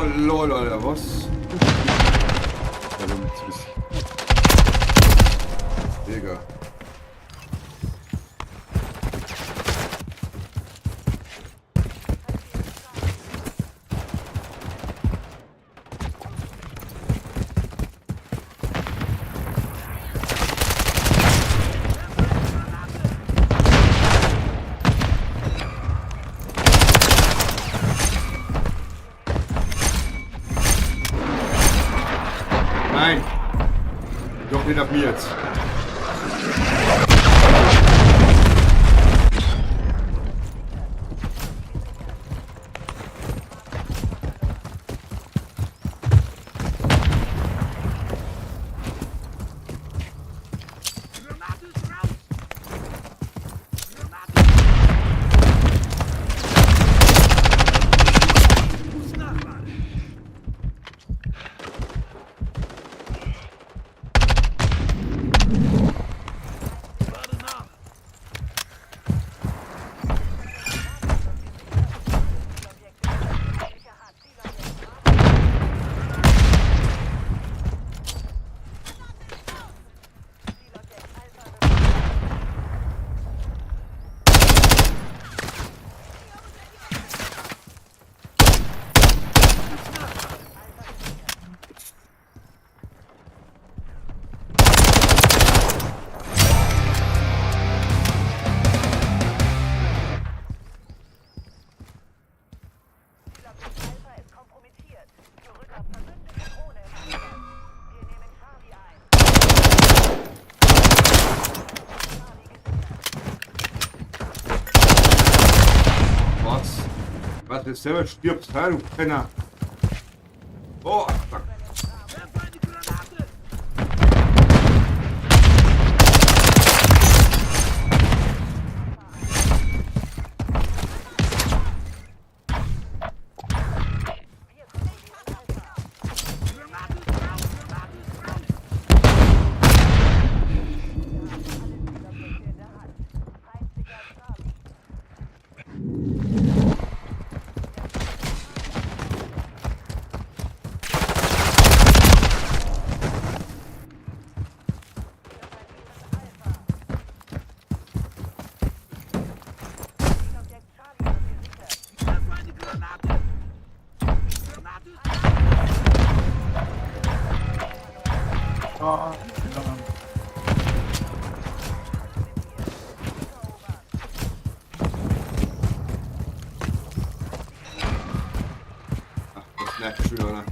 Oh lol, Alter, was? Digga. Nein! Doch nicht ab mir jetzt. Was du selber stirbst, hä, du Penner. Oh, fuck. Merkst du wieder, oder?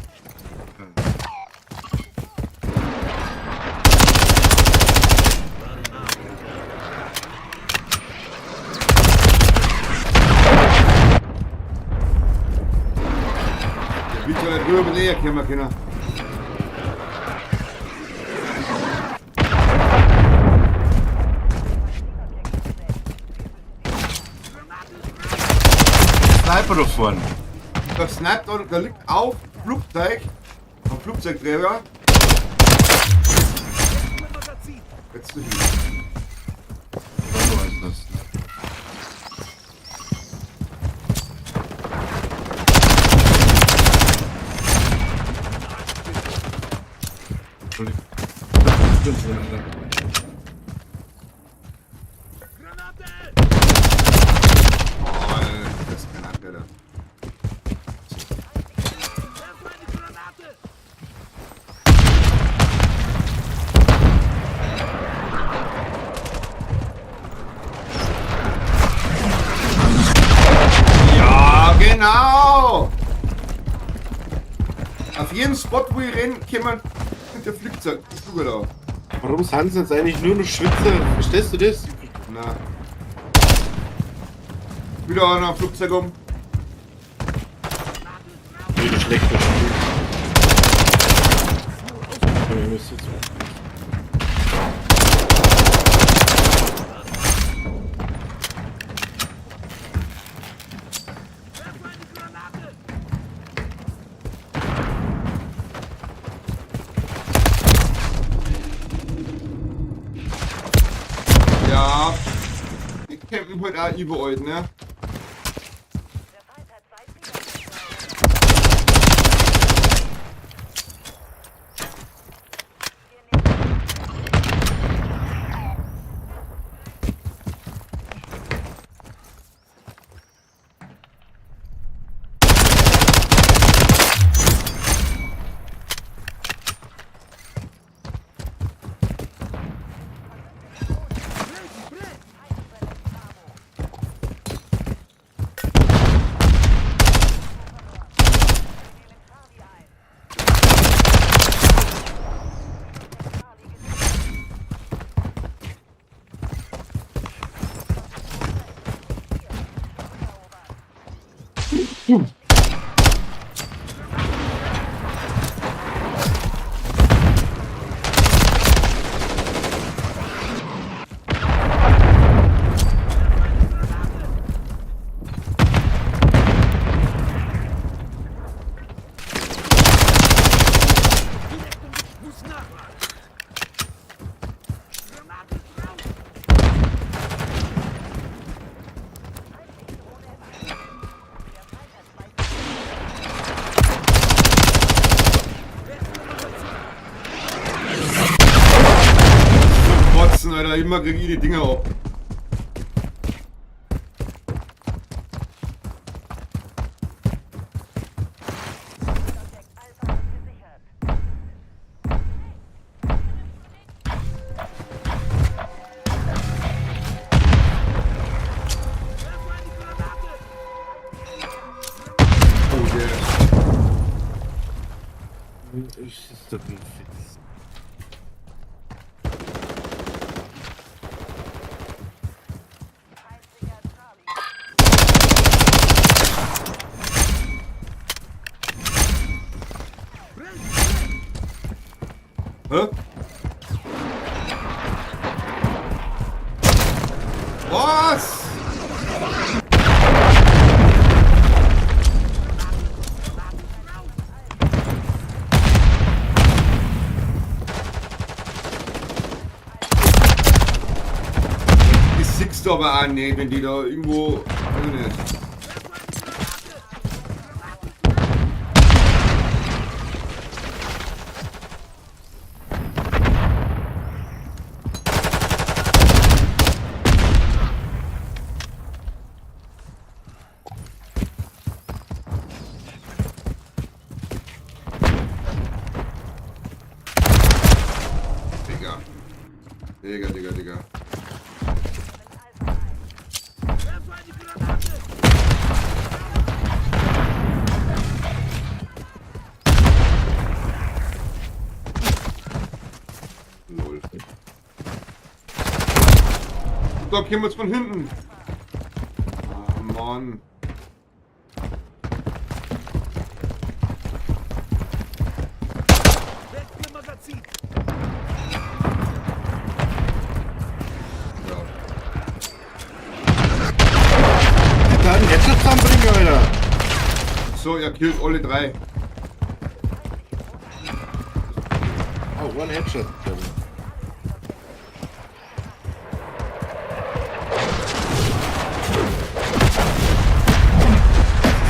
Der Bitte nicht rüber näher, können wir keiner. Sniper da vorne. Der sniped oder der liegt auf Flugzeug, am Flugzeugträger. Jetzt du hin. Oh, das ist keine Abwehr da. Genau! Auf jeden Spot, wo ich renne, kann man mit der Flugzeug. Da. Warum sind sie jetzt eigentlich nur noch Schwitzer? Verstehst du das? Na. Wieder einer am Flugzeug um. Wieder schlechter Spiel. Ihr müsst jetzt Ja. Die campen heute auch überall, ne? Kotzen, Alter, immer krieg ich die Dinger ab. Oh, der. Ich ist doch nicht fit. Hä? Was? Die siehst du aber auch nicht, wenn die da irgendwo. Weiß ich nicht. Digga. Digga, Digga, Digga. Lol. Da kommen wir jetzt von hinten. Ah, Mann. Ja. Die da einen Headshot zusammenbringen, Alter. So, er killt alle drei. Oh, one Headshot.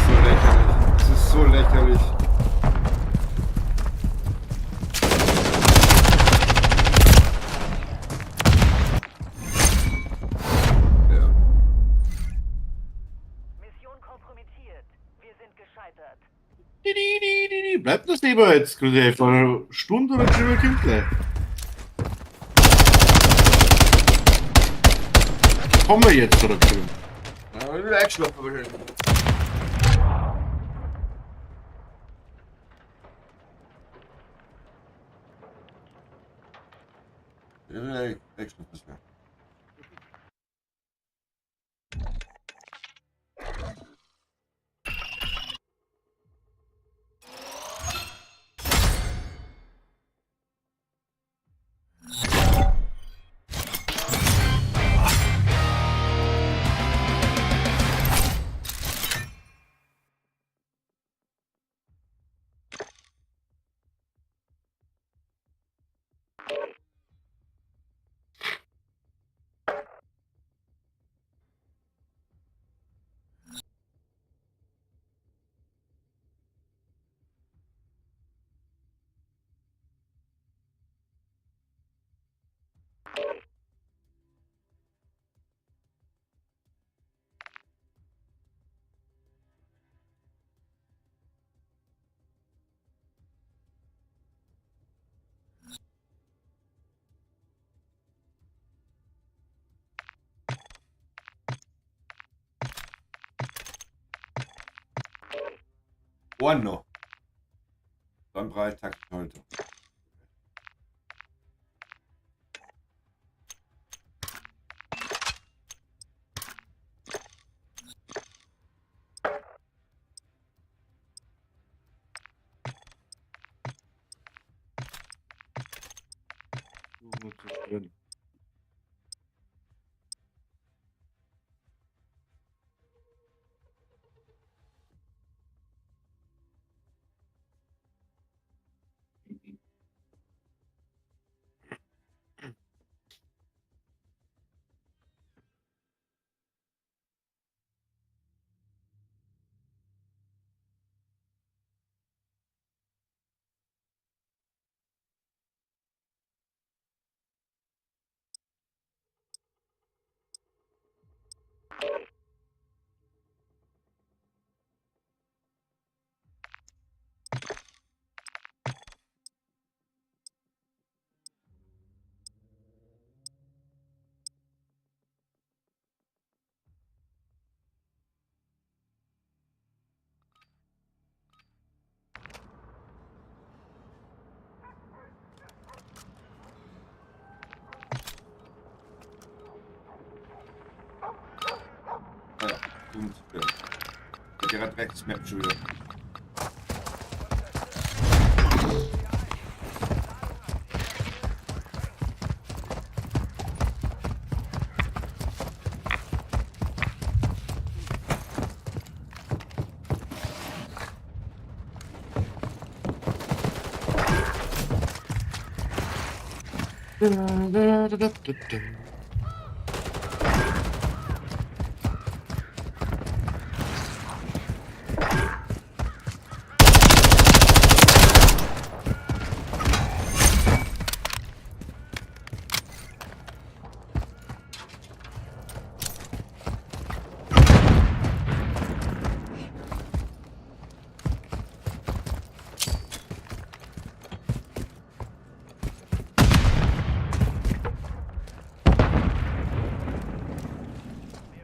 So lächerlich. Das ist so lächerlich. Ja. Mission kompromittiert. Wir sind gescheitert. Bleibt das lieber jetzt, Grüße, vor einer Stunde oder drüber kommt gleich. Kommen wir jetzt oder drüben? Ja, ich will eingeschlafen wahrscheinlich. Ich will eingeschlafen. One noch. Dann breit Takt heute. Nur zu drin. Ah ja, direkt rechts, Map schon wieder. Wir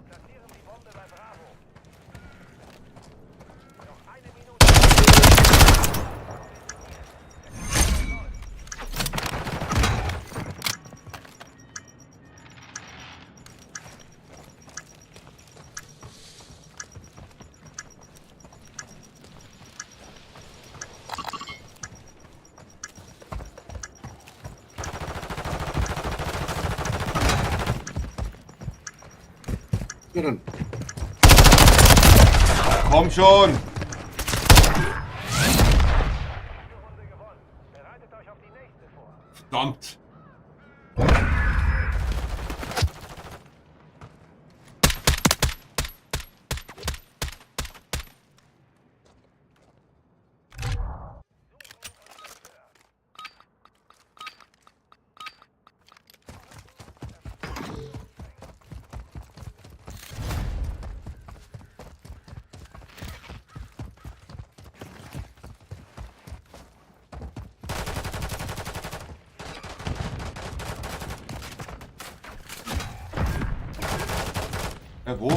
platzieren die Bombe bei Bravo. Noch eine Minute. Drin. Komm schon! Diese Runde gewonnen. Bereitet euch auf die nächste vor. Verdammt! Wo? Die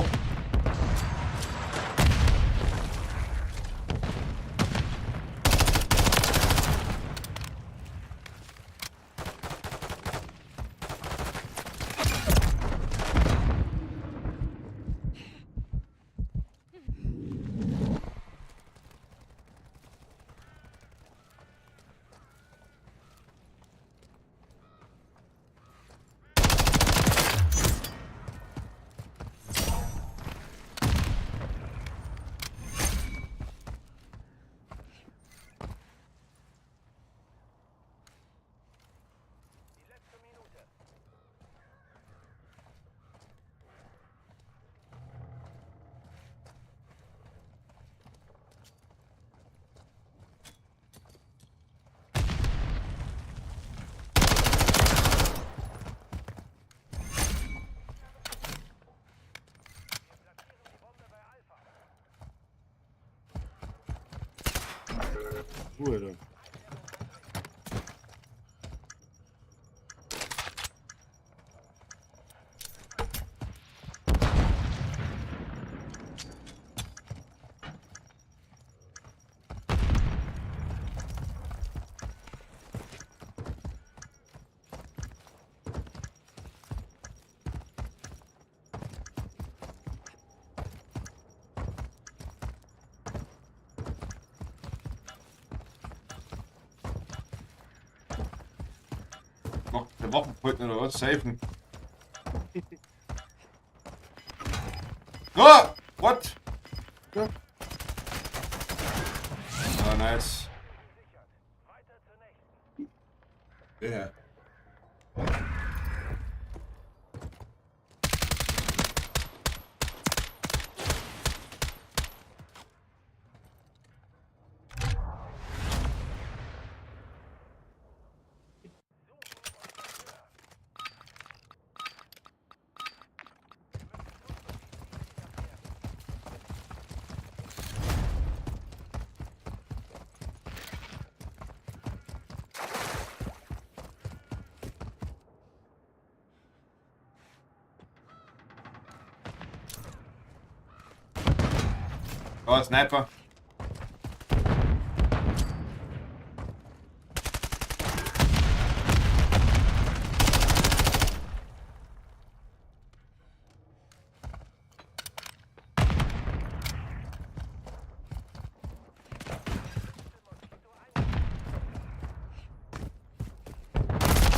letzte Minute. Wir platzieren die Bombe bei Alpha. Ruhe da. Waffenpult oder was? Safen. Oh! What? Ja. Ah, nice. Weiter zur nächsten. Ja. Oh, Sniper.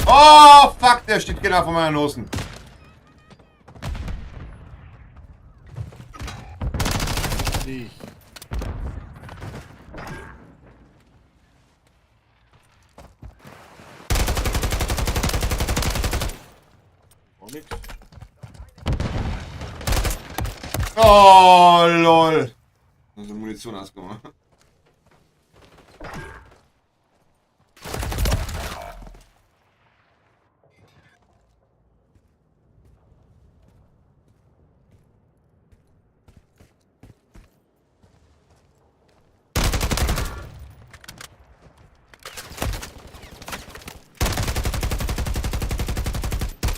Oh, fuck, der steht genau vor meiner Nase. Nicht. Auch nix. Oh, lol. Also Munition ausgemacht.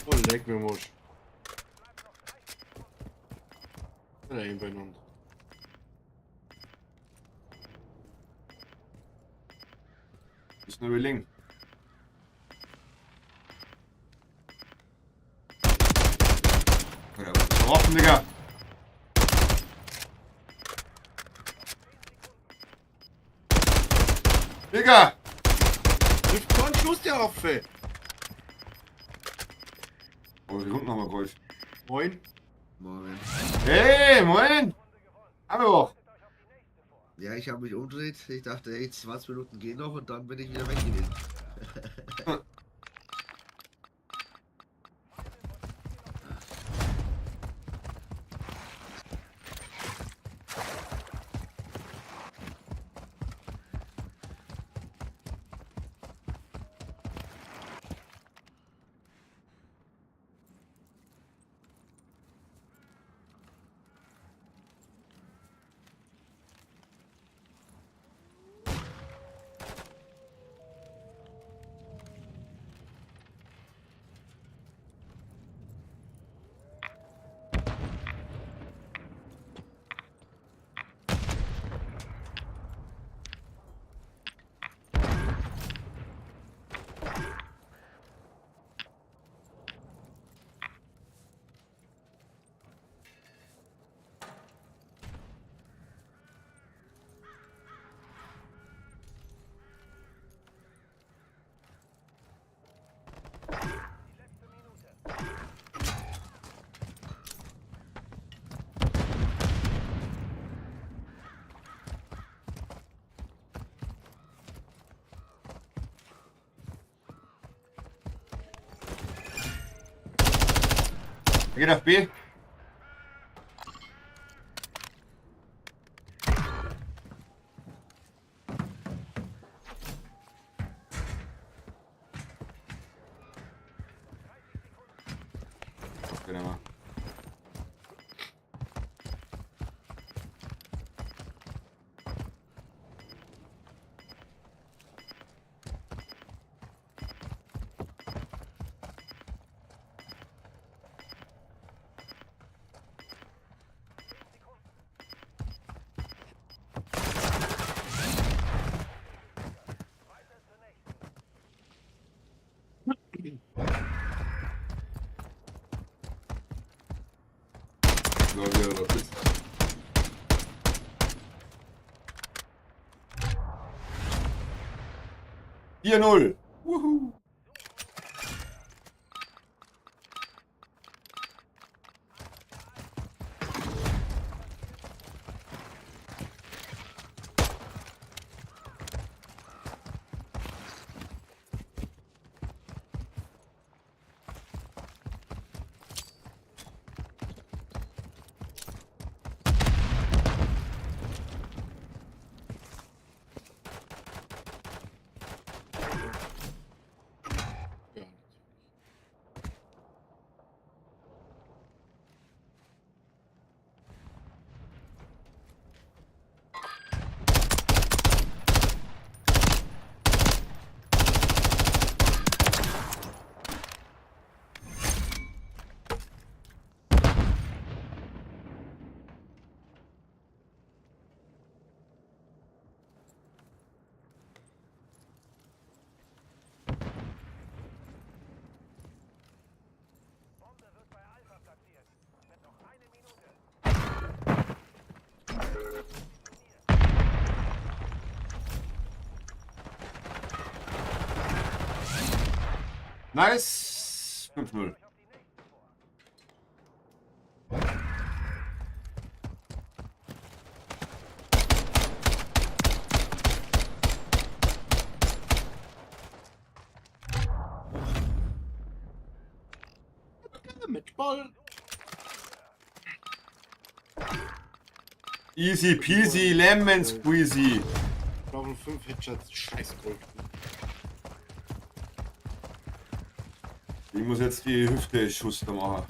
Oh, leck mir Musch. Nein, beieinander. Ist nur überlegen. Oder was ist offen, Digga? Digga! Trifft keinen Schuss, der Affe! Oh, die Hund nochmal geholt. Moin. Morgen. Hey, moin! Hallo! Ja, ich habe mich umgedreht. Ich dachte, ey, 20 Minuten gehen noch und dann bin ich wieder weg gewesen. Er geht auf B. Genau mal. So, wieder drauf ist. Hier 0. Wuhu. Nice. 5-0. Mit Ball. Easy peasy, lemon squeezy. Brauchen 5 Headshots. Scheiß Gold. Ich muss jetzt die Hüfte Schuster machen.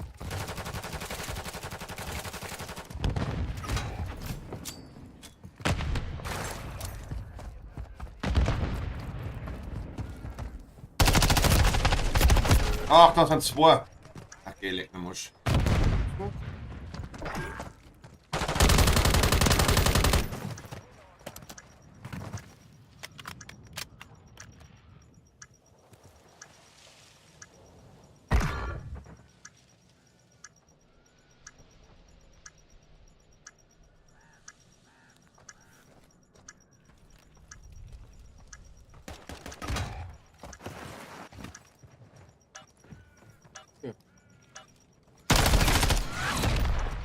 Ach, das sind zwei. Okay, leck mir Musch. Ja.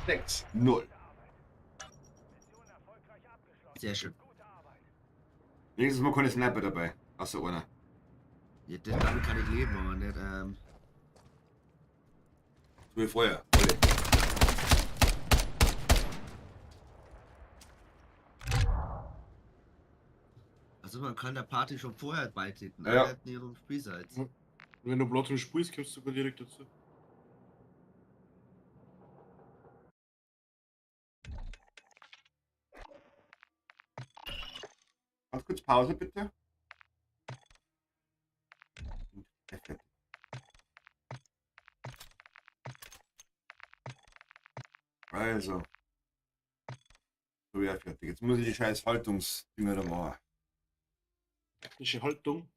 6-0. Sehr schön. Wenigstens mal keine Sniper dabei. Außer einer. Ja, damit kann ich leben, aber nicht, So wie vorher. Alle. Also man kann der Party schon vorher beitreten, Ja. nicht in ihrem Spiel seid. Wenn du Blood spielst, kommst du sogar direkt dazu. Ganz kurz Pause bitte. Also. So, ja, fertig. Jetzt muss ich die scheiß Haltungsdinger da machen. Technische Haltung.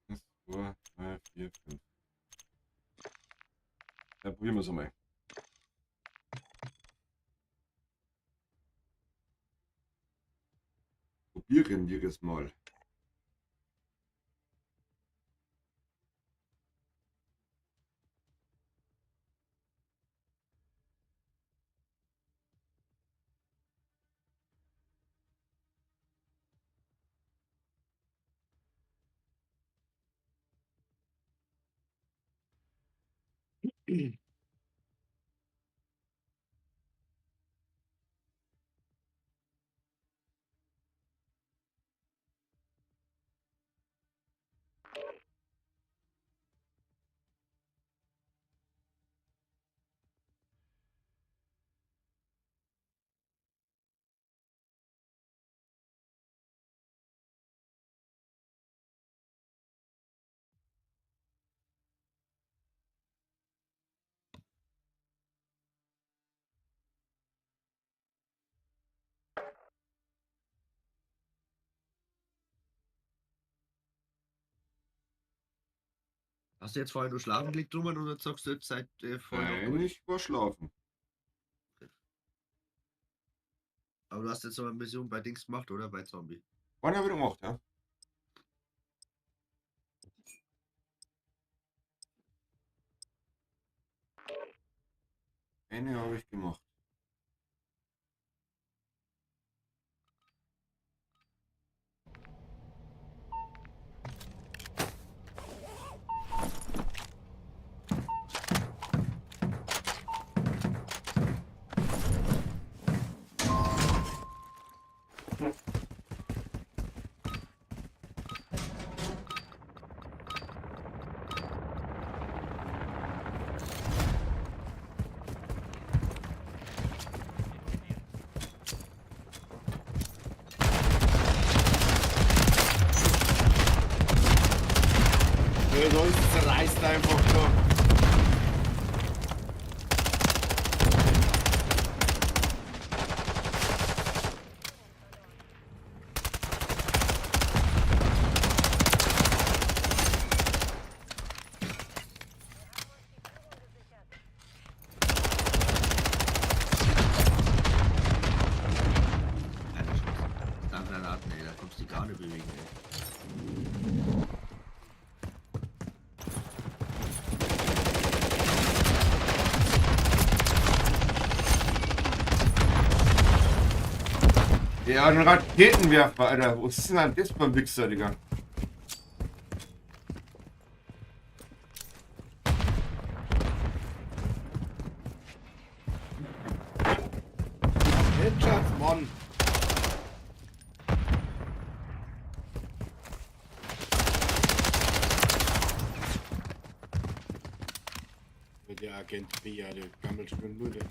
Eins, zwei, drei, vier, fünf. Ja, probieren wir es einmal. Probieren wir es mal. Hast du jetzt vorher nur schlafen gelegt, Truman, oder zockst du jetzt seit vorher noch Nein, durch? ich war schlafen. Aber du hast jetzt noch eine Mission bei Dings gemacht, oder? Bei Zombie. Wann habe ich gemacht, ja? Eine habe ich gemacht. Sonst zerreißt einfach da. Keine Chance. Dampfgranaten, ey, da kommst du gar nicht bewegen, ey. Ja, ein Raketenwerfer, Alter. Wo ist denn das beim Wichser, Digga? Headshot, Mann. Der Agent B, ja, der gammelt schon nur der.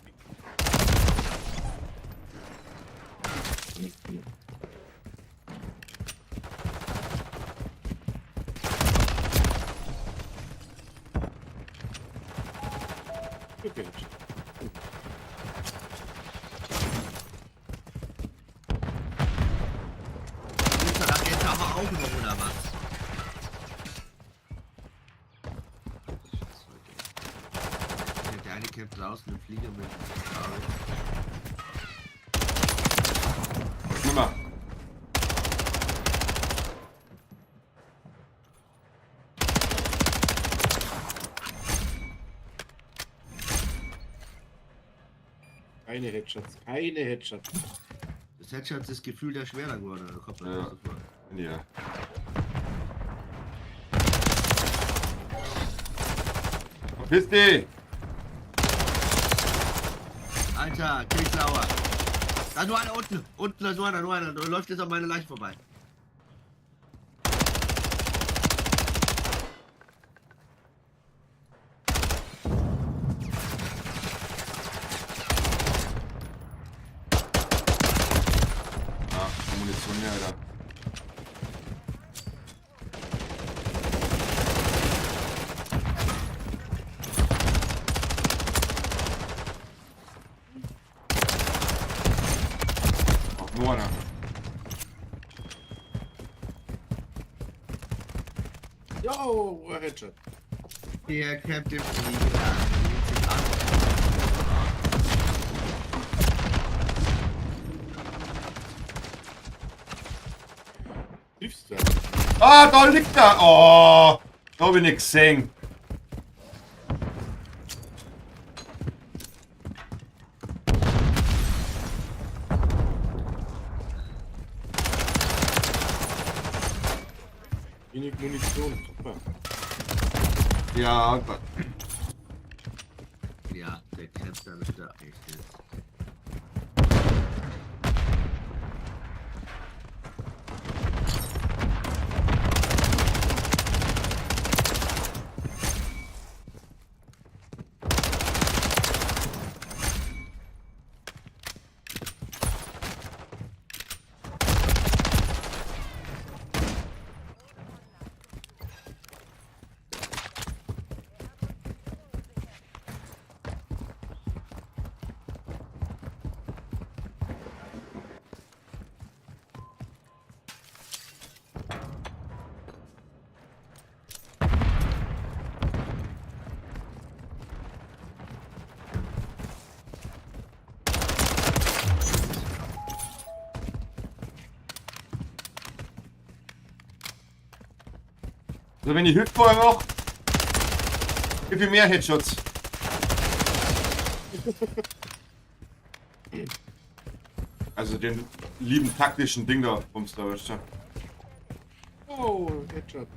Okay. Diese Rakete haben wir auch noch, oder was? Der eine kämpft draußen im Flieger mit. Nimm mal. Keine Headshots, keine Headshots. Das Headshot ist das Gefühl der schwerer geworden. Da kommt man Ja. nicht so vor. Ja. Verpiss dich! Alter, Kriegslauer. Da ist nur einer unten. Unten ist nur einer. Da läuft jetzt an meine Leiche vorbei. Ah, Munition mehr, Alter. Ach, nur einer. Jo, Headshot. Der kämpft im Flieger. Lehnt sich an. Triffst du? Ah, da liegt er! Oh! Da hab ich nichts gesehen. Wenig Munition, super. Ja, Ja, der kämpft da mit der echt jetzt. also wenn die Hüftfeuer noch, wie viel mehr Headshots? Also den lieben taktischen Ding da ums da, weißt du? Oh, Headshot.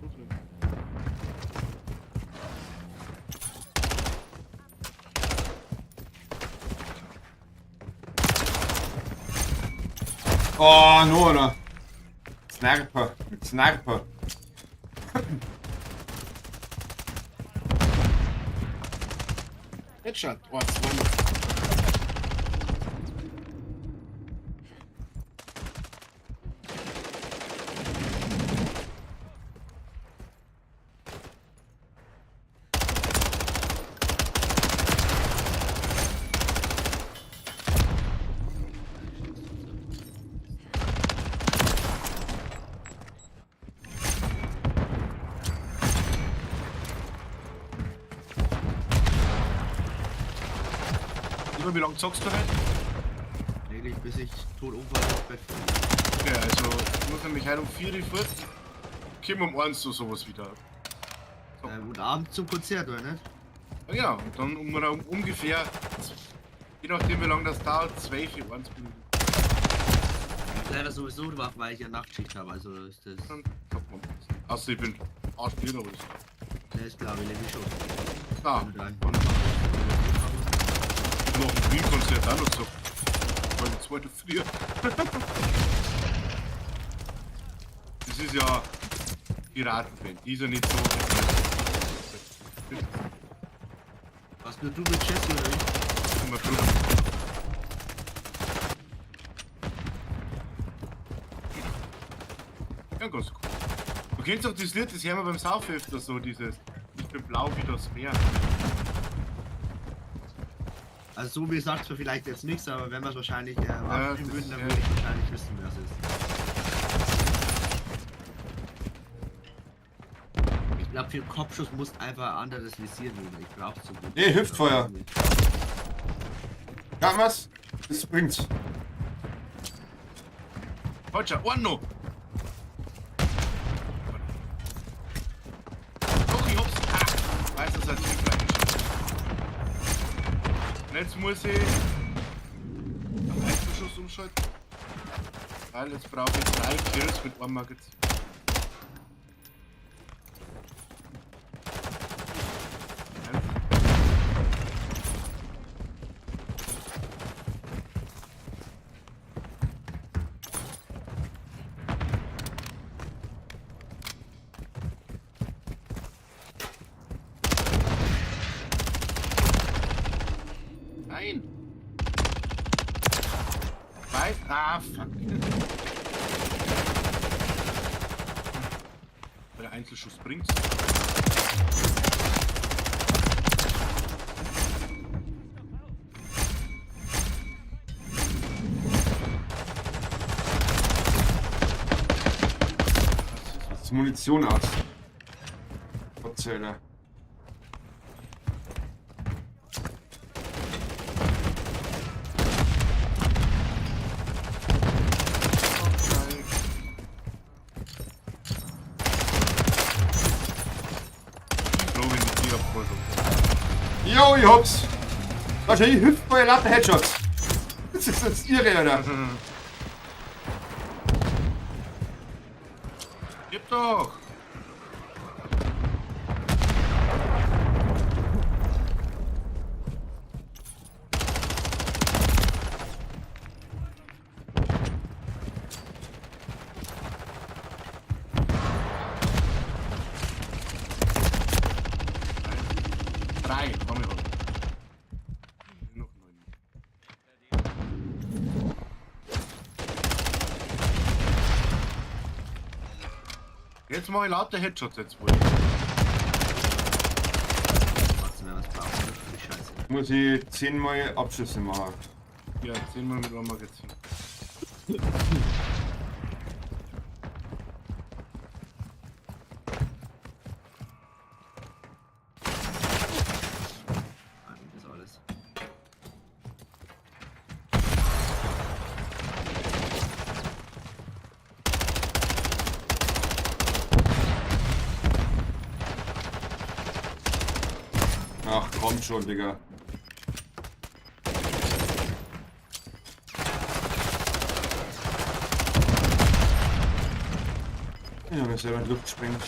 Oh, nur einer. Sniper, mit Sniper. Headshot. Oh, 200. Oder wie lange zockst du heute? Eigentlich bis ich tot umfalle ins Bett falle. Ja, also ich muss nämlich heute um 4 Uhr fort. Kommen um 1 Uhr sowas wieder. Und abends zum Konzert, oder nicht? Ja, genau. Und dann ungefähr, je nachdem wie lange das dauert, 12 Uhr, 1 Minuten. Leider sowieso wach, weil ich ja Nachtschicht habe, also ist das. Dann zockt man was. Außer ich bin arschblind oder was. Ne, ist klar, wie lebe ich schon. Ah, Wenn du da einen noch ein Wien-Konzert auch noch so. Meine zweite Frier. Das ist ja Piratenband, die ist ja nicht so. Was nur du mit Jesse oder wie? Immer Bruder. Ja, ganz cool. Du kennst doch das Lied, das hören wir beim Saufen öfter so, dieses Ich bin blau wie das Meer. Also so wie sagt mir vielleicht jetzt nichts, aber wenn wir es wahrscheinlich das abspielen würden, dann ja. würde ich wahrscheinlich wissen, wer es ist. Ich glaube, für den Kopfschuss musst einfach ein anderes Visier nehmen. Ich brauch's zum Glück. Nee, Hüftfeuer. Ja, was? Das bringt's. Falscher, Orno! Doch, ich hab's. Ah, weiß, das hat sich gleich geschafft. Und jetzt muss ich auf Einzelschuss umschalten. Weil jetzt brauche ich 3 Kills mit einem Magazin. Nein! Nein! Ah, fuck. Der Einzelschuss bringt's. Das ist Munition aus. Erzähler. Jo, ich hab's. Wahrscheinlich Hüftfeuer, Latte, Headshots. Das ist jetzt irre, Alter. Gib doch! Drei, komm ich noch 9. Jetzt mal lauter Headshots jetzt wohl. Macht's mir was brauchen, das ist die Scheiße. Muss ich 10 Mal Abschüsse machen. Ja, 10 Mal mit einem Magazin. Das ist alles. Ach, komm schon, Digga. Ja, wenn er selber in die Luft springt.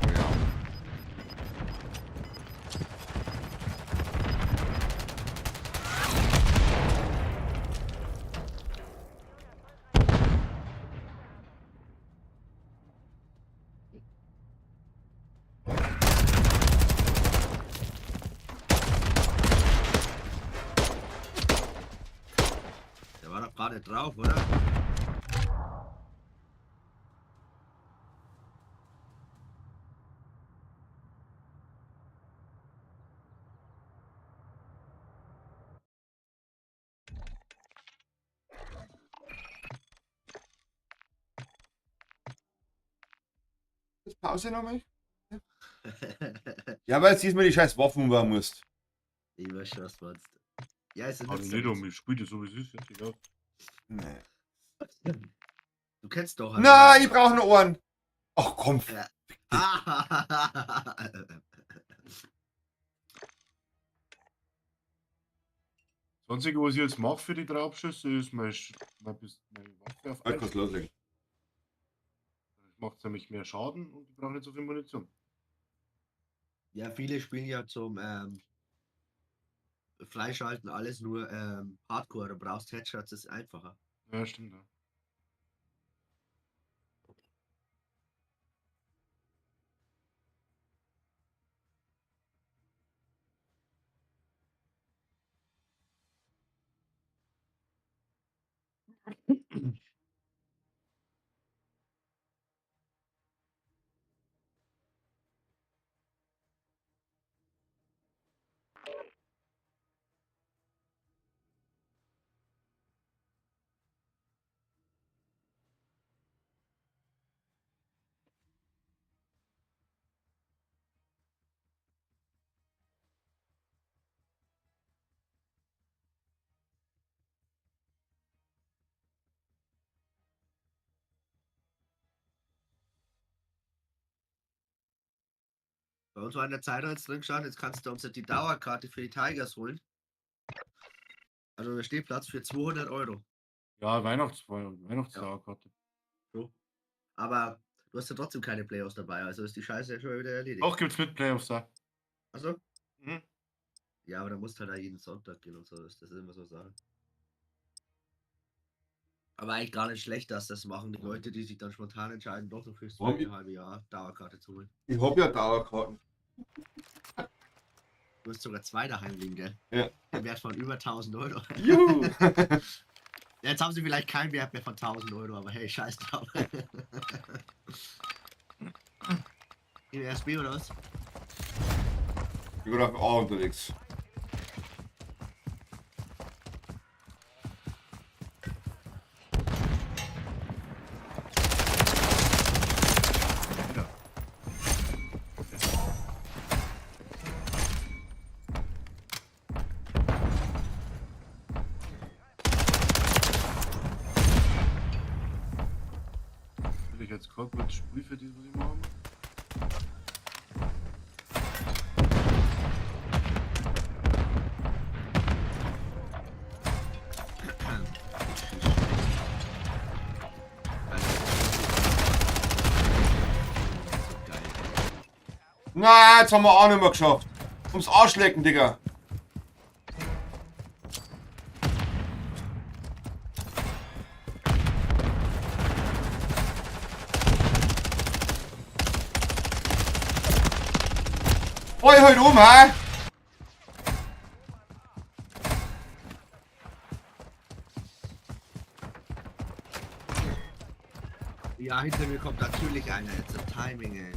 Ja. Der war doch gerade drauf, oder? Pause nochmal? Ja, weil jetzt diesmal die scheiß Waffen umbauen musst. Ich weiß schon, was du meinst. Ja, ist ja Also nicht um, ich spiele das so wie es ist. Jetzt, ja. Nee. Du kennst doch. Na, ich brauche noch Ohren. Ach komm. Ja. Das Einzige, was ich jetzt mache für die Draufschüsse, ist meine Waffe auf Halt, kannst loslegen. Das macht nämlich mehr Schaden und ich brauche nicht so viel Munition. Ja, viele spielen ja zum Freischalten alles nur Hardcore. Du brauchst Headshots, ist einfacher. Ja, stimmt. Ja. Bei uns war in der Zeitung jetzt drin gestanden, jetzt kannst du uns die Dauerkarte für die Tigers holen. Also da steht Platz für 200 €. Ja, Weihnachtsdauerkarte. So. Aber du hast ja trotzdem keine Playoffs dabei, also ist die Scheiße ja schon wieder erledigt. Auch gibt's mit Playoffs da. Achso? Mhm. Ja, aber da musst du halt auch jeden Sonntag gehen und so, das ist immer so Sache. Aber eigentlich gar nicht schlecht, dass das machen, die Leute, die sich dann spontan entscheiden, doch noch fürs Warum? zweite halbe Jahr Dauerkarte zu holen. Ich hab ja Dauerkarten. Du hast sogar zwei daheim liegen, gell? Ja. Der Wert von über 1000 €. Juhu! Jetzt haben sie vielleicht keinen Wert mehr von 1000 €, aber hey, scheiß drauf. In der SB oder was? Ich bin auf A unterwegs. Will ich jetzt gerade kurz Spiel für die, was ich machen? Na, jetzt haben wir auch nicht mehr geschafft. Ums Arschlecken, Digga. Voll heute um, hä? Ja, hinter mir kommt natürlich einer. Jetzt das Timing, ey.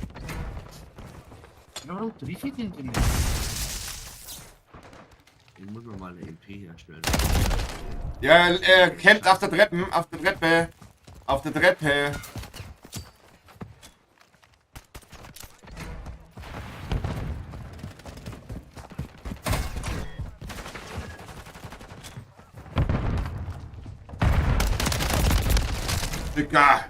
Ja, warum triff ich den denn nicht? Ich muss mir mal eine MP herstellen. Ja, er campt auf der Treppe, auf der Treppe. Auf der Treppe. Digga.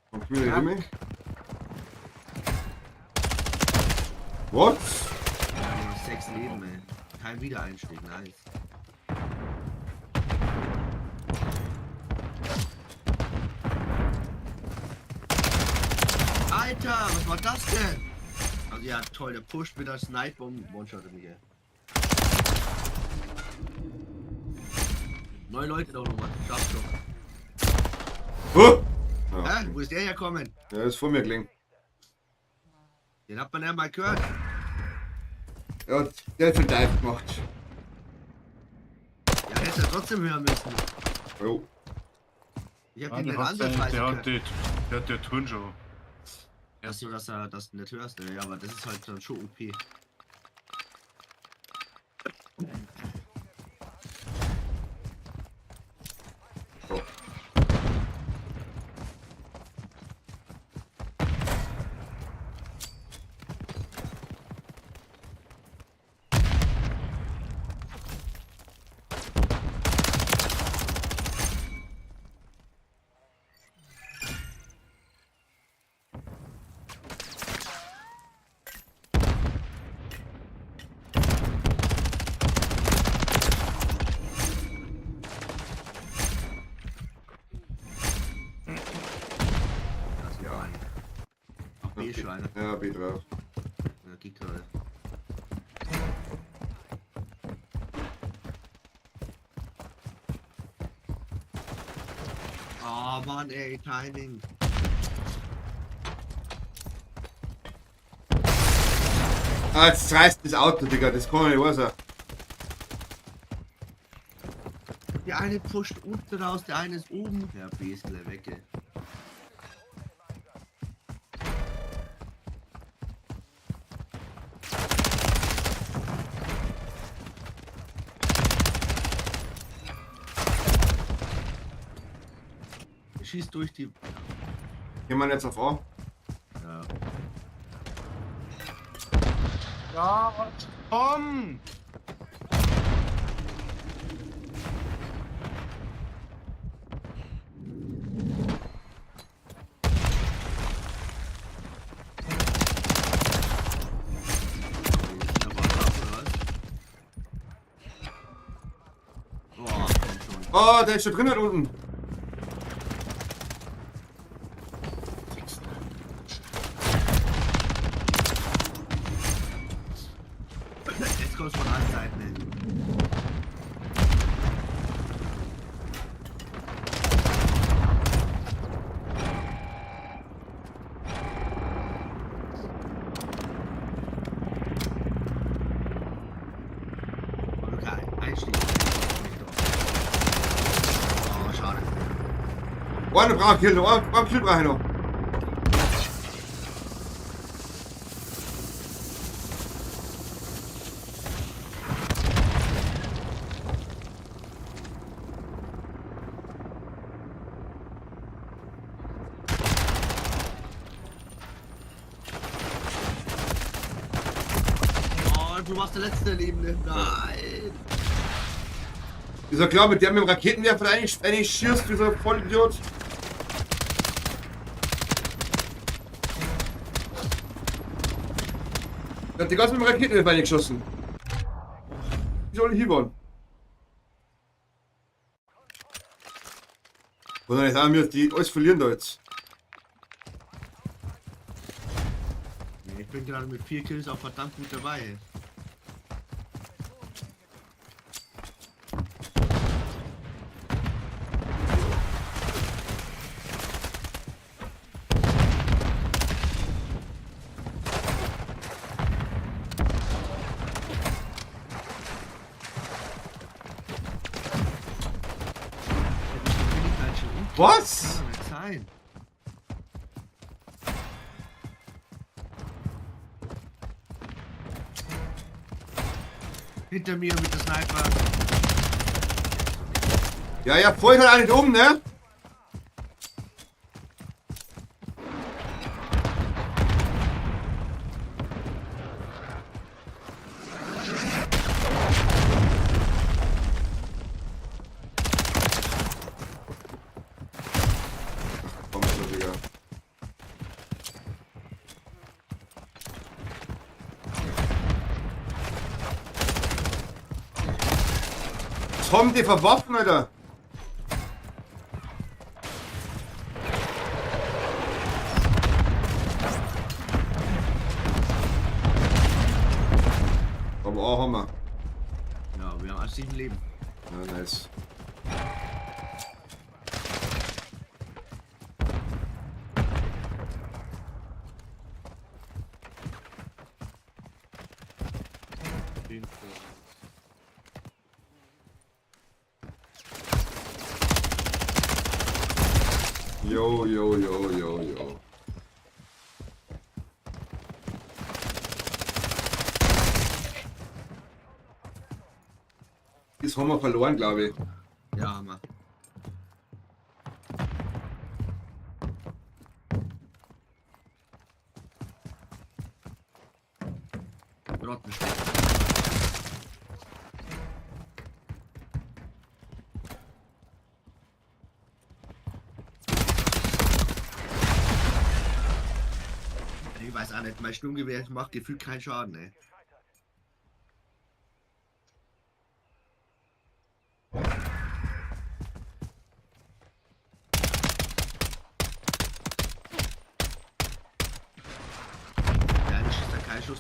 Kommst du wieder hin? Mich? What? 6 Leben, ey. Kein Wiedereinstieg, nice. Alter, was war das denn? Also ja, toll, der pusht mit der Sniper und One-Shot mich, ey. 9 Leute da nochmal, schaffst du. Huh? Ja, Hä? Wo ist der herkommen? der ist vor mir gelegen. Den hat man ja mal gehört. Ja, der hat schon Dive gemacht. Ja, hätte er trotzdem hören müssen. Jo. Ich hab Ja, den der nicht hat ansatzweise gehört. der Turnshow. Achso, dass er das nicht hörst, ja, aber das ist halt dann schon OP. B ist schon einer. Ja, B drauf. Ja, geht gerade. Oh Mann, ey, Timing. Ah, jetzt reißt das Auto, Digga, das kann man nicht wahr sein. Der eine pusht unten raus, der eine ist oben. Ja, B ist gleich weg, ey. Er schießt durch die... Gehen wir jetzt auf A. Ja. Ja, komm! Oh, komm schon. Oh, der ist schon drin da unten. Jetzt kommst du von allen Seiten hin. Okay, Einstieg. Oh, schade. Eine braucht Kill noch, ein Kill brauche ich noch. Oh, du warst der letzte Lebende. Nein. Ist ja klar, mit der mit dem Raketenwerfer eigentlich schießt, dieser Vollidiot. Der hat die ganze mit dem Raketenwerfer eingeschossen. Wie soll ich hier wollen? Oder nicht haben wir die alles verlieren da jetzt. Ich bin gerade mit 4 Kills auch verdammt gut dabei. Was? Kann doch nicht sein. Hinter mir mit der Sniper. Ja, ja, vorhin halt nicht um, ne? Komm schon, Digga. Tom, die verworfen, Alter. Aber auch haben wir. Ja, wir haben 7 Leben. Ja, nice. Yo, yo, yo, yo, yo. Das haben wir verloren, glaube ich. Ja, Hammer. Rottenstein. Ich weiß auch nicht, mein Sturmgewehr macht gefühlt keinen Schaden, ey.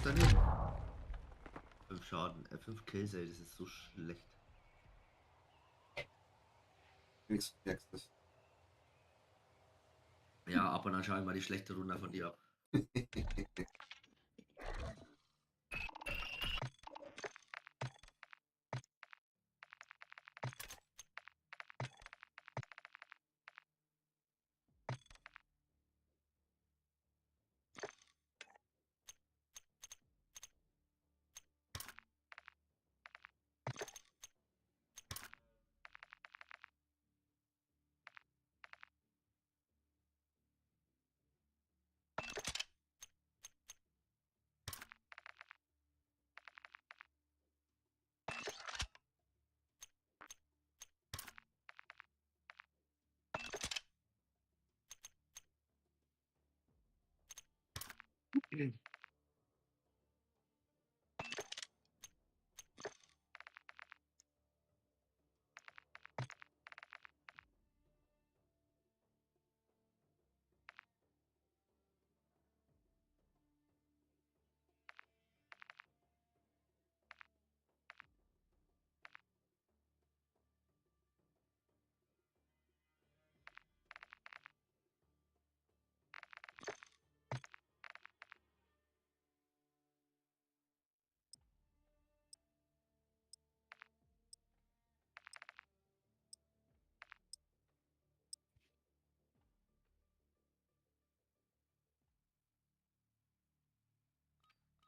daneben. 5 Schaden, 5 Kills, ey, das ist so schlecht. Nichts Nächstes. Ja, ab und an schaue ich mal die schlechte Runde von dir ab.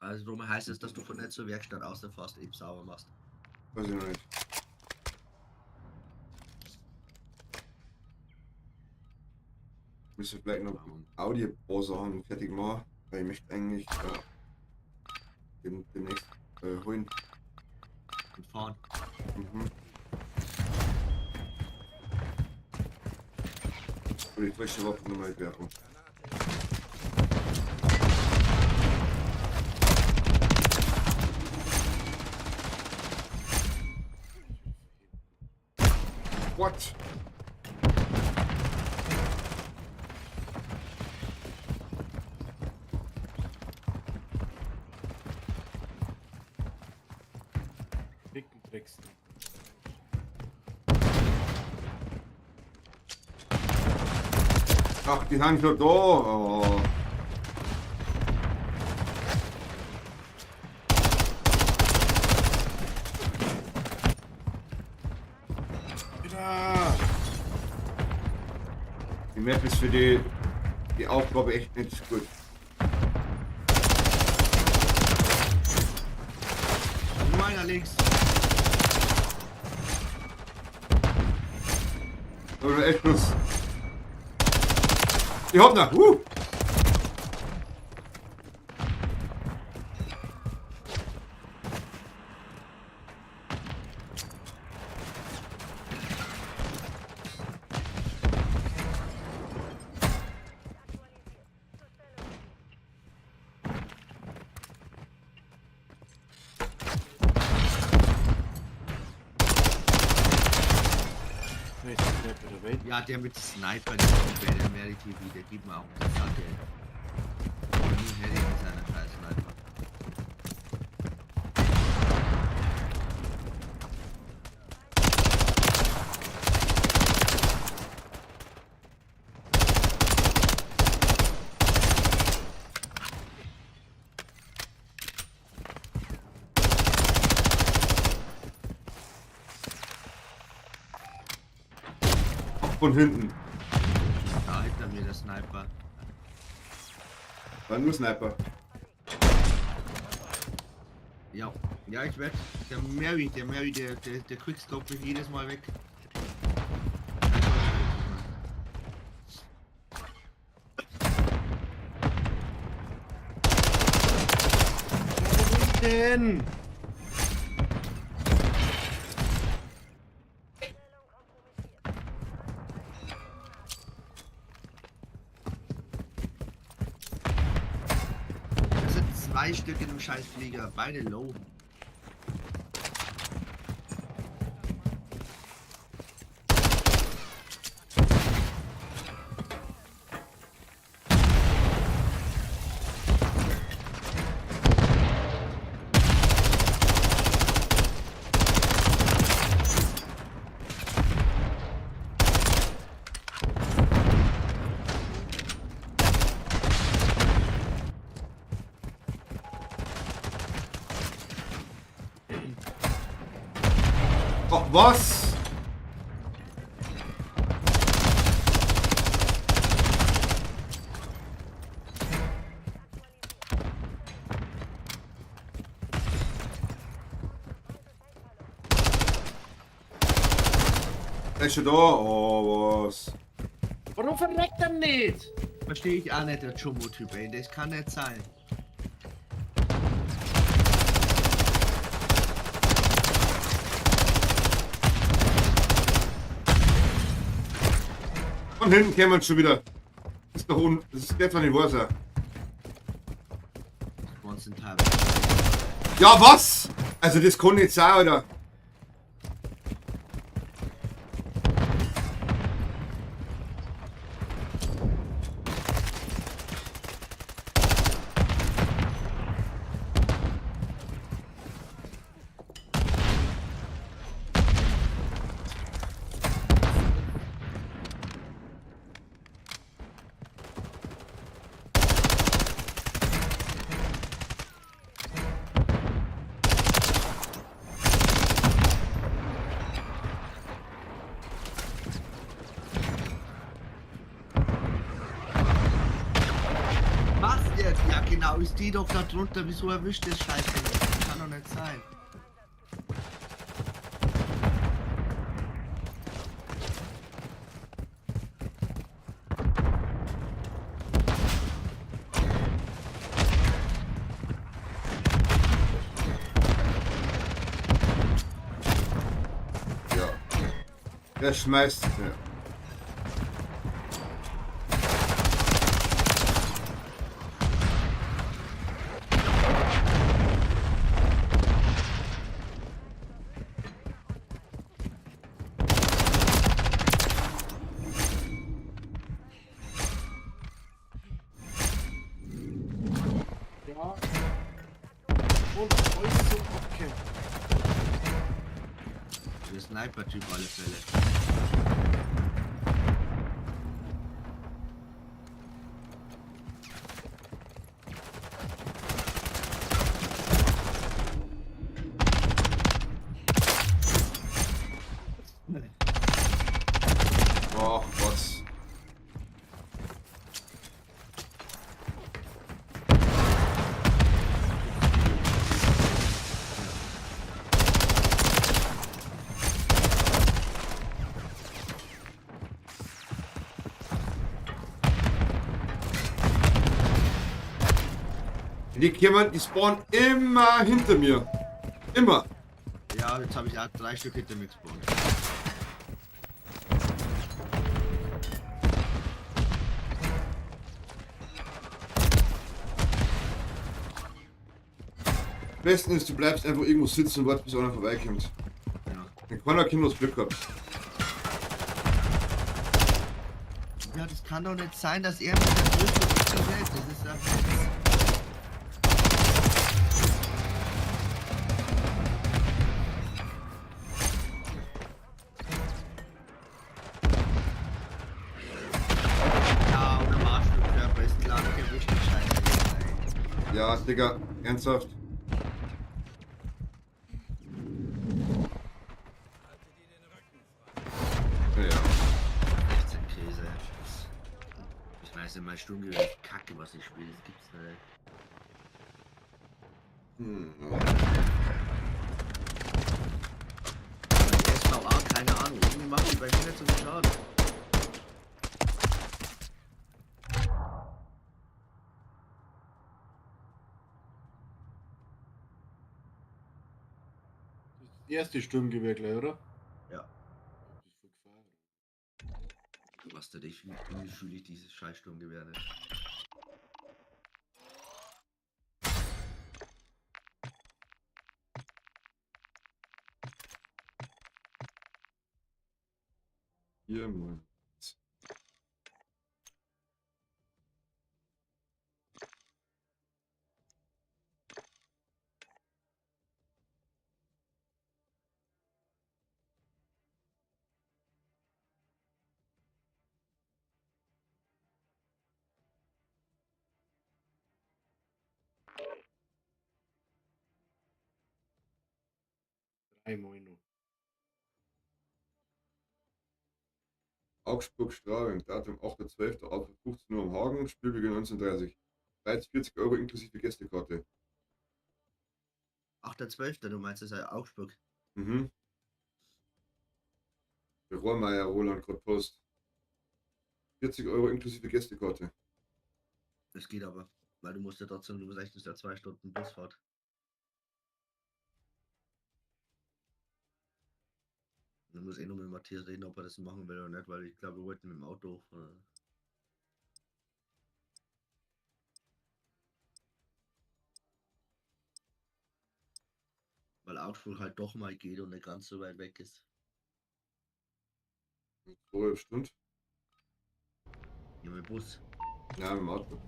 Also darum heißt es, dass du von nicht zur Werkstatt aus der Fast eben sauber machst. Weiß ich noch nicht. Müsste vielleicht noch Audi Pro Sachen fertig machen, weil ich möchte eigentlich demnächst holen. Und fahren. Mhm. Für die frische Waffe nochmal werfen. What? Tricks. Ach, die sind schon da. Oh. Wieder! Die Map ist für die Aufgabe echt nicht gut. Nur einer links. Aber echt bloß. Die Hoppner! Ja, der mit Sniper, der Mary TV, der gibt mir auch das Geld. Nie hätte ich mit seiner scheiß Sniper. Von hinten. Da hinter mir der Sniper. War nur Sniper. Ja, ja, ich werde. Der Mary, der quickscope mich jedes Mal weg. Denn? Das sind 2 Stück in dem Scheißflieger, beide low. was? Er ist schon da? Oh, was? Warum verreckt er nicht? Verstehe ich auch nicht, der Jumbo-Typ, ey. Das kann nicht sein. Von hinten kämen wir schon wieder. Das ist doch das ist einfach nicht wahr sein. Monster Tab. Ja, was? Also das kann nicht sein, Alter. Was jetzt? Ja genau, ist die doch da drunter. Wieso erwischt das Scheiße nicht? Das kann doch nicht sein. Ja. Der schmeißt. Ja. Ja. Und euch zum Abkämpfen. Der Sniper-Typ alle Fälle. Oh, was? Die spawnen immer hinter mir. Immer. Ja, jetzt habe ich auch 3 Stück hinter mir gespawnt. Am besten ist, du bleibst einfach irgendwo sitzen und wartest, bis einer vorbeikommt. Ja. Dann kann er Kind was Glück haben. Ja, das kann doch nicht sein, dass er mit der größte Welt der Welt. Das ist ja. Ja, und am Arschlochkörper ist klar, nicht erwischt die Scheiße. Ey. Ja, Digga, ernsthaft. Ja. 16 Käse. Ich weiß nicht, mein Sturmgewehr ist Kacke, was ich spiele. Das gibt's nicht. SVA, keine Ahnung. Irgendwie macht die bei mir nicht so viel Schaden. Das erste Sturmgewehr gleich, oder? Ja. Das ist voll gefährlich. Was denn? Irgendwie fühle ich dieses scheiß Sturmgewehr nicht. Hier, Mann. Dreimal noch. Augsburg-Straubing, Datum 8.12. auf 15 Uhr am Hagen, Spielbeginn 19:30. Preis 40 € inklusive Gästekarte. 8.12. Du meinst, das ist ja Augsburg. Mhm. Der Rohrmeier, Roland, gerade Post. 40 € inklusive Gästekarte. Das geht aber. Weil du musst ja trotzdem, du rechnest ja 2 Stunden Busfahrt. Du musst eh noch mit Matthias reden, ob er das machen will oder nicht, weil ich glaube, wir wollten mit dem Auto. Weil Augsburg halt doch mal geht und nicht ganz so weit weg ist. 2,5 Stunden. Ja, mit dem Bus. Ja, mit dem Auto.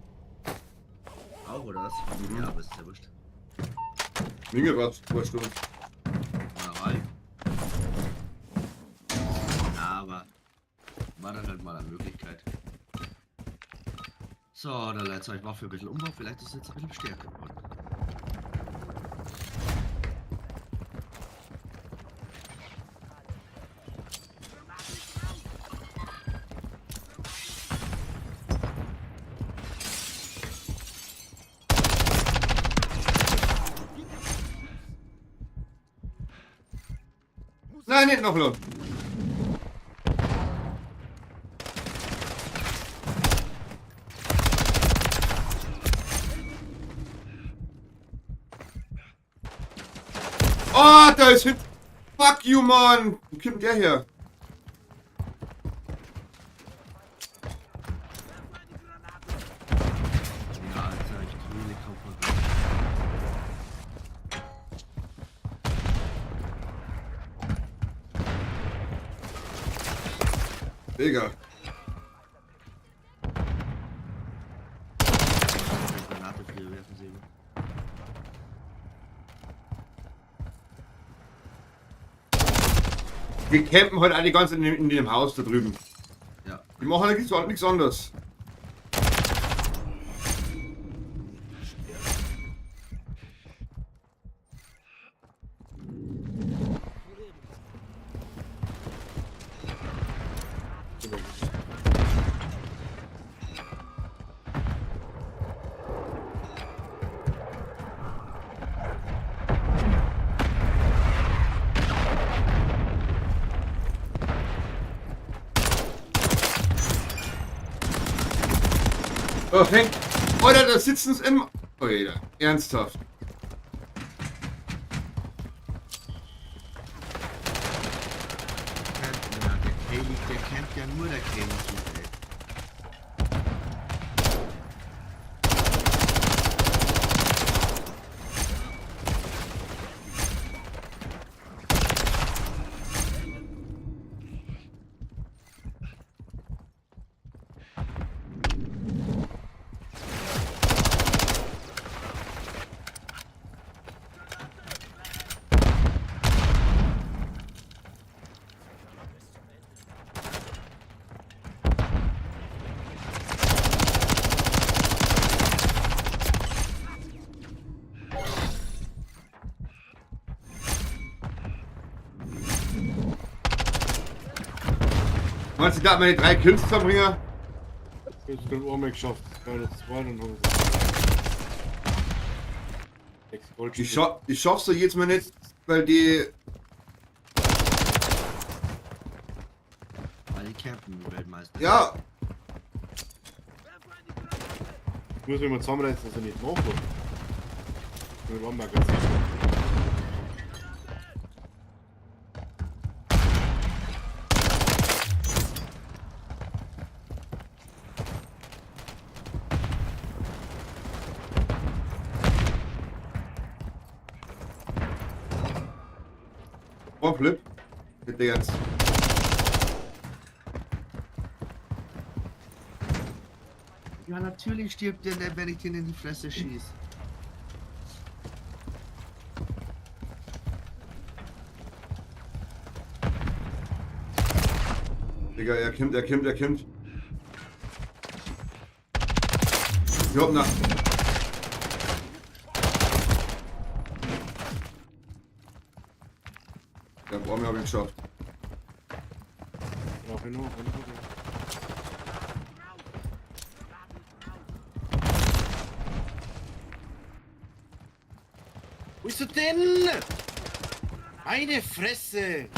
Auch, oder was? Mhm. Ja, aber ist ja wurscht. Minge war 2 Stunden. Normal. Ja, aber war dann halt mal eine Möglichkeit. So, da leitet euch Waffe ein bisschen Umbau. Vielleicht ist es jetzt ein bisschen stärker geworden. Nein, nicht noch los. Oh, da ist Hit. Fuck you, Mann. Wo kommt der her? Ja, Alter, ich will kaum Digga. Granate für werfen sehen. Die campen heute alle ganz in dem Haus da drüben. Ja. Die machen eigentlich nichts anderes. Oh, Henk. Alter, da sitzen sie im... Oh, jeder. Ernsthaft. Ja, der Kelly, der kennt ja nur der Kelly zu, ey. Meinst du, da meine 3 Kills zusammenbringen? Ich bin auch mal geschafft. Keine 2 und noch 6 Goldstücke. Ich schaff's doch jetzt mal nicht, weil die... Weil die campen, Weltmeister. Ja, Ich muss mich mal zusammenreißen, dass er nicht nachkommt. Ich will Magazin. Flip. Bitte jetzt. Ja, natürlich stirbt der nicht, wenn ich den in die Fresse schieße. Digga, er kommt. Ich hab nach. Der Baum habe ich geschafft. Brauche ich noch. Wo ist er denn? Meine Fresse!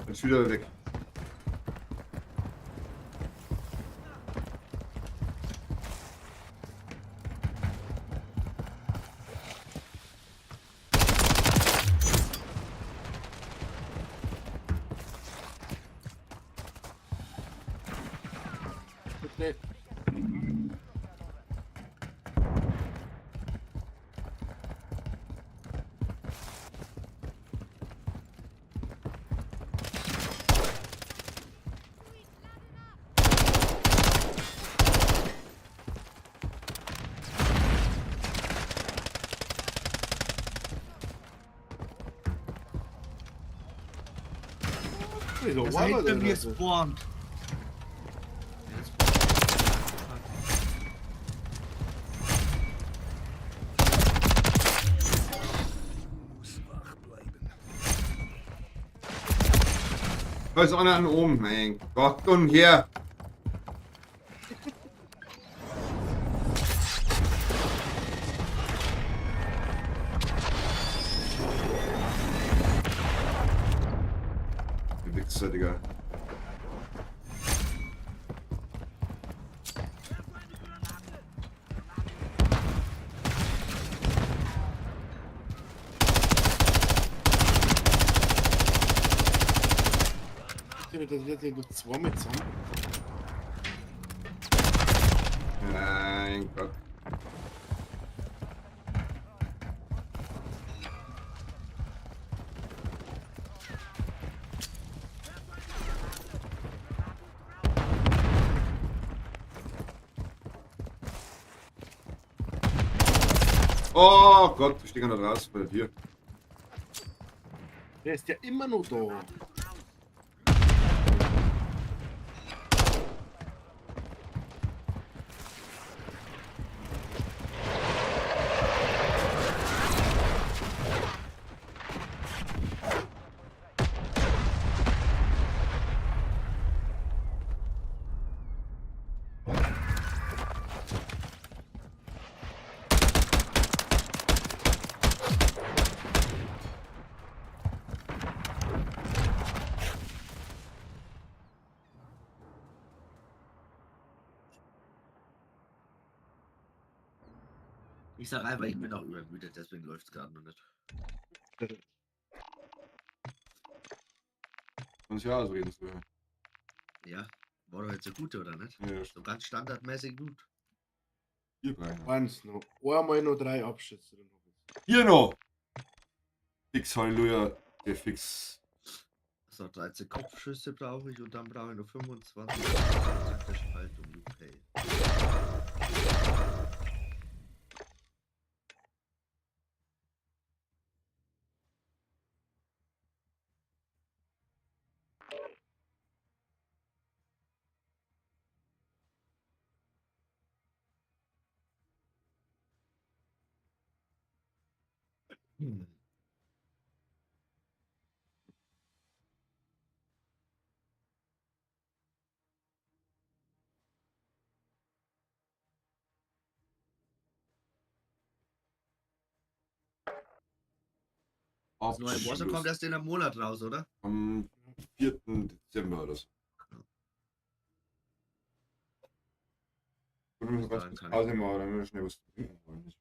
Ist wieder weg. Bitte. Wieso Das war hinter denn mir das? spawnt. Da ist einer an oben. Mein Gott, und hier. Die Wichser, Digga. Das wird ja noch zweimal zusammen. Mein Gott. Oh Gott, ich stehe da draußen bei dir. Der ist ja immer noch da. Ich sag einfach, ich bin auch übermüdet, deswegen läuft es gerade noch nicht. Und ja, so redest du. Ja, war doch jetzt so gut, oder nicht? Ja, So ganz standardmäßig gut. hier rein. Eins noch. Einmal noch 3 Abschüsse. Dann hab ich's. Hier noch. Fix, Halleluja. Der Fix. So, 13 Kopfschüsse brauche ich und dann brauche ich noch 25 taktischen Haltung UK. Hm. Das neue Warzone kommt erst in einem Monat raus, oder? Am 4. Dezember oder so. Und wir Bis müssen dahin kann Pause machen, dann müssen wir schnell was trinken wollen.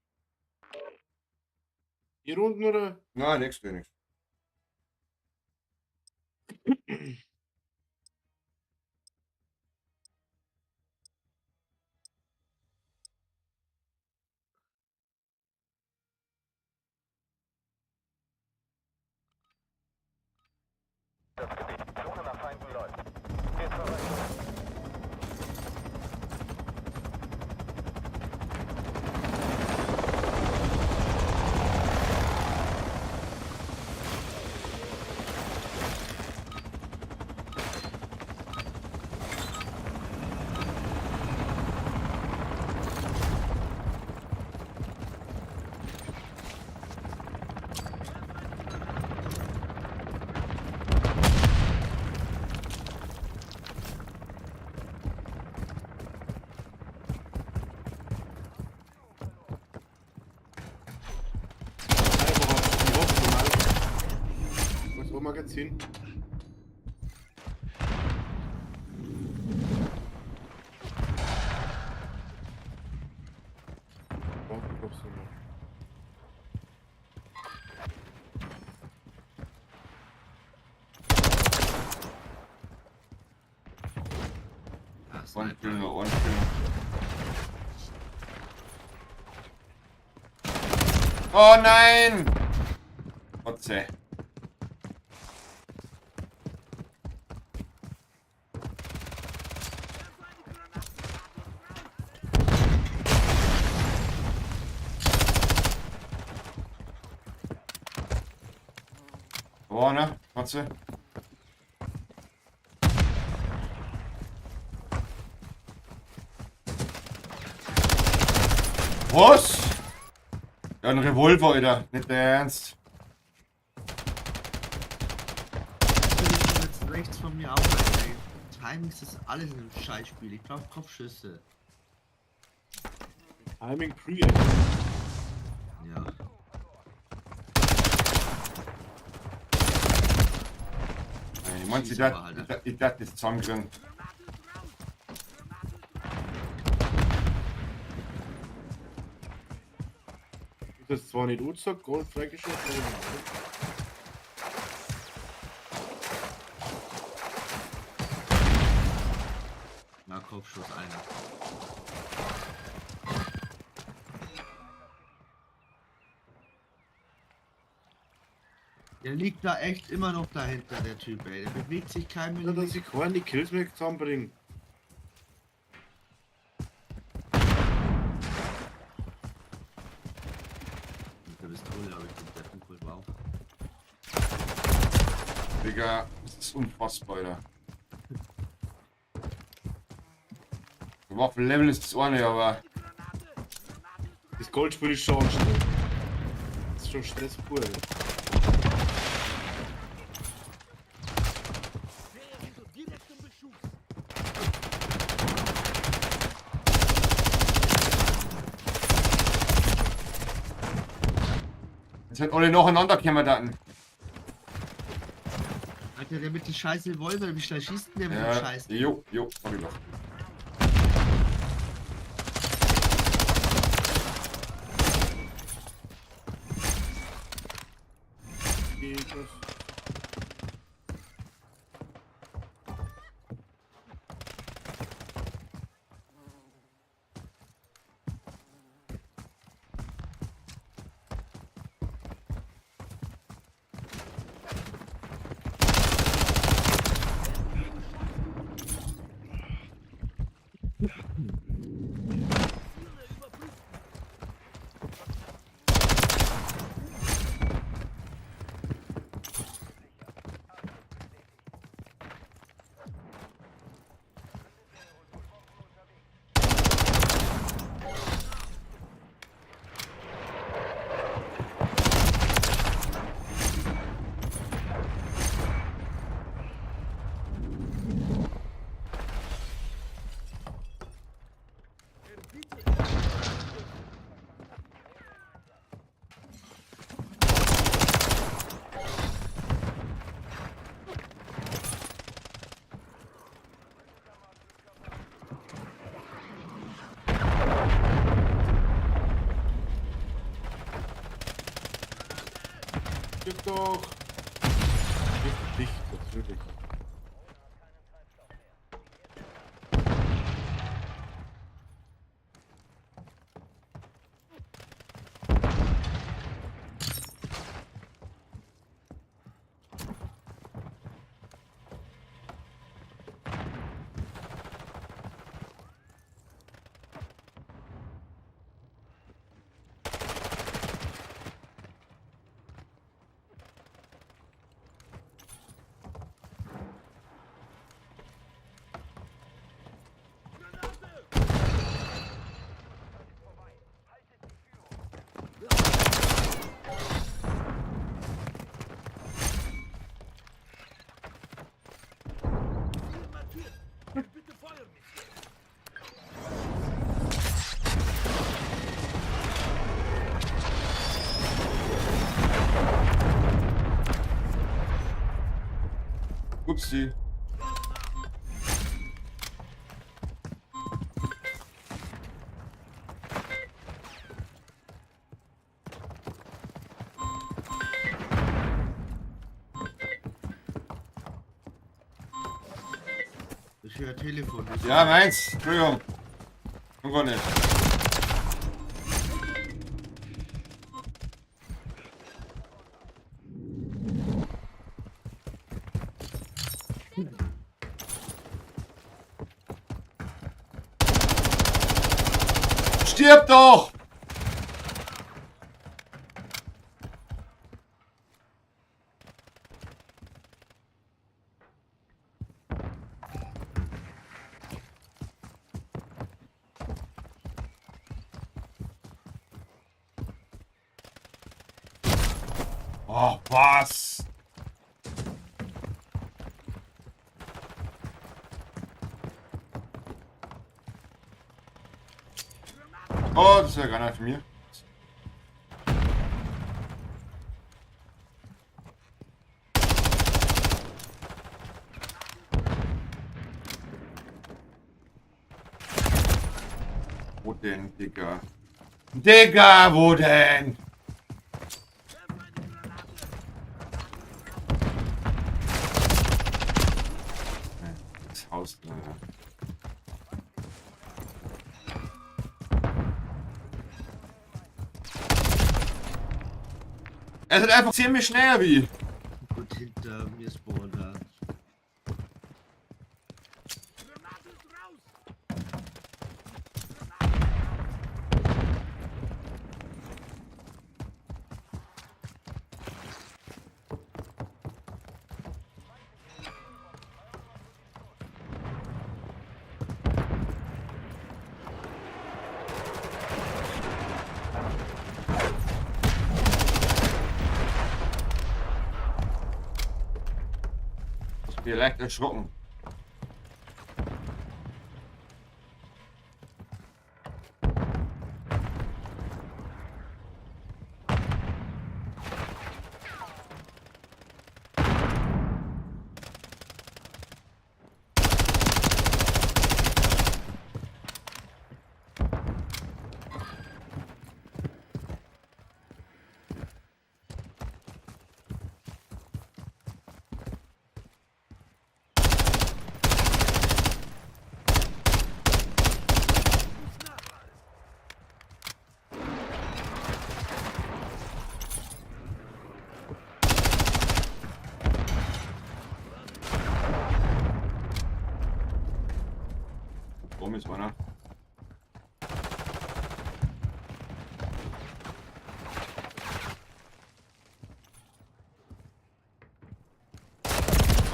Die Runden oder? Nein, nächste. Das Gebiet. Suche nach Feinden läuft. Geht voran. Magazin. Oh, ich glaub's nicht mehr. Ja, ist One halt- Kill, nur One Kill. Oh nein! Gotze. Vorne, Gotze. Was? Ja, ein Revolver, Alter. Nicht der Ernst. Ich bin jetzt rechts von mir auch, ey. Timing ist das alles in einem Scheißspiel. Ich brauch Kopfschüsse. Timing pre Ja. Ey, meinst du, ich dachte, das zusammenkriegen. Das ist zwar nicht Urzog, Gold freigeschossen, Na, Kopfschuss einer. Der liegt da echt immer noch dahinter, der Typ, ey. Der bewegt sich kein aber dass Millimeter. ich keine Kills mehr zusammenbringe. Mit der Pistole habe ich den Deppenkult, wow. Digga, das ist unfassbar, Alter. Waffenlevel ist das eine, aber Das Goldspiel ist schon anstrengend. Das ist schon Stress pur. Ey. jetzt sind alle nacheinander gekommen da. Alter, der mit dem scheiß Revolver, wie schnell schießt denn der mit dem Ja, Scheiß? jo, hab ich doch. Gib doch! Gib dich, natürlich. Upsi. Ich höre Telefon. Ja, meins. Entschuldigung. Kommt gar nicht. Stirb doch! Oh, was? Oh, das ist ja gar nicht von mir. Wo denn, Digga? Digga, wo denn? Das Haus, Er ist einfach ziemlich schnell wie. Gut hinter mir spawnen da. Ich bin leicht erschrocken. Warum ist meiner?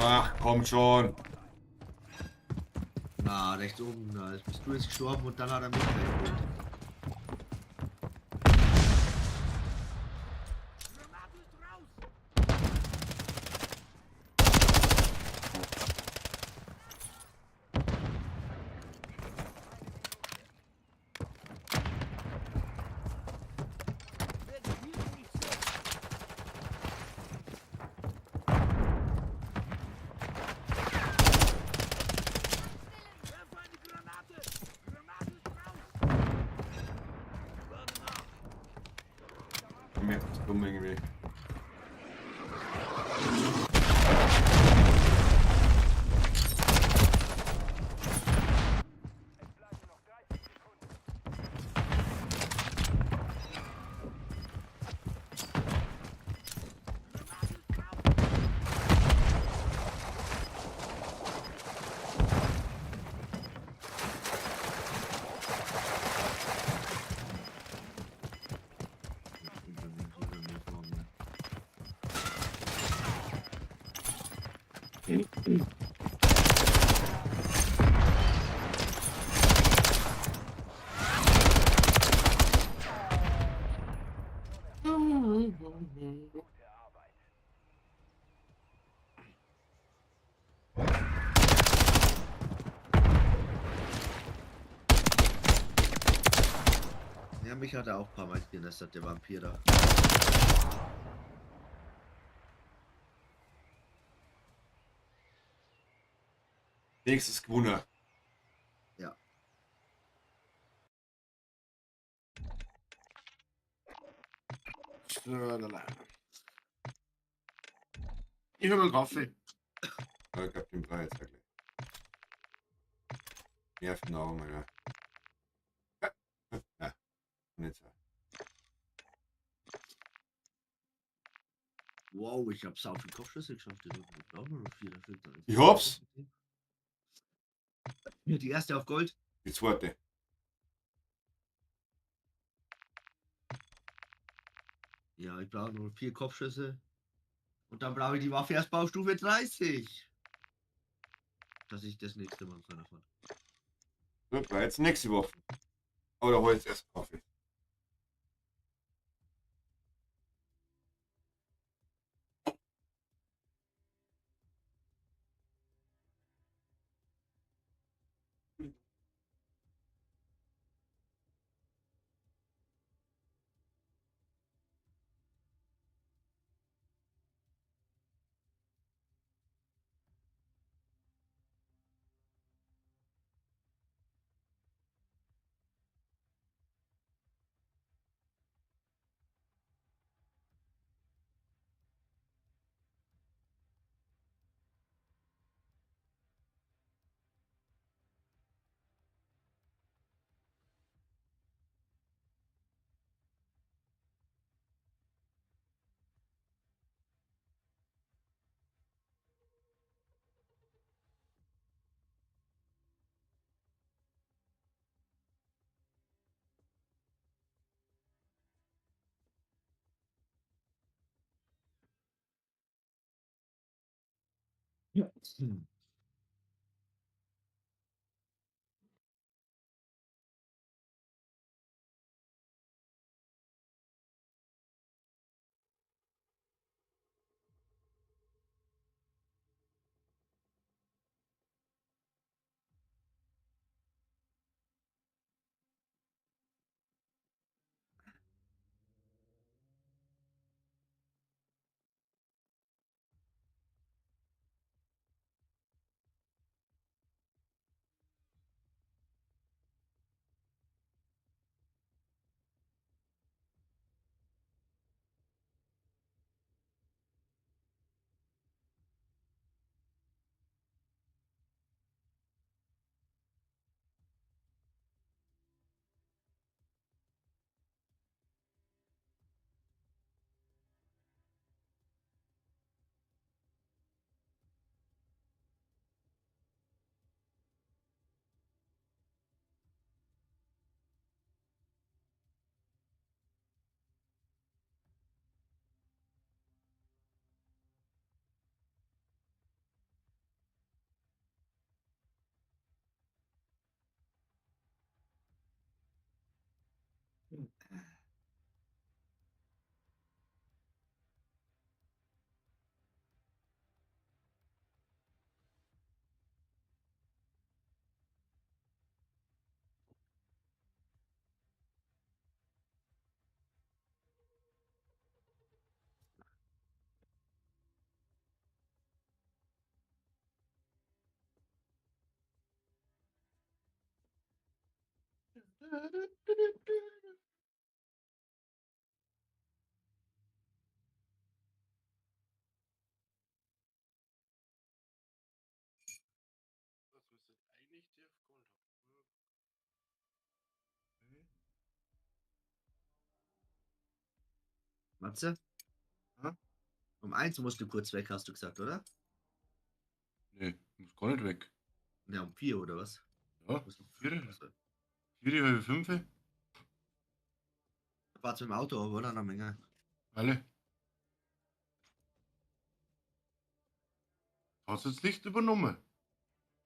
Ach, komm schon. Na, rechts oben, da bist du jetzt gestorben und dann hat er mich weggeholt. Mir ist dumm irgendwie. Ja, mich hat er auch ein paar Mal genestert, der Vampir da. Nächstes gewonnen. Ja. Ich hol mal einen Kaffee. Ja, ich glaube, den brauche ich jetzt wirklich. Nerven Augen, Alter. Ja, nicht so. Wow, ich hab sau viel Kopfschüsse geschafft. Ich brauche nur noch 4. Da fehlt dann. Ich hab's. Hier, die erste auf Gold. Die zweite. Ja, ich brauche nur 4 Kopfschüsse. Und dann brauche ich die Waffe erst Baustufe 30. Dass ich das nächste machen kann davon. Das war jetzt nächste Woche. Aber da hol ich jetzt erst Kaffee. Ja. Hm. Das müsste eigentlich die auf Gold haben. Okay. Matze? Aha. Um 1 musst du kurz weg, hast du gesagt, oder? Nee, muss gar nicht weg. Ja, um 4 oder was? Ja, Musst du- 4, Also, 4, halbe 5. fahrt's mit dem Auto, aber oder? Eine Menge. Alle. Hast jetzt nicht übernommen.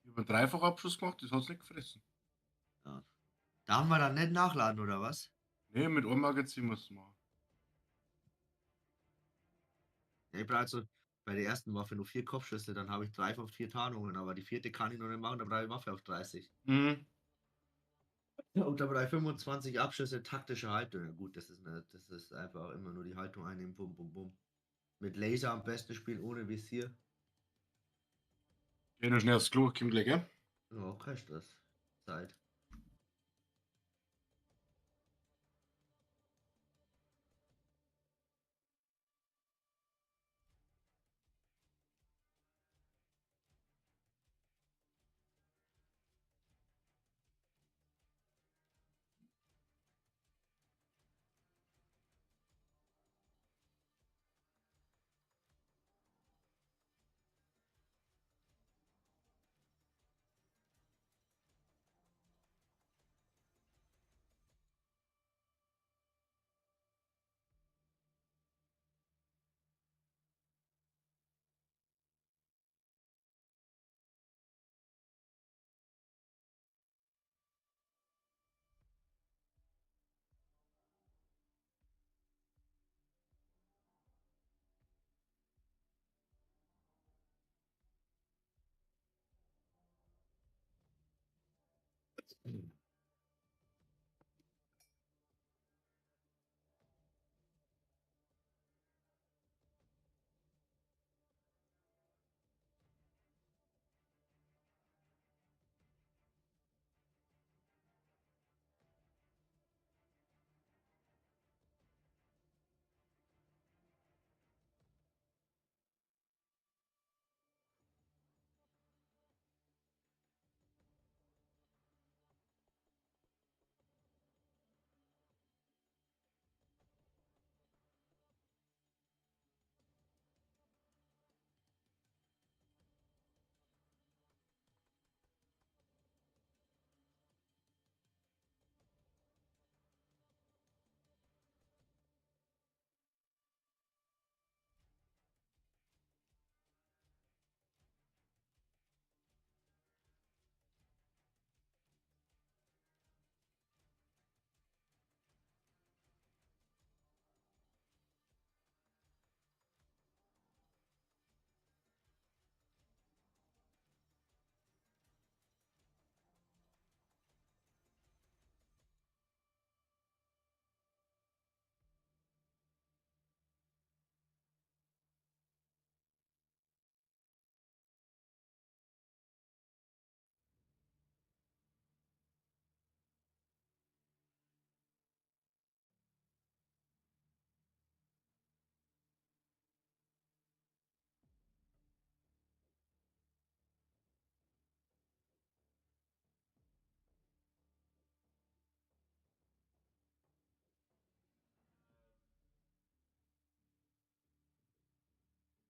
Ich habe einen Dreifachabschluss gemacht, das hat's nicht gefressen. Ja. Darf man dann nicht nachladen, oder was? Nee, mit einem Magazin musst du machen. Ja, ich brauche also bei der ersten Waffe nur 4 Kopfschüsse, dann habe ich 3 von 4 Tarnungen, aber die vierte kann ich noch nicht machen, da brauche ich Waffe auf 30. Mhm. Ja, und da brauche ich 25 Abschüsse taktische Haltung. Ja gut, das ist einfach immer nur die Haltung einnehmen, bum, bum, bum. Mit Laser am besten spielen, ohne Visier. Geh noch schnell aufs Klo, komm gleich, gell? Ja, kein Stress. Zeit.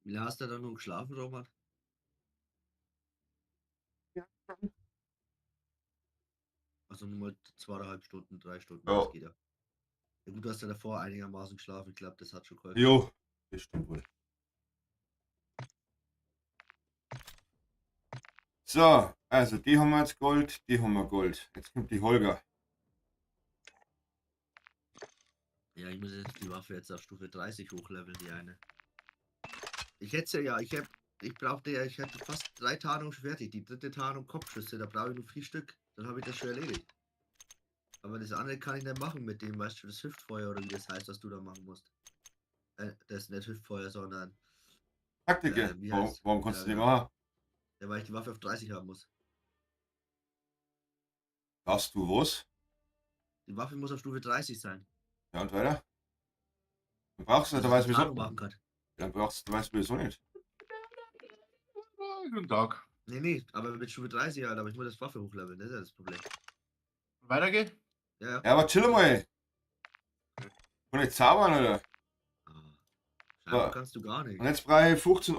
Wie lange hast du da nur geschlafen, Roman? Ja. Also nur mal 2,5 Stunden, 3 Stunden, Ja. das geht ja. Ja gut, du hast ja davor einigermaßen geschlafen, ich glaube, das hat schon geholfen. Jo, das stimmt wohl. So, also die haben wir jetzt Gold, die haben wir Gold. Jetzt kommt die Holger. Ja, ich muss jetzt die Waffe jetzt auf Stufe 30 hochleveln, die eine. Ich hätte ja, ich hätte fast 3 Tarnungen fertig. Die dritte Tarnung Kopfschüsse, da brauche ich nur 4 Stück. Dann habe ich das schon erledigt. Aber das andere kann ich nicht machen mit dem, weißt du, das Hüftfeuer oder wie das heißt, was du da machen musst. Das ist nicht Hüftfeuer, sondern Taktike. wie Warum, heißt warum kannst du die genau. machen? Ja, weil ich die Waffe auf 30 haben muss. Hast du was? Die Waffe muss auf Stufe 30 sein. Ja, und weiter? Dann brauchst du, Dass da ich weißt die du Tarnung wieso. machen kann. Dann brauchst du, weißt du wieso nicht. Guten Tag. Nee, aber mit Stufe 30 halt, aber ich muss das Waffe hochleveln, das ist ja das Problem. Weiter geht? Ja, ja. Ja, aber chill mal. Kann ich zaubern, oder? Ah, scheinbar So. kannst du gar nicht. Und jetzt brauche ich 15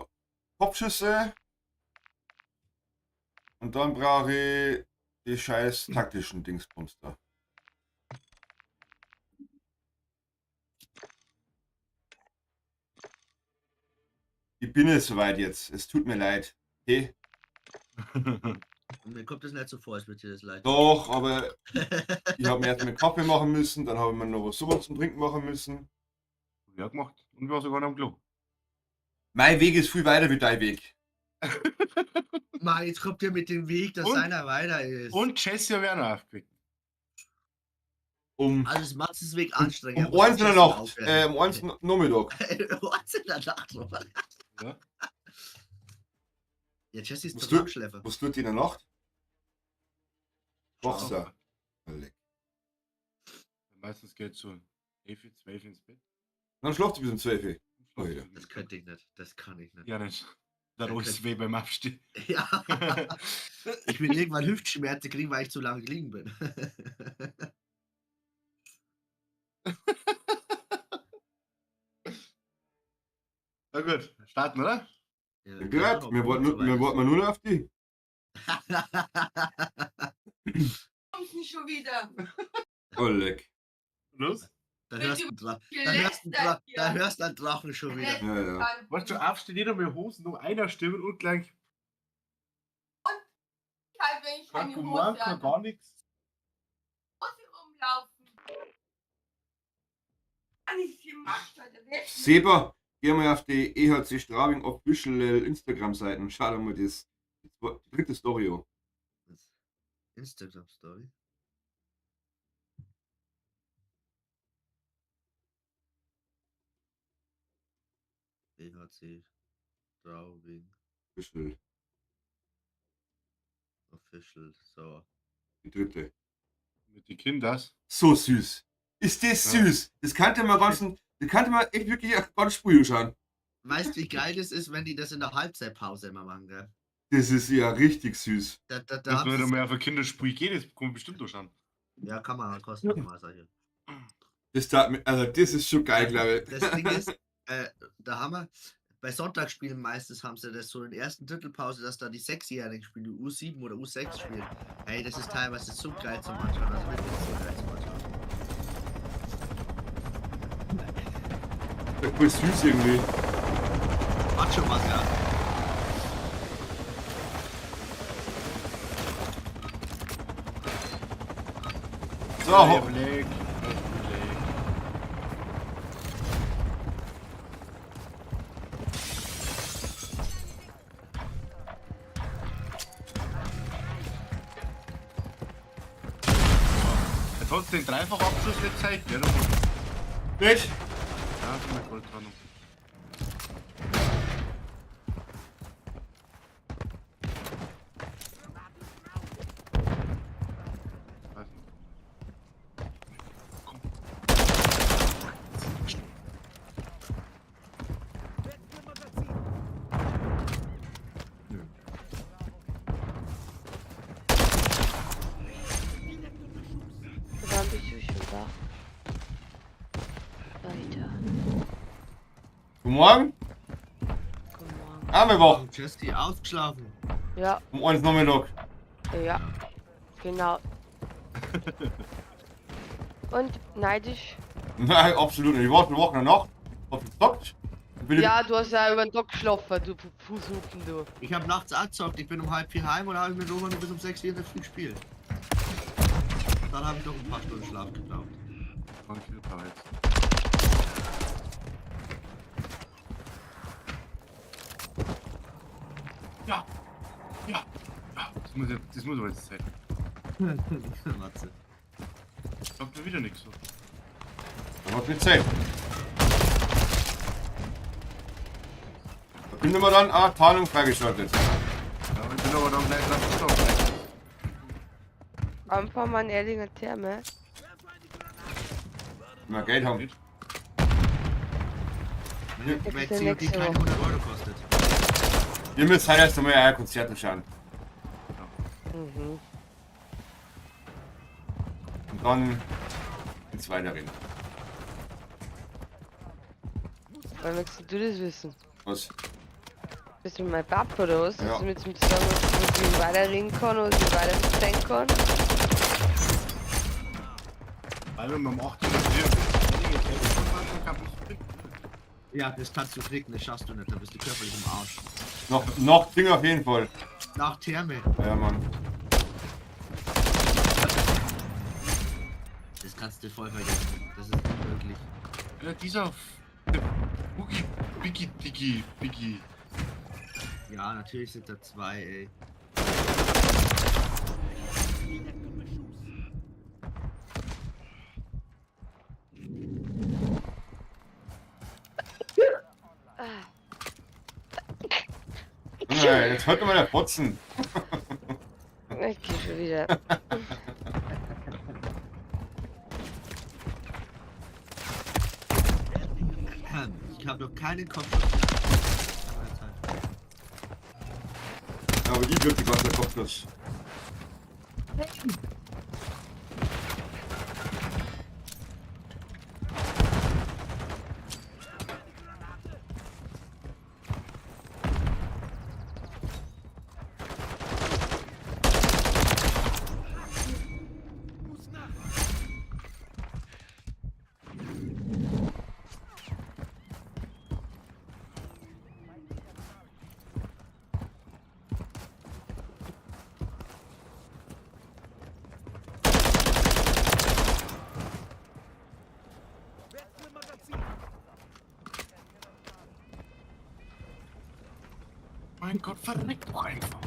Kopfschüsse. Und dann brauche ich die scheiß taktischen Dingsbums da. Ich bin nicht so weit jetzt. Es tut mir leid. Okay? Und mir kommt das nicht so vor, als würde dir das leid. Doch, aber ich habe mir erst mal Kaffee machen müssen, dann habe ich mir noch was sowas zum Trinken machen müssen. Ja, gemacht. Und wir waren sogar noch am Klo. Mein Weg ist viel weiter wie dein Weg. Mann, jetzt kommt ihr mit dem Weg, dass Und- seiner weiter ist. Und Jesse Werner aufgeweckt. Um, Also das macht es Weg anstrengend. um 1 in der Nacht. Um 1 Nachmittag. 1 in der Nacht, Roman. Ja. Ja, Jesse ist Musst der du- Langschläfer. Was tut die in der Nacht? Boxer. Leck. Meistens geht so 11, 12 ins Bett. Dann schlaft sie bis um 12 Uhr. Oh, ja. Das könnte ich nicht. Das kann ich nicht. Ja, nicht. Dann Ja, ist weh beim Abstehen. Ja. Ich will irgendwann Hüftschmerzen kriegen, weil ich zu lange gelegen bin. Na gut, starten, oder? Ja, Ja, gehört, wir wollten mal nur noch auf die. Kommst nicht schon wieder. Oh, leck. Los. Da Wenn hörst du du da gelästert, ja. hörst du einen Drachen schon wieder. Ja, ja. Weißt du, aufstehen, jeder mit Hosen, nur einer Stimme und gleich. Halt, wenn ich Kein keine guten Hose Morgen, an gar nichts. Hose rumlaufen. Kann ich gemacht heute. Seba, geh mal auf die EHC Straubing Official Instagram-Seiten. Schau dir mal die dritte Story an. Instagram Story. EHC Straubing Official, Official. So. die dritte. Mit den Kinders. So süß. Ist das Ja. süß? Das kannte man echt wirklich ganz früh schauen. Weißt du, wie geil das ist, wenn die das in der Halbzeitpause immer machen, gell? Das ist ja richtig süß. Da Das haben würde sie's- mal auf ein Kinderspiel gehen, das kann man bestimmt durchschauen. Ja, kann man kostenlos solche. Das ist schon geil, glaube ich. Das Ding ist, da haben wir, bei Sonntagsspielen meistens haben sie das so in der ersten Drittelpause, dass da die 6-Jährigen spielen, die U7 oder U6 spielen. Ey, das ist teilweise so geil zum Anschauen. Das wird wirklich so geil zum Anschauen. Voll süß irgendwie. Hat schon was, ja. So, ho Leg. Jetzt hat es den Dreifachabschluss nicht gezeigt, gell? nicht? Ja, ist mir voll dran. Weiß nicht. Komm. Wann bist du schon da? Alter, Guten Morgen. guten Morgen. Armewoch. Jesse ausgeschlafen. Ja, Um 1 Nachmittag. ja, genau. Und neidisch? Nein, absolut nicht. Ich war eine Woche danach. Hab gezockt. Dann bin ich- Ja, du hast ja über den Tag geschlafen, du Fußhupen, du. Ich habe nachts angezockt. Ich bin um 3:30 heim und habe mit Roman bis um 6 Uhr in der Früh gespielt. Dann habe ich noch ein paar Stunden Schlaf gebraucht. Kann ich wieder jetzt. Ja. Ja. Ja. Das muss aber jetzt sein. Matze. Sagt mir wieder nichts so. Dann hat nicht Zeit. Da finden wir dann Tarnung freigeschaltet. Ja, ich bin aber dann gleich nach gestorben. Einfach mal ein ehrlicher Therme. Wenn wir Geld haben. Nicht? Das Weil ist ja COD nächste keine Woche. 100 Euro kostet. Wir müssen halt erst einmal ein Konzert schauen. Mhm. Und dann ins Weiterreden. Wann möchtest du das wissen? Was? Bist du mein Papa oder was? Ja. Dass du mit mir zusammen mit ihm weiterreden kann oder sie weiter erzählen kann? Weil wir um 8 Uhr hier kann man es finden. Ja, das kannst du knicken, das schaffst du nicht. Da bist du körperlich im Arsch. Noch Ding auf jeden Fall. Nach Therme. Ja, Mann. Das kannst du voll vergessen. Das ist unmöglich. Dieser Boogie, Biggie. Ja, natürlich sind da zwei, ey. Ja, Alter. Jetzt hört mal der Fotzen. Ich geh schon wieder. Ich habe noch keinen Kopf. Ja, aber die wird die ganze Kopflos. Mein Gott, verreckt doch einfach.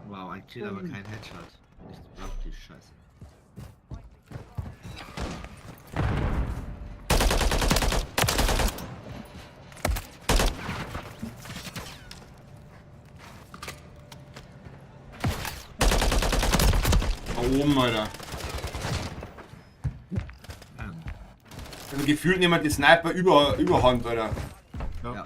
Wow, ein Kill, aber kein Headshot. Nichts braucht die Scheiße. Da oben, Alter. Also gefühlt niemand die Sniper überhand, Alter. Ja.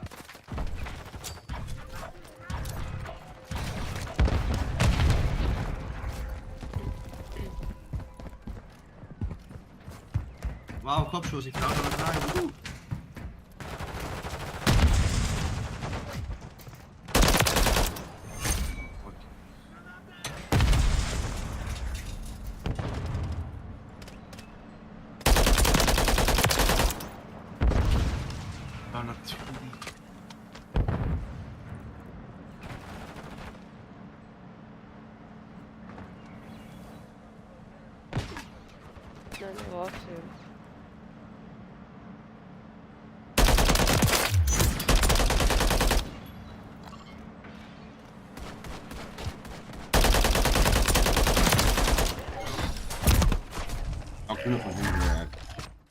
Wow, Kopfschuss, ich glaube da rein. Ja, natürlich. Nein, rausnehmen. Auch nur von hinten, ja.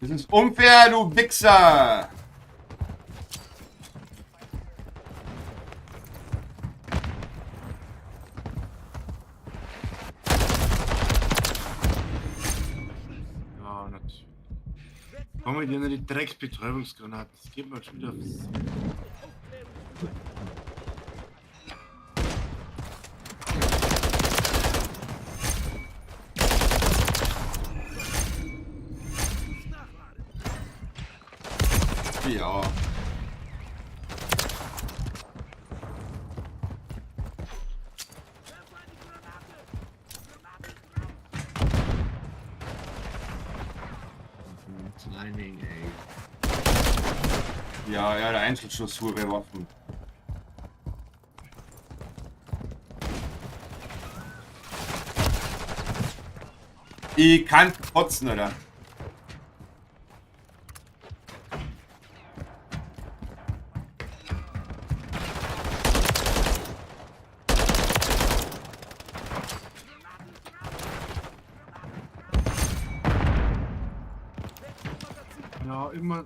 Das ist unfair, du Wichser! Ja, natürlich. Komm mit dir die Drecksbetäubungsgranaten. Das geht mir schon wieder aufs. Ja. Timing, ey. Ja, ja, der Einzelschuss, hure Waffen. Ich kann kotzen, oder? Ja, immer.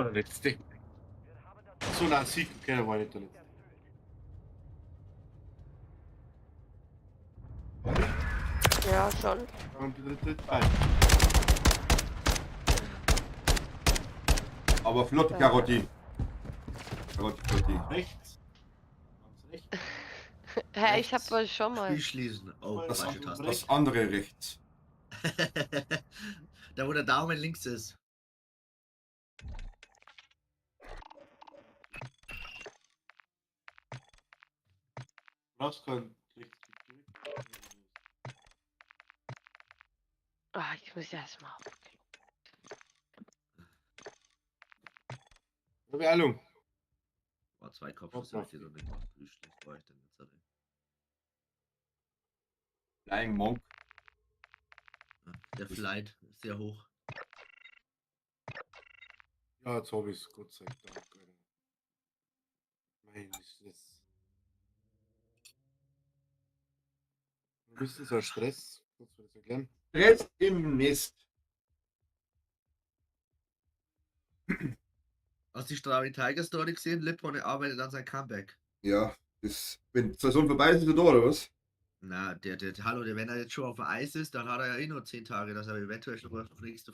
war der letzte. So, na, Sieg, okay, der war nicht der letzte. Ja, schon. Und der dritte Teil. Aber flotte Karotti. Karotti. Rechts. Ganz rechts. Hä, ich hab wohl schon mal. Spiel schließen. Oh, Das, falsche Taste. das andere rechts. Da wo der Daumen links ist. Du brauchst keinen Rechtsklick. Ah, ich muss erstmal. Bewerbung. Boah, 2 Kopfschüsse hab ich dir doch nicht gemacht. Wie schlecht war ich denn jetzt? Alter? Flying Monk. Der Flight ist sehr hoch. Ja, jetzt habe ich es, Gott sei Dank. Alter. Mein, ist das. Ein bisschen so ein Stress. Kannst du das erklären? Stress im Nest. Hast du die Straubing Tiger Story gesehen? Lippone arbeitet an sein Comeback. Ja, wenn die Saison vorbei ist, ist er da, oder was? Na, hallo, wenn er jetzt schon auf dem Eis ist, dann hat er ja eh nur 10 Tage, dass er eventuell schon auf nächsten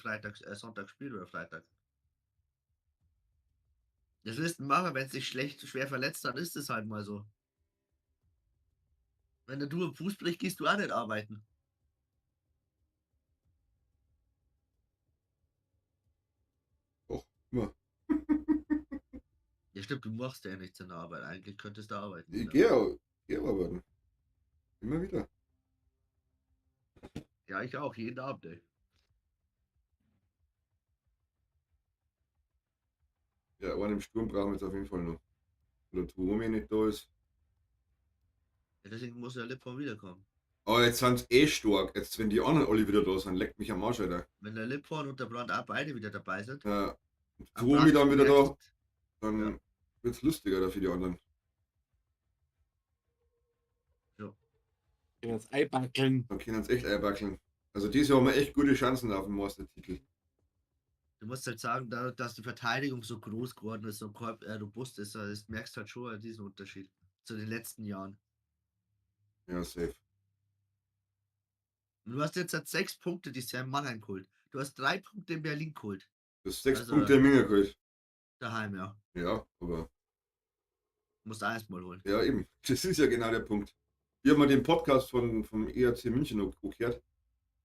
Sonntag spielt oder Freitag. Das wirst du machen, wenn es sich schwer verletzt, dann ist es halt mal so. Wenn du am Fuß brichst, gehst du auch nicht arbeiten. Doch, immer. Ja stimmt, du machst ja nichts in der Arbeit. Eigentlich könntest du arbeiten. Ich Ja. gehe arbeiten. Immer wieder. Ja, ich auch, jeden Abend, ey. Ja, einen im Sturm brauchen wir jetzt auf jeden Fall noch. Weil der Tuomi nicht da ist. Ja, deswegen muss der Lippon wiederkommen. Aber jetzt sind sie eh stark. Jetzt, wenn die anderen alle wieder da sind, leckt mich am Arsch, Alter. Wenn der Lippon und der Brand auch beide wieder dabei sind. Ja. am Tuomi dann wieder da, Brand- dann Ja. wird's lustiger da für die anderen. Ich kann jetzt einbackeln. Dann können sie echt einbackeln. Also dieses Jahr haben wir echt gute Chancen auf den Meistertitel. Du musst halt sagen, dass die Verteidigung so groß geworden ist, so robust ist, das merkst halt schon diesen Unterschied zu den letzten Jahren. Ja, safe. Und du hast jetzt halt 6 Punkte, die Sam Mannheim geholt. Du hast 3 Punkte in Berlin geholt. Du hast 6 Also- Punkte im Minger geholt. Daheim, ja. Ja, aber Du musst eins mal holen. ja eben. Das ist ja genau der Punkt. Ich habe mal den Podcast vom ERC München noch gehört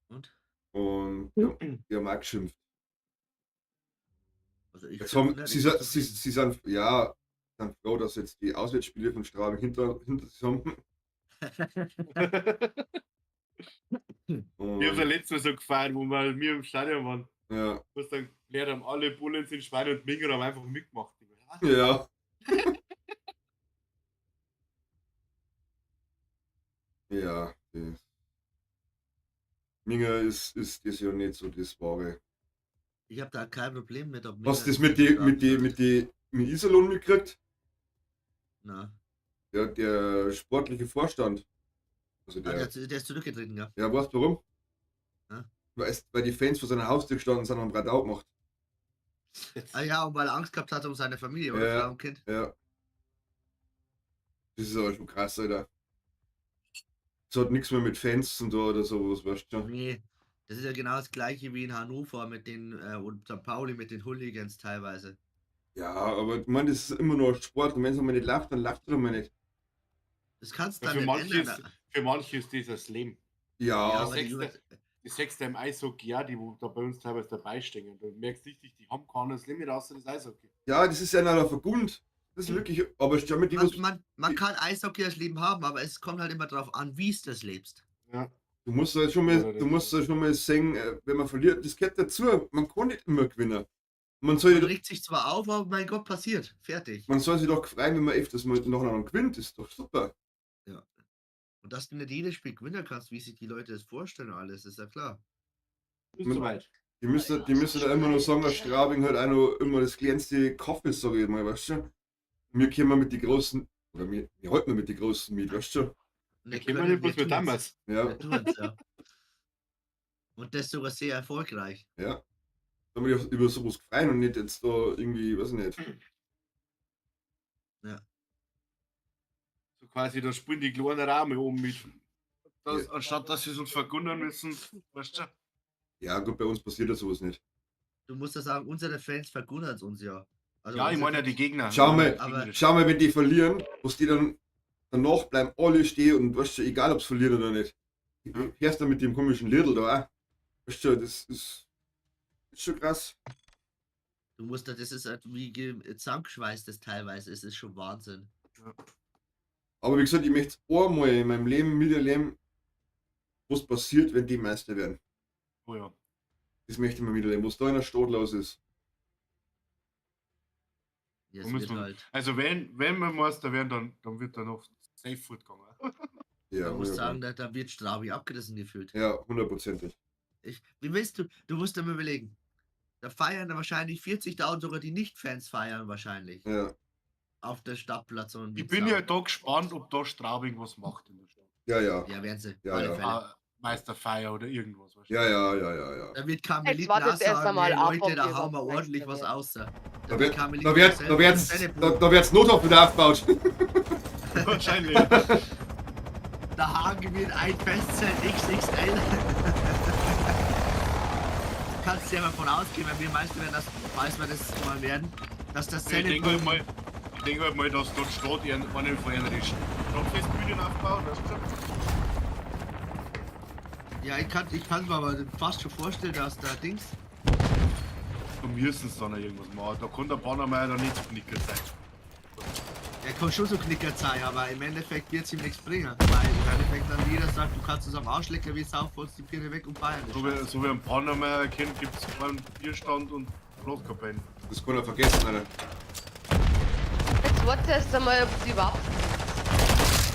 Und? und ja, die haben auch geschimpft. Also ich Jetzt find haben, nicht, sie, ich bin sie, zufrieden. sie sind, ja, sind froh, dass jetzt die Auswärtsspiele von Straubing hinter sich haben. Wir haben Und, ja letztes Mal so gefeiert, wo wir im Stadion waren. ja, Was dann geklärt haben, alle Bullen sind Schweine und Minger haben einfach mitgemacht. ja. Ja, das. Minger ist das ja nicht so das Wahre. Ich habe da kein Problem mit, ob Hast du das Minger mit Iserlohn mitgekriegt? Na. Ja, der sportliche Vorstand. Also Ah, der, der ist zurückgetreten, ja. ja, weißt du warum? Hä? Weil die Fans vor seiner Haustür gestanden sind und haben Radau gemacht. Ah ja, und weil er Angst gehabt hat um seine Familie oder Ja. Frau und Kind. Ja. Das ist aber schon krass, Alter. Das hat nichts mehr mit Fans zu tun oder sowas, weißt du? Nee, das ist ja genau das gleiche wie in Hannover mit den und St. Pauli mit den Hooligans teilweise. Ja, aber ich meine, das ist immer nur Sport und wenn es einmal nicht lacht, dann lacht er mal nicht. Das kannst du Ja, dann für, nicht manche ändern. ist, für manche ist das das Leben. Ja, Ja, Ja, aber die Sechste. Die Sechste im Eishockey, ja, die wo da bei uns teilweise dabei stehen. Du merkst richtig, die haben kein anderes Limit außer das Eishockey. ja, das ist ja einer Verbund. Das ist wirklich, aber schau mit Man kann Eishockey als Leben haben, aber es kommt halt immer darauf an, wie es das lebst. Ja. du musst halt schon mal, du musst halt schon mal sehen, wenn man verliert, das gehört dazu. Man kann nicht immer gewinnen. Man Man soll, regt sich zwar auf, aber mein Gott, passiert. Fertig. man soll sich doch freuen, wenn man öfters mal nacheinander gewinnt. Das ist doch super. Und dass du nicht jedes Spiel gewinnen kannst, wie sich die Leute das vorstellen, alles, ist ja klar. Ist soweit. Die müssen da immer noch sagen, dass Straubing halt auch noch immer das kleinste Kaff ist, sag ich mal, weißt du? Wir kommen mit den großen, oder wir halten mit den großen mit, weißt du? Und Ich kenne nicht bloß mit damals. Ja, Wir tun's, ja. Und das sogar sehr erfolgreich. ja. Soll man über sowas freuen und nicht jetzt da irgendwie, weiß ich nicht. So quasi, da spielen die kleinen Rahmen oben mit. Das, Ja. Anstatt dass sie es uns vergundern müssen, weißt du? Ja, gut, bei uns passiert ja sowas nicht. Du musst ja sagen, unsere Fans vergundern es uns ja. Also Ja, ich unsere meine ja die Fans- Gegner. Schau mal, aber- Schau mal, wenn die verlieren, muss die dann danach bleiben alle stehen und weißt du, egal ob es verliert oder nicht. Ja. Hörst du mit dem komischen Lidl da auch? Weißt du, das ist schon krass. Du musst da, das ist halt wie zusammengeschweißt, das teilweise ist, ist schon Wahnsinn. Aber wie gesagt, ich möchte einmal in meinem Leben miterleben, was passiert, wenn die Meister werden. Oh ja. Das möchte ich mal miterleben, was da in der Stadt los ist. Ja, Da es müssen wird wir- halt. Also wenn wir Meister werden, dann wird da noch safe Food gegangen. Ja, Man muss 100%. sagen, da wird Strabi abgerissen gefühlt. Ja, 100%. Wie willst du musst dir mal überlegen. Da feiern da wahrscheinlich 40.000 sogar die Nicht-Fans feiern wahrscheinlich. Ja, Auf der Stadtplatz und Ich bin ja da gespannt, ob da Straubing was macht in der Stadt. ja. Ja, werden sie. Ja, auf alle ja. Fälle. Meisterfeier oder irgendwas. Weißt du? Ja. Da wird Karmeliten wartet auch erst sagen, einmal hey, ab, Leute, ob da ihr hauen wir überhaupt ordentlich Meister was werdet. aus. Da wird's Nothof wieder aufgebaut. Wahrscheinlich. Da Hagen wird ein Festzelt XXL. Kannst du ja mal von ausgehen, wenn wir Meister werden, falls wir das mal werden, dass das Ich Zelt denke halt mal, dass dort steht, einen von ihren Stadtfestbühnen aufbauen, weißt du? Ja, ich kann mir aber fast schon vorstellen, dass da Dings. Da müssen sie dann noch irgendwas machen. Da kann der Bannermeier dann nicht so knicken sein. Er kann schon so knickert sein, aber im Endeffekt wird es ihm nichts bringen. Weil im Endeffekt dann jeder sagt, du kannst zusammen ausschlecken, wie Sau, holst die Birne weg und feiern. So wie ein Bannermeier kennt, gibt es einen Bierstand und Blaskapellen. Das kann er vergessen, Alter. Jetzt warte erst einmal, ob sie überhaupt.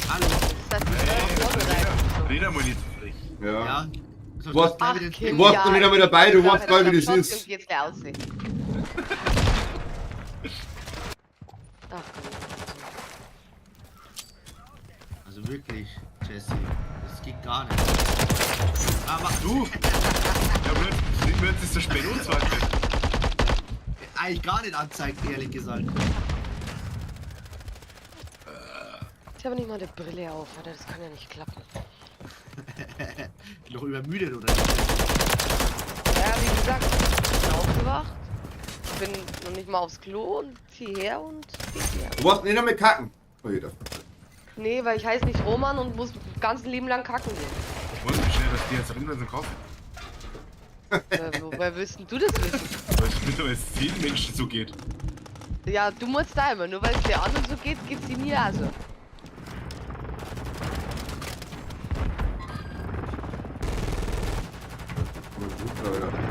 Hallo. Das heißt, ich brauche vorbereitet. Red einmal nicht so frech. Ja. Ja. So, Was? das gleich wieder Ach, den- Du warst doch nicht einmal dabei, du weißt gar nicht, wie das Und ist. jetzt gleich aussehen. Ach komm. Also wirklich, Jesse, das geht gar nicht. Aber Du! Ja, wird es so spät anzeigen. eigentlich gar nicht anzeigt, ehrlich gesagt. Ich habe nicht mal eine Brille auf, Alter. Das kann ja nicht klappen. Noch übermüdet oder nicht? Ja, wie gesagt, ich bin aufgewacht. Ich bin noch nicht mal aufs Klo und hierher und hierher. Du warst nicht einmal kacken. Oh, jeder. Nee, weil ich heiße nicht Roman und muss ganzen Leben lang kacken gehen. Wollen wir schnell, dass die jetzt drin sind, kaufen? Woher willst denn du das wissen? Weil es vielen Menschen so geht. Ja, du musst da immer. Nur weil es der anderen so geht, geht's ihm mir also.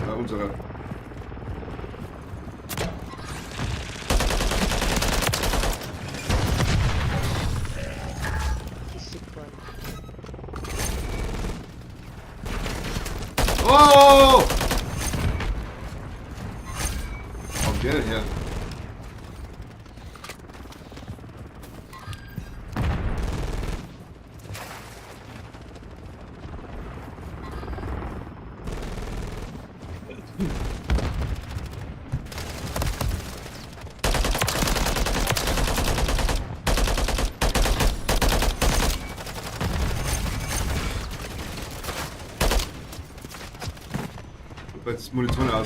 Ja, unsere. Die Schickmann. Oh! Wo kommt der denn her? Jetzt ist Munition aus.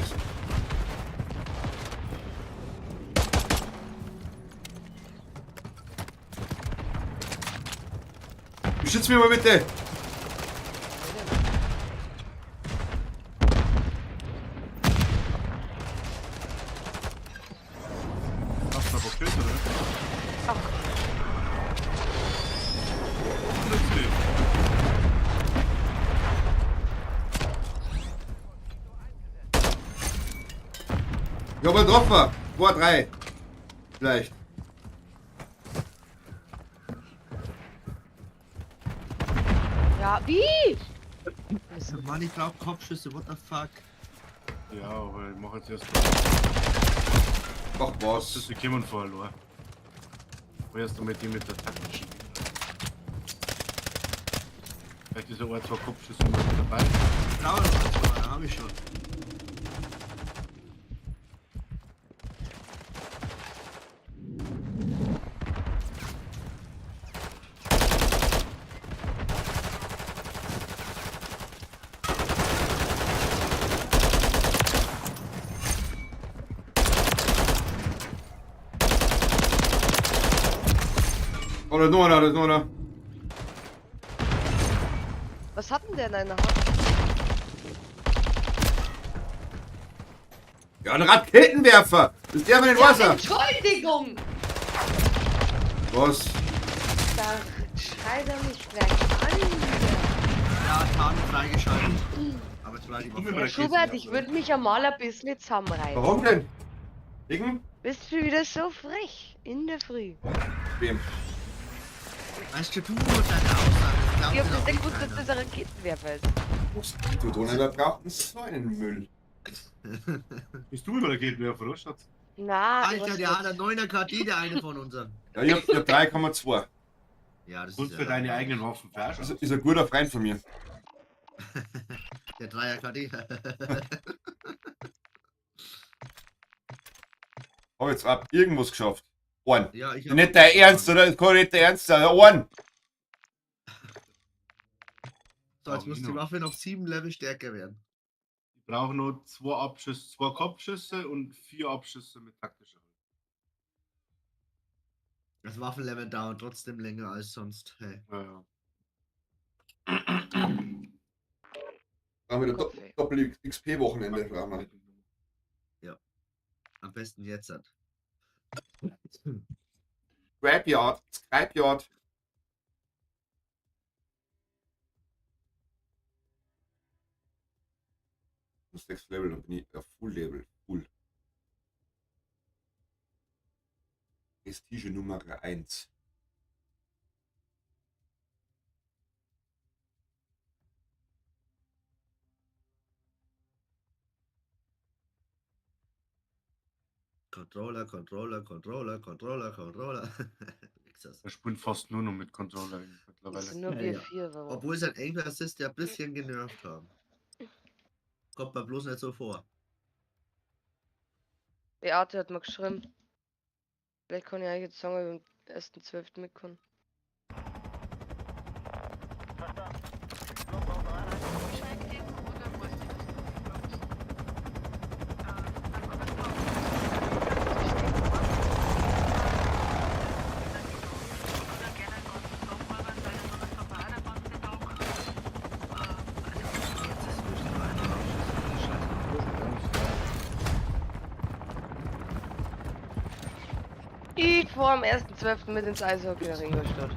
Beschütz mich mal bitte! Hast du noch was gehört, oder? Ach, Plötzlich. Ich hab einen Treffer! 2, 3. Vielleicht. ja, wie? Mann, ich brauch Kopfschüsse, what the fuck? Ja, aber ich mach jetzt erst Ach was. das, die kommen verloren. Erst einmal die mit der taktischen. Vielleicht ist ja ein, zwei Kopfschüsse mit dabei. Trauer noch, hab ich schon. Oh, da ist noch einer, da ist noch einer. Was hat denn der in einer Hand? Ja, ein Raketenwerfer. Das ist der mit dem Ja, Wasser. Entschuldigung! Was? Da schreit er mich gleich an. Ja, Tarnung freigeschaltet. Aber es war die Guck Waffe. mal, Herr Schubert, ich würde mich ja mal ein bisschen zusammenreißen. Warum denn? Wegen? Bist du wieder so frech in der Früh? Wem? Weißt du, deine Aussage. Das Ich hab glaubt das dir nicht doch gewusst, dass keiner. das ein Raketenwerfer ist. Du Donner braucht einen Säunenmüll. Bist du immer Raketenwerfer, oder Schatz? Na, Alter, der hat einen 9er KD, der eine von unseren. Ja, ich hab 3,2. Ja, das Und ist für ja deine eigenen Waffen Das verarschen. ist ein guter Freund von mir. Der 3er KD. Hab jetzt ab irgendwas geschafft. One. Ja, ich Nicht der Ernst, oder? Das kann nicht der Ernst sein. One. So, jetzt muss die Waffe noch 7 Level stärker werden. Ich brauche nur 2 Abschüsse, 2 Kopfschüsse und 4 Abschüsse mit taktischer Hilfe. Das Waffenlevel dauert trotzdem länger als sonst. Hey. Ja, ja. Brauchen wir Kopf, ein ey. Doppel-XP-Wochenende. brauchen wir. Am besten jetzt. Scrapyard. Scrapyard. Das 6 Level, dann bin ich auf Full Level. Full. Prestige Nummer 1. Controller. Wichsers. Er spielt fast nur noch mit Controller Das mittlerweile. sind nur Ja, wir ja. 4, warum? Obwohl sein Aim Assist ja ein bisschen genervt haben. Kommt man bloß nicht so vor. Beate hat mir geschrieben. Vielleicht kann ich euch jetzt sagen, ob ich am 1.12. mitkommen. Ich fahr am 1.12. mit ins Eishockey nach Ingolstadt.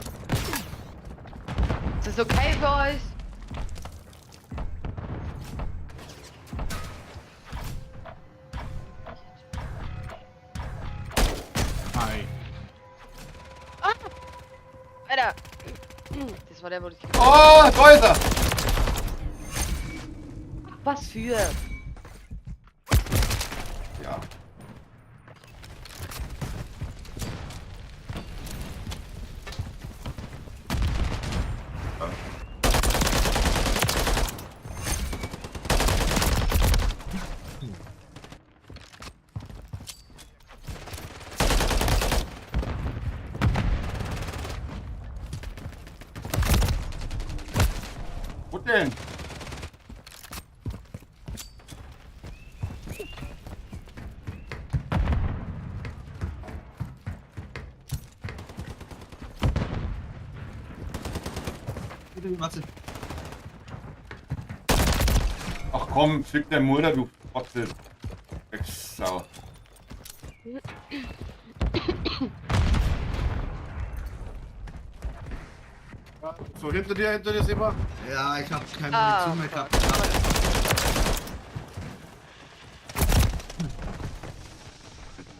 Ist das okay für euch? Hi. Alter! Das war der, wo ich... Oh, da ist er! Was für? Ja. Wo denn? Warte. Ach komm, fick der Mutter, du Fotze. Sau. So, hinter dir, Seba. Ja, ich hab keine Ah, Munition mehr fuck. gehabt.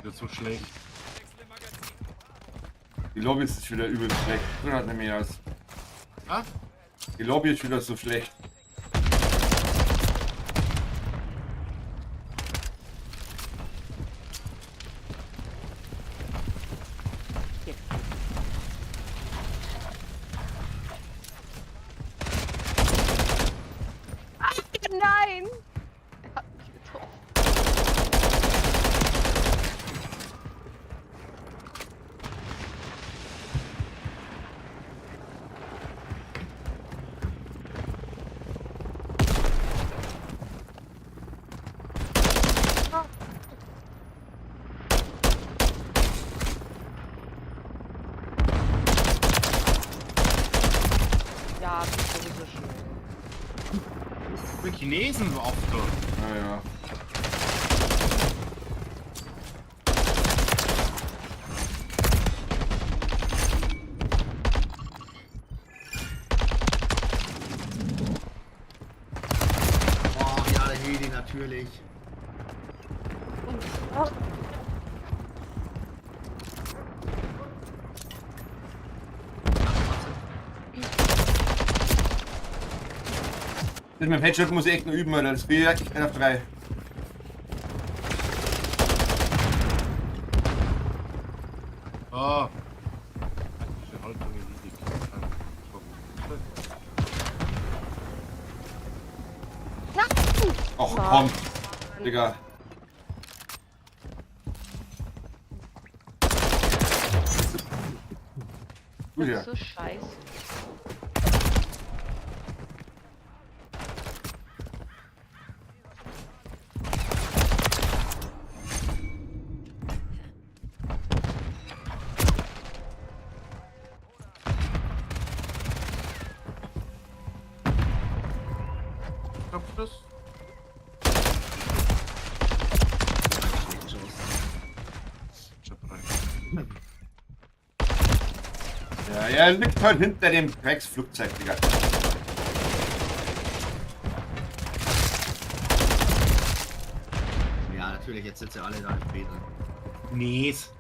Das ist so schlecht. Die Lobby ist wieder übel schlecht. So hat nämlich aus. Ah? Die Lobby ist wieder so schlecht. Nein! Er hat mich getroffen. Chinesen auf da. Naja. Oh, ja, der Heli natürlich. Das mit dem Headshot muss ich echt noch üben, Alter. Das will ich echt auf 3. Ah. Diese Haltung erledigt. Ach Mann. komm, Digga. Gut, ja. So scheiße. Abschluss. Schlecht geschossen. Schon rein. Ja, er liegt halt hinter dem Drecksflugzeug, Digga. Ja, natürlich, jetzt sitzen alle da im Beten. Nies.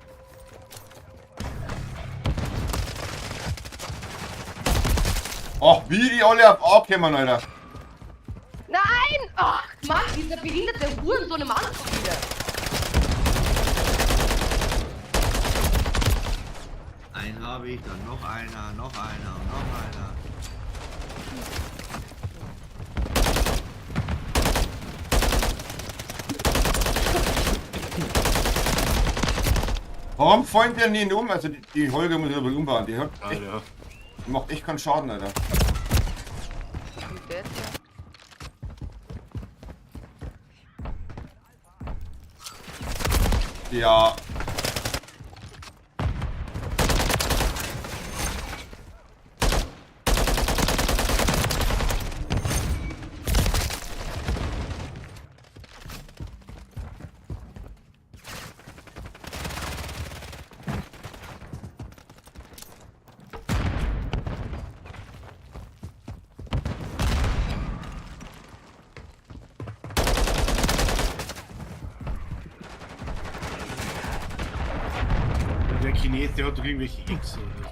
Ach, wie die alle auf A kommen, Alter. Nein! Ach, Mann, dieser behinderte Hurensohn im Anzug wieder. Einen habe ich, dann noch einer, noch einer und noch einer. Warum fallen die nicht um? Also die Holger muss ich aber umbauen. Die, hat echt, Alter. die macht echt keinen Schaden, Alter. Und der jetzt ja. Ja. Der Chines, der hat doch irgendwelche X oder so.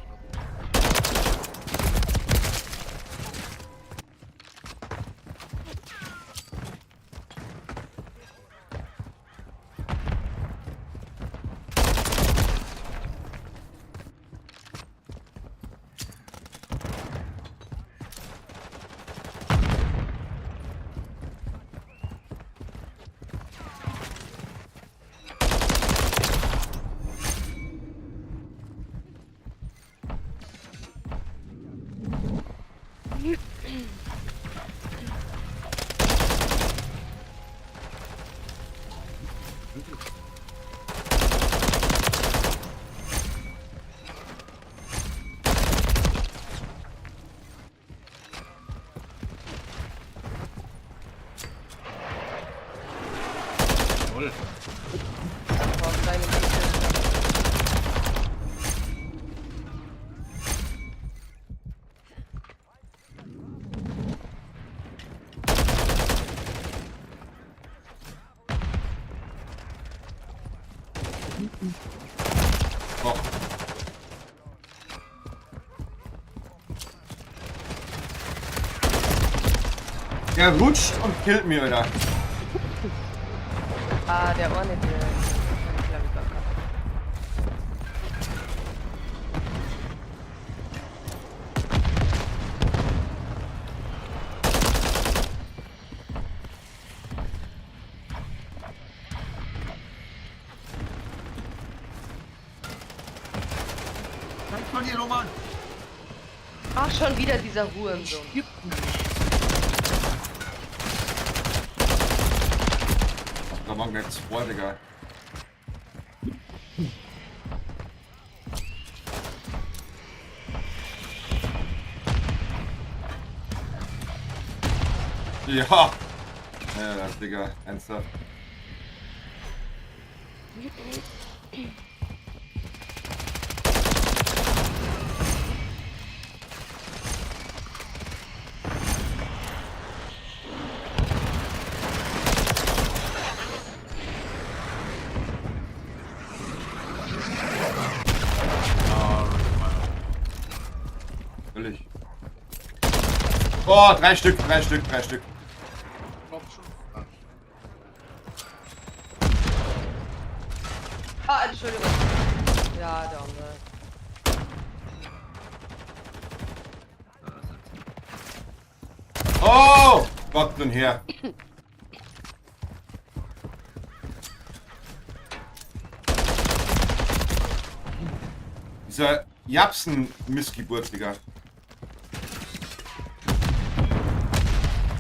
Toll. Auf seinem Weg. Oh. Der rutscht und killt mich, Alter. Ah, der Ohr nicht, der glaube ich gar nicht. Nein, von dir, Roman! Ach, schon wieder dieser Hurensohn. Da waren wir jetzt vor, Digga. Ja. Ja, Digga, ernsthaft. Völlig. Oh, 3 Stück. Glaub schon. Ah, Entschuldigung. Ja, der andere. Oh! Gott nun her. Dieser Japsen-Missgeburt, Digga.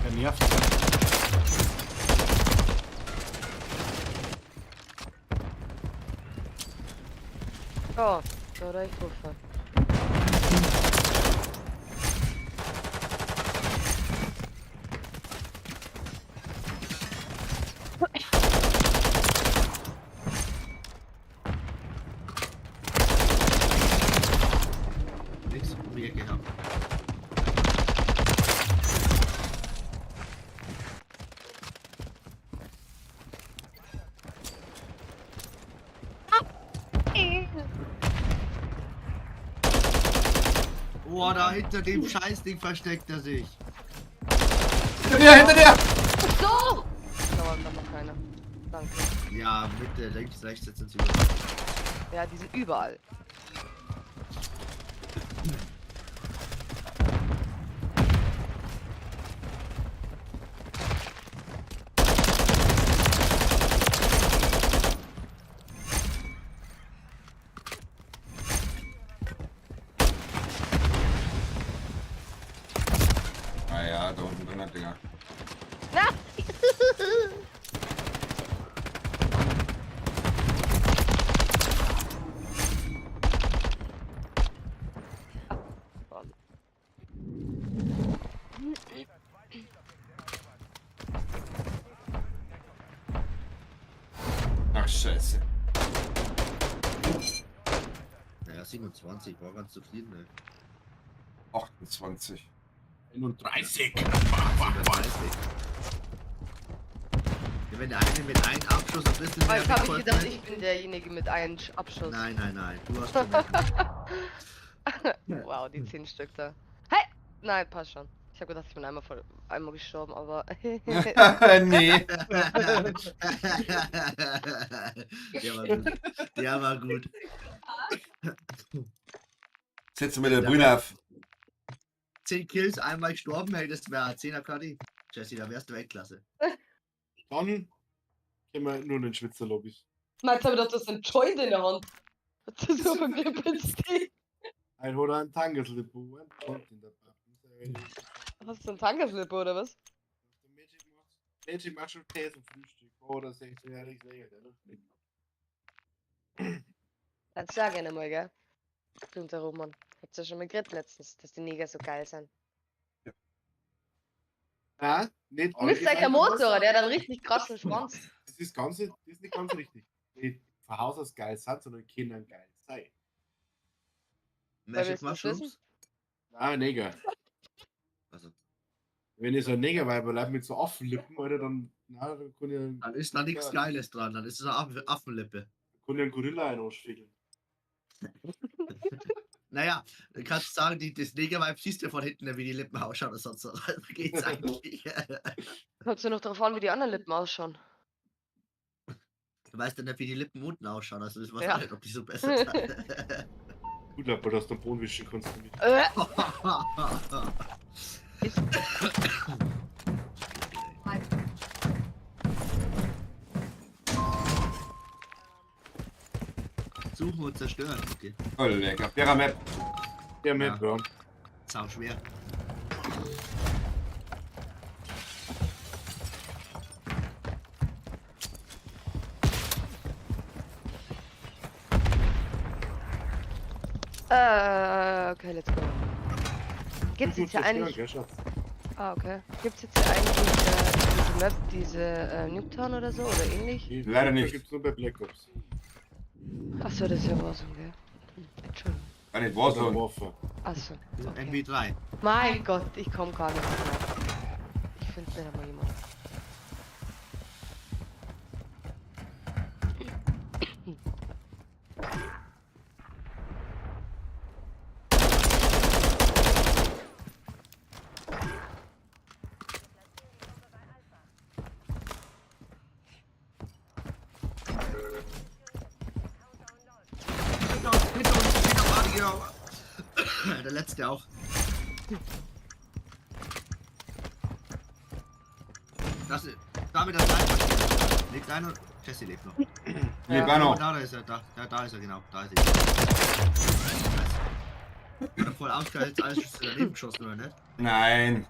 Der nervt. Oh, da war ich Puffer. Nix um die Ecke haben. Oh, da hinter dem Scheißding versteckt er sich. Hinter dir! So! Da war noch keiner. Danke. Ja, Mitte, links, rechts, jetzt sind sie Ja, die sind überall. Ah ja, da unten drin, Digga. Na! Ach, scheiße. Naja, 27, war ganz zufrieden, ne? 28. 31. 37. Ja, wenn der eine mit einem Abschuss ein bisschen Weil mehr ich habe bekommen gedacht, hat- ich bin derjenige mit einem Abschuss. Nein, nein, nein, du hast schon Wow, die 10 Stück da. Hey! Nein, passt schon. Ich habe gedacht, ich bin einmal gestorben, aber. Nee. Der war gut. Der war gut. Setz mir der Brüne auf. 10 Kills, einmal gestorben, hey, das wäre 10er KD. Jesse, da wärst du Weltklasse. Dann gehen wir nur in den Schwitzerlobby. Meinst du, das ist ein Joint in der Hand? Das ist so verklippelt. Ein oder ein Tangerslippo. Ein Joint in der Pappe. Hast du einen Tankerflip oder was? Mädchen macht schon Käse zum Frühstück. Oh, das ist echt sehr länger. Dann sag gerne mal, gell? Du und der Roman. Habt ihr schon mal geredet letztens, dass die Neger so geil sind? Ja, nicht Du bist like der Motor, der hat einen richtig krassen Schwanz. Das ist nicht ganz richtig. Nicht von Haus aus geil sind, sondern Kindern geil sein. willst Magic du das Mushrooms? wissen? Ah, Neger. Also, Wenn ich so ein Negerweiber bleibt mit so Affenlippen, Alter, dann kann ich, dann ist da nichts Geiles dran, dann ist es eine Affenlippe. einen Gorilla einschwickeln. Naja, dann kannst du sagen, das Negerweib siehst du von hinten, wie die Lippen ausschauen, oder sonst was. Also geht's eigentlich. Kommt ja noch darauf an, wie die anderen Lippen ausschauen. Du weißt ja nicht, wie die Lippen unten ausschauen, also das weiß Ja. ich nicht, ob die so besser sind. Gut, aber dass du den Boden wischen kannst damit. Suchen und zerstören, okay. Oh, lecker. Pyramid. Ja, mit, Ja. ja. Sau schwer. Okay, let's go. Gibt's jetzt hier eigentlich. Gell, Schatz? Ah, okay. Gibt's jetzt hier eigentlich diese Map diese Nuketown oder so oder ähnlich? Leider nicht. Gibt's nur bei Black Ops. Achso, das ist ja Warzone, gell? Entschuldigung. Kann nicht Oder Warzone. Warfare. Achso. Okay. MW3. Mein Gott, ich komme gar nicht mehr. Ich finde nicht einmal jemand. Hinter uns, Mario. Der letzte auch. Das ist, damit das Sniper. Lebt einer? Jesse lebt noch. Lebt einer. Da ist er, da ist er, genau. Da ist er. Wenn er voll ausgeheilt, alles Schüsse daneben geschossen, oder nicht? Nein.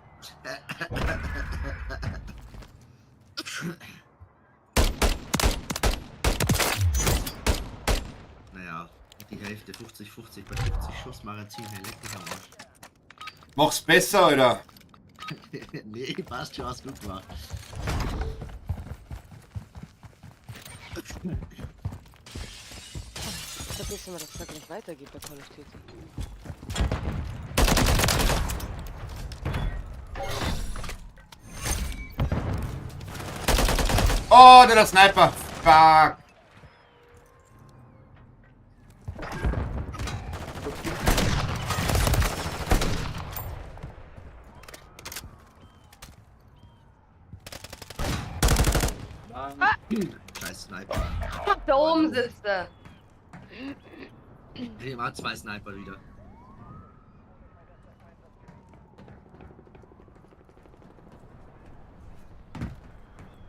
Naja, die Hälfte, 50-50 bei 50 Schuss Magazin, hey, leck mich am Arsch. Mach's besser, Alter. Nee, passt schon, hast gut gemacht. Vergessen wir, dass es da gleich weitergeht bei Call of Duty. Oh, der Sniper. Fuck. Scheiß Sniper. Da oben sitzt er. Nee, war 2 Sniper wieder.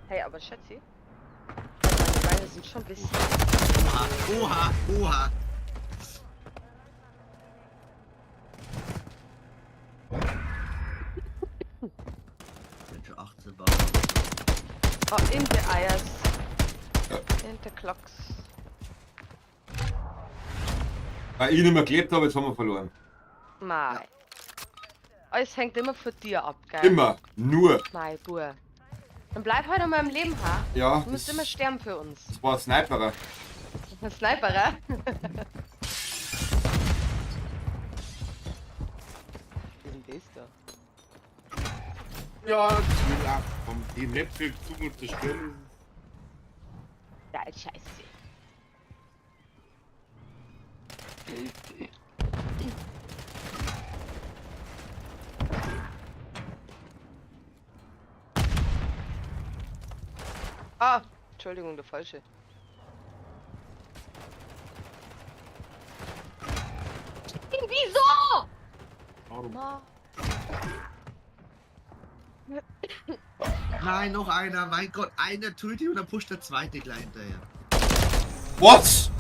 Hey, aber Schätzi. Meine Beine sind schon ein bisschen. Oha, oha. Sind schon 18 Bauern. Oh, in the Eiers. In the Clocks. Weil ich nicht mehr gelebt habe, jetzt haben wir verloren. Mei. Es hängt immer von dir ab, gell? Immer. Nur. Mei, Bur. Dann bleib halt mal im Leben, ha? Ja. Du musst immer sterben für uns. Das war ein Sniperer. Ein Sniper, ja? Was ist denn das da? Ja, die Map für Zukunft zu stellen. Ja, scheiße. Ah, Entschuldigung, der falsche. Wieso? Warum? Ma. Nein, noch einer. Mein Gott, einer tötet und dann pusht der zweite gleich hinterher. What?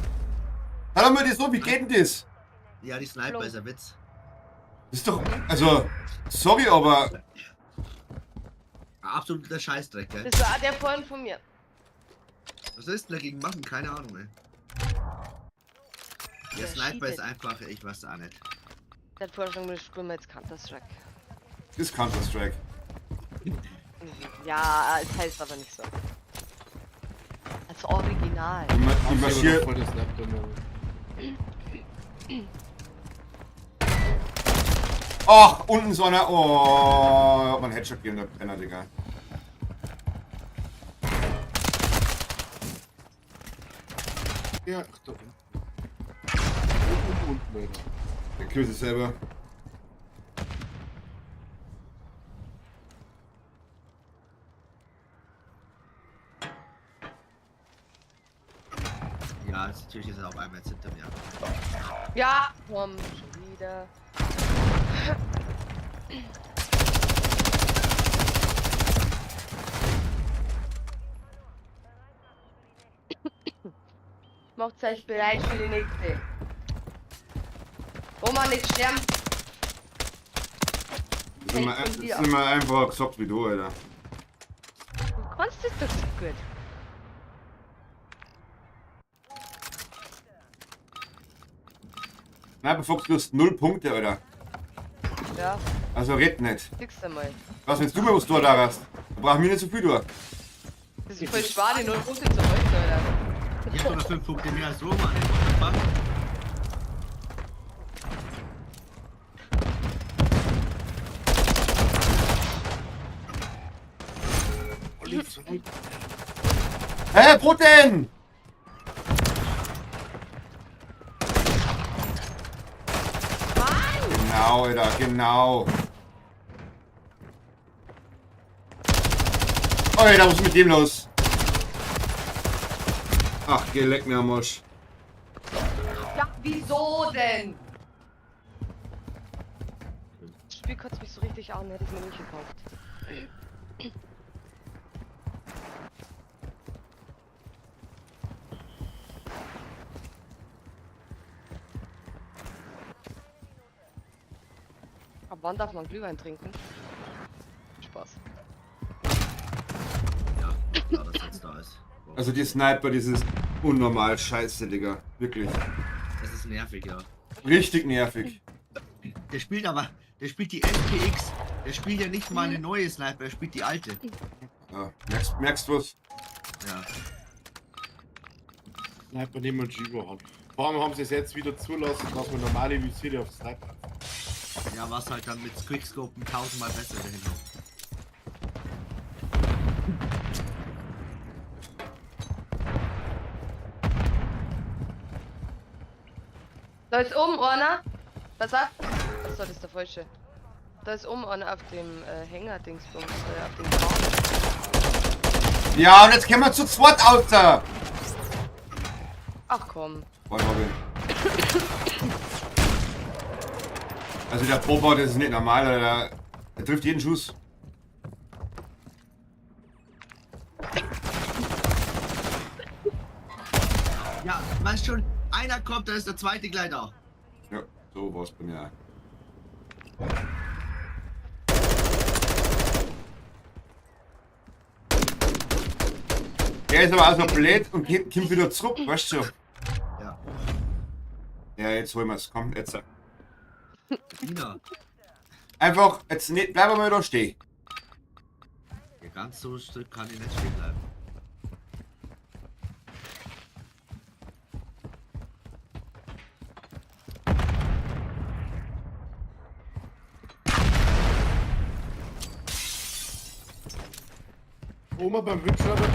Hat mir das so, wie geht denn das? Ja, die Sniper Flunk. ist ein Witz. Das ist doch, also, sorry, aber Absoluter Scheißdreck, gell? Das war der vorhin von mir. Was ist denn dagegen machen? Keine Ahnung, ey. Der Der Sniper cheatet. ist einfach, ich weiß auch nicht. Der hat vorhin schon gesagt, spielen wir jetzt Counter-Strike. das ist Counter-Strike. Ja, es heißt aber nicht so. Als Original. Ich marschiere. Voll das Snap Ach, unten so einer. Oh, hat man Headshot gegeben, der Brenner, Digga. Ja, ach da. Und, Alter. Der killt sich selber. Ja, jetzt natürlich ist er auf einmal jetzt hinter mir. Ja, komm, schon wieder. Macht euch bereit für die nächste. Oma, nicht sterben. Sind wir einfach gesagt wie du, Alter. Du kannst es doch so gut. Sniper Fox, du hast 0 Punkte, Alter. Ja, Also red nicht. fix einmal. Was, wenn du mir was da hast? Brauchen wir nicht so viel durch. Das ist voll schwer, die 0 Punkte zu holen, Alter. Ich hab sogar 5 Punkte mehr als Roman. Ey. What the fuck? Olli, zurück. Hä, Bruten! Genau, Alter, genau. Oh, da was ist mit dem los? Ach, geh leck mir am Arsch. Ja, wieso denn? Das Spiel kotzt mich so richtig an, hätte ich mir nicht gekauft. Ab wann darf man Glühwein trinken? Spaß. Ja, klar, dass jetzt da ist. Wow. Also die Sniper, das ist unnormal scheiße, Digga. Wirklich. Das ist nervig, ja. Richtig nervig. Der spielt die SPX. Der spielt ja nicht mal eine neue Sniper, der spielt die alte. Ja, merkst du was? Ja. Sniper nehmen wir Gigo an. Vor allem haben sie es jetzt wieder zulassen, dass man normale Visiere auf Sniper hat. Ja, was halt dann mit Quickscopen 1000-mal besser dahinter. Da ist oben einer. Was sagt? Achso, das ist der falsche. Da ist oben einer auf dem Hänger-Dingsbums, auf dem Baum. Ja, und jetzt können wir zu zweit außer. Ach komm. Warte mal. Also der Prober, das ist nicht normal, der trifft jeden Schuss. Ja, weißt schon, einer kommt, da ist der zweite gleich da. Ja, so war's bei mir auch. Der ist aber auch so blöd und kommt wieder zurück, weißt du? Ja. Ja, jetzt holen wir's. Komm, jetzt. Ina. Einfach, jetzt nicht, bleiben wir mal da stehen. Ja, ganz so strikt kann ich nicht stehen bleiben. Oma beim Windschreiber.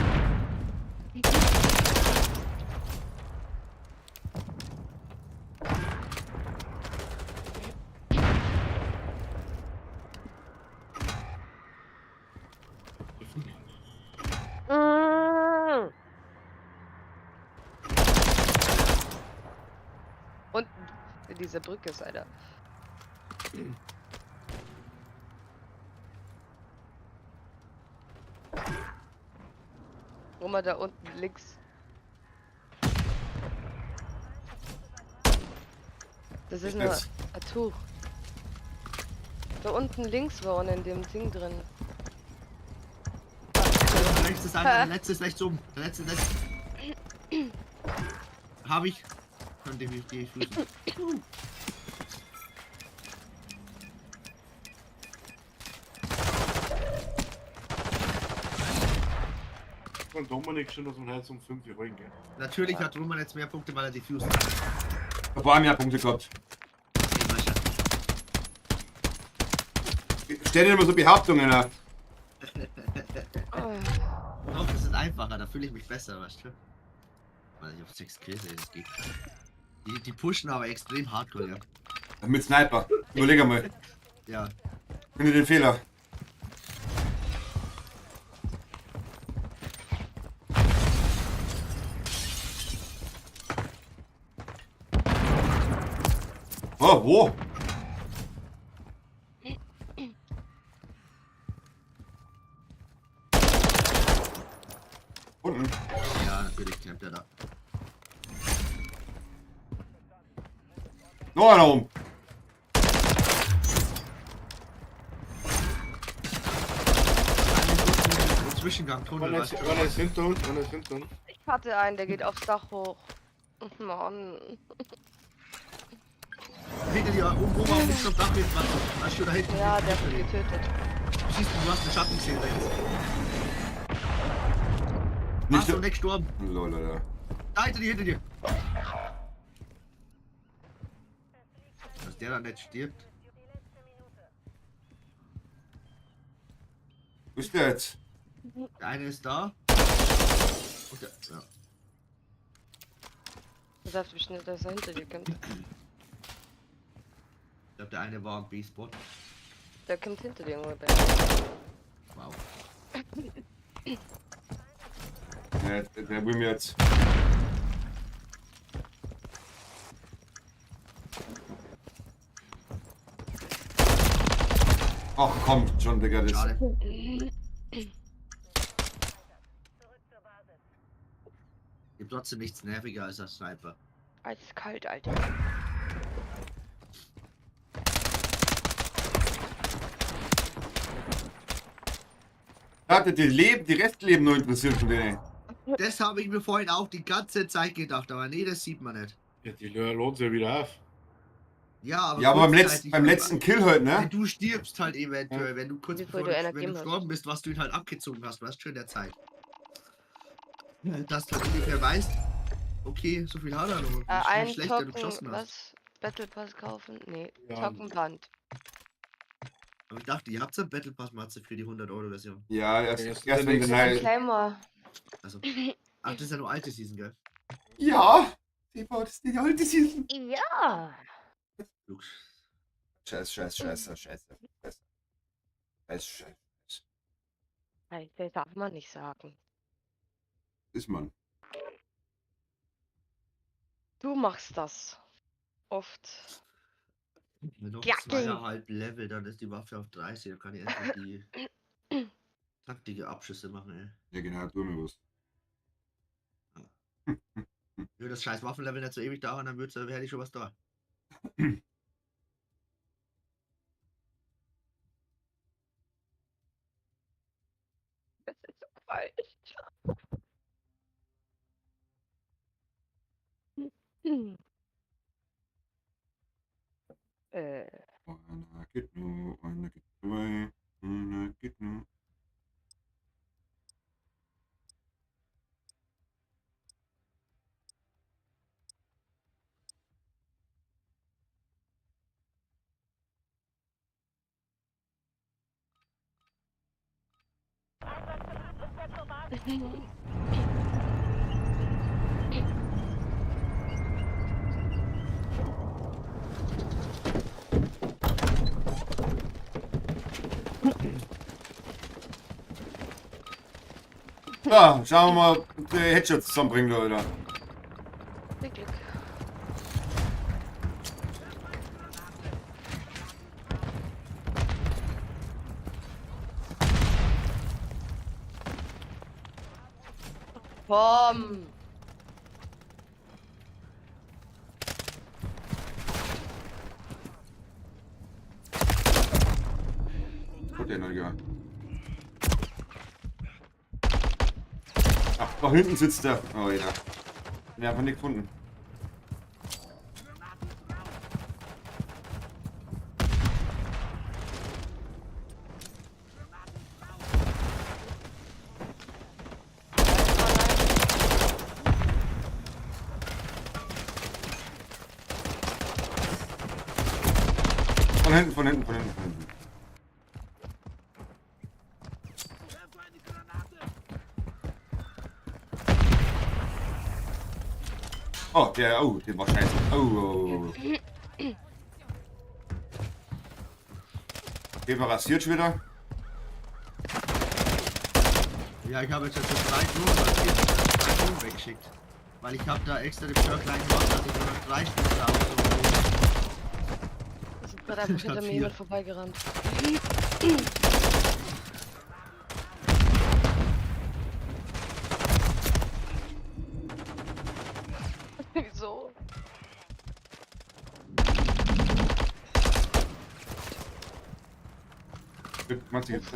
Und diese Brücke ist, Alter. Wo mal da unten links. Das ist nur Jetzt. ein Tuch. Da unten links war unten in dem Ding drin. Rechts ist einer, der letzte ist rechts oben. Der letzte. Hab ich. Kann definitiv schießen. Von Dominik schon, dass man halt um 5 Uhr reingehen. Natürlich hat Roman jetzt mehr Punkte, weil er diffused hat. Da haben wir ja Punkte gehabt. Stell dir immer so Behauptungen ab. Doch, das ist einfacher, da fühle ich mich besser, weißt du? Weil ich auf 6 Kills das geht. Die pushen aber extrem hardcore, ja. Mit Sniper. Überleg einmal. Ja. Finde den Fehler. Oh, wo? Unten. Ja, natürlich kämpft er da. Noch einer oben. Im Zwischengang, Tunnel, Einer weißt ist, du? einer ist hinter uns, einer ist hinter uns. Ich hatte einen, der geht aufs Dach hoch. Mann. Hinter dir, oben auf dem Dach jetzt, weißt du, da hinten. Ja, der wird getötet. siehst, du hast den Schatten gesehen rechts. Nicht Hast du nicht gestorben? Lol, Alter. Da hinter dir. Dass der da nicht stirbt. Wo ist der jetzt? Der eine ist da. Und der, ja. Du darfst bestimmt, dass er hinter dir kommt. Ich glaube, der eine war am B-Spot. Der kommt hinter dir irgendwo bei. Wow. Ja, der will mir jetzt. Ach komm, schon, Digga, das. Schade. Gibt trotzdem nichts nerviger als der Sniper. Eiskalt, Alter. Hatte die Restleben nur interessiert von denen. Das habe ich mir vorhin auch die ganze Zeit gedacht, aber nee, das sieht man nicht. Ja, die lohnt sich wieder auf. Ja, aber, Ja, aber kurzzeitig, beim letzten Kill halt, Wenn ne? du stirbst halt eventuell, wenn du kurz Bevor bevor du einer wenn du gegeben hast. gestorben bist, was du ihn halt abgezogen hast, weißt schon in der Zeit. Dass du halt ungefähr weißt, okay, so viel hat er noch. Wie Ein schlechter du geschossen Token, hast. was? Battle Pass kaufen? Nee, Ja. Tockenband. Aber ich dachte, ihr habt so einen Battle Pass Matze für die 100-Euro-Version. Ja, erst Erst wenn wenn den der halt. Claymore. Also. Ach, das ist ja nur alte Season, gell? Ja! Das ist die alte Season. Ja. Lux. Scheiße. Nein, das darf man nicht sagen. Ist man. Du machst das. Oft. Wenn noch Ja, 2,5 Level, dann ist die Waffe auf 30, dann kann ich endlich die taktische Abschüsse machen, ey. Ja, genau, tu mir was. Würde das scheiß Waffenlevel nicht so ewig dauern, dann hätte ich schon was da. Das ist so falsch. Hm. Einer geht nur, einer geht zwei, einer geht nur. Ja, schauen wir mal, ob der Headshots zusammenbringen, Leute. Viel Glück. Komm. Gut, der Neugier. Ach, da hinten sitzt der. Oh ja. Den haben wir nicht gefunden. Von hinten. Oh, der war scheiße. Oh. Der war rasiert schon wieder. Ja, ich habe jetzt schon 3 Blumen weggeschickt. Weil ich habe da extra den Perk reingemacht, dass ich nur noch 3 Stück da Es ist gerade einfach hinter mir jemand vorbeigerannt. Wieso? Meinst du jetzt?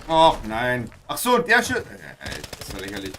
Ach nein. Ach so, der Schild. Das war lächerlich.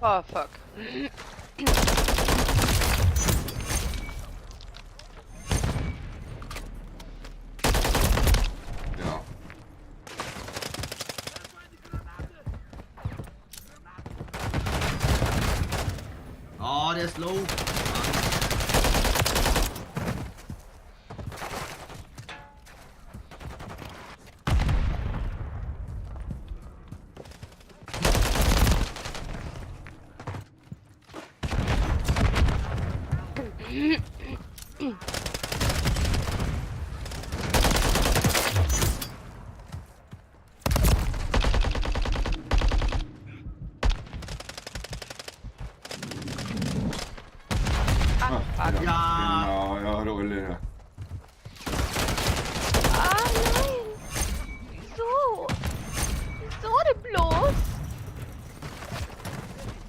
Oh, fuck. Ja. Oh, der ist low. Ah, fuck. Ja. Genau, ja, der Olle, ja. Ah, nein! Wieso? Wieso denn bloß?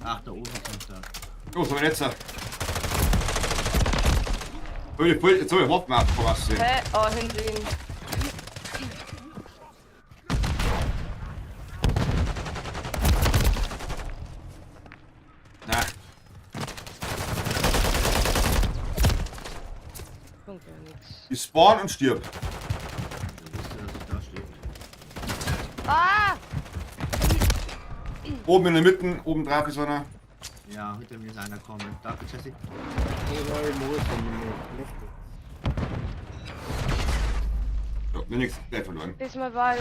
Ach, da oben kommt er. Los, aber jetzt. Jetzt soll ich Waffen abverpassen. Hä? Oh, hinter ihn. Na, Kommt ja nix. ich spawn und stirb. Der wusste, dass ich da stehe. Ah! Oben in der Mitte, oben drauf ist einer. Ja, hinter mir ist einer kommen. Danke, Jesse. Ja, mir nichts gleich verloren. Diesmal war ein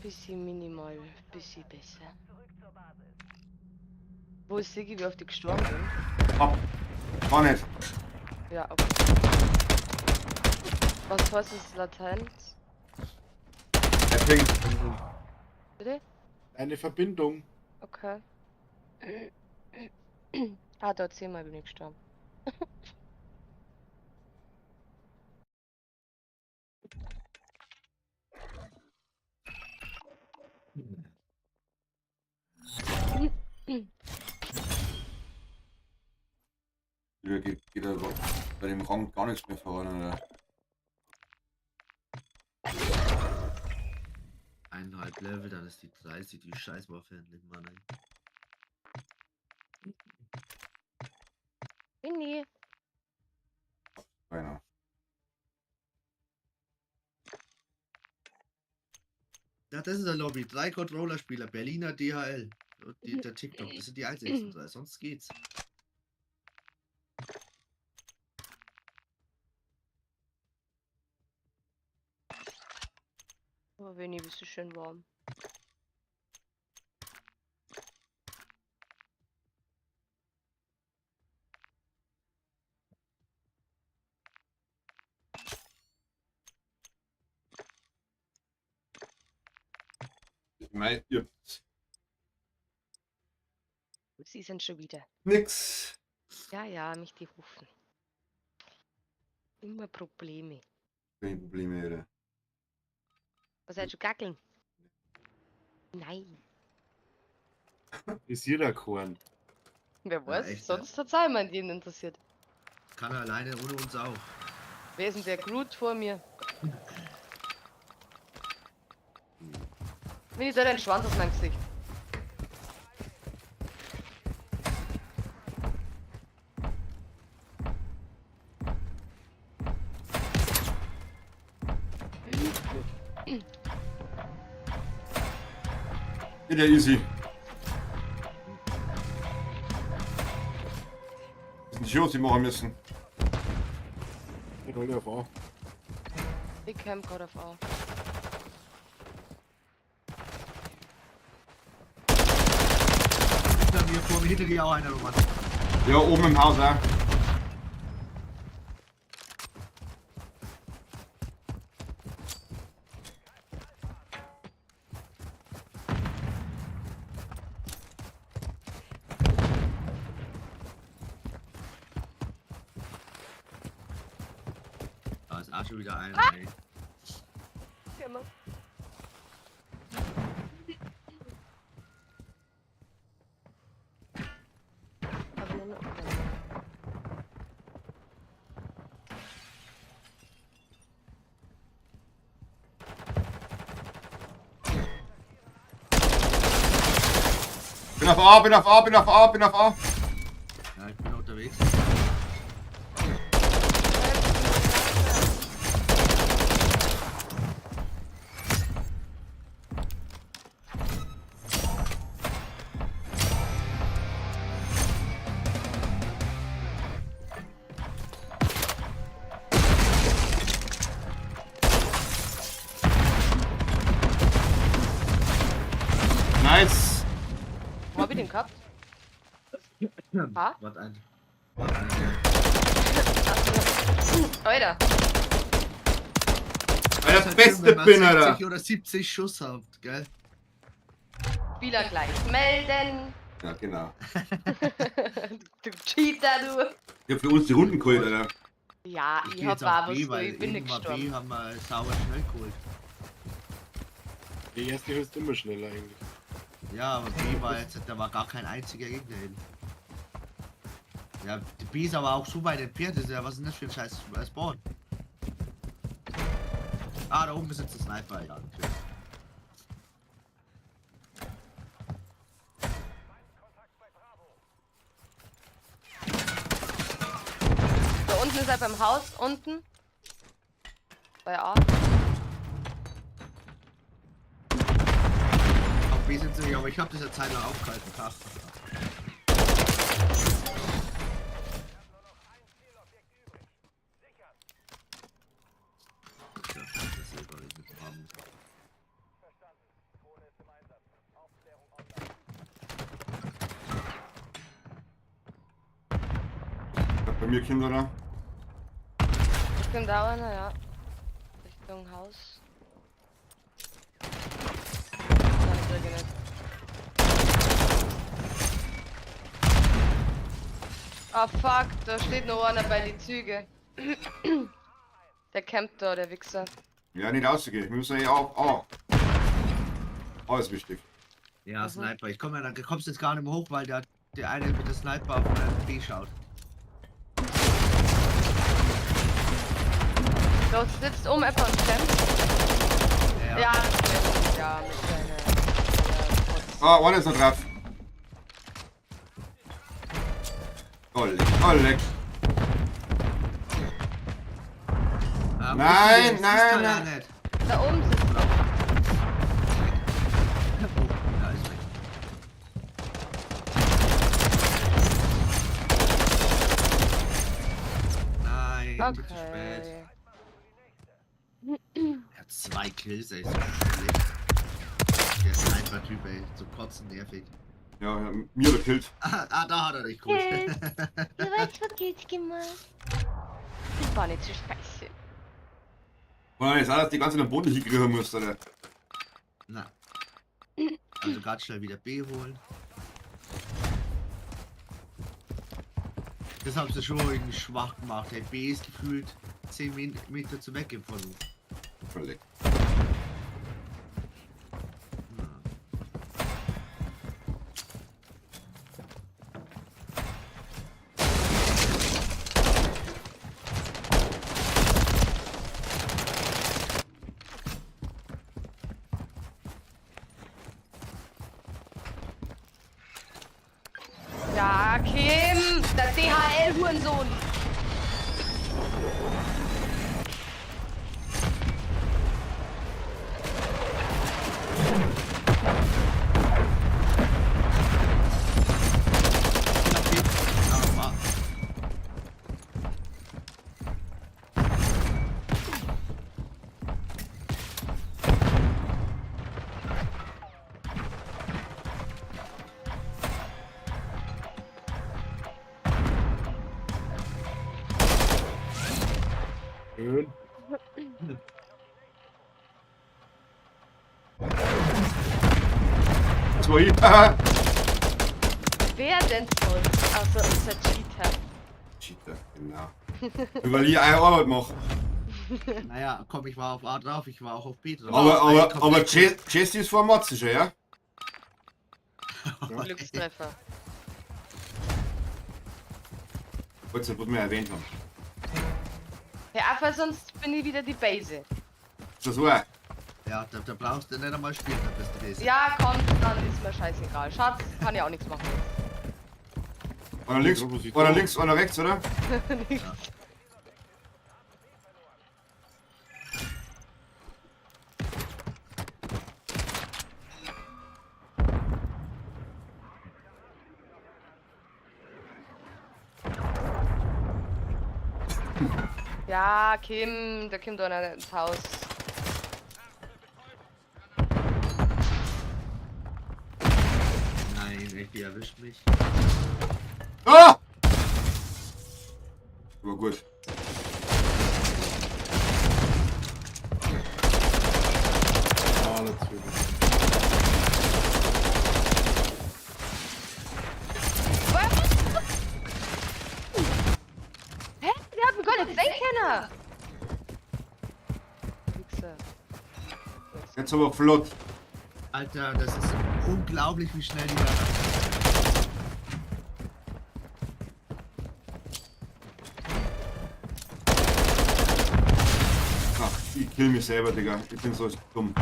bisschen minimal, bisschen besser. Wo ist Sigi, wie oft ich gestorben bin? Ab. War nicht. Ja, okay. Was heißt das Latenz? Er fängt. Bitte? Eine Verbindung. Okay. Ah, dort 10-mal bin ich gestorben. Ja, geht also bei dem Rang gar nichts mehr voran, oder? 1,5 Level, dann ist die 30, die Scheißwaffe endlich, Mann, ey. Nee. Keiner. Ja, das ist der Lobby. 3 Controller-Spieler, Berliner DHL. Und der TikTok, das sind die einzigsten 3, sonst geht's. Aber Winnie, bist du schön warm. Ich meine, ihr habt Sie sind schon wieder. nix. Ja, ja, mich die rufen. Immer Probleme. Keine Probleme, oder? Was sollst du gackeln? Nein. Ist jeder Korn. Wer weiß, echt, ja. sonst hat's jemand jeden interessiert. Kann er alleine ohne uns auch. Wer ist denn der Groot vor mir? Winnie, da dein Schwanz aus meinem Gesicht. Geht ja easy. Das sind die Shows, die machen müssen. Ich hol dir vor. Ich camp gerade auf A. Hinter mir, vor mir, hinter dir auch einer, Roman. Ja, oben im Haus, ja. Da ist auch schon wieder einer, ey. Immer. Aber nur noch einen. Bin auf A, bin auf A, bin auf A, bin auf A. Ja, ich bin unterwegs. Nice. Wo hab ich den gehabt? Ah? Was ein. Alter. Alter, beste bin, Alter. 60 oder 70 Schuss habt, gell? Spieler gleich melden. Ja, genau. Du Cheater, du. Ich hab für uns die Runden geholt, Alter. Ja, ich geh hab jetzt auf aber B, so, weil ich bin nicht irgendwann gestorben. B haben wir sauber schnell geholt. Die erste ist immer schneller eigentlich. Ja, aber B war jetzt, da war gar kein einziger Gegner hin. Ja, die B ist aber auch so weit entfernt, ist ja, was ist denn das für ein scheiß Spawn? Ah, da oben ist jetzt der Sniper, ja. Okay. Da unten ist er beim Haus, unten. Bei A. Auf B sind sie nicht, aber ich hab das ja Zeit lang aufgehalten. Ach. Ja, das ist selber nicht haben. Bei mir Kinder da. Ich bin da einer, ja. Richtung Haus. Nein, ich kriege nicht. Ah fuck, da steht noch einer bei die Züge. Der campt da, der Wichser. Ja, nicht rausgehen. Wir müssen ja auch. Oh. Alles wichtig. Ja, Sniper. Ich komme ja, dann kommst du jetzt gar nicht mehr hoch, weil der eine mit der Sniper auf den B schaut. Da sitzt oben etwa und campt. Ja, ja, mit seiner. Oh, einer ist noch drauf. Oleg, Oleg. Ah, Nein, das nein, ist doch nein. ja nicht. Da oben sitzt er. Oh, da ist weg. Nein, bitte spät. Okay. Er hat 2 Kills, ey, so schlecht. Der Sniper-Typ, ey, so kotzen nervig. Ja, mir gekillt. Da hat er dich gut. Du weißt, was geht's gemacht? Das war nicht so scheiße. Und jetzt alles die ganze in den Boden hier gehören muss, Alter. Na. Also gerade schnell wieder B holen. Das haben sie schon irgendwie schwach gemacht. Der B ist gefühlt 10 Meter zu weg von uns. Völlig. Ja, Kim, der DHL-Hurensohn. Schön. Zwei. Wer denn sonst? Außer unser Cheater. Cheater, genau. Weil ich eine Arbeit mache. Naja, komm, ich war auf A drauf, ich war auch auf B drauf. Aber Jesse ist vor Matze schon, ja? Glückstreffer. Wollte ich mehr erwähnt haben. Ja, aber sonst bin ich wieder die Base. Das war. Ja, da brauchst du nicht einmal spielen, dann bist du basic. Ja, komm, dann ist mir scheißegal. Schatz, kann ja auch nichts machen. Einer links, oder links, oder rechts, oder? Nichts. Ja, Kim, der kommt doch nicht ins Haus. Nein, echt, die erwischt mich. Ah! Aber gut. Ah, natürlich. Hä? Der hat mich gar nicht sehen können. Wichser. Jetzt aber flott. Alter, das ist unglaublich, wie schnell die da. Ach, ich kill mich selber, Digga. Ich bin so dumm.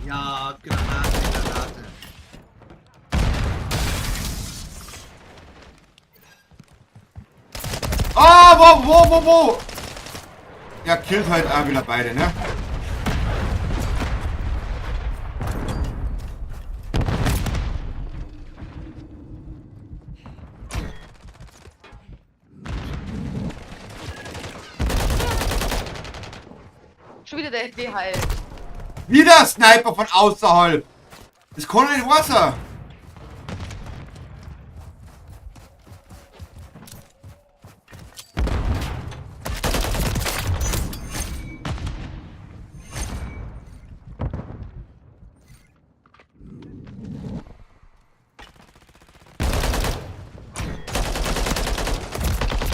Ja, Granate. Ah, wo? Er killt halt auch wieder beide, ne? Schon wieder der DHL. Wieder Sniper von außerhalb. Das kann nicht Wasser.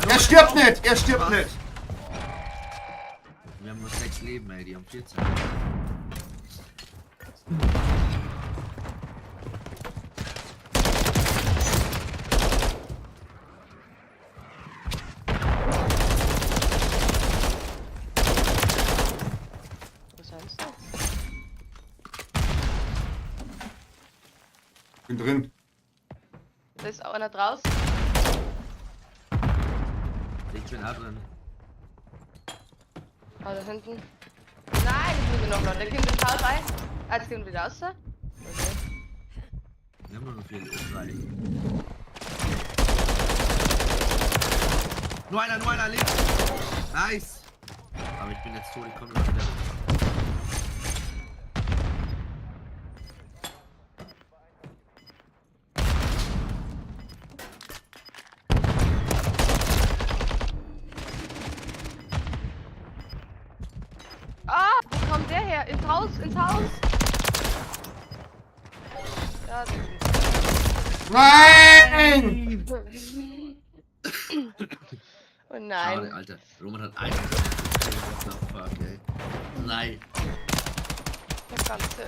Er stirbt nicht, er stirbt nicht. Wir haben nur 6 Leben, ey, die haben 14. Was heißt das? Bin drin. Da ist auch einer draußen. Ich bin auch drin. Ah, da hinten. Nein, ich muss noch. Der kommt ins Haus rein. Jetzt kommt wieder raus. Okay. Wir haben nur noch 4 3. Nur einer links. Nice. Aber ich bin jetzt tot, ich komme immer wieder. Ah, wo kommt der her? Ins Haus, ins Haus. Ja, der Nein! Oh nein. Schade, Alter. Roman hat einen. What the fuck, ey. 3. Der ganze.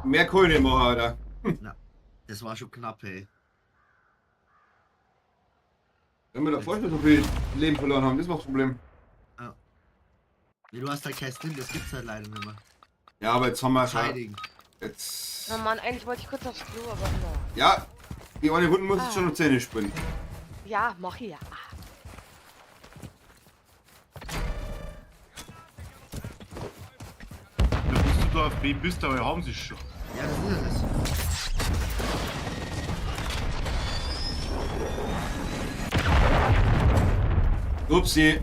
Mehr Kohle machen, Alter. Na, das war schon knapp, ey. Wenn wir da vorher schon so viel Leben verloren haben, das war das Problem. Nee, du hast halt kein Stim, das gibt's halt leider nicht mehr. Ja, aber jetzt haben wir schon. Scheiding. Jetzt. Oh Mann, eigentlich wollte ich kurz aufs Klo, aber na. Ja, die eine Hunde muss jetzt schon noch Zähne spinnen. Ja, mach ich ja. Da bist du da auf B bist, aber haben sie schon. Ja, das ist es. Upsi.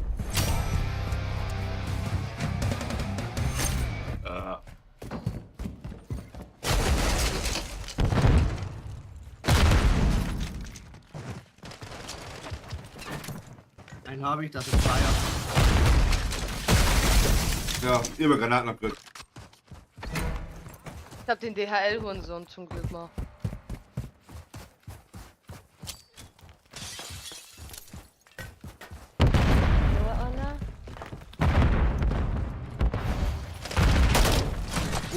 Einen habe ich, das ist 2. Ja, immer Granaten abgekriegt. Ich hab den DHL-Hurensohn zum Glück mal. So, Anna.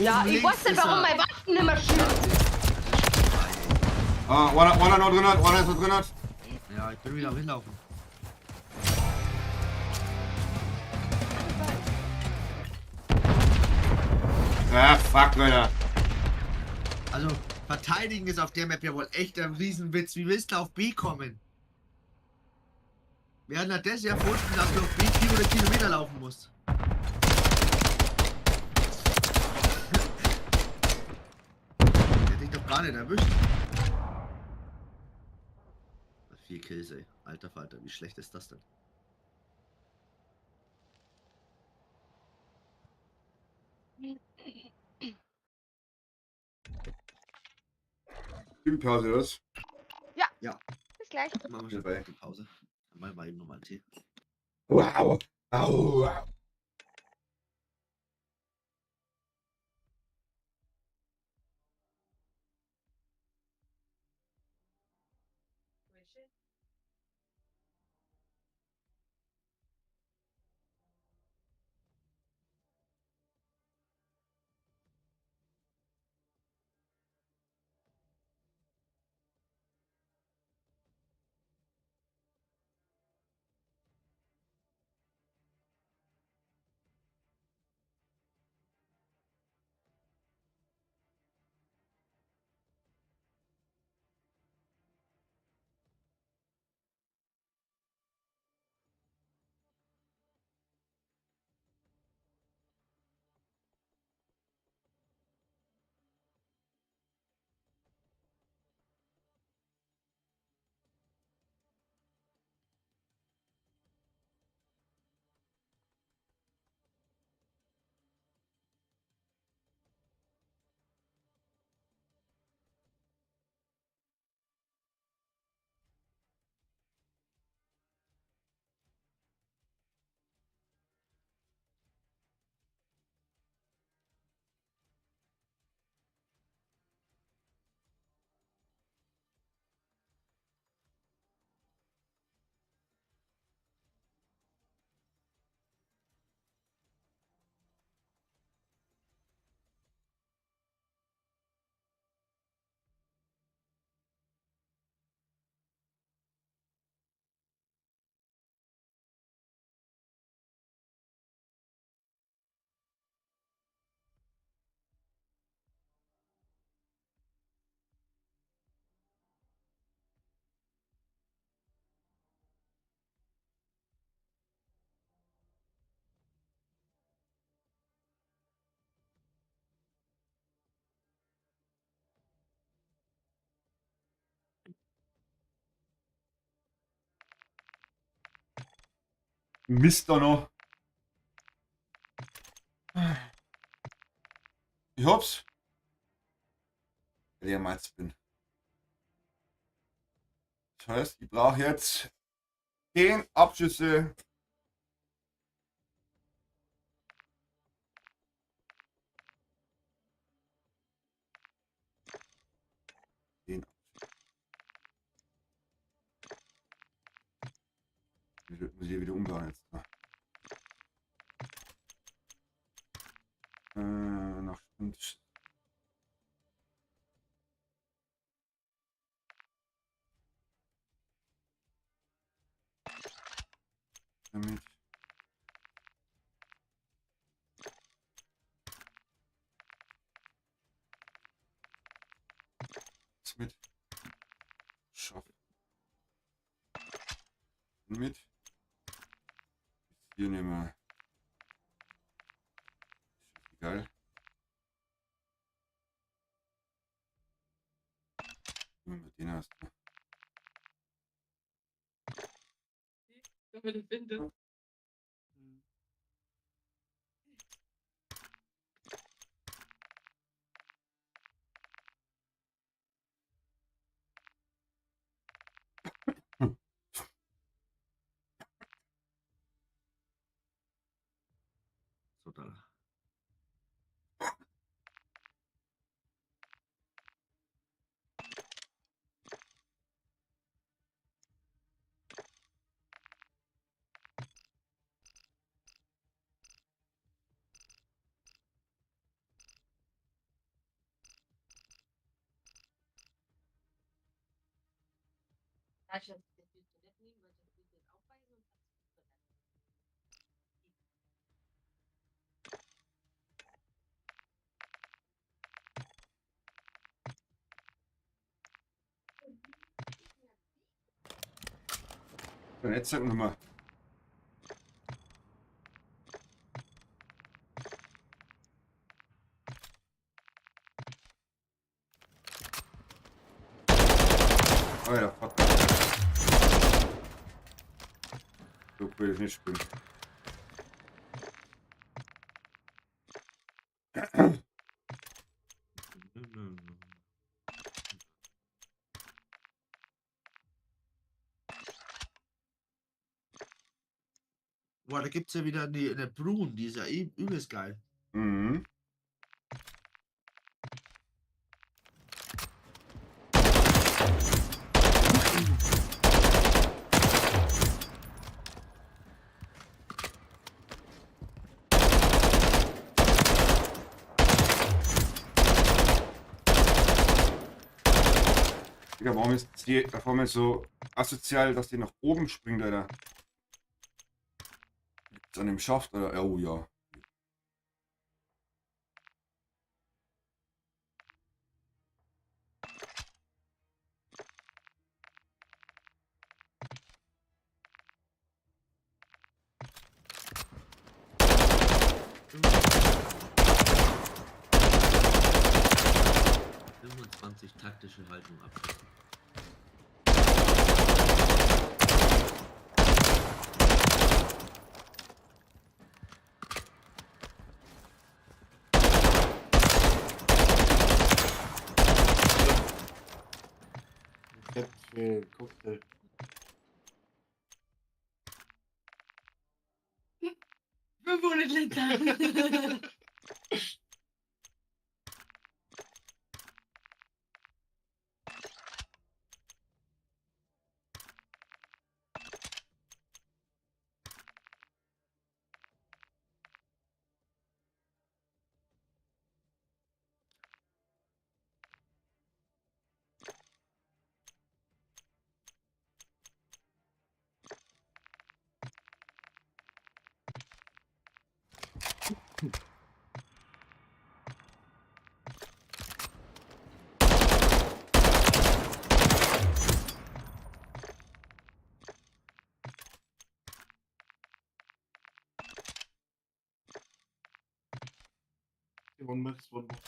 Ja, ich weiß nicht, warum mein Waffen nicht mehr schießt. Ah, einer noch drin hat, einer ist noch drin hat. Ja, ich bin wieder am Hinlaufen. Ah, fuck, Leute. Also, verteidigen ist auf der Map ja wohl echt ein Riesenwitz. Wie willst du auf B kommen? Wir hatten das ja erfunden, dass du auf B 400 Kilometer laufen musst. Der hat dich doch gar nicht erwischt. 4 Kills, ey. Alter Falter, wie schlecht ist das denn? Pause, das. Bis gleich. Machen wir schon Dabei. die Pause. Dann machen wir eben nochmal einen Tee. Wow. Au. Mist da noch. Ich hab's. Der Matz bin. Das heißt, ich brauche jetzt 10 Abschüsse. Muss ich hier wieder umbauen jetzt. Noch und damit. Mit. Schaffen. Mit. Hier nehmen wir. Egal. Nehmen wir den erst. Damit ich finde. So, da. Weißt du, das willst du nicht nehmen, weil das willst du jetzt aufweisen und Dann jetzt sag nochmal. Oh ja, fuck. So will ich nicht spielen. Boah, da gibt's ja wieder eine Brun, die ist ja übelst geil. Mhm. Digga, warum ist die da vorne so asozial, dass die nach oben springt, Alter? Liegt's an dem Schaft, oder? Oh ja. Ja. 25 taktische Haltung abschließen. Köpfe, Cocktail. 500 Liter. One max, one max.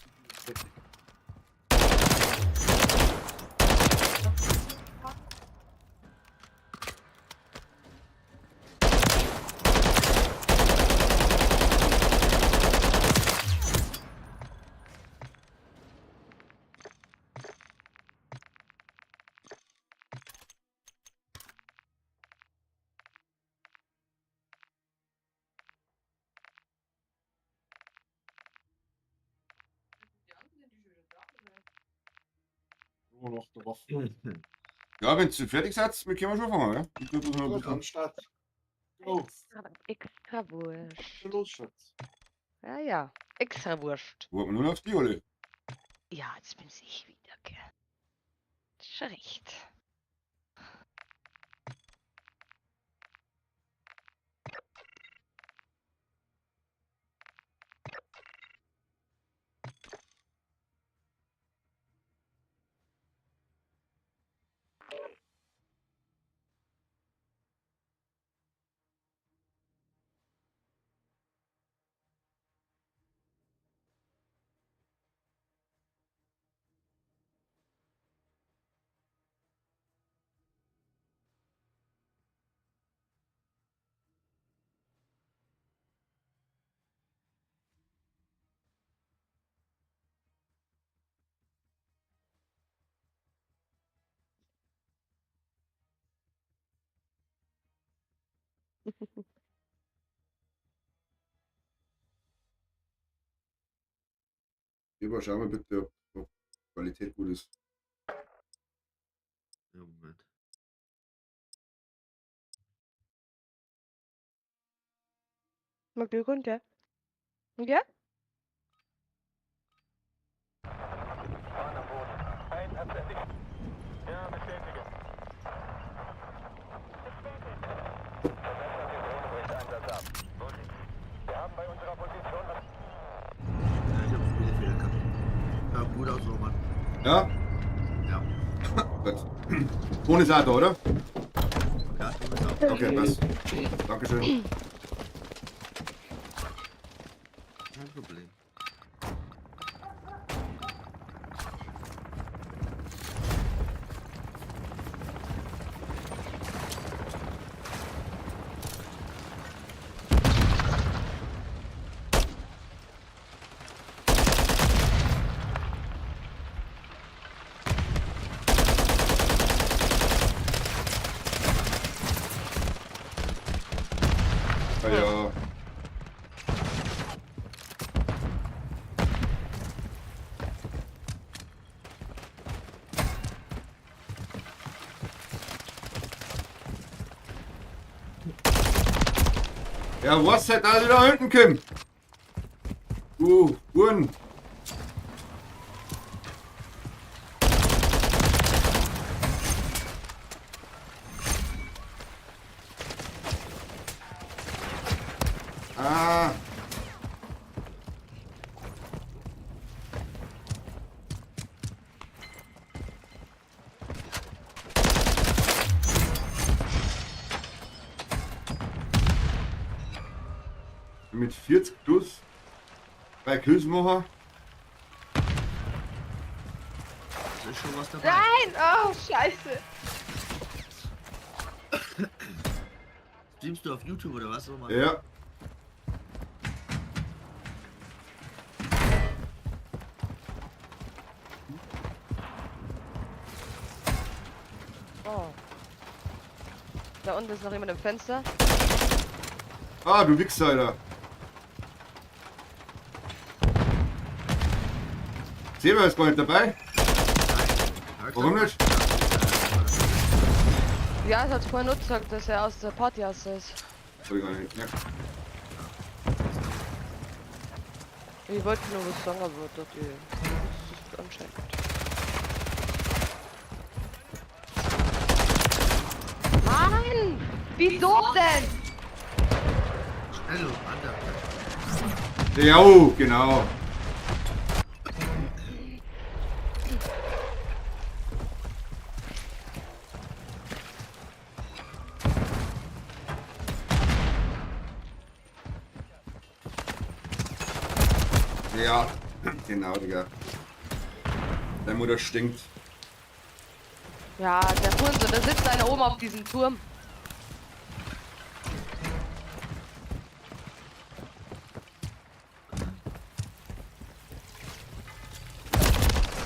Nur noch eine Waffe. Ja, wenn du fertig seid, wir können schon fangen, ja? Ich tue das noch ein Gut, bisschen. am Start. Go. Extra Wurst. Los, Schatz. Ja, ja. Extra Wurst. Warten wir nur auf die, Ole. Ja, jetzt bin ich wieder, gell. Schon recht. Lieber, schau mal bitte, ob die Qualität gut ist. Ja, Moment. Mal Glück und ja. Ja? Bahn am Boden. Ein erledigt. Ja, bestätige. Heads up. Wir haben bei unserer Position was. Ja, ich hab Spielfehler gehabt. Ja, gut aus, Roman. Ja? Ja. Gut. Ohne Seite, oder? Ja, du bist auch. Okay, passt. Dankeschön. Kein Problem. Ah, ja. Ja, was hat alle da hinten Kim? Uhren. Ah. Mit 40 plus 3 Kills machen. Das ist schon was dabei. Nein! Oh, scheiße! Streamst du auf YouTube oder was, Roman? Ja. Oh. Da unten ist noch jemand im Fenster. Ah, du Wichser, Alter. Silber ist gar nicht dabei. Warum nicht? Ja, es hat vorhin nur gesagt, dass er aus der Partyhasse ist. Hab ich gar nicht. Ja. Ich wollte nur was sagen, aber dort ist anscheinend. Mann! Wieso denn? Schnell und anders. Ja, genau. Ja, genau, Digga. Der Mutter stinkt. Ja, der Hurensohn, der sitzt einer oben auf diesem Turm.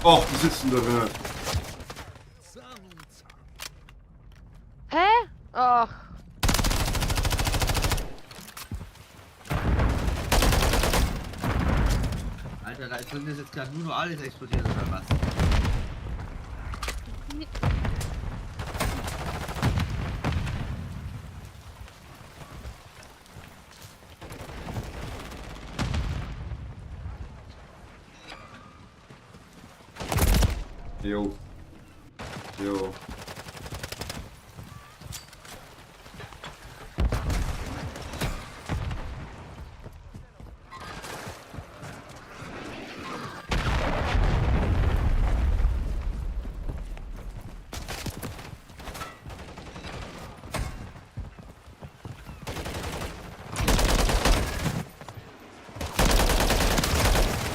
Och, die sitzen da drin. Hä? Ach. Alter, da drin ist jetzt gerade nur noch alles explodiert oder was? Jo. Jo.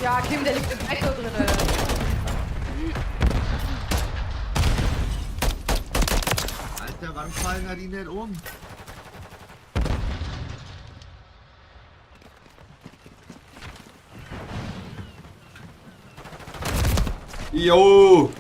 Ja, Kim, der liegt im Echo drin. Alter, warum fallen da die nicht um? Jo.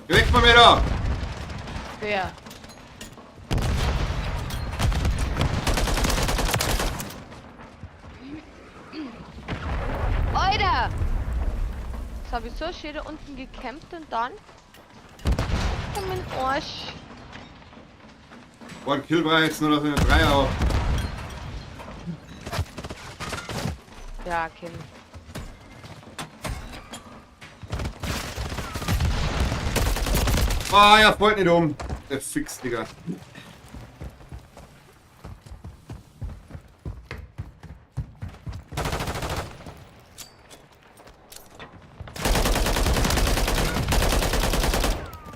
Geh weg von mir da! Wer? Alter! Jetzt habe ich so schön da unten gecampt und dann... Oh mein Arsch. One Kill war jetzt nur noch eine Dreier. Ja, Kim. Ah ja, freut nicht um. Der Fix, Digga.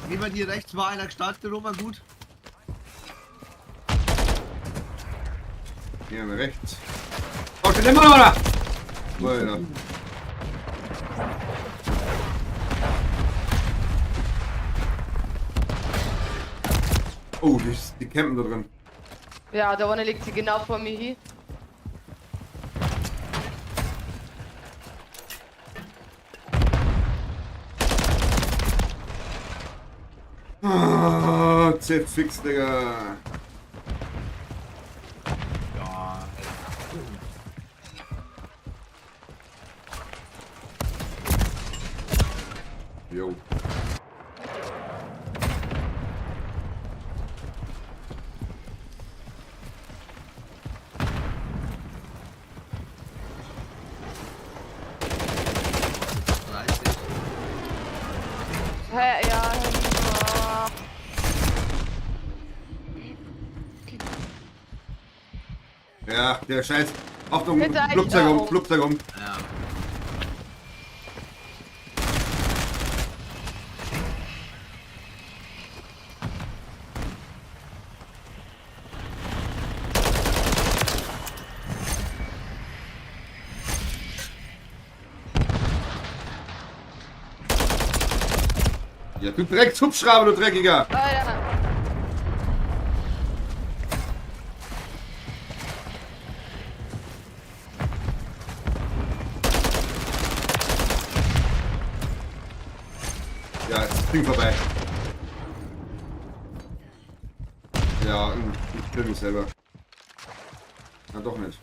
Jemand hier rechts war einer gestartet, Roma, gut. Hier rechts. Oh, den immer noch da! Alter. Oh, die campen da drin. Ja, da vorne liegt sie genau vor mir hier. Ah, Z-Fix, Digga. Ja, Jo. Hä, ja. Ja, der Scheiß. Achtung, Bitte eigentlich Flugzeug um, auch. Flugzeug um. Ja. Ja, du Dreckshubschrauber, du Dreckiger. Alter. Ja, jetzt ist das Ding vorbei. Ja, ich kill mich selber. Na doch nicht.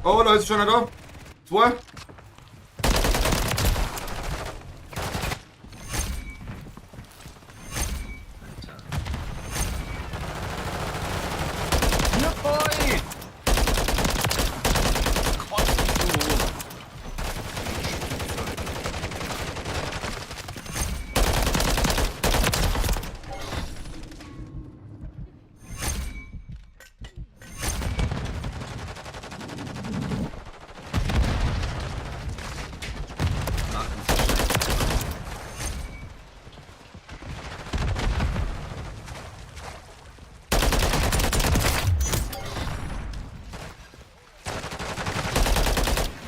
Oh, da ist schon einer da. Zwei. Oi! Kotzt mich so hoch.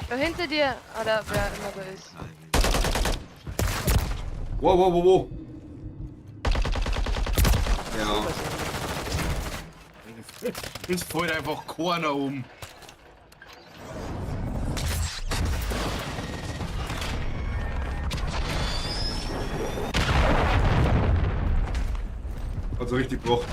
Da hinter dir. Oder wer immer da ist. Wow, wow, wow, wow. Ja. Es fällt einfach keiner um. Also richtig braucht.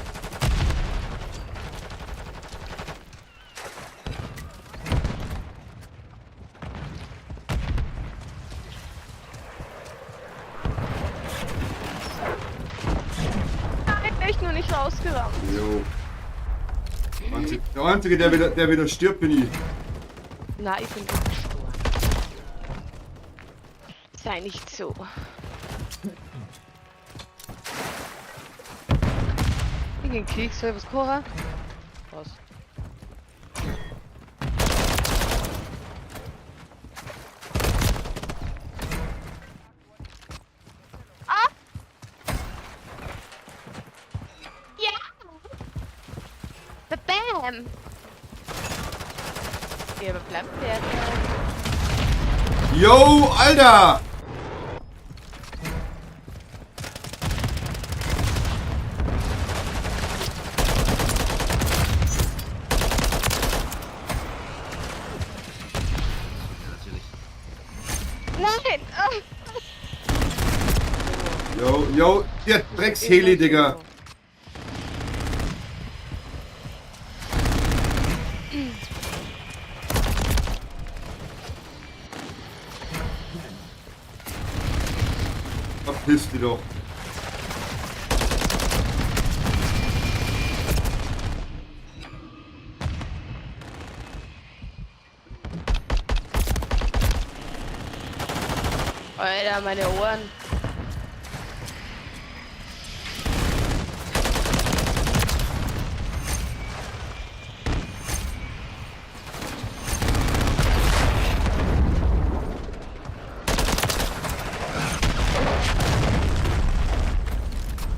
Echt nur nicht rausgerannt. Jo. Der Einzige, der wieder stirbt, bin ich. Na, ich bin gestorben. Sei nicht so. Ich gegen Kriegsservice Cora. Was? Ah! Ja! Bam! Ja, aber bleibt der. Yo, Alter! Natürlich. Nein! Ah. Yo, der Drecksheli, Digga. Verpiss dich doch. Alter, meine Ohren.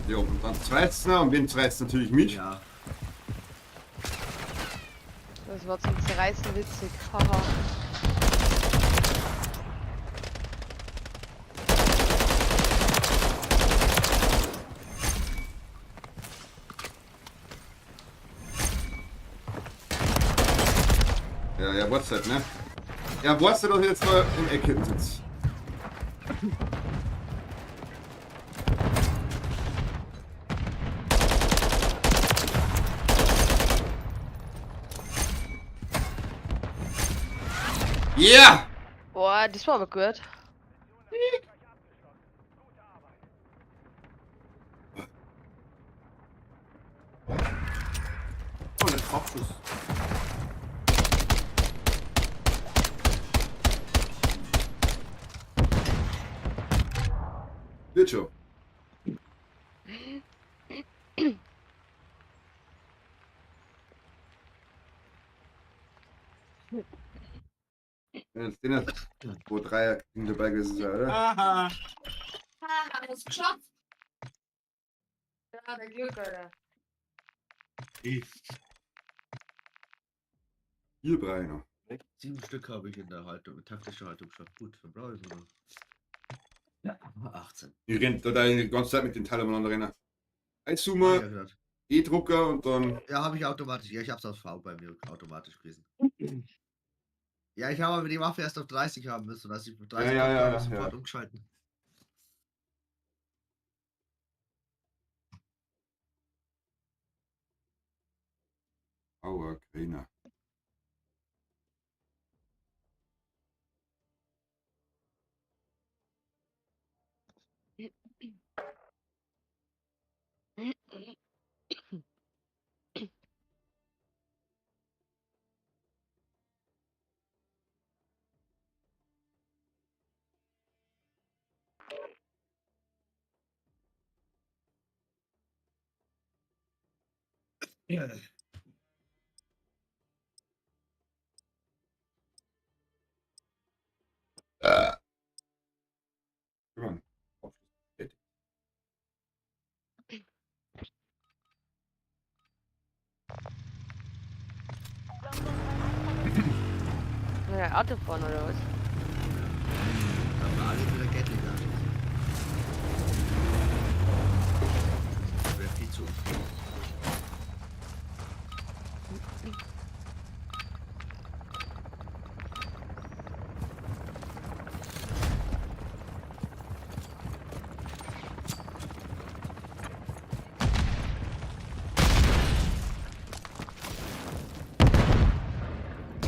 Jo, und dann zweitens und wen zweitens natürlich mich. Ja. Das war zum Zerreißen witzig. Haha. Ja, WhatsApp, ne? Ja, WhatsApp doch jetzt mal im Ecke sitzt. Yeah! Boah, das war aber gut. Oh, der Kopfschuss. Wird schon. Ja, jetzt den hat, wo drei dabei gewesen sind, oder? Aha. Ah, das geschafft. Ja, der Glück, Alter. Hier drei noch. 7 Stück habe ich in der Haltung, taktische Haltung schon. Gut, dann brauche ich nur. Ja, 18. Die rennt da die ganze Zeit mit den Teilen umeinander rennen. Ja, Einzoomer, gerade. E-Drucker und dann. Ja, habe ich automatisch. Ja, ich habe es auf V bei mir automatisch gewesen. Ja, ich habe aber die Waffe erst auf 30 haben müssen. Also ich 30 Ja, sofort ja. umschalten. Aua, keiner. Ja. Komm on. Ja, Auto fahren oder was? Da war alles wieder Gatling da. Das wäre viel zu.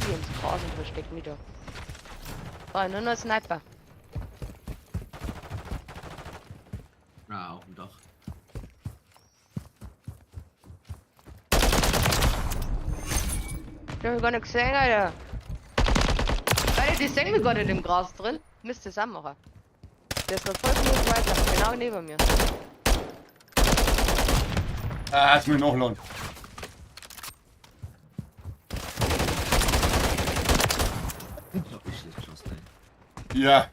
Hier ins Grasen verstecken wieder. Oh, nur noch Sniper. Ah, auf dem Dach. Ich hab gar nicht gesehen, Alter. Alter, die sehen wir gar nicht im Gras drin. Müsste es auch machen. Der ist noch 5 Minuten weiter, genau neben mir. Ah, ist mir noch lang. Hab ich schlecht geschossen, ey. Ja.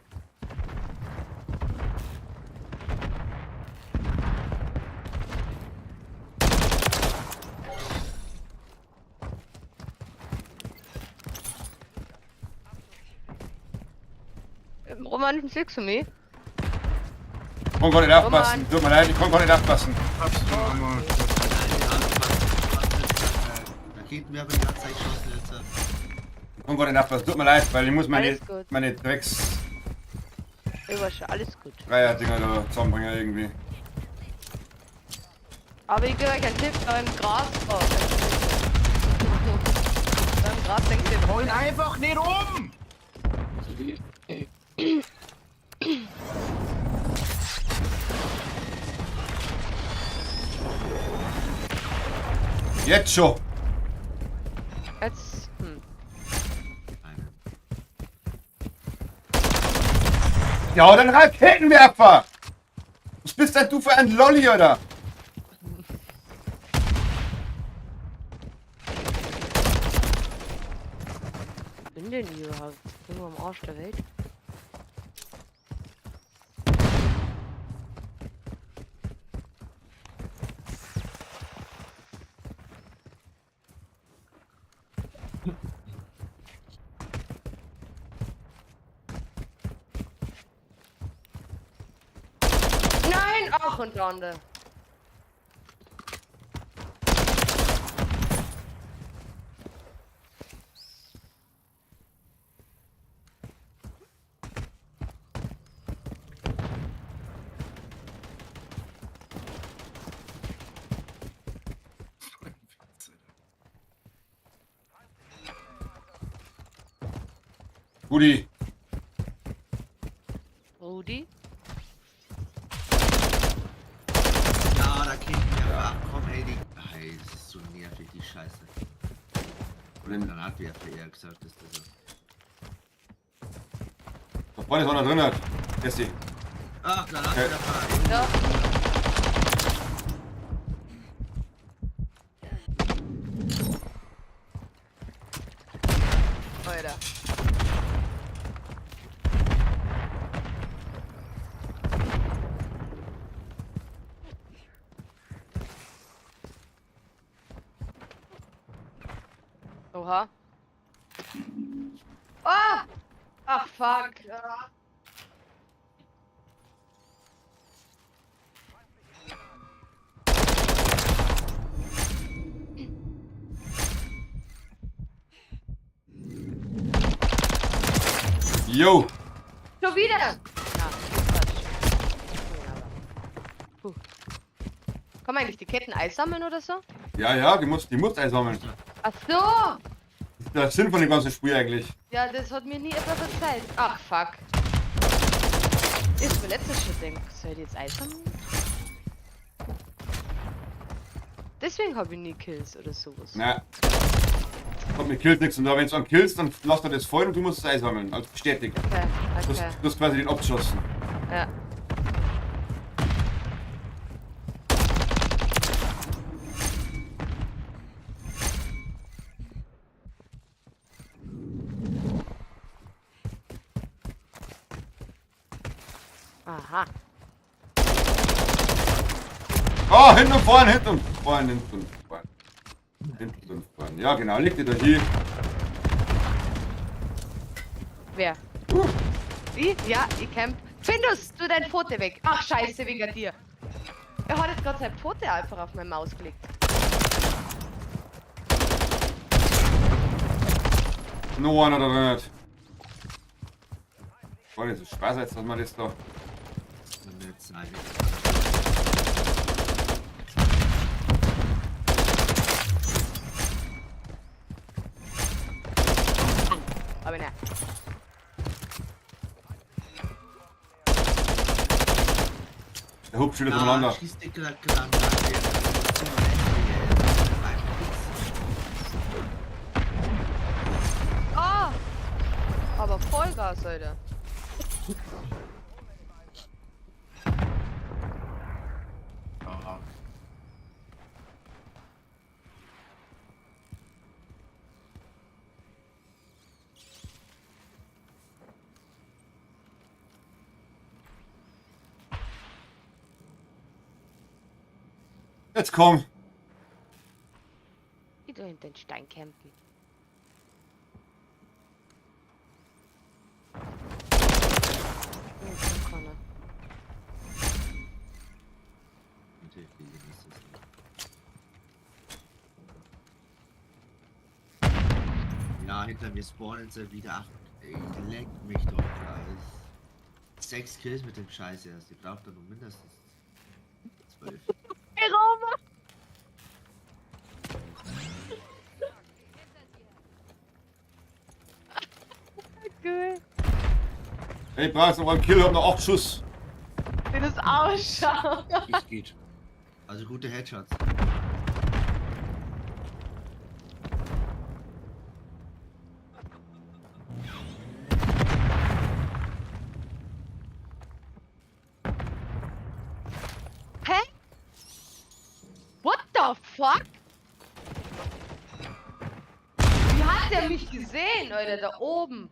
Roman, siehst du mich? Ich kann gar nicht aufpassen. Tut mir leid, ich kann gar nicht aufpassen. Hab's noch einmal. Da geht mir aber die ganze Zeit geschossen jetzt. Ich kann gar nicht aufpassen. Tut mir leid, weil ich muss Alles gut. meine Drecks Ich war schon alles gut. Dreier-Dinger da zusammenbringen irgendwie. Aber ich gebe euch einen Tipp beim Gras. Oh, beim Gras denkst du, Hol einfach nicht um! Jetzt schon! jetzt. Eine. Ja, dann Raketenwerfer! Was bist denn du für ein Lolli, oder? Bin denn hier überhaupt? Irgendwo am Arsch der Welt. Nein! Ach, und der andere. Rudi, Rudi? Ja, da kriegt mir. Ach komm, ey, die. Ach, ey, das ist so nervig, die Scheiße. Oder ein Granatwerfer eher gesagt, ist das so. da vorne ist einer drin. Hat. Jesse. Ach, Granatwerfer. Ja. Alter. Oha. Ah! Ach, fuck. Ah. Jo! Schon wieder! Ja, Quatsch. Puh. Kann man eigentlich die Ketten einsammeln oder so? Ja, die musst einsammeln. Ach so! Das ist der Sinn von dem ganzen Spiel eigentlich. Ja, das hat mir nie etwas erzählt. Ach, fuck. Ist mir letztes schon denkt, soll ich jetzt einsammeln? Deswegen habe ich nie Kills oder sowas. Na. Hat mir killt nichts und da wenn du an killst, dann lass er das voll und du musst es einsammeln. Also bestätigt. Okay, Du okay. hast quasi den abgeschossen. Ja. Aha. Oh, hinten und vorne, hinten und vorne, hinten und vorne. Hinten und vorne. Ja genau, leg dir da hier. Wer? Wie? Ja, ich camp. Findus, tu dein Pfote weg. Ach, scheiße, wegen dir. Er hat jetzt gerade sein Pfote einfach auf meine Maus gelegt. No einer da drin hat. Voll, das ist Spaß jetzt, dass man das da. Und jetzt eine. Aber ne. Der Hubschüler voneinander. Schießt die Granatwerfer. Ah! Aber Vollgas, Alter. Aha. Jetzt komm. Geh du hinter den Stein campen. Oh, Connor. Ja, hinter mir spawnen sie wieder. Ach, ey, leck mich doch, Kreis. 6 Kills mit dem Scheiß erst. Die braucht er nur mindestens 12. Hey, Roma! Cool. Ey, brauchst noch mal einen Kill, hab noch 8 Schuss. Wie das ausschaut. Das geht. Also gute Headshots. Hä? What the fuck? Wie hat der mich gesehen, Leute, da oben?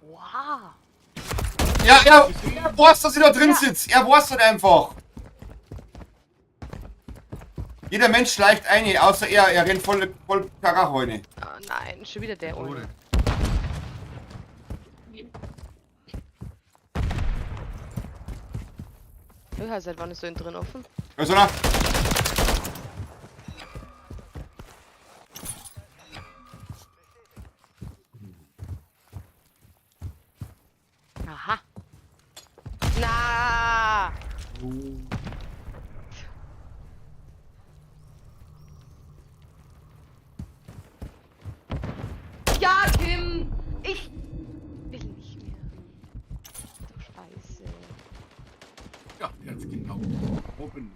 Wow. Ja, er weiß, dass sie da drin sitzt. Er weiß das einfach. Jeder Mensch schleicht ein, außer er. Er rennt voll Karacho rein. Oh nein, schon wieder der ohne. Ohne. Ja, seit wann ist so ein drin offen? Also na. Aha. Na. Ja, Kim. Ich will nicht mehr. Du Scheiße. Ja, jetzt genau. Oben.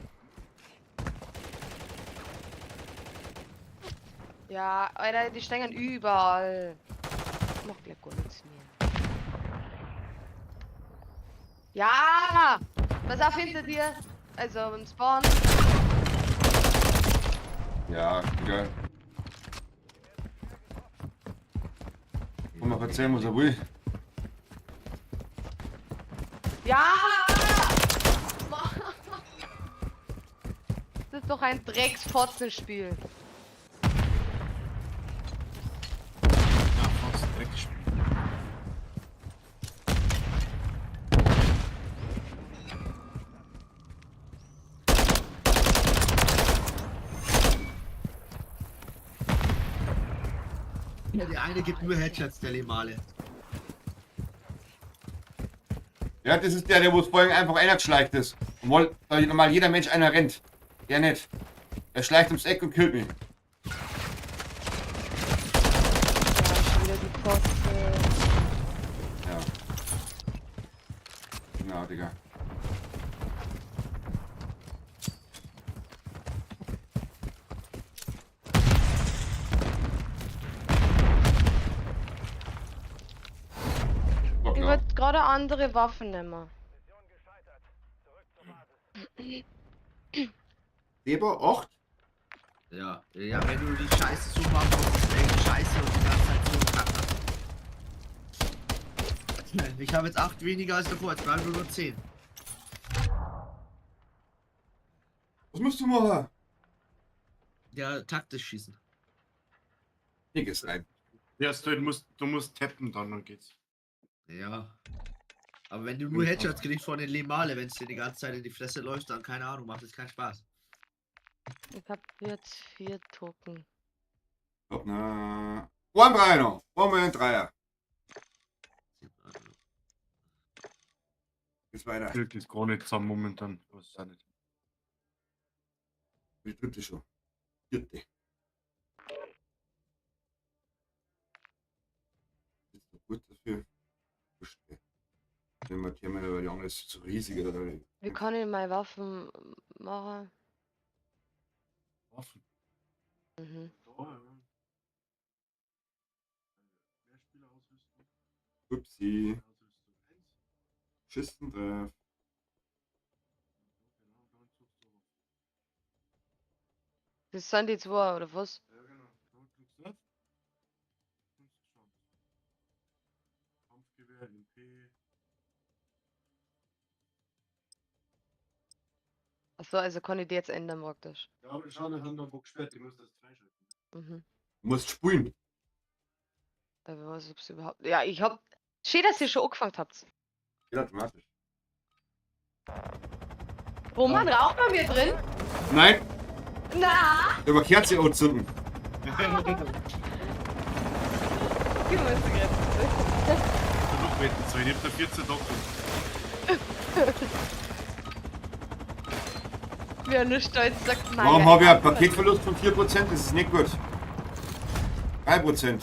Ja, Alter, die stehen überall. Ich mach gleich gar nichts mehr. Ja! Pass auf hinter dir. Also im Spawn. Ja, egal. Und mal erzählen, was er will. Ja! Das ist doch ein Drecksfotzenspiel. Ja, fast direkt gespielt. Ja, der eine gibt nur Headshots, der Lemale. Ja, das ist der wo es vorhin einfach einer geschleicht ist. Und weil normal jeder Mensch einer rennt. Der nicht. Er schleicht ums Eck und killt mich. Ja, schon wieder die Fotze. Ja. Genau, Digga. War Ich klar. würde gerade andere Waffen nehmen. Mission gescheitert. Zurück zur Basis. Leber 8? Ja, ja, wenn du die Scheiße so machst, ist echt scheiße und die ganze Zeit so kackst. Ich habe jetzt 8 weniger als davor, jetzt bleiben nur 10. Was musst du machen? Ja, taktisch schießen. Nix rein. Ja, du musst tappen, dann geht's. Ja. Aber wenn du nur Headshots kriegst von den Lemale, wenn es dir die ganze Zeit in die Fresse läuft, dann keine Ahnung, macht es keinen Spaß. Ich hab jetzt 4 Token. Stopp, na. One Dreier noch. Wollen wir einen Dreier. Geht's weiter. Bild ist gar nicht zusammen momentan. Ich weiß es auch nicht. Die dritte schon. Vierte. Ist doch gut dafür. Wenn wir Thema, weil die andere ist zu riesig. Oder? Wie kann ich meine Waffen machen? Waffen. Mhm. Da, ja. Mehrspielerausrüstung. Upsi. Ausrüstung 1. Schisten drauf. Genau, dann suchst du was. Das sind die zwei, oder was? Ja, genau. Da klickst du auf. Und schauen. Kampfgewehr, MP. Achso, also kann ich die jetzt ändern praktisch. Ja, aber schau, wir haben noch wo gesperrt, ich muss das freischalten. Mhm. Du musst spulen. Aber was ob's überhaupt. Ja, ich hab. Schön, dass ihr schon angefangen habt. Geht automatisch. Roman, raucht bei mir drin? Nein, Na! über Kerze anzünden. Gib mir das Gerät. wetten soll. Ich hab da 14 Doppel. Wer nur stolz sagt, nein. Warum habe ich einen Paketverlust von 4%? Das ist nicht gut. 3%.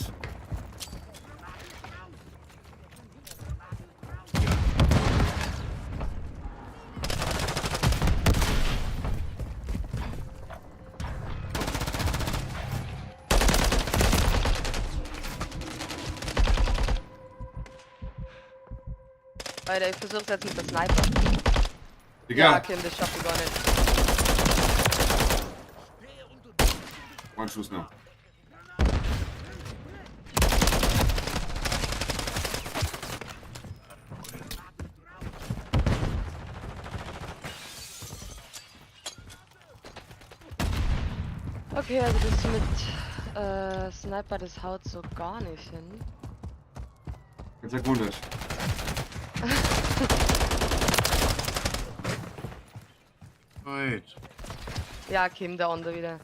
Alter, ich versuch's jetzt mit der Sniper. Ja, Digga, Kim, das schaff ich gar nicht. ein Schuss noch. Okay, also das mit Sniper, das haut so gar nicht hin. Jetzt gewundert. Wait. Ja, Kim, da unten wieder.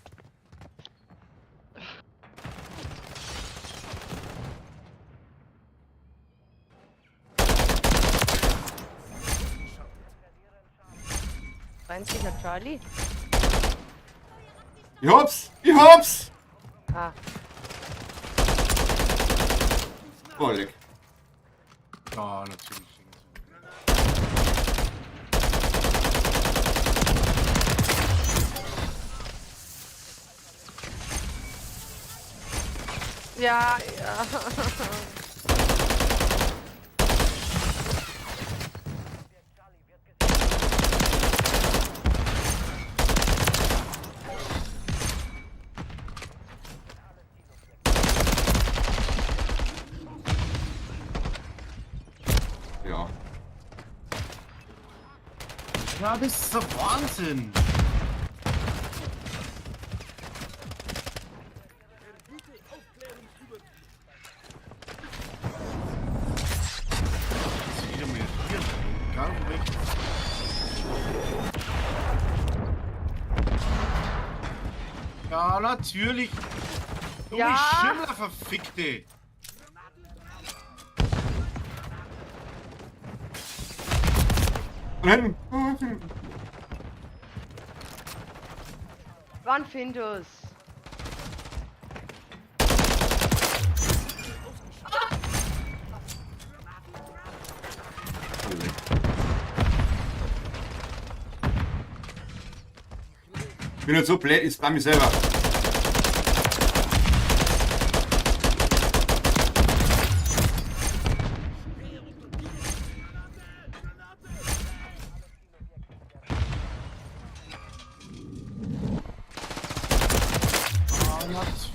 Einzig nach Charlie? Ich hab's! Ich hab's! Ah, Oh, leck. Ja, natürlich. ja, ja. Ja. Ja, das ist der Wahnsinn. Das ist wieder mit hier. Egal wo weg. Ja, natürlich. Du Ja. Schimmler, verfickte. Rennen! Wann Findus? Ich bin jetzt so blöd, ich spam mich selber. Ah, natürlich.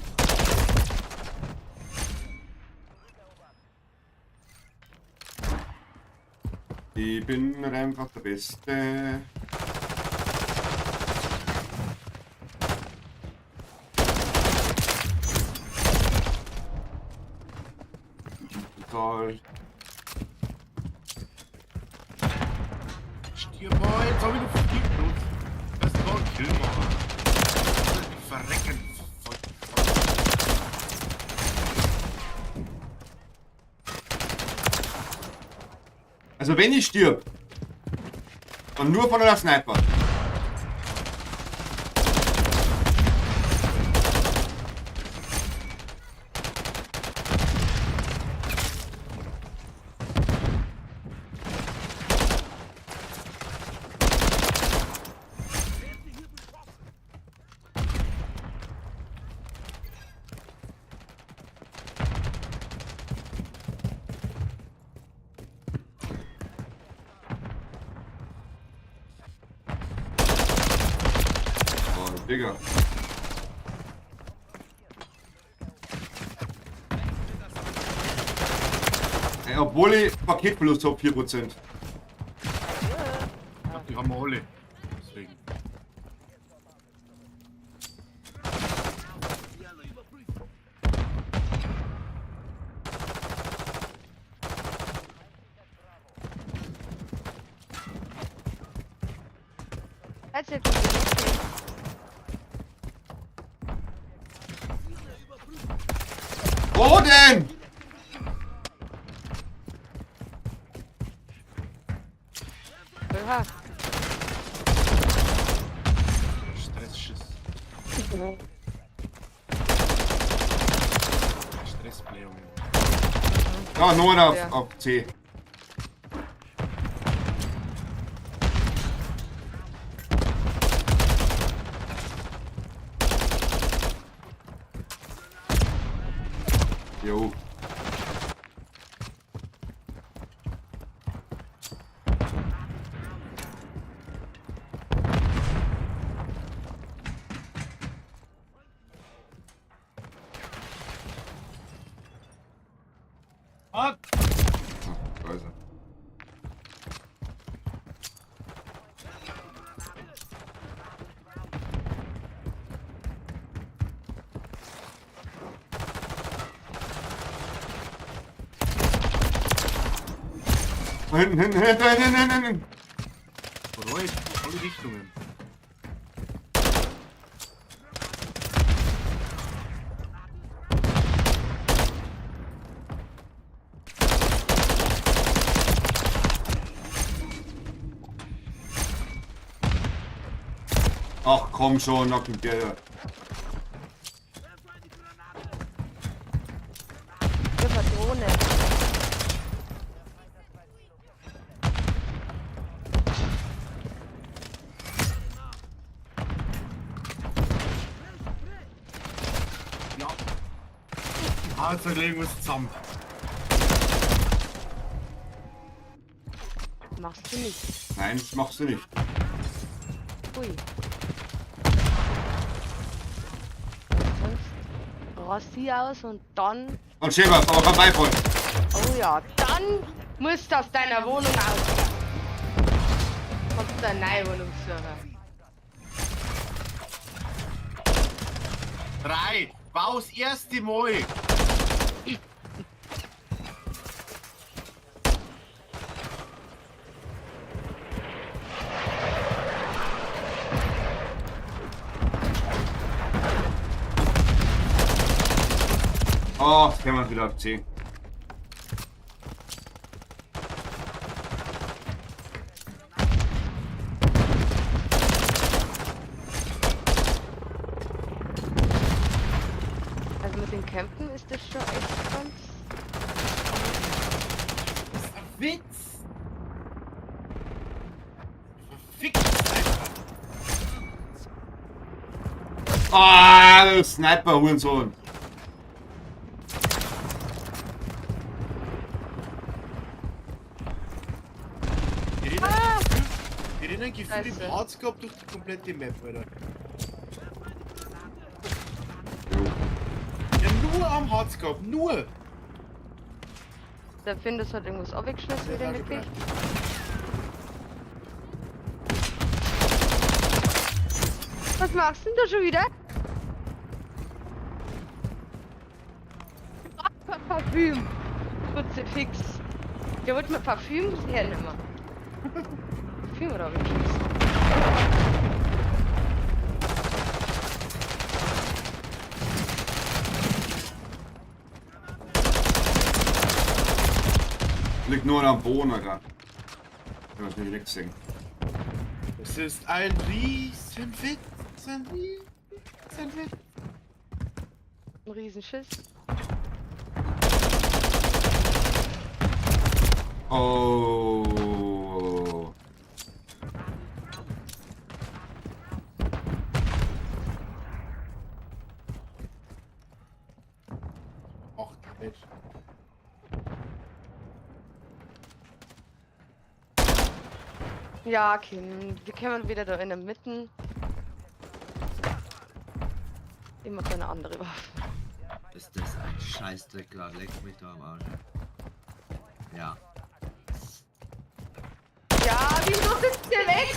Ich bin einfach der Beste. Total. Stirb mal, jetzt hab ich noch verfickt. Das ist doch ein Kill machen. Die verrecken. Also wenn ich stirb, dann nur von einer Sniper. Oh, Digga. Ey, obwohl ich Paketverlust habe, 4%. Die haben wir alle. Deswegen. Erzähl bitte. Wo denn? Ja, noch einer Ja. auf C. Jo. Ah, Scheiße. Hinten. Bereut, alle Richtungen. Ach komm schon, Knocken der. Die Patrone. Ja. Also legen wir es zusammen. Machst du nicht. Nein, das machst du nicht. Ui. Sonst rast sie aus und dann. Und Schäfer, aber vorbeifahren. Oh ja, dann musst du aus deiner Wohnung aus. Kannst du eine neue Wohnung suchen. 3, baus erste Mal. Oh, jetzt können wir wieder auf C. Also mit den Campen ist das schon echt ganz. Das ist ein Witz. Verfickt einfach. Ah, du Sniper, Hurensohn. Die rennen gefühlt im Scheiße. Harz gehabt durch die komplette Map, Alter. Ja, nur am Harz gehabt, nur. Der Findus hat irgendwas abgeschmissen wieder mitgekriegt. Was machst du denn da schon wieder? Parfüm. Kurze Fix. Der wollte mir Parfüm hernehmen. Parfüm oder abgeschmissen? Liegt nur am Boden, Alter. Ich kann das nicht direkt sehen. Es ist ein Riesenwitz. Ein Riesenwitz. Ein Riesenschiss. Oh. Ach, Mensch. Ja, Kim, wir kämen wieder da in der Mitte. Immer keine andere Waffe. Ist das ein Scheißdreck gerade? Leck mich da am Arsch. Ja. Ja, wieso sitzt der weg?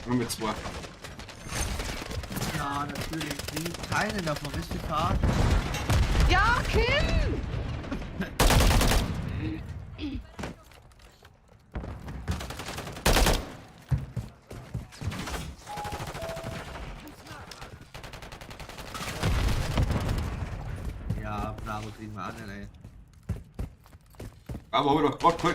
Nur mit zwei. Ja, natürlich. Die keine davon ist gefahren. Ja, Kim! Ja, Bravo kriegen wir an, ey. Aber hol doch, Gott, cool.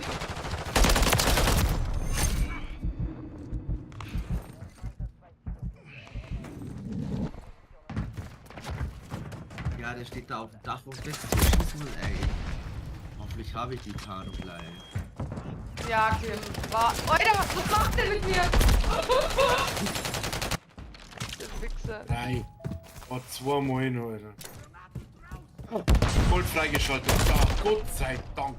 Ja, der steht da auf dem Dach und lässt sich schießen, ey. Hoffentlich habe ich die Tarnung gleich. Ja, Kim. War. Alter, was macht der mit mir? Der Wichser. 3. Oh, 2 Mal noch, Alter. Voll freigeschaltet. Ach, Gott sei Dank.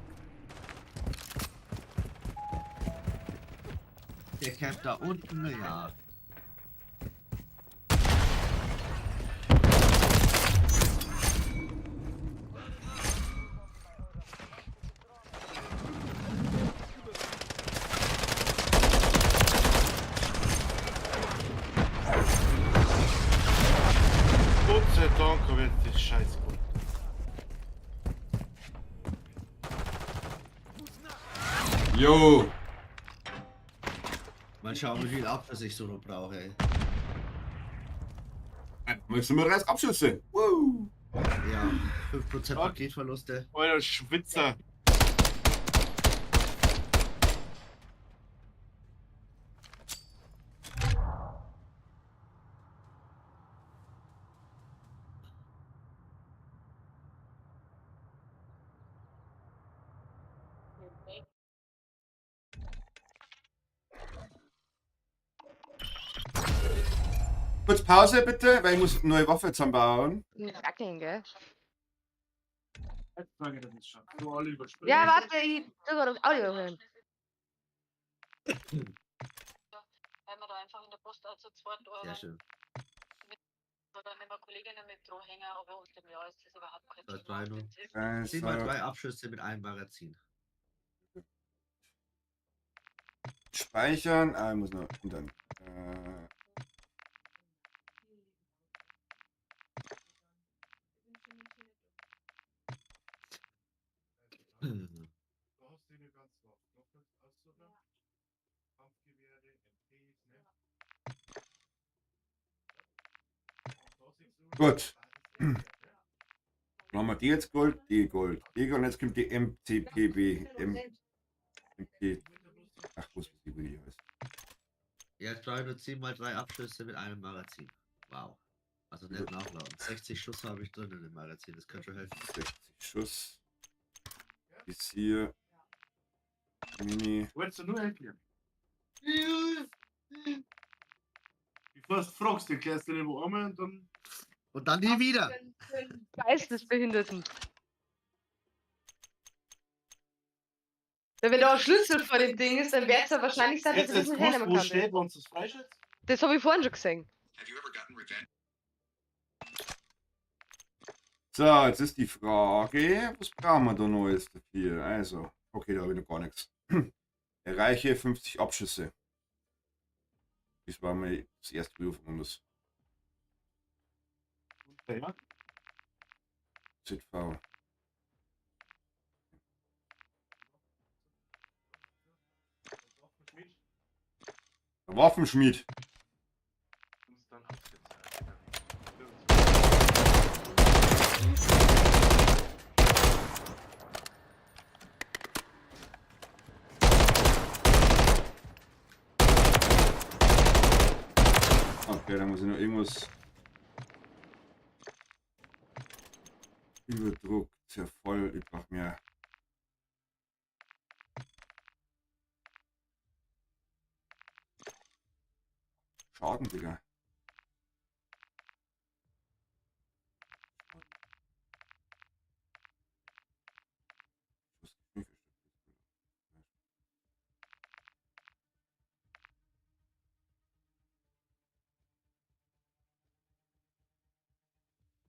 Der campt da unten, ja. Gott sei Dank habe ich jetzt das Scheiß gut. Jo. Mal schauen, wie viel Abschluss ich so noch brauche, ey. Möchtest du mir 30 Abschüsse? Woo. Ja, 5% Paketverluste. Alter Schwitzer. Kurz Pause bitte, weil ich muss eine neue Waffe zusammenbauen. Wackeln, gell? Jetzt sage ich das schon. Du alle überspringen. Ja, warte, ich drücke das Audio hören. Weil wir da einfach in der Post auch zu zweit Sehr arbeiten. schön. Oder nehmen wir Kolleginnen mit Drohhänger, aber unter dem Jahr ist das überhaupt kein Das Thema. war nur- Also, 7x3 Abschüsse mit einem Magazin. speichern. Ah, ich muss noch. Und dann. Mhm. Du hast die nicht ganz drauf. Doppelt aussuchen. Kampfgewehre, MPs, ne? Gut. Machen wir die jetzt Gold, die Gold. Die Gold, und jetzt kommt die MCPB. MP. Ach, wo ist die, wie die heißt? Jetzt brauche ich nur 10x3 Abschüsse mit einem Magazin. Wow. Also nicht nachladen. 60 Schuss habe ich drin in dem Magazin, das könnte schon helfen. 60 Schuss. Bis hier. Mini. Wolltest du nur erklären? Bevor du fragst, den klärst du nicht wo einmal und dann. Und dann nie wieder! Geistesbehinderten. Wenn da ein Schlüssel vor dem Ding ist, dann wird es ja wahrscheinlich sein, dass Jetzt es ist nicht gewusst, hernehmen wo kann. steht, wenn du es freischätzt? Das habe ich vorhin schon gesehen. So, jetzt ist die Frage, was brauchen wir da Neues dafür? Also, okay, da habe ich noch gar nichts. Erreiche 50 Abschüsse. Das war mal das erste Video von uns. Ja. ZV. Der Waffenschmied. Okay, da muss ich noch irgendwas. Überdruck, zervoll, ich brauch mehr. Schaden, Digga.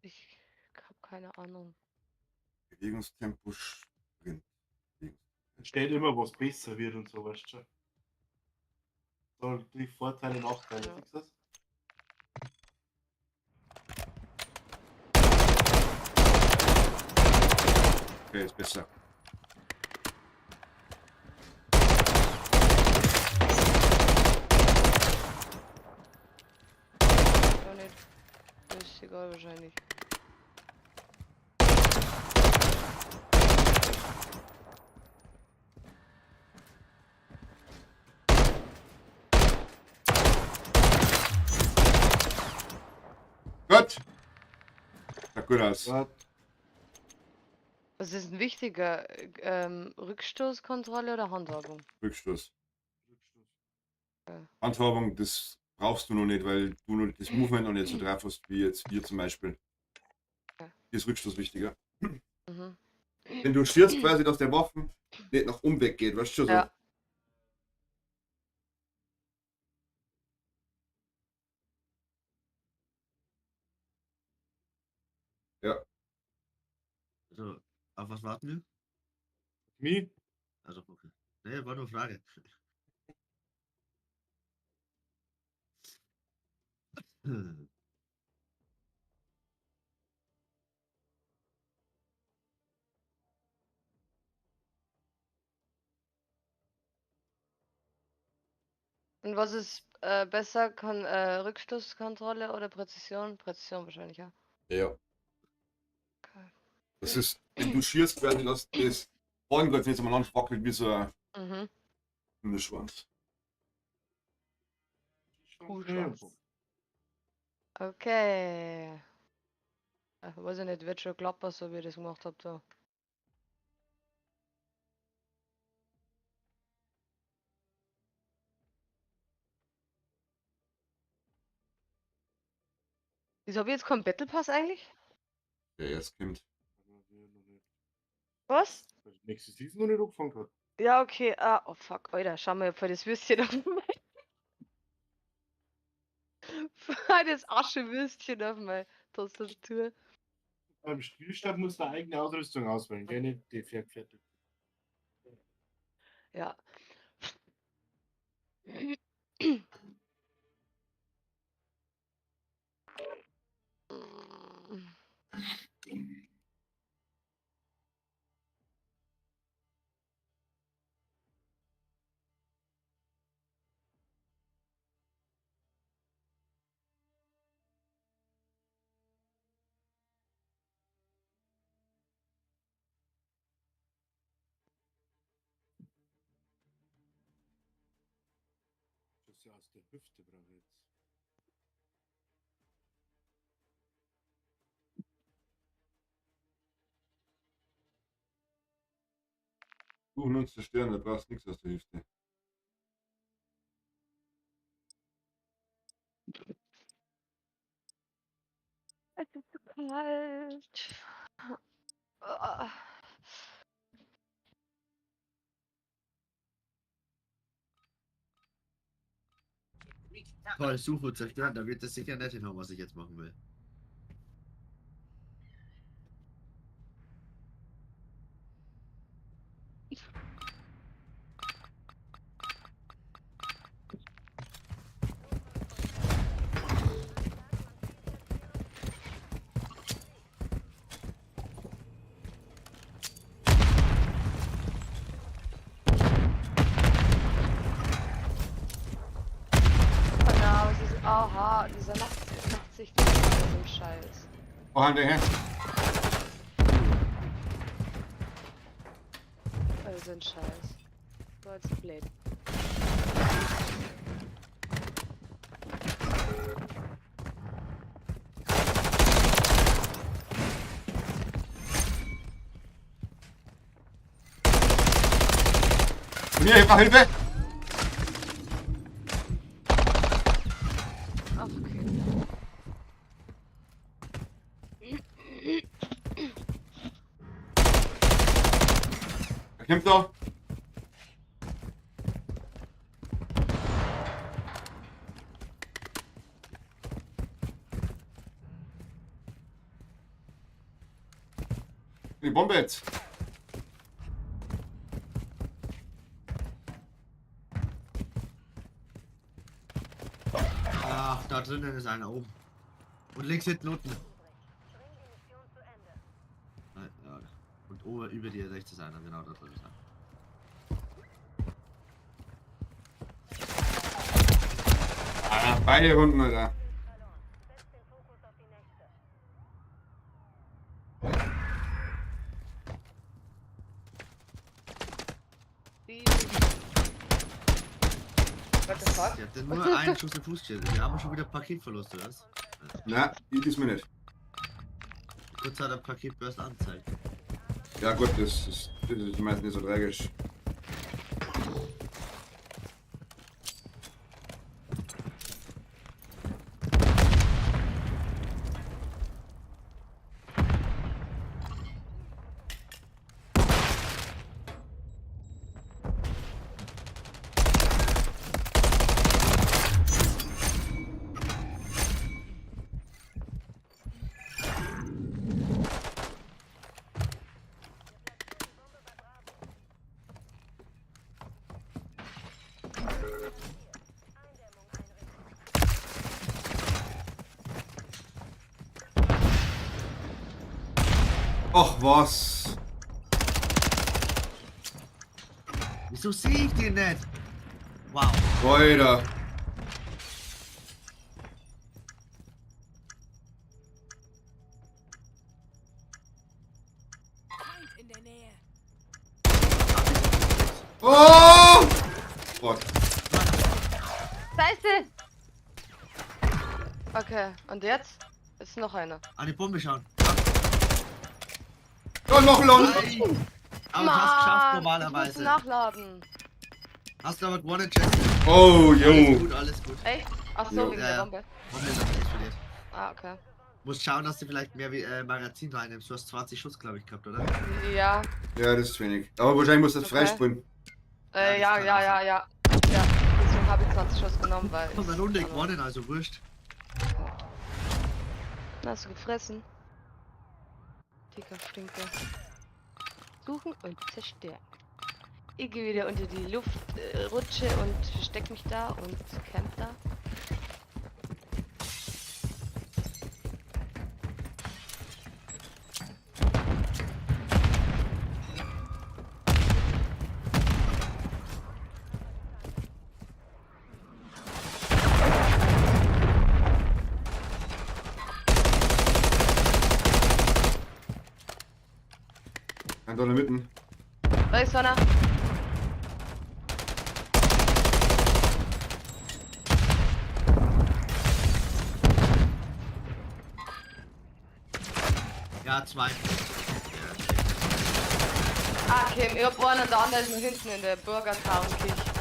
Ich habe keine Ahnung. Bewegungstempo Sprint. Steht immer, was besser wird und so, weißt du schon. So, die Vorteile, Nachteile, Ja. siehst du das? Okay, ist besser. Ja, nicht. Das ist egal wahrscheinlich. Gut. Sag gut aus. Ja, Was ist denn wichtiger? Rückstoßkontrolle oder Handhabung? Rückstoß. Rückstoß. Handhabung, das brauchst du noch nicht, weil du noch das Movement noch nicht so drauf hast, wie jetzt hier zum Beispiel. Hier ist Rückstoß wichtiger. Mhm. Wenn du stürzt quasi, dass der Waffen nicht nach oben weggeht, weißt du schon so? Ja. Ja. Also, auf was warten wir? Wie? Also, okay. Nee, war nur eine Frage. Und was ist besser? Rückstoßkontrolle oder Präzision? Präzision wahrscheinlich, ja. Ja. Okay. Das ist, wenn du schierst, quasi, dass das Ballengreifen jetzt mal anwackelt wie so ein Mhm. Hundeschwanz. Kuhschwanz. Okay. Weiß ich nicht, wird schon klappen, so wie ihr das gemacht habt. Da. Wieso habe ich jetzt keinen Battle Pass eigentlich? Der erst kommt. Was? Nächste Season noch nicht angefangen hat. Ja, okay. Ah, oh fuck, Alter, schau mal für das Würstchen auf mein. Für das Aschewürstchen auf meine Tastatur. Beim Spielstart musst du eine eigene Ausrüstung auswählen, der nicht die fertig. Ja. Das ist ja aus der Hüfte, brauche ich jetzt. Suchen uns zerstören, da brauchst du nichts aus der Hüfte. Es ist so kalt. Ah. Toll, suchen und zerstören, da wird das sicher nicht hinhauen, was ich jetzt machen will. Genau, es ist. Aha, dieser macht sich das so ein Scheiß. Oh, Hand her. Also ein Scheiß. So jetzt blöd. Mir, Hilfe! Ach, okay. Er kommt da. Die Bombe jetzt. Ach, da drinnen ist einer oben. Und links hinten unten. Ja. Und oben über dir rechts ist einer, genau da drin ist einer. Ah, beide Runden, Alter. What the fuck? Ich hatte nur einen Schuss im Fußschild. Wir haben schon wieder Paketverlust, oder was? Na, die ist mir nicht. Kurz hat der Paketbörse anzeigt. Ja gut, das ist meistens nicht so tragisch. Ach was. Wieso sehe ich den nicht? Wow. Alter. Oh! Gott. Scheiße! Okay, und jetzt? Ist noch einer. An die Bombe schauen. Ja, noch ein Long. Nein. Aber du hast geschafft Ich muss normalerweise. nachladen. Hast du aber gewonnen, Jesse. Oh, Alles jo. gut, alles gut. Echt? Ach so, Ja. wegen Ja, der ja. Bombe. Bombe ist nicht explodiert. Ah, okay. Musst schauen, dass du vielleicht mehr Magazin reinnimmst. Du hast 20 Schuss, glaube ich, gehabt, oder? Ja, Ja, das ist zu wenig. Aber wahrscheinlich muss das Okay. freispringen. ja, Ja, das kann ja. Ja, deswegen habe ich 20 Schuss genommen, weil. Und eine Runde also- gewonnen, also wurscht. Hast du gefressen? Dicker Stinker. Suchen und zerstören. Ich gehe wieder unter die Luft, rutsche und versteck mich da und camp da. Ein Dollar mitten. Da ist einer. Ja, 2. Ah, okay, ich hab einen und der andere ist noch hinten in der Burgertown-Kirche.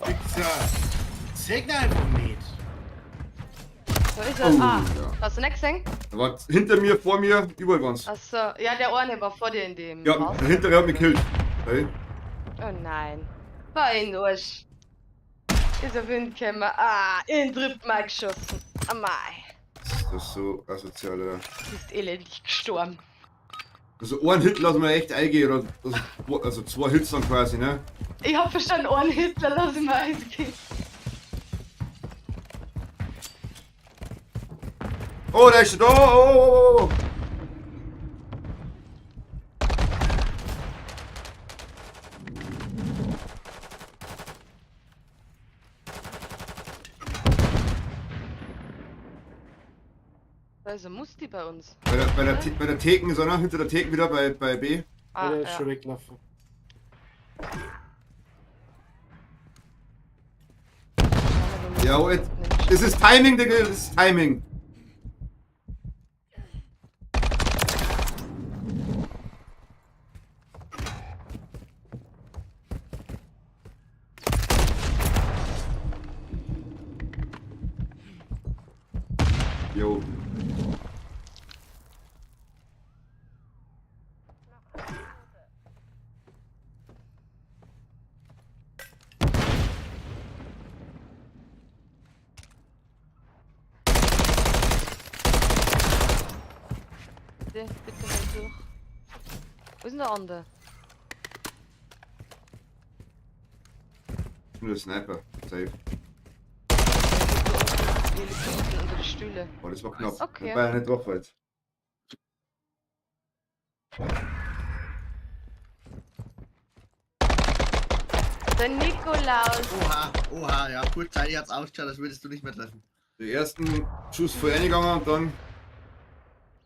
Wichser. Segne einfach nicht. So ist er. Oh, Ah, ja. hast du nicht gesehen? Da war hinter mir, vor mir, überall waren's. Achso, ja, der eine war vor dir in dem Ja, Haus. der hintere hat mich gekillt. Hey. Oh nein. War in Arsch. Ist auf ihn gekommen. Ah, in den dritten Mal geschossen. Ah, mei. Das ist so asozial, Alter. Du bist elendig gestorben. Also einen Hit lassen wir echt eingehen, oder also 2 Hits dann quasi, ne? Ich hab verstanden, einen Hitler lass ich mal eingehen. Oh, der ist da! Oh. Da ist ein Musti bei uns. Bei der Theken ist einer, hinter der Theken wieder bei B. Ah, Der ist ja. schon weggelaufen. Ja, oh, das ist Timing, Digga, das ist Timing. Jo. Bitte, bitte halt durch. Wo ist denn der andere? Nur der Sniper. Safe. Der liegt da unten unter die Stühle. Oh, das war knapp. Okay. Das war ja nicht drauf jetzt. Der Nikolaus. Oha, oha, ja, kurzzeitig hat's ausgeschaut, als würdest du nicht mehr treffen. Den ersten Schuss voll reingegangen und dann.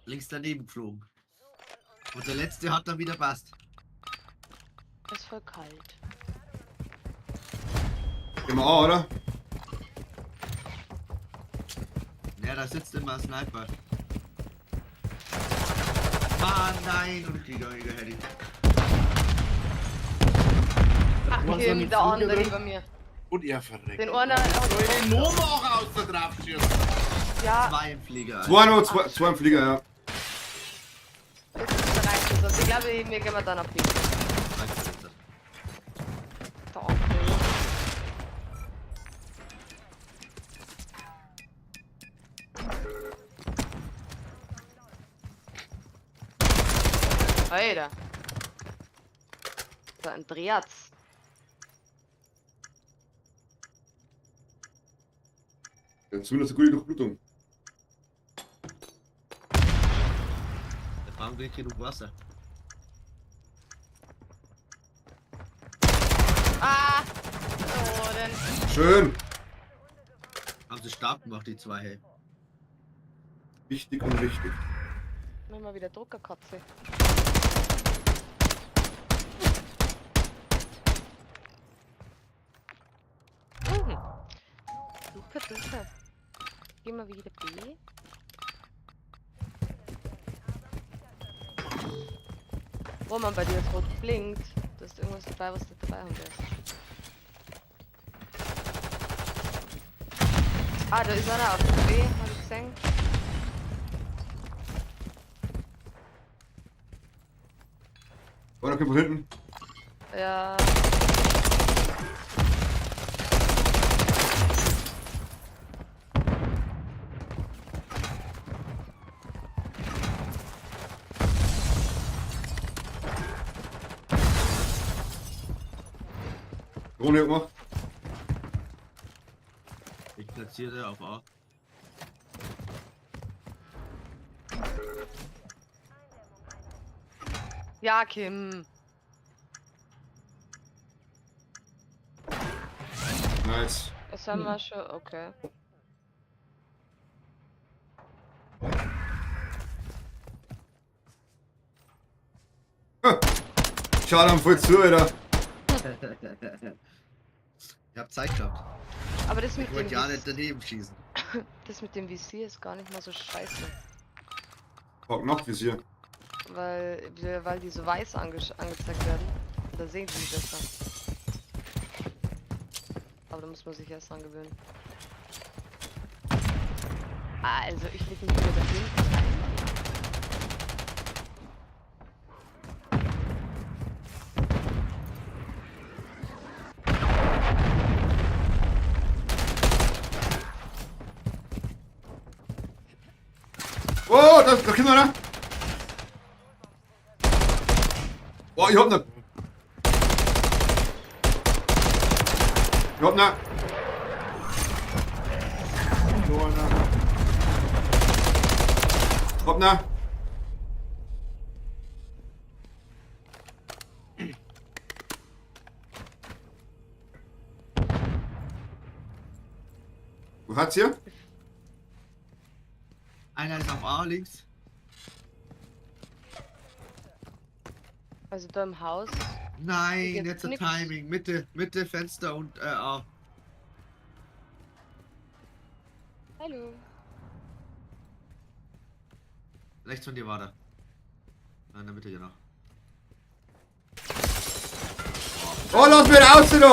Links daneben geflogen. Und der letzte hat dann wieder passt. Es ist voll kalt. Gehen wir an, oder? Ja, da sitzt immer ein Sniper. Mann, nein! Und ich kriege hätte ich. Ach, Was Kim, an die der andere Flügel? über mir. Und er verreckt. Den einen Soll ich den Nummer auch aus der drauf schießen? ja, Zwei im Flieger. Zwei im Flieger, ja. das ist der Reichste. Also, ich glaube, wir gehen dann auf die. Der andere. Alter. Der Andreas. Ja, zumindest eine gute Durchblutung. Da brauchen wir genug Wasser. Ah! Oh, denn. Schön. Haben sie stark gemacht, die zwei, hey. Wichtig und richtig. Nimm mal wieder Druckerkatze. Mhm. Super, super. Geh mal wieder B. Wo man bei dir das rot blinkt, da ist irgendwas dabei, was du dabei haben wirst. Ah, da ist einer auf B, hab ich gesehen. Oder kommt von hinten. Ja. Drohne gemacht. Ich platziere auf A. Ja, Kim. Nice. Das haben wir schon, okay. Schade am voll zu, Alter. Ich hab Zeit gehabt. Aber das Ich mit dem wollte ja nicht daneben schießen. das mit dem Visier ist gar nicht mal so scheiße. Fuck, Nachtvisier. Weil die so weiß angezeigt werden. Und da sehen sie besser. Aber da muss man sich erst dran gewöhnen. Ah, also ich leg mich wieder da hinten rein. Oh, da kommt einer. Oh, ich hab ne. Ich hab ne. So einer. Hab ne. Wo hat's hier? Einer ist auf A links. Also da im Haus. Nein, Jetzt jetzt ein nix. Timing. Mitte Fenster und A. Hallo. Rechts von dir war der. In der Mitte genau. Oh, lass mir raus, du!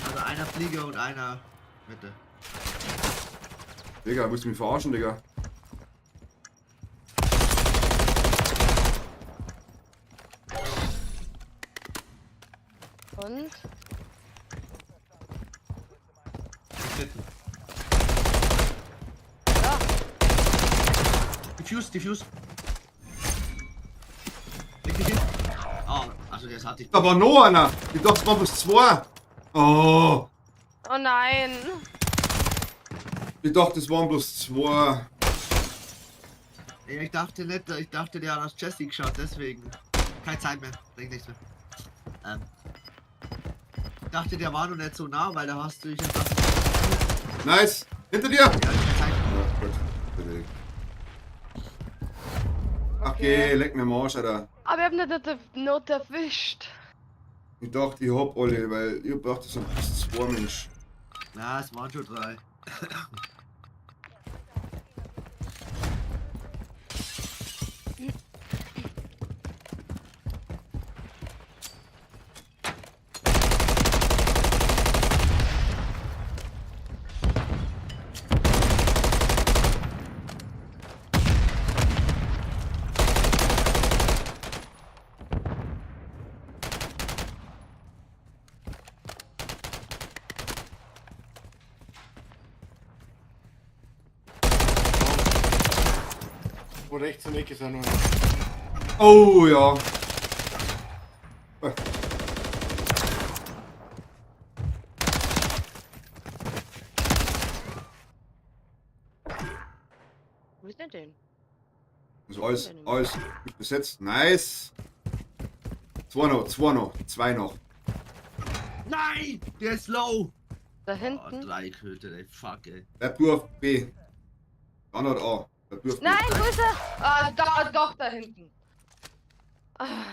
Also einer Flieger und einer Mitte. Digga, willst du mich verarschen, Digga? Und? Mitten. Ja. Diffuse. Linke hin. Oh, also das hatte ich. Da war noch einer. Ich dachte, es waren bloß zwei. Oh. Oh nein. Ich dachte, es waren bloß zwei. Ja, ich dachte nicht, ich dachte, der hat aus Jesse geschaut, deswegen. Keine Zeit mehr, bringt nichts mehr. Ich dachte, der war noch nicht so nah, weil da hast du ich jetzt Nice. Hinter dir. Ja, ich zeig Oh Gott. Bewegt. Ach geh, leck mir am Arsch, Alter. Aber ich hab nicht erwischt. Ich dachte, ich hab alle, weil ich dachte, so zwei Mensch. Ja, es waren schon 3. Wo rechts in der Ecke ist auch noch einer. Oh ja. Wo ist denn denn? Ist alles gut besetzt. Nice. Zwei noch. Nein! Der ist low! Da Oh, hinten? 3 Köter, ey. Fuck, ey. Bleib du auf B. Standard A. Bleib du auf B. Nein, wo ist er? Ah, doch, da hinten. Ah,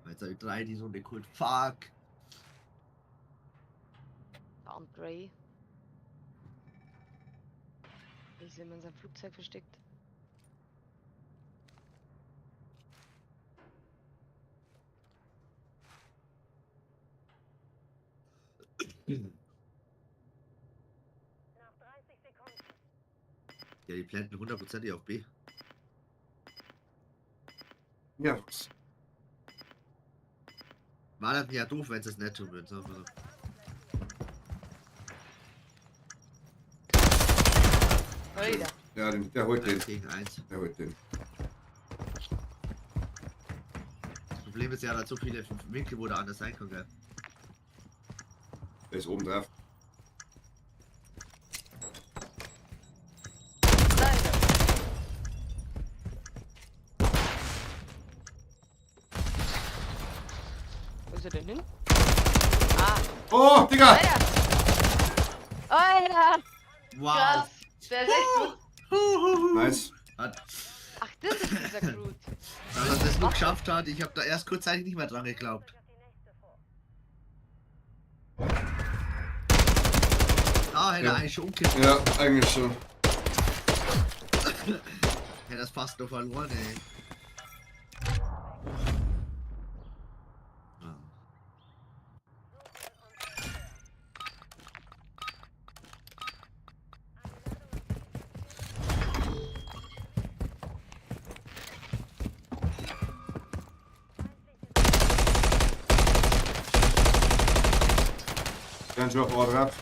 Jetzt habe ich 3 die Runde geholt. Fuck! arm Dre. Ist immer in seinem Flugzeug versteckt. Nach 30 Sekunden. Ja, die planten 100% auf B. Ja. War das ja doof, wenn sie es nicht tun würden. Sagen wir so. Wieder. Ja, der holt den. 1 gegen 1. Der holt den. Das Problem ist ja, dass so viele Winkel, wo der anders sein kann, gell? Der ist oben drauf. Wo ist er denn hin? Ah, Oh, Digga! Alter! Alter! Wow! Krass! Der ist echt gut. Nice. Hat, Ach, das ist dieser Groot. dass er das nur geschafft hat, ich habe da erst kurzzeitig nicht mehr dran geglaubt. Ah, hätte er Ja. eigentlich schon umkippen. Ja, eigentlich schon. Hätte das fast nur verloren, ey. Ja. Dann schon auf A drauf.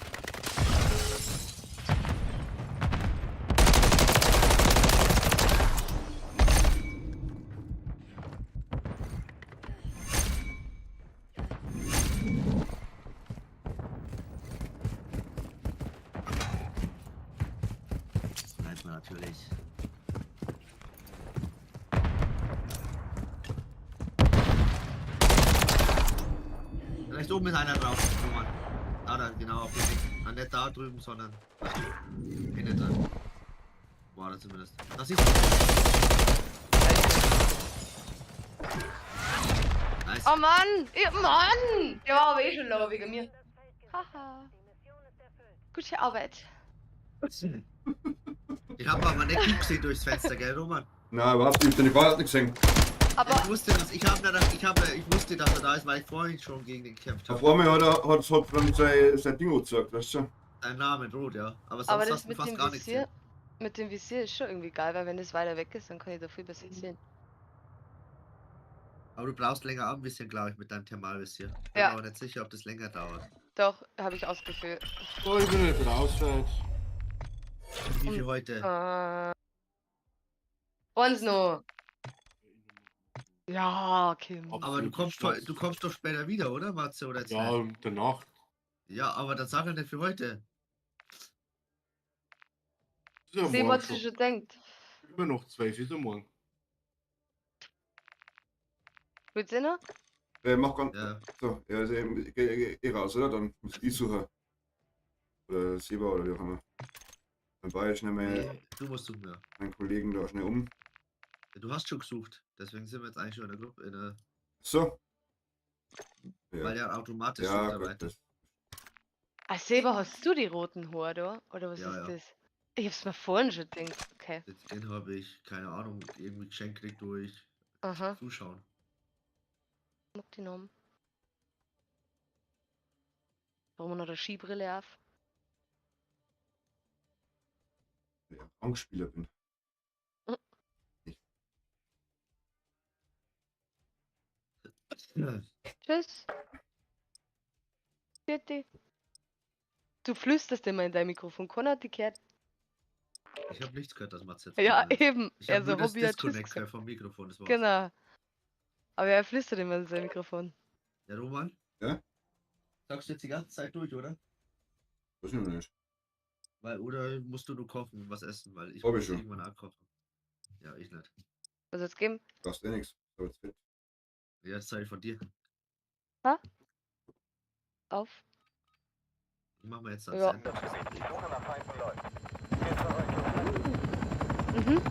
Sniper natürlich. Vielleicht oben ist einer drauf, Roman. Da, genau, auf dem Weg. Ah, nicht da drüben, sondern hinten dran. War da zumindest. Das ist. Nice. Oh Mann! Mann! Der war aber eh schon low wegen mir. Haha. Gute Arbeit. Ich hab aber nicht gut gesehen durchs Fenster, gell, Roman? Nein, überhaupt nicht. Ich habe nicht gesehen. Aber Ich wusste, ich wusste, dass er da ist, weil ich vorhin schon gegen den gekämpft Auf habe. einmal hat dann sein Ding gezeigt, weißt du? Sein Name rot, ja. Aber sonst Aber hast das du mit fast dem gar nichts Visier, gesehen. mit dem Visier ist schon irgendwie geil, weil wenn es weiter weg ist, dann kann ich da viel besser sehen. Aber du brauchst länger ein bisschen, glaube ich, mit deinem Thermalvisier. Ich bin Ja. mir aber nicht sicher, ob das länger dauert. Doch, habe ich ausgeführt. Oh, ich bin nicht raus, jetzt. Wie viel heute? Uns noch. Ja, Kim. Aber du kommst doch später wieder, oder, Matze? Oder Ja, Zeit? danach. Ja, aber das sag ich nicht für heute. Ist ja Seh, morgen was du schon. schon denkt. Immer noch 12, ist ja morgen. Gut, Sinne? Mach ganz. Ja. So, ja, also, geh raus, oder? Dann muss ich suchen. Oder Sieber oder wie auch immer. Dann baue ich schnell Nee, du musst suchen, ja. meinen Kollegen da schnell um. Du hast schon gesucht. Deswegen sind wir jetzt eigentlich schon in der Gruppe, So. weil Ja, der automatisch ja sucht er gut, weiter. das. Ah, Seba, hast du die roten Haare, da? Oder was Ja, ist ja. das? Ich hab's mir vorhin schon gedacht. Okay. Den habe ich, keine Ahnung, irgendwie geschenkt gekriegt durch Aha. Zuschauen. Mag die Namen. Warum noch der Skibrille auf? Ja, Rankspieler bin. Ja. Tschüss. Bitte. Du flüsterst immer in dein Mikrofon. Keiner hat die gehört. Ich habe nichts gehört, dass Matze jetzt Ja, geredet hat. eben. Ich habe Also, nur das Hobby hat Tschüss Disconnect gesagt. gehört vom Mikrofon, das war's. Genau. Aber er flüstert immer in sein Mikrofon. Ja, Roman? Ja? Sagst du jetzt die ganze Zeit durch, oder? Das ist noch nicht. Oder musst du nur kochen und was essen, weil ich Hab ich muss schon. irgendwann abkochen. Ja, ich nicht. Was jetzt geben? Kostet eh nichts. So, jetzt fit. Ja, das Zeit von dir. Auf. Ich mach mal jetzt das Ja. Sandwich. Die Suche nach Feinden läuft. Geht zurück. Mhm.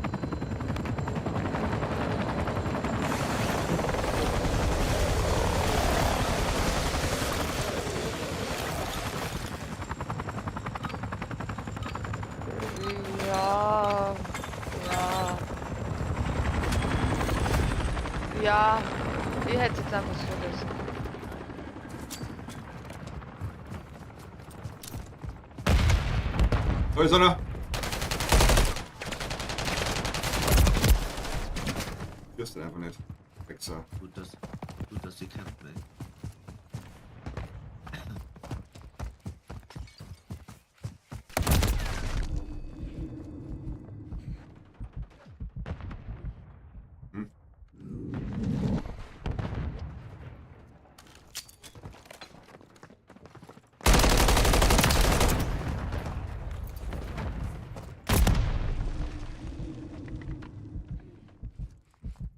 Ja. Ja. Ja. Ich hätte jetzt einfach so das. So, ist einer. Wirst du einfach nicht. Wechsel. Gut, dass sie kämpfen, ey.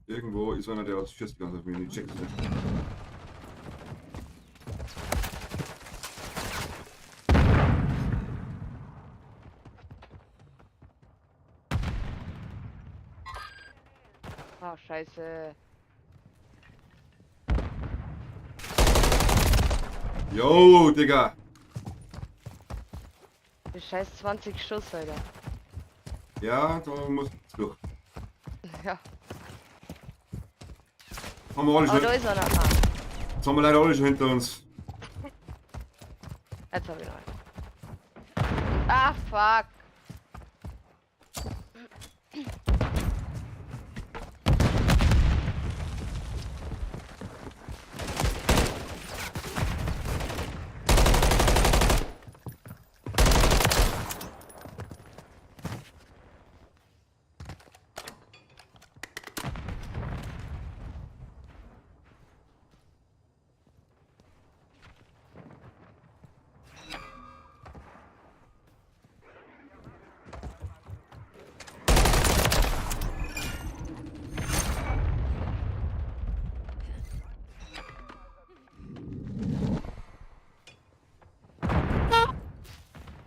Irgendwo ist einer, der aus 40 ganz auf mich nicht checkt. Ah, scheiße. Yo, Digga. Die scheiß 20 Schuss, Alter. Ja, da muss durch. Ja. Haben wir alle Aber da schon, ist einer. Ah, jetzt haben wir leider alle schon hinter uns. jetzt hab ich noch einen. Ah, fuck.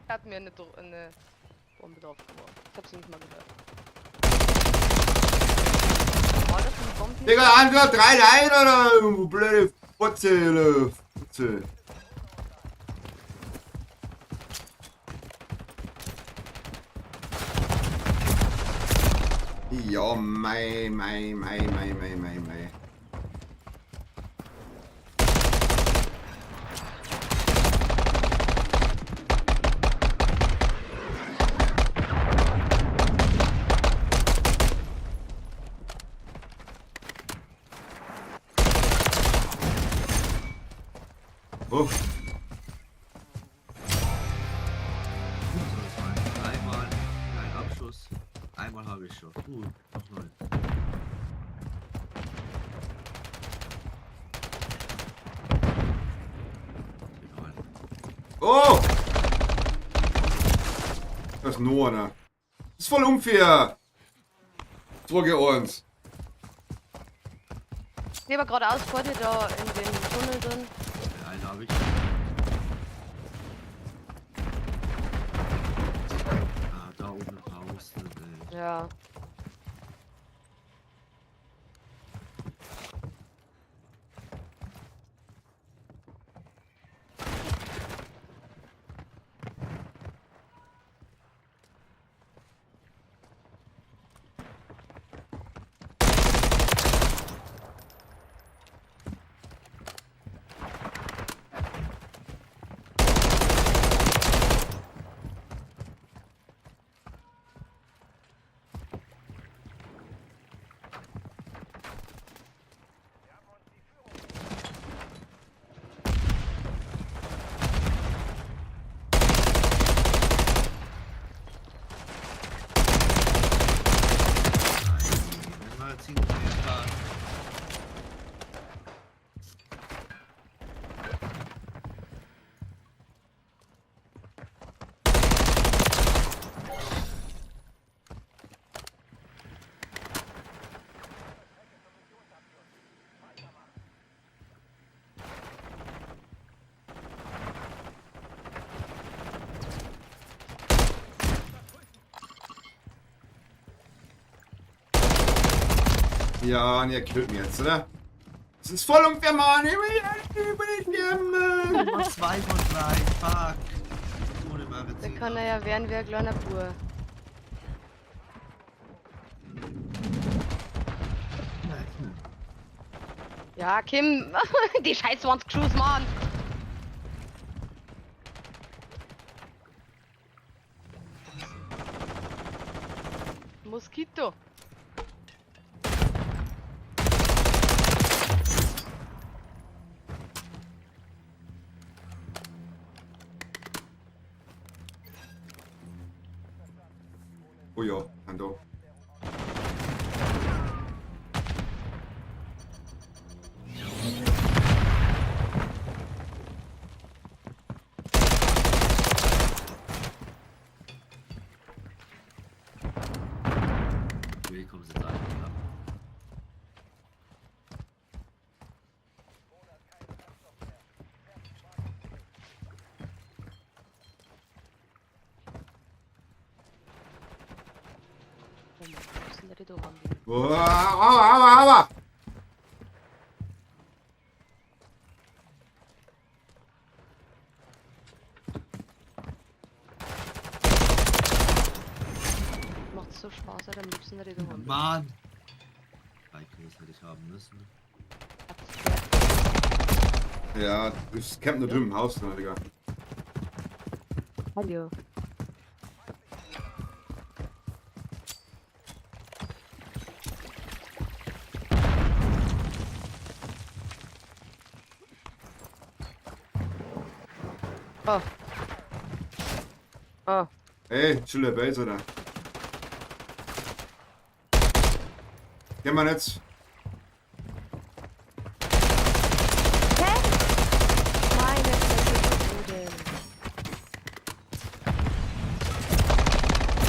Er hat mir eine Bombe drauf geworfen. Ich hab sie nicht mal gehört. War das ein Bomben? Digga, einfach 3 Lein oder du blöde Fotze, Fotze. Ja, mei. Oh, So, das war einmal ein Abschuss. Einmal habe ich schon. Noch 9. oh! Das ist nur einer. Das ist voll unfair. So gegen uns. Ich war geradeaus vor dir da in dem Tunnel drin. Einen habe ich. gekostet, ey. Ja. Mein Magazin ist einfach. Ja, und ihr killt mich jetzt, oder? Das ist voll unfair, Mann. Ich will nicht Nummer 2 von 3, fuck. Ohne Da Magazin. kann er ja werden wie ein kleiner Bur. Ja, Kim, die scheiß Ones Cruise, Mann. Moskito. Oh ja, Hando. Wie kommen sie jetzt eigentlich ab? Oh mein Gott, was sind da die Doren? Aua. Macht so Spaß, Alter, am liebsten da die Doren. Mann! Bikers hätte ich haben müssen. Ja, das Camp nur drüben im Haus, ne, Digga. Hallo. Oh. Oh. Ey, chille Base, oder? Geh mal jetzt. Hä? Meine Fresse,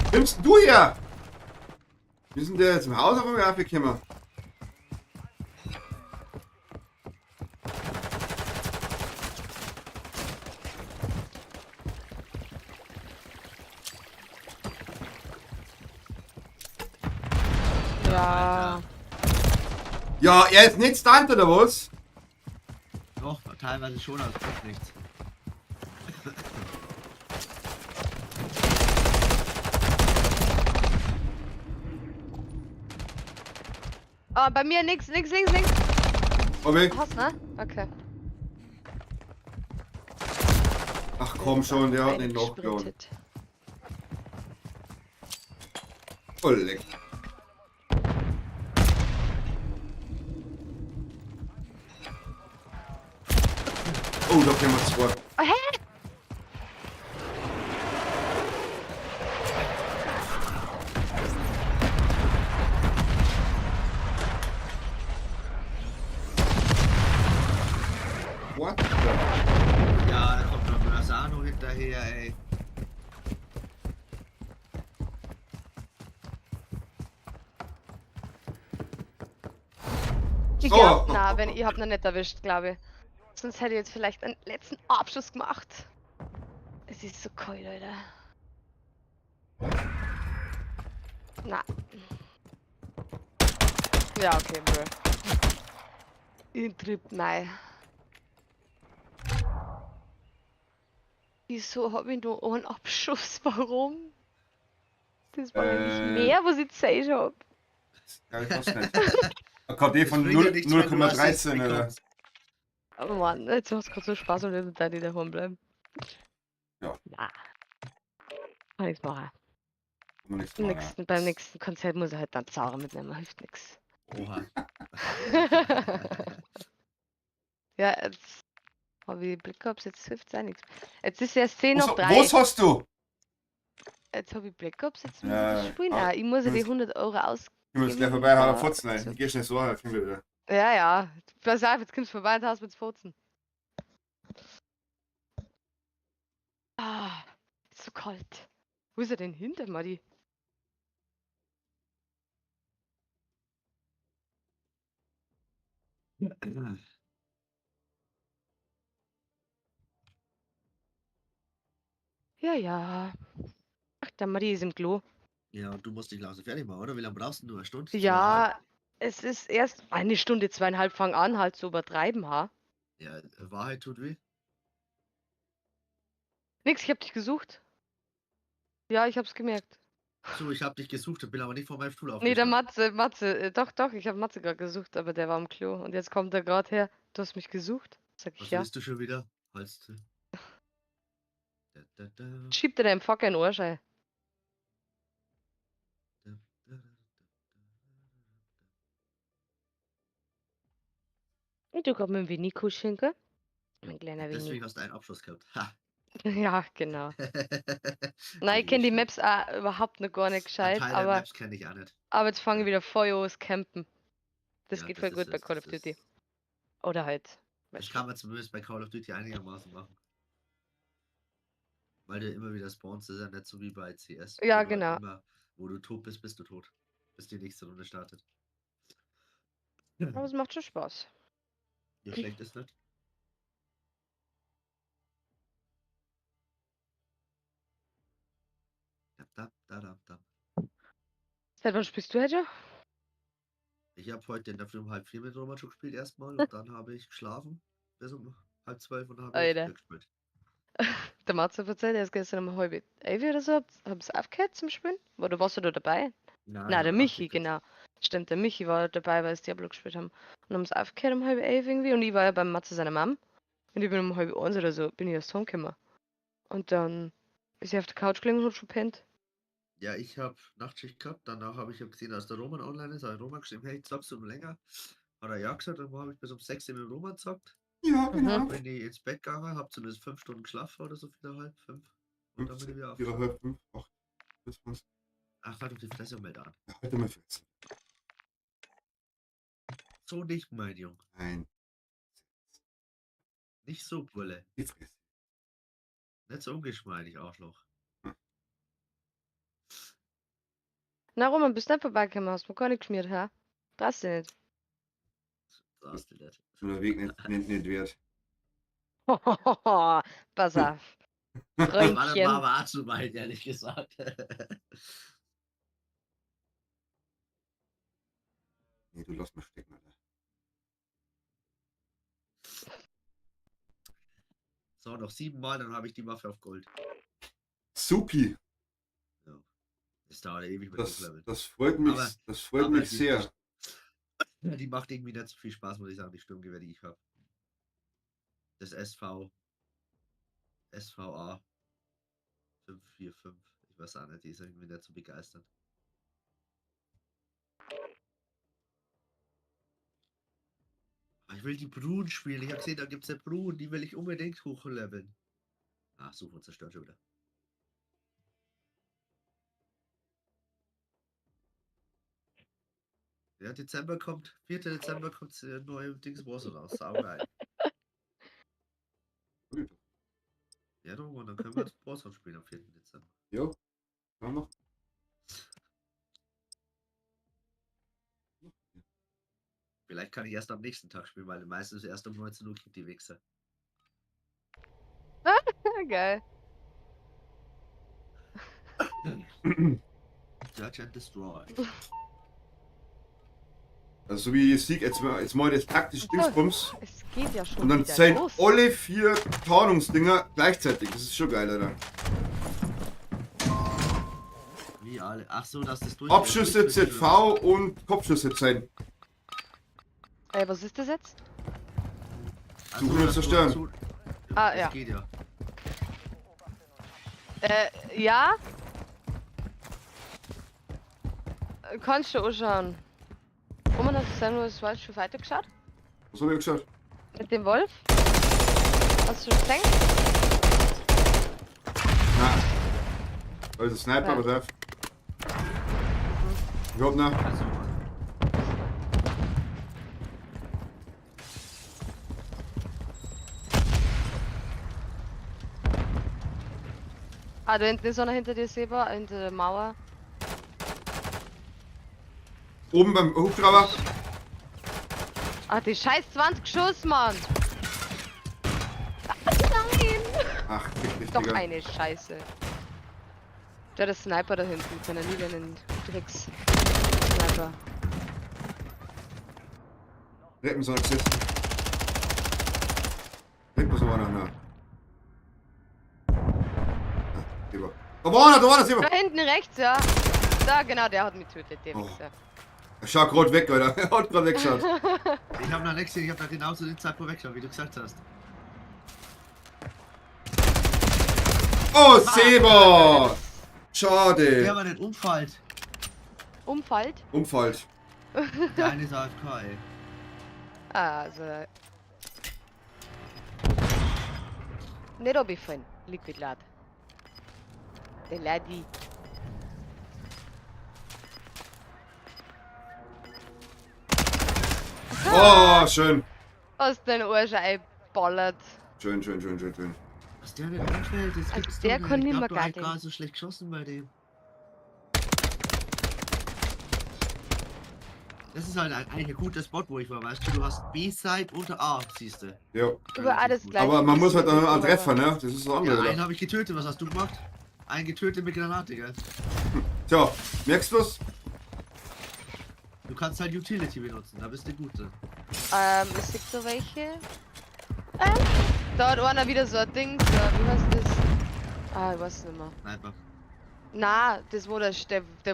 Was nimmst du hier? Wir sind der jetzt im Haus auf dem Grafikkimmer. Ja. Ja, er ist nicht Stunt oder was? Doch, teilweise schon, aber es bringt nichts. Oh, bei mir nix. Oh, weg. Hast, ne? Okay. Ach komm schon, der hat nicht noch Eingesprittet. Oh, leck. Oh, da können wir zwei. Oh, hä? What? Ja, da kommt noch Brasano hinterher, ey. Ich Oh. glaub, na, wenn ihr habt noch nicht erwischt, glaube ich. Sonst hätte ich jetzt vielleicht einen letzten Abschluss gemacht. Es ist so kalt, Alter. Na. Ja, okay, bro. In Trip, nein. Wieso habe ich nur einen Abschuss? Warum? Das war eigentlich mehr, was ich gesagt habe. Ja, ich weiß nicht. Ein KD Es von bringt ja nichts, wenn du Assist 0,13 oder? bekommst. Aber Mann, jetzt hast du gerade so Spaß und jetzt da die daheim bleiben. Ja. Na. Kann nichts machen. Kann man nichts machen. Beim nächsten Konzert muss er halt dann Zauber mitnehmen, hilft nix. Oha. Ja, jetzt habe ich Black Ops, jetzt hilft auch nichts. Jetzt ist erst 10 Was, nach 3. was hast du? Jetzt habe ich Black Ops, jetzt muss Ja, ich das spielen. ah, Ah, ich muss ja die muss- 100 Euro ausgeben. Ich muss gleich vorbei, hat er da- Fotzen rein. so. Ich geh schnell so, helfen wir wieder. Ja, ja. Pass auf, jetzt kommst du vorbei und hast mit Furzen. Ah, ist so kalt. Wo ist er denn hinter, Madi? Ja, ja. Ach, der Madi ist im Klo. Ja, und du musst dich langsam fertig machen, oder? Wie lange brauchst du? Eine Stunde? Ja, es ist erst 1 Stunde, 2,5, fang an, halt zu übertreiben, ha? Ja, Wahrheit tut weh. Nix, ich hab dich gesucht. Ja, ich hab's gemerkt. So, ich habe dich gesucht und bin aber nicht von meinem Stuhl Nee, der aufgestanden. Matze, doch, ich hab Matze gerade gesucht, aber der war im Klo. Und jetzt kommt er gerade her. Du hast mich gesucht? Sag ich Was ja. willst du schon wieder? Halst du? Da, da, da, Schiebt dir deinen Fucker in den Ohrschei. da, da, da. Und du kommst mit dem Winnie kuscheln, gell? Mein kleiner Winnie. Deswegen hast du einen Abschluss gehabt. Ha. Ja, genau. Nein, ich Die kenne die schon. Maps auch überhaupt noch gar nicht Ein gescheit, Teil der aber, Maps kenne ich auch nicht. aber jetzt fange ich wieder voll an das Campen. Das Ja, geht voll gut bei Call of das Duty. ist- Oder halt. Das kann man zumindest bei Call of Duty einigermaßen machen. Weil du immer wieder spawnst, ist ja nicht so wie bei CS. Ja, wo du halt genau. Immer, wo du tot bist, bist du tot. Bis die nächste Runde startet. Aber es macht schon Spaß. Ja, schlecht ist nicht. Da, da, da, da, da. Seit wann spielst du heute? Ich habe heute in der Früh um 3:30 mit Roman schon gespielt erstmal und dann habe ich geschlafen bis um 11:30 und dann habe ich Alter. wieder gespielt. Der Matze hat erzählt, er ist gestern um 10:30 oder so. Hab's aufgehört zum Spielen? Oder warst du da dabei? Nein, Nein, der Michi, genau. Stimmt, der Michi war dabei, weil sie Diablo gespielt haben. Und haben es aufgehört um 10:30 irgendwie. Und ich war ja beim Matze seiner Mom. Und ich bin um 10:30 oder so, bin ich erst heimgekommen. Und dann ist sie auf der Couch gelegen und hat schon pennt. Ja, ich habe Nachtschicht gehabt, danach habe ich gesehen, dass der Roman online ist, habe ich Roman geschrieben, hey, zockst du länger? Hat er ja gesagt, dann habe ich bis um 6 Uhr mit Roman gezockt. Ja, Mhm. genau. Bin ich ins Bett gegangen, habe zumindest 5 Stunden geschlafen oder so, 4,5, 5. Und dann bin ich wieder auf. 4,5, 5, 8. Das war's. Ach, halt auf die Fresse und meld an. Ja, heute mal 14. So nicht, mein Junge. Nein, Nicht so, Bulle. die Fresse. Nicht so ungeschmeidig, Arschloch. Na Roman, bist du nicht vorbeigekommen, hast mir gar nicht geschmiert, hä? Brauchst du nicht. Sagst du nicht. So der Weg nicht wert. Pass auf. Das war Freundchen. aber auch zu weit, ehrlich gesagt. Nee, du lass mal stecken, Alter. So, noch 7 Mal, dann habe ich die Waffe auf Gold. Supi. Das dauert ewig mit Das, Hochleveln. das freut mich, Aber- das freut aber mich sehr. Die macht irgendwie nicht so viel Spaß, muss ich sagen, die Sturmgewehr, die ich habe. Das SVA 545. Ich weiß auch nicht, die ist irgendwie nicht so begeistert. Aber ich will die Brun spielen. Ich habe gesehen, da gibt es eine Brun, die will ich unbedingt hochleveln. Ah, suchen und zerstören schon wieder. Ja, Dezember kommt, 4. Dezember kommt neue Dings Warzone raus. Saugeil. Ja, doch, und dann können wir Warzone spielen am 4. Dezember. Jo, machen wir. Vielleicht kann ich erst am nächsten Tag spielen, weil meistens erst um 19 Uhr kriegt die Wichser. Geil. Search and Destroy. Also so wie Sieg, jetzt mal das taktische Dingsbums. Es geht ja schon Und dann wieder zählen los. alle 4 Tarnungsdinger gleichzeitig. Das ist schon geil, Alter. Wie alle. Ach so, dass das durch. Abschüsse ZV und Kopfschüsse zählen. Was ist das jetzt? Also, Suchen und dass du zerstören. dazu- Ah, das ja. geht ja. Ja? Kannst du anschauen. Roman, hast du sein, was falsch für weiter geschaut? Was hab ich geschaut? Mit dem Wolf? Hast du schon gesehen? Nein. Also Sniper, Ja. aber darf. Ich hab noch. Also, Ah, da hinten ist einer hinter dir sehbar, hinter der Mauer. Oben beim Hubschrauber. Ah, die scheiß 20 Schuss, Mann! Ah, nein! Ach, richtig, Doch Digga. eine Scheiße. Der Sniper da hinten, mit seiner lilanen Drecks. Sniper. Retten soll gesessen. Retten muss noch einer. Lieber. Da war einer, Silber. Da hinten rechts, ja. Da, genau, der hat mich getötet, der Oh. Wichser. Er schaut gerade weg, Alter. Er hat gerade weggeschaut. ich habe nach Lexi, ich habe da genau zu den Zeitpunkt weggeschaut, wie du gesagt hast. Oh, Seba! Der Schade. war nicht umfallt. Umfallt? Umfallt. Der eine ist AFK, ey. Also. Nicht runterfallen, Liquid Lad. Der Ladi. Oh, schön. Aus den Arsch einballert. Schön, schön, schön, schön, schön. Was der nicht umfällt, das Also gibt's der doch kann nicht. Ich nimmer glaub, du hast gaggeln. gar so schlecht geschossen bei dem. Das ist halt eigentlich ein guter Spot, wo ich war, weißt du, du hast B-Side unter A, siehst du. Ja. Über alles gleich. Aber man muss halt auch einen Treffer, ne? Das ist das Ja, andere. einen wieder. habe ich getötet, was hast du gemacht? Einen getötet mit Granate, gell? Tja, merkst du's? Du kannst halt Utility benutzen, da bist du gut drin. Es gibt so welche. Da hat einer wieder so ein Ding, so, wie heißt das? Ah, ich weiß nicht mehr. Sniper. Na, das wo der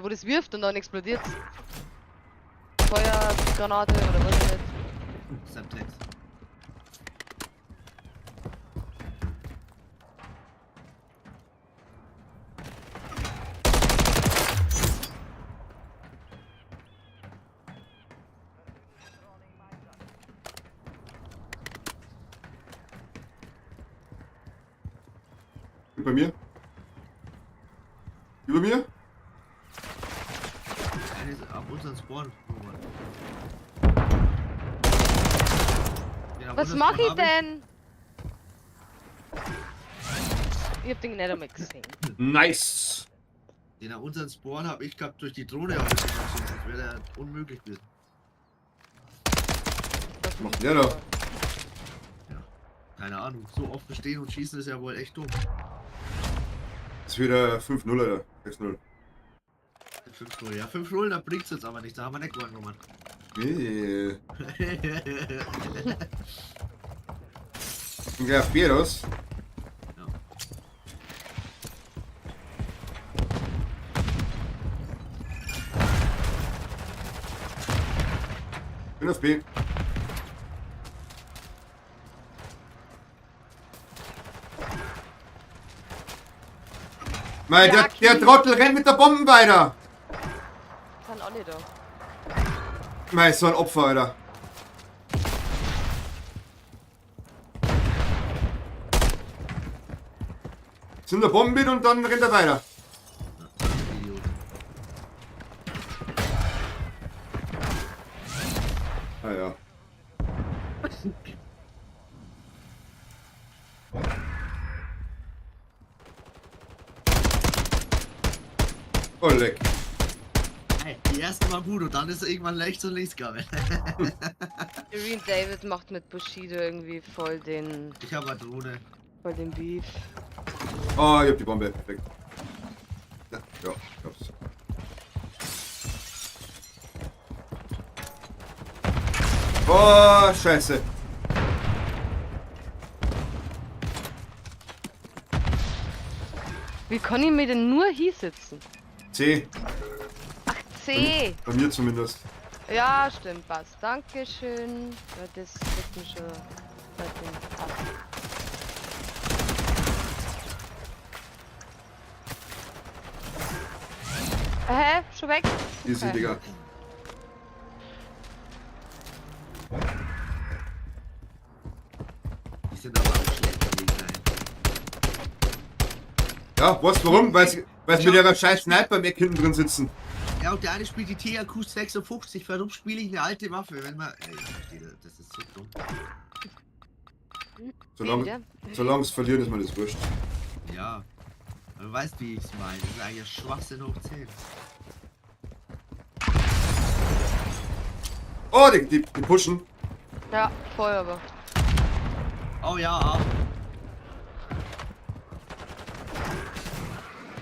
wo das wirft und dann explodiert. Feuergranate oder was nicht. Semtex. Über mir? Über mir? Eine ist auf unseren Spawn. Roman. Den auf Was unseren mach Spawn ich hab denn? Ich hab den nicht einmal gesehen. Nice. Den auf unseren Spawn habe ich gehabt durch die Drohne auf das wäre der unmöglich gewesen. Was Macht der da? Keine Ahnung, so oft stehen und schießen ist ja wohl echt dumm. Das ist wieder 5-0, Alter. 6-0. 5-0, ja 5-0, da bringt's jetzt aber nicht, da haben wir nicht gewonnen, Roman. Nee. Und gleich auf Bieros. Ja. Bin auf B. Mei, Ja, der Trottel rennt mit der Bomben weiter. Sind alle da. Mei, so ein Opfer, Alter. Sind der Bomben mit und dann rennt er weiter. Idiot. Ah ja. Oh leck. Hey, die erste war gut und dann ist er irgendwann rechts und links gegangen. Irene David macht mit Bushido irgendwie voll den Ich habe eine Drohne. Beef. Oh, ich hab die Bombe. Perfekt. Ja, ich hab's. Oh, scheiße. Wie kann ich mir denn nur hier sitzen? C. C. Bei mir zumindest. Ja, stimmt, passt. Dankeschön. Ja, das wird mir schon. Passt. Hä? Schon weg? Easy, Okay. Digga. Die sind aber auch schlecht gewesen. Ja, weißt du warum? Weil sie mit ihrer scheiß Sniper im Eck hinten drin sitzen. Ja, und der eine spielt die THQ 56. Warum spiele ich eine alte Waffe, wenn man. Ey, ich verstehe das, das ist so dumm. Solange es verlieren, ist mir das wurscht. Ja. Aber du weißt, wie ich es meine. Das ist eigentlich Schwachsinn hoch 10. Oh, die pushen. Ja, voll aber. Oh ja, auch.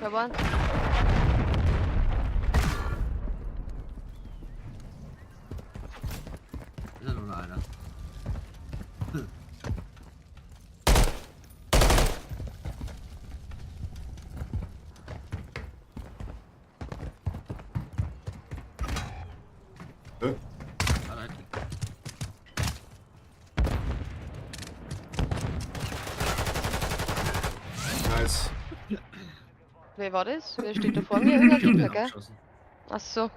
Da waren. Ist ja nur noch einer. Hä? Ah, da hinten. Nice. Wer war das? Wer steht da vor mir? Irgendein Gegner, Den gell? abgeschossen. Ach so.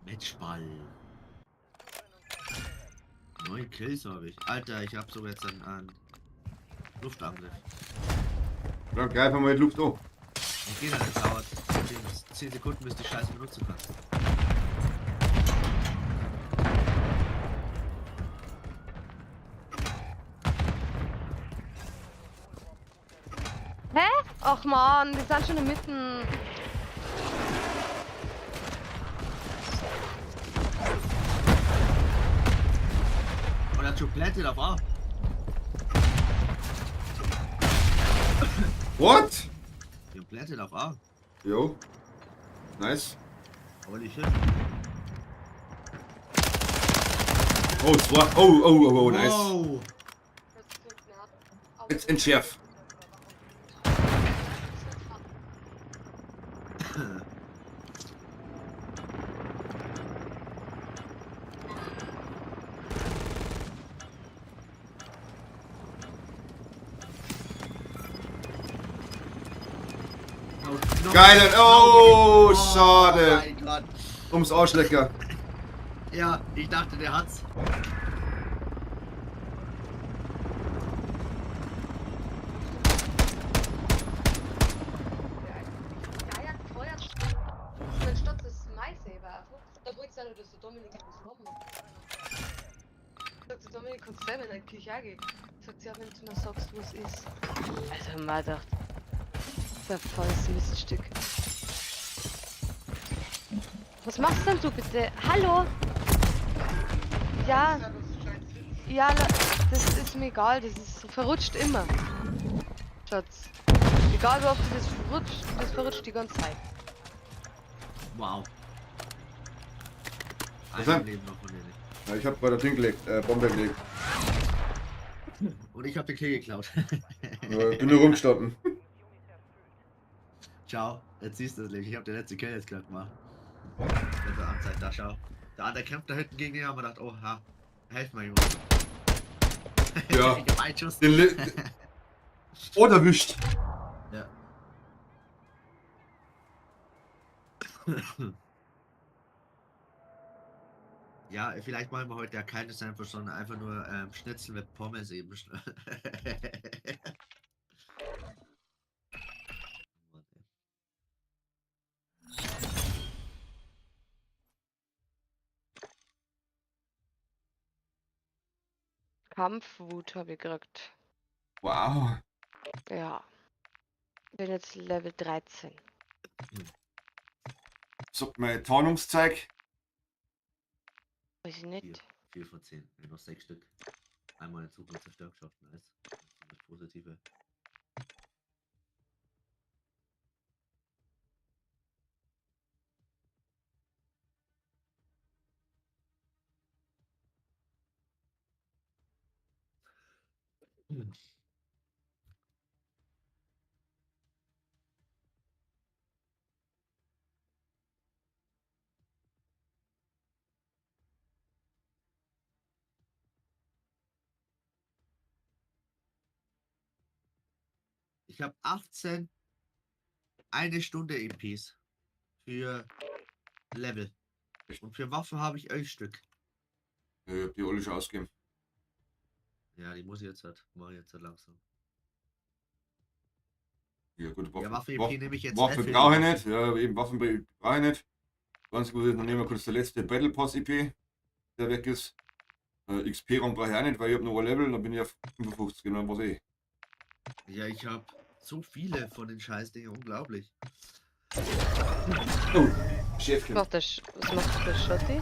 Matchball. 9 Kills habe ich. Alter, ich hab sogar jetzt einen Luftangriff. Dann greif mal in die Luft an. Okay, dann dauert 10 Sekunden, bis die Scheiße benutzen kannst. Ach man, wir sind schon inmitten. Und er hat schon Plätte auf A. What? Die haben Plätte auf A. Jo. Nice. Holy shit. Oh, zwei. Oh, nice. Wow. Jetzt entschärf. Geil. Oh, schade. mein Gott. Ums Arschlecker. Ja, ich dachte, der hat's. Ja, ja, gefeuert. Mein Stott ist Maisaber. Da bringt es ja nur, dass der Dominik das haben sagt der Dominik, kannst selber in der Küche gehen. Sagt ja, wenn du mir sagst, wo es ist. Also, mal gedacht. Das ist ein volles Miststück. Was machst denn du bitte? Hallo? Ja. Ja, das ist mir egal. Das ist verrutscht immer. Schatz. Egal wie oft das verrutscht die ganze Zeit. Wow. Was Ein denn? Leben noch von denen. Ja, ich hab bei der Ding gelegt, Bombe gelegt. Und ich hab den Kill geklaut. Bin nur rumgestanden. Ciao. Jetzt siehst du das nicht. Ich hab den letzten Kill jetzt gerade gemacht. Wenn du anzeigt, da schau. Der andere kämpft da hinten gegen den, haben wir gedacht, oh, ha, helf mal, Junge. Ja. Ich hab einen Schuss. Oder erwischt. Ja. Ja, vielleicht machen wir heute ja keine Sandwich, sondern einfach nur Schnitzel mit Pommes eben. Kampfwut habe ich gekriegt. Wow. Ja. Bin jetzt Level 13. Sagt mein Tarnungszeig. Weiß ich nicht. 4 von 10. Noch 6 Stück. Einmal in Zukunft zerstört geschafft. Nice. Positive. Hm. Ich habe 18 eine Stunde EPs für Level. Und für Waffen habe ich 11 Stück. Ich hab die alle schon ausgegeben. Ja, die muss ich jetzt halt. Mache ich jetzt halt langsam. Ja, gut, Ja, Waffe-EP Waffen, nehme ich jetzt Waffen nicht für die brauche ich Waffen. nicht. Ja, eben Waffen brauche ich nicht. Ganz gut, noch nehmen wir kurz der letzte Battle Pass EP, der weg ist. XP-Raum brauche ich auch nicht, weil ich habe noch ein Level, dann bin ich auf 55, genau was eh. Ja, ich habe so viele von den Scheißdingen, unglaublich. Oh, Chefchen. Was macht der Schotti?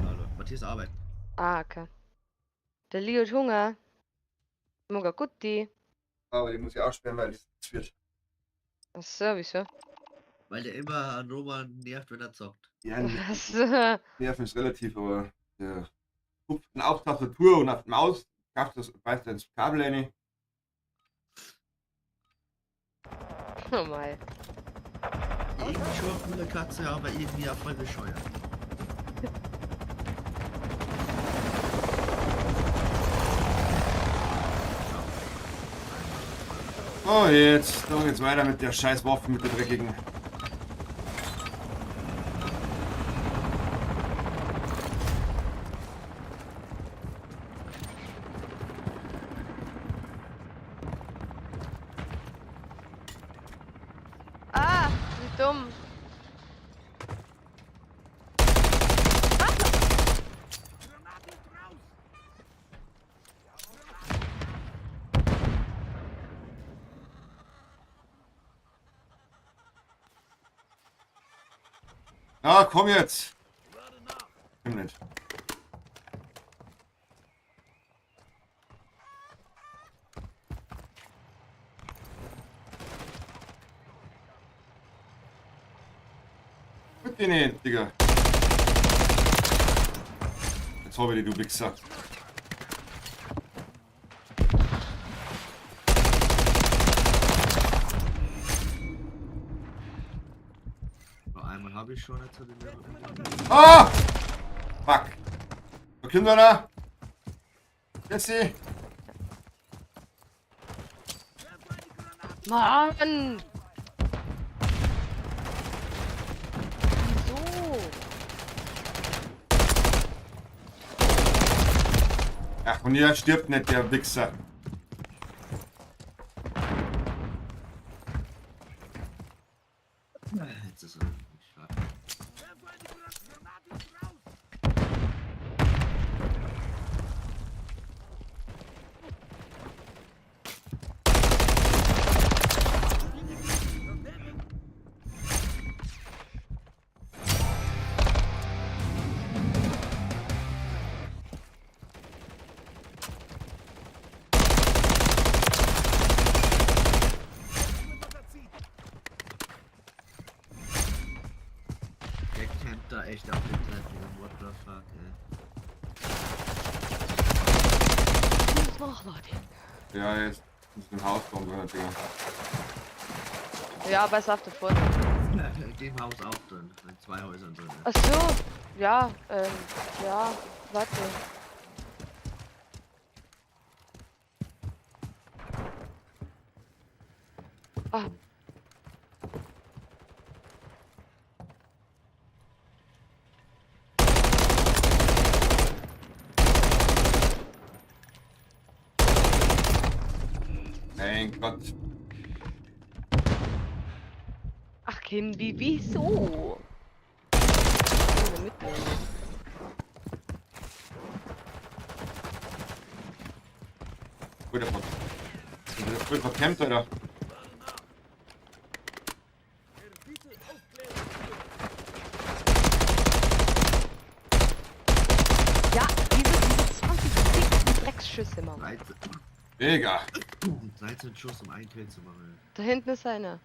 Hallo. Matthias Arbeit. Ah, okay. Der Leo hat Hunger. Moga Gutti. Aber die muss ich aussperren, weil das wird. Achso, wieso? Weil der immer an Roman nervt, wenn er zockt. Ja, Achso. Nerven ist relativ, aber der guckt dann auf Tastatur und auf Maus, kauft das, beißt ins Kabel rein. Oh mein. Irgendwie schon eine coole Katze, aber irgendwie auch voll bescheuert. Oh, jetzt, dann geht's weiter mit der scheiß Waffe, mit der dreckigen. Ah, wie dumm. Ah, komm jetzt! Komm nicht. Mit dir nicht, Digga. Jetzt hab ich dich, du Wichser. Nur einmal habe ich schon, jetzt hat er mir. Ah! Fuck! Wo kommt er da? Jesse! Mann! Wieso? Ach, und ihr stirbt nicht, der Wichser. Jetzt ist er nicht schade. Der campt da echt auf den Treppen rum, what the fuck, ey. Was mach, Leute? Ja, er ist in dem Haus drin, Digga. Ja, aber es ist auf der Pforte. In dem Haus auch drin, in 2 Häusern drin. Ach so. Ja, ja, warte. Ah. Mein Gott. Ach, Kim, wieso? In der Mitte. Guter Gott. Das wird verkämmt, oder? Ja, diese 20 dicken Drecksschüsse, Mann. 13. Digga. 13 Schuss, um einen Kill zu machen. Da hinten ist einer.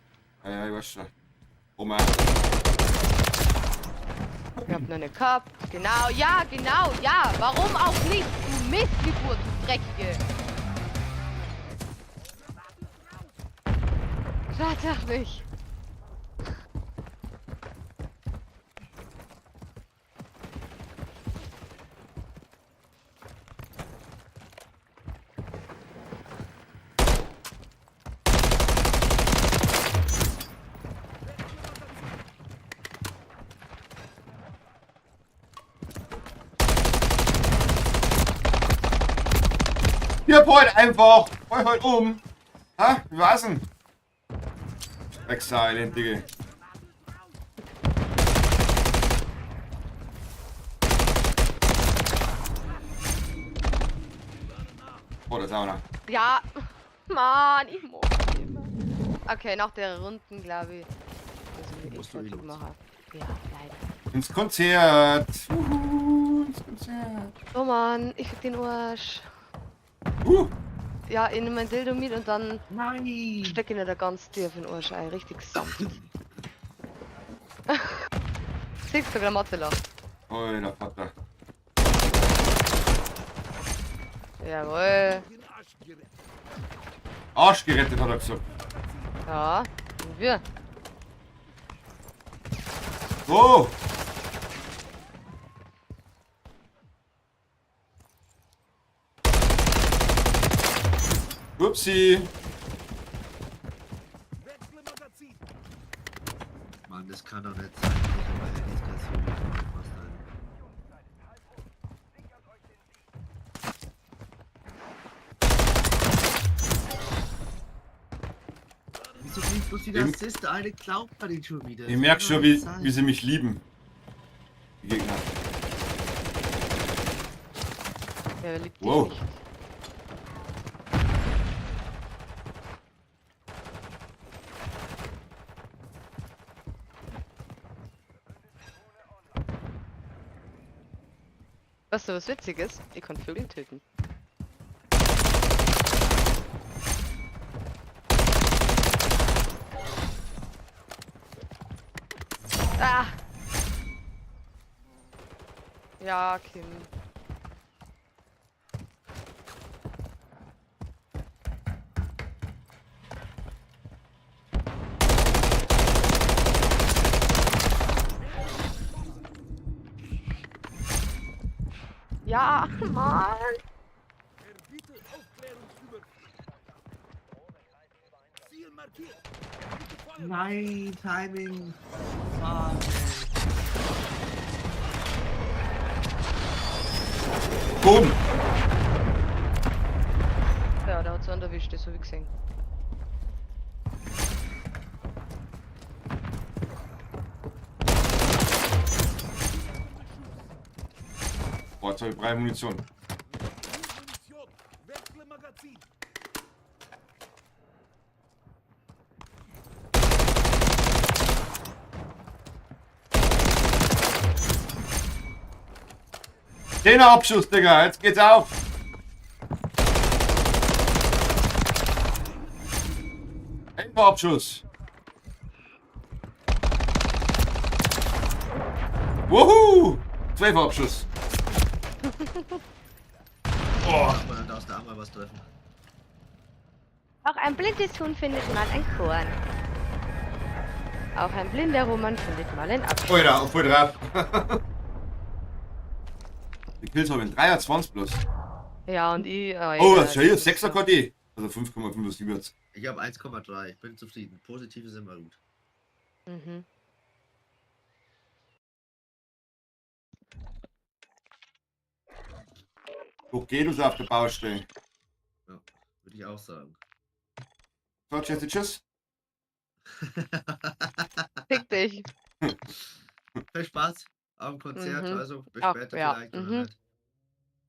Ja, ich weiß schon. Oma. Ich hab noch eine Cup. Genau, ja, Warum auch nicht? Du Missgeburt, du Dreckige. Sag mich. Hier, heute einfach. Heute um. Ha? Wie war's denn? Extra elendige. Oh, das ist auch noch. Ja, Mann, ich muss immer. Okay, nach der Runden, glaube ich. Also, Musst ich du wollte los. machen. Ja, leider. Ins Konzert. Ins Konzert. Oh Mann, ich fick den Arsch. Ja, ich nehme mein Dildo mit und dann Nein! stecke ich ihn da ganz tief in den Arsch ein. Richtig sanft. Siehst du, der Mathe lacht. Alter Vater. Jawohl. Arsch gerettet, hat er gesagt. Ja, und wir. Oh! Upsi! Mann, das kann doch nicht sein. Ich hab meine Eskalation nicht aufgepasst, Alter. Wieso kriegst du bloß wieder Im- Assist? Der eine klaut bei den schon wieder. Ich Das merke kann schon, doch wie, nicht sein. wie sie mich lieben. Die Gegner. Ja, wer liebt Wow. dich nicht? Weißt du, was witzig ist? Ich kann Vögel töten. Ah! Ja, Kim. Ja, Mann! Nein, Timing. Mann, Boom! Ja, da hat so einen erwischt, das hab ich gesehen. Boah, jetzt hab ich freie Munition. Den Abschuss, Digga, jetzt geht's auf! Abschuss! Wuhu! 12 Abschuss! Oh, Aber dann darfst du auch mal was treffen. Auch ein blindes Huhn findet mal ein Korn. Auch ein blinder Roman findet mal ein Apfel. Alter, voll drauf. Die Kills habe ich in 23 plus. Ja, und ich... Oh, das ist ja hier 6er KD. Also 5,57 jetzt. Ich habe 1,3. Ich bin zufrieden. Positive sind immer gut. Mhm. Okay, du so auf der Baustelle. Würde ich auch sagen. So, tschüss, tschüss. Fick dich. Viel Spaß am Konzert, Mhm. also bis Ach, später ja, vielleicht oder mhm. nicht.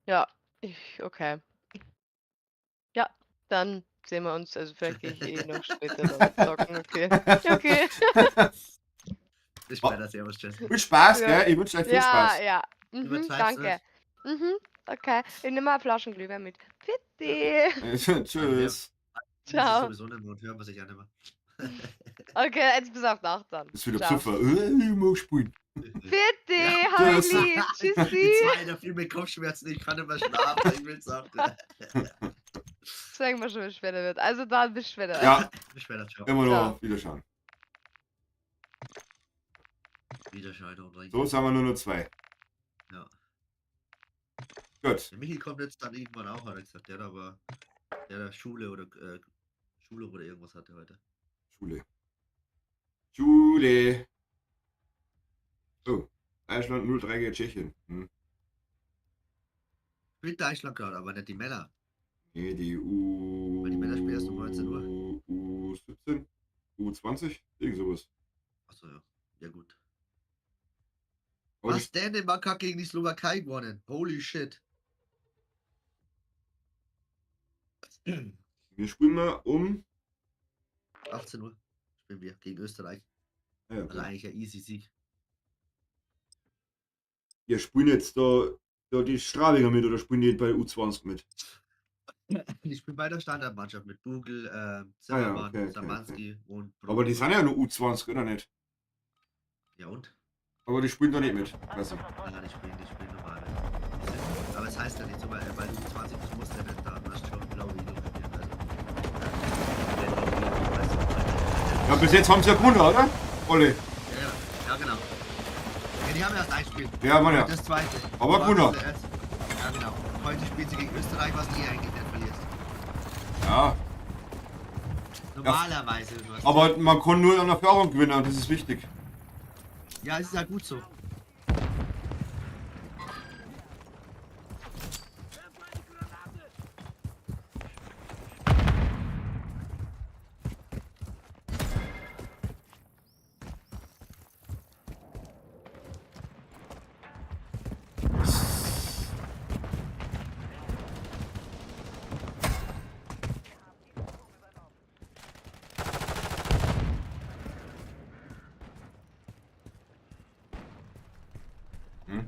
Ja, okay. Ja, dann sehen wir uns. Also vielleicht gehe ich eh noch später damit zocken. Okay. Okay. Bis später, servus, tschüss. Viel Spaß, Ja. gell? Ich wünsche euch viel Ja, Spaß. ja. Übertreib's Danke. Okay. Ich nehme mal Flaschen Glühwein mit. Bitte. Tschüss. Das ist Ciao. sowieso nicht mehr und hören wir sich ja nicht mehr. Okay, jetzt bis auf Nacht dann. Ist wieder Ciao. Pfiffer. Ich mag spielen. Bitte, Ja, hab ich tschüss. lieb. Die Tschüssi. zwei, der viel mit Kopfschmerzen, ich kann nicht mehr schlafen, ich will's auch. Sagen wir schon, wie später wird. Also dann bis später. Ja, Bis später, ciao. immer Ciao. noch Wiederschauen. Wiederscheidung. So, jetzt haben wir nur noch 2. Ja. Gut. Der Michi kommt jetzt dann irgendwann auch, hat er gesagt. Der Schule oder irgendwas hatte heute. Schule. Schule. Oh, Deutschland 0-3 gegen Tschechien. Spielt Deutschland gerade, aber nicht die Männer. Nee, die Weil die Männer spielen erst um 19 Uhr. U17, U20, irgend sowas. Achso, ja. Ja, gut. Aber Was? Dänemark hat gegen die Slowakei gewonnen. Holy shit. wir spielen mal um. 18 Uhr spielen wir gegen Österreich. Ah, ja, Also eigentlich ein easy Sieg. wir spielen jetzt da die Strabinger mit oder spielen die bei U20 mit? Die spielen bei der Standardmannschaft mit Bugel, Zimmermann, okay. Samanski und Aber die sind ja nur U20, oder nicht? Ja und? Aber die spielen da nicht mit. Weiß ich. Ja, die spielen normal mit. Aber es heißt ja nicht so, weil du 20 bist, musst du ja nicht da. Du hast schon blaue Liga gespielt. Also. Ja, bis jetzt haben sie ja gewonnen, oder? Olli. Ja, genau. Ja, die haben erst ein Spiel. Ja, Mann, ja. Das zweite. Aber Das gewonnen. war erst- Ja, genau. Heute spielen sie gegen Österreich, was nie eigentlich nicht verlierst. Ja, Normalerweise. Du hast- aber man kann nur an Erfahrung gewinnen und das ist wichtig. Ja, es ist ja gut so. Hm?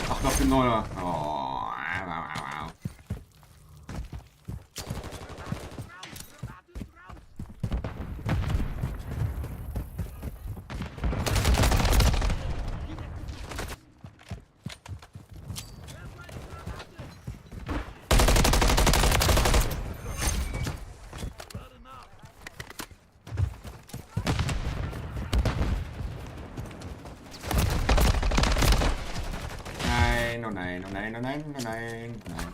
Ach, noch dem Neuer. Oh. Nein, oh nein, oh nein, oh nein, oh nein, oh nein.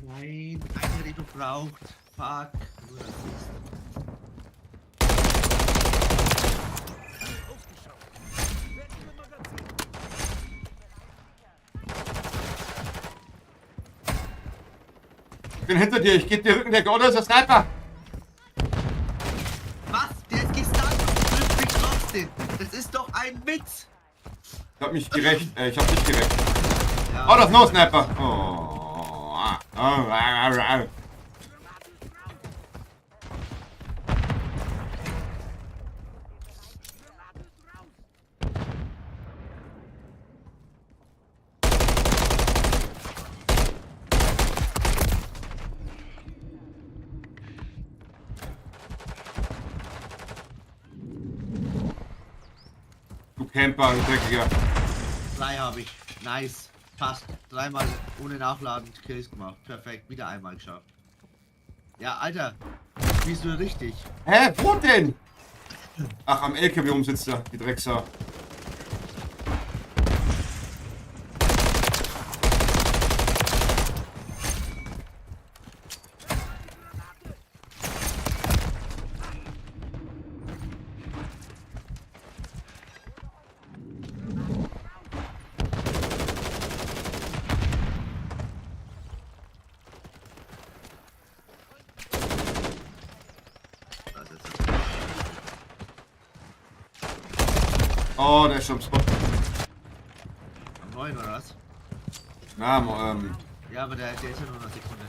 Nein, eine Richtung braucht. Fuck. Nur das ist. Ich bin hinter dir, ich geb dir Rückendeckung, oder? Ist das Sniper? Was? Der ist gestartet und trifft mich trotzdem. Das ist doch ein Witz. Ich hab mich gerecht, ich hab dich gerecht. Ja. Oh, das ist No Sniper! Oh, ah. Du Camper, du Dreckiger. 3 habe ich. Nice. Passt. 3-mal ohne Nachladen Kills gemacht. Perfekt. Wieder einmal geschafft. Ja, Alter. Spielst du richtig? Hä, wo denn? Ach, am LKW umsitzt er, die Drecksau. Das ist jetzt. Oh, der ist schon am Spot. Am 9 oder was? Na, Ja, aber der ist ja nur eine Sekunde.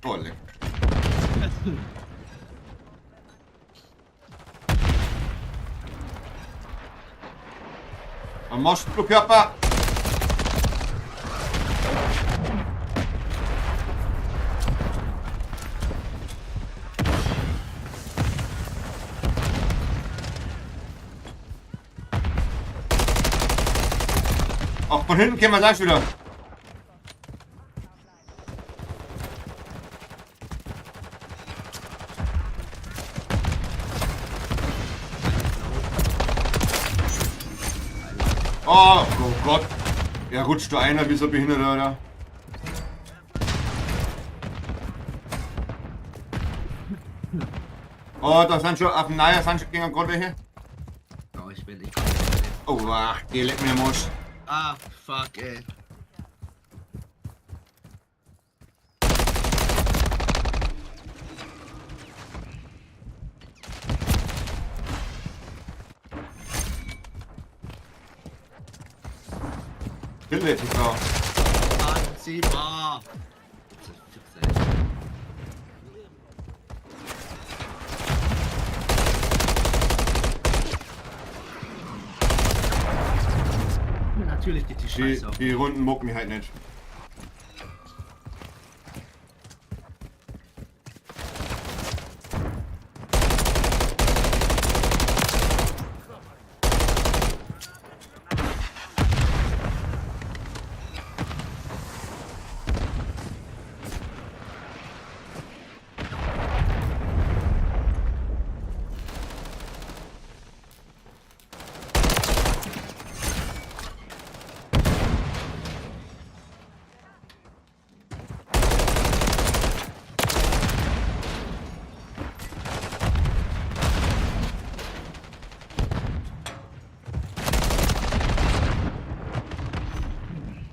oh, leck. Man muss Flugkörper. Auch von hinten kennen wir gleich wieder. Oh Gott. Ja, rutscht da einer wie so behindert, oder? Oh, da sind schon auf dem Neuer sind schon gegen gerade welche. Oh, ich bin nicht. Oh, ach, die leck mir Mosch. Ah, fuck, ey. Hilfe, die Frau. Anziehbar. Natürlich geht die Scheiße auf. Die Runden mucken mich halt nicht.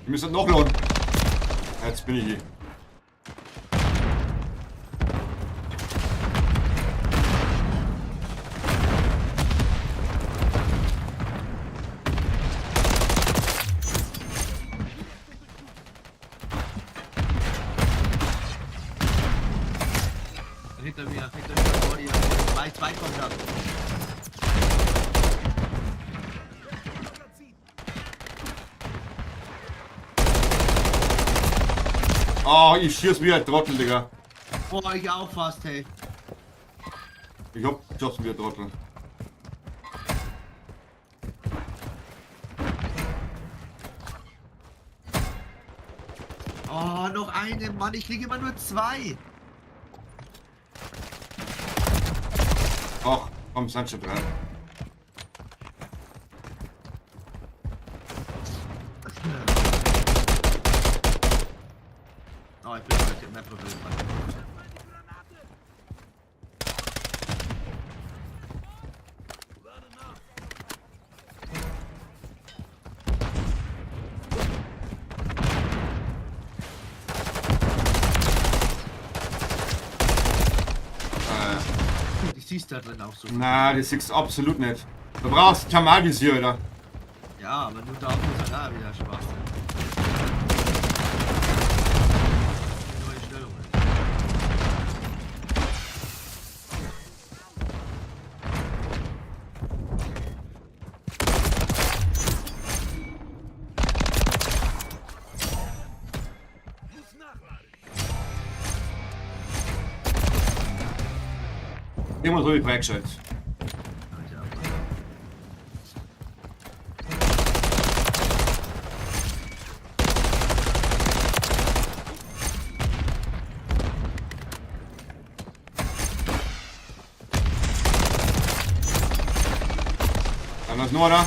Wir müssen noch lohnen. Jetzt bin ich hier. Hinter mir, Body. Zwei kommen da. Oh, ich schieß wie ein Trottel, Digga. Boah, ich auch fast, hey. Ich hab geschossen wie ein Trottel. Oh, noch eine, Mann, ich kriege immer nur 2. Ach, komm, sind schon dran. Oh, ich bin heute mehr Problem. Die siehst da drin auch so. Na, das siehst du absolut nicht. Du brauchst Thermalvisier, oder? Ja, aber nur da muss er da wieder Spaß sein. Neue Stellungen. Immer so wie Breakshot. Dann ist nur da.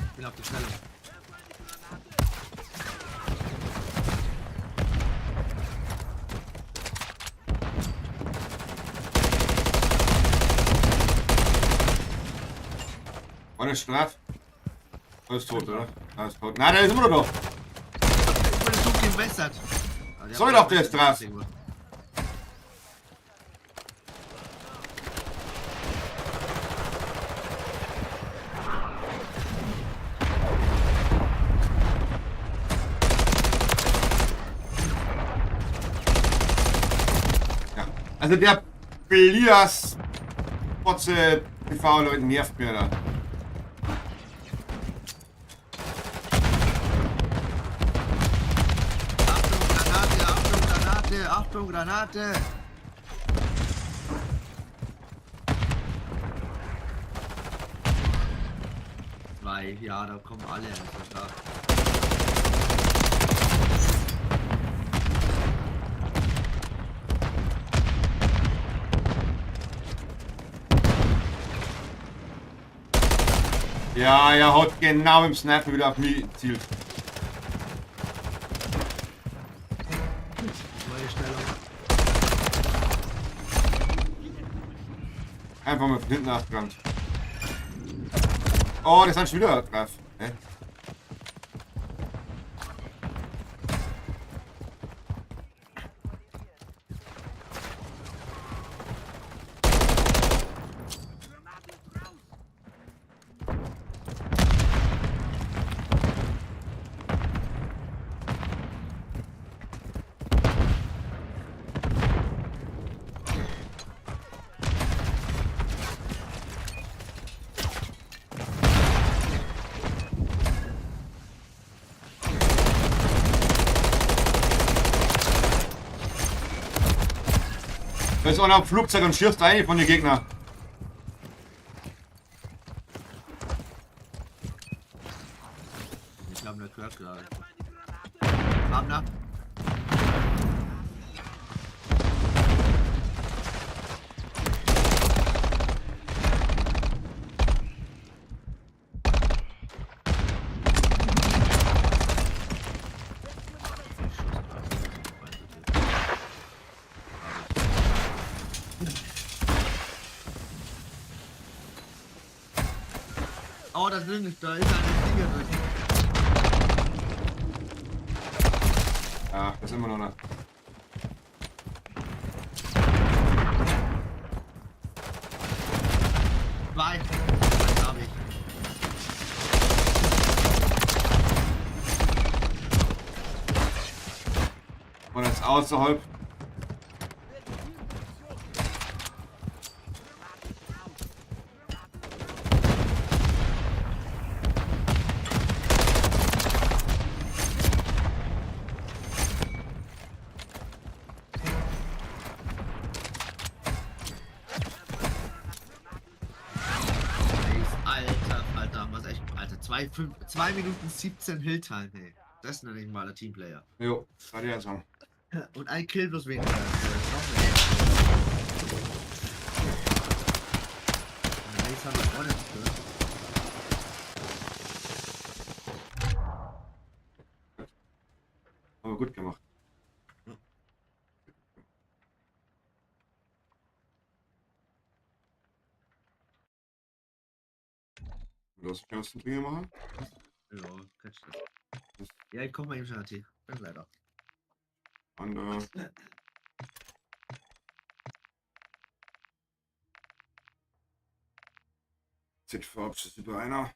Ich bin auf der Stellung. War der Straf? Alles tot, oder? Alles tot. Nein, der ist immer noch da. Ich wurde so gebessert. Aber Soll hat doch der ist drauf. gemacht. Ja. Also der Blias Potze TV-Leute nervt mir da. Achtung, Granate! Zwei, ja, da kommen alle. Also da. Ja, er haut genau im Sniper wieder auf mich zielt. Neue Stellung. Einfach mal von hinten nachgerannt. Oh, das ist schon wieder drauf. Hä? Da ist auch noch ein Flugzeug und schießt rein von den Gegner. Ich glaube, der gehört gerade. Abner. Oh, das will nicht, da ist eine Dinge drin. Ja, das ist immer noch eine. Zwei. Das habe ich. Und jetzt außerhalb. Alter, Alter, was echt. Alter, 2 Minuten 17 Hilltime, ey. Das nenne ich mal ein Teamplayer. Jo, kann ich ja sagen. Und ein Kill bloß weniger. Das ist noch mehr. Und Race haben wir auch nicht gehört. Aber gut gemacht. Lass ich erst einen Dinge machen. Ja, kannst du das. Ja, ich komme mal eben schon an die. Bin leider. Und Z-Farbs über einer.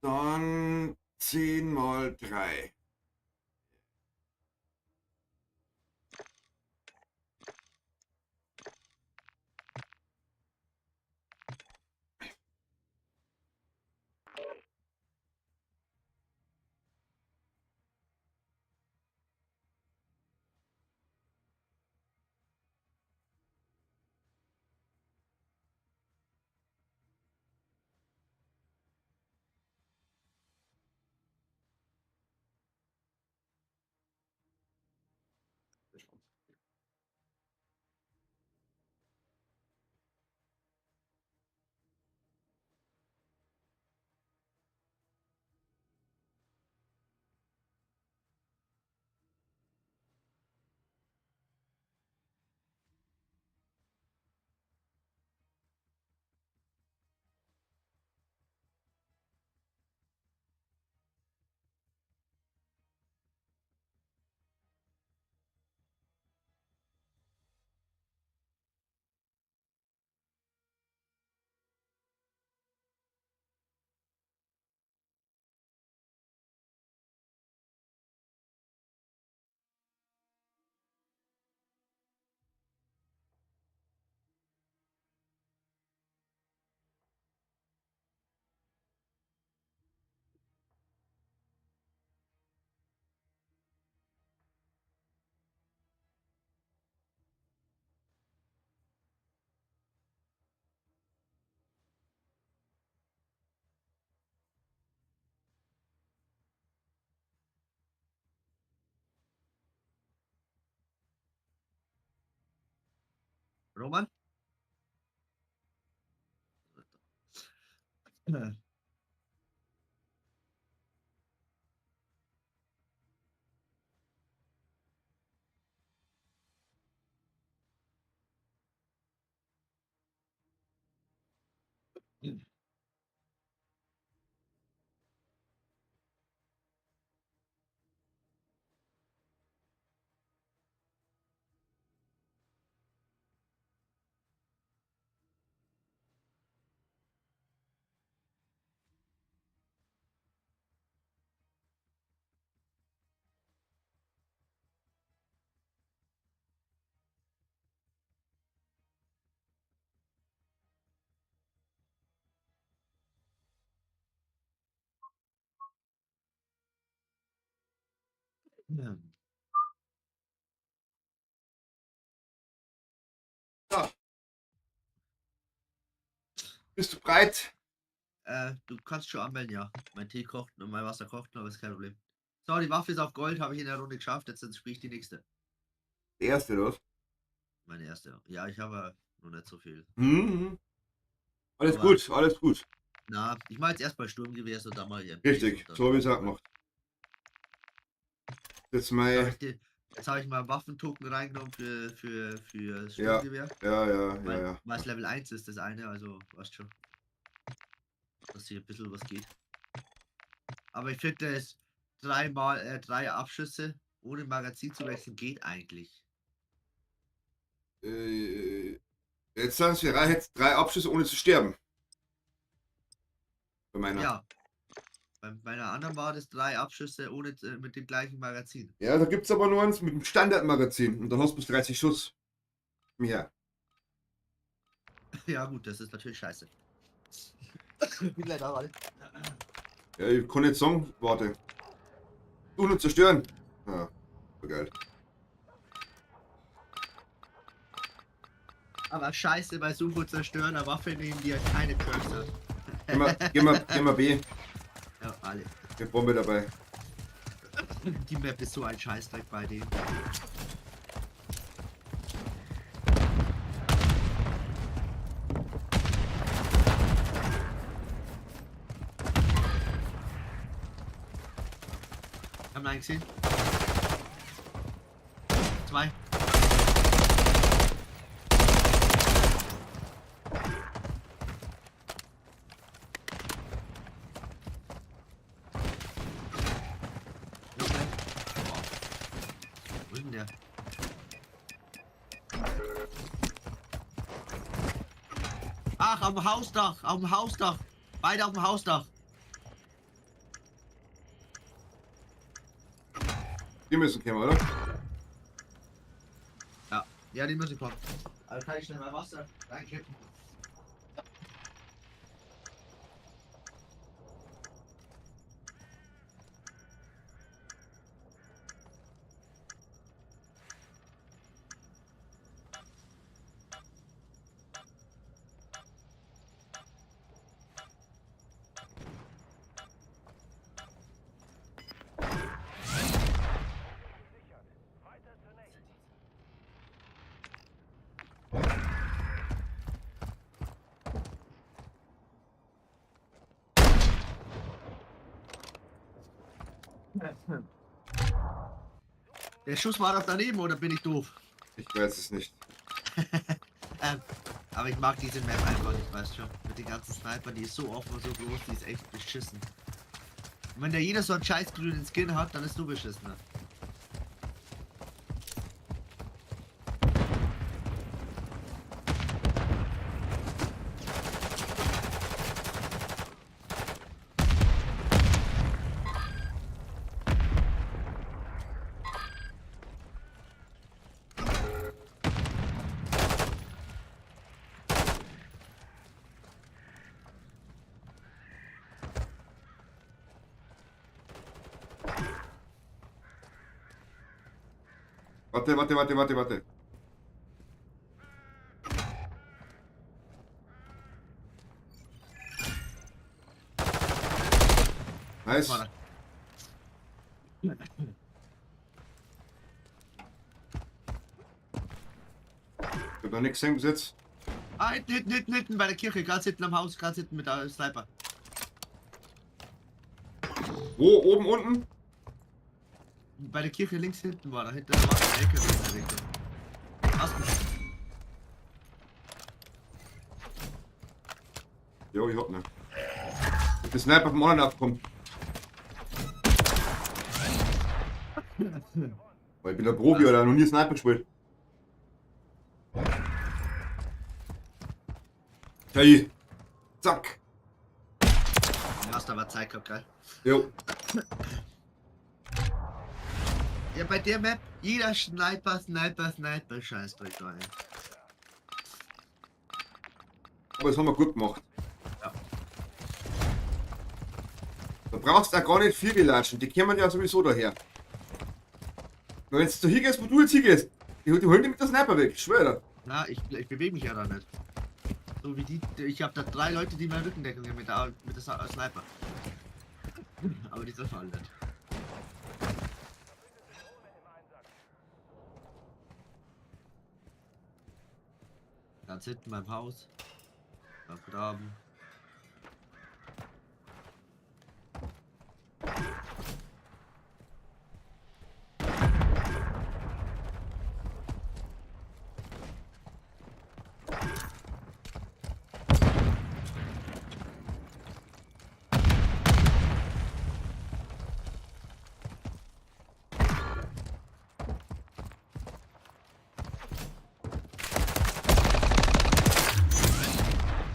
Dann 10 mal 3. Roman? Ja. So. Bist du bereit? Du kannst schon anmelden, ja. Mein Tee kocht und mein Wasser kocht, aber ist kein Problem. So, die Waffe ist auf Gold, habe ich in der Runde geschafft. Jetzt spiele ich die nächste. Der erste, oder? Meine erste. Ja, ich habe noch nicht so viel. Mhm. Alles Aber- gut, alles gut. Na, ich mache jetzt erstmal Sturmgewehr und dann mal hier. Richtig, so wie es auch gemacht. Jetzt mal. Jetzt habe ich mal Waffentoken reingenommen für das Ja. Sturmgewehr. Ja. Weil es Level 1 ist, das eine, also weißt schon. Dass hier ein bisschen was geht. Aber ich finde das drei Abschüsse ohne Magazin zu wechseln geht eigentlich. Jetzt sagen sie, jetzt 3 Abschüsse ohne zu sterben. Bei meiner. Ja. Bei meiner anderen war das 3 Abschüsse ohne mit dem gleichen Magazin. Ja, da gibt es aber nur eins mit dem Standardmagazin und dann hast du bis 30 Schuss. Mehr. Ja gut, das ist natürlich scheiße. Bin leider alt. Ja, ich kann nicht sagen, warte. Du nur zerstören. Ja, so geil. Aber scheiße bei Sumo zerstören eine Waffe nehmen, die halt keine Perks hat. Geh mal B. Ja, alle. Eine Bombe dabei. Die Map ist so ein Scheißdreck bei denen. Haben wir einen gesehen? 2. Wo ist denn der? Ach, auf dem Hausdach, auf dem Hausdach. Beide auf dem Hausdach. Die müssen kommen, oder? Ja, die müssen kommen. Also kann ich schnell mal Wasser reinkippen. Gesichert. Weiter zunächst. Der Schuss war doch daneben, oder bin ich doof? Ich weiß es nicht. Aber ich mag diese Map einfach nicht, weißt schon. Mit den ganzen Snipern, die ist so offen und so groß, die ist echt beschissen. Und wenn da jeder so einen scheiß grünen Skin hat, dann ist du beschissener. Warte. Nice. War da. noch nichts gesehen bis jetzt. Ah, hinten bei der Kirche, ganz hinten am Haus, ganz hinten mit der Sniper. Wo? Oben, unten? Bei der Kirche links hinten war da, hinter der Ecke in der Richtung. Außen. Jo, ich hab ne. Der Sniper vom anderen abkommt. Weil ich bin der Profi, oder? Noch nie Sniper gespielt. Hey. Zack. Du hast aber Zeit gehabt, geil. Jo. Ja, bei der Map, jeder Sniper, scheiß durch rein. Aber das haben wir gut gemacht. Ja. Da brauchst du auch gar nicht viel gelatschen. Die kommen ja sowieso daher. Wenn du so hingehst, wo du jetzt hingehst, die holen die mit der Sniper weg. Ich schwöre. Na, ich bewege mich ja da nicht. So wie die, ich habe da 3 Leute, die meine Rückendeckung haben mit der Sniper. Aber die treffen alle nicht. Ganz hinten beim Haus. Da graben.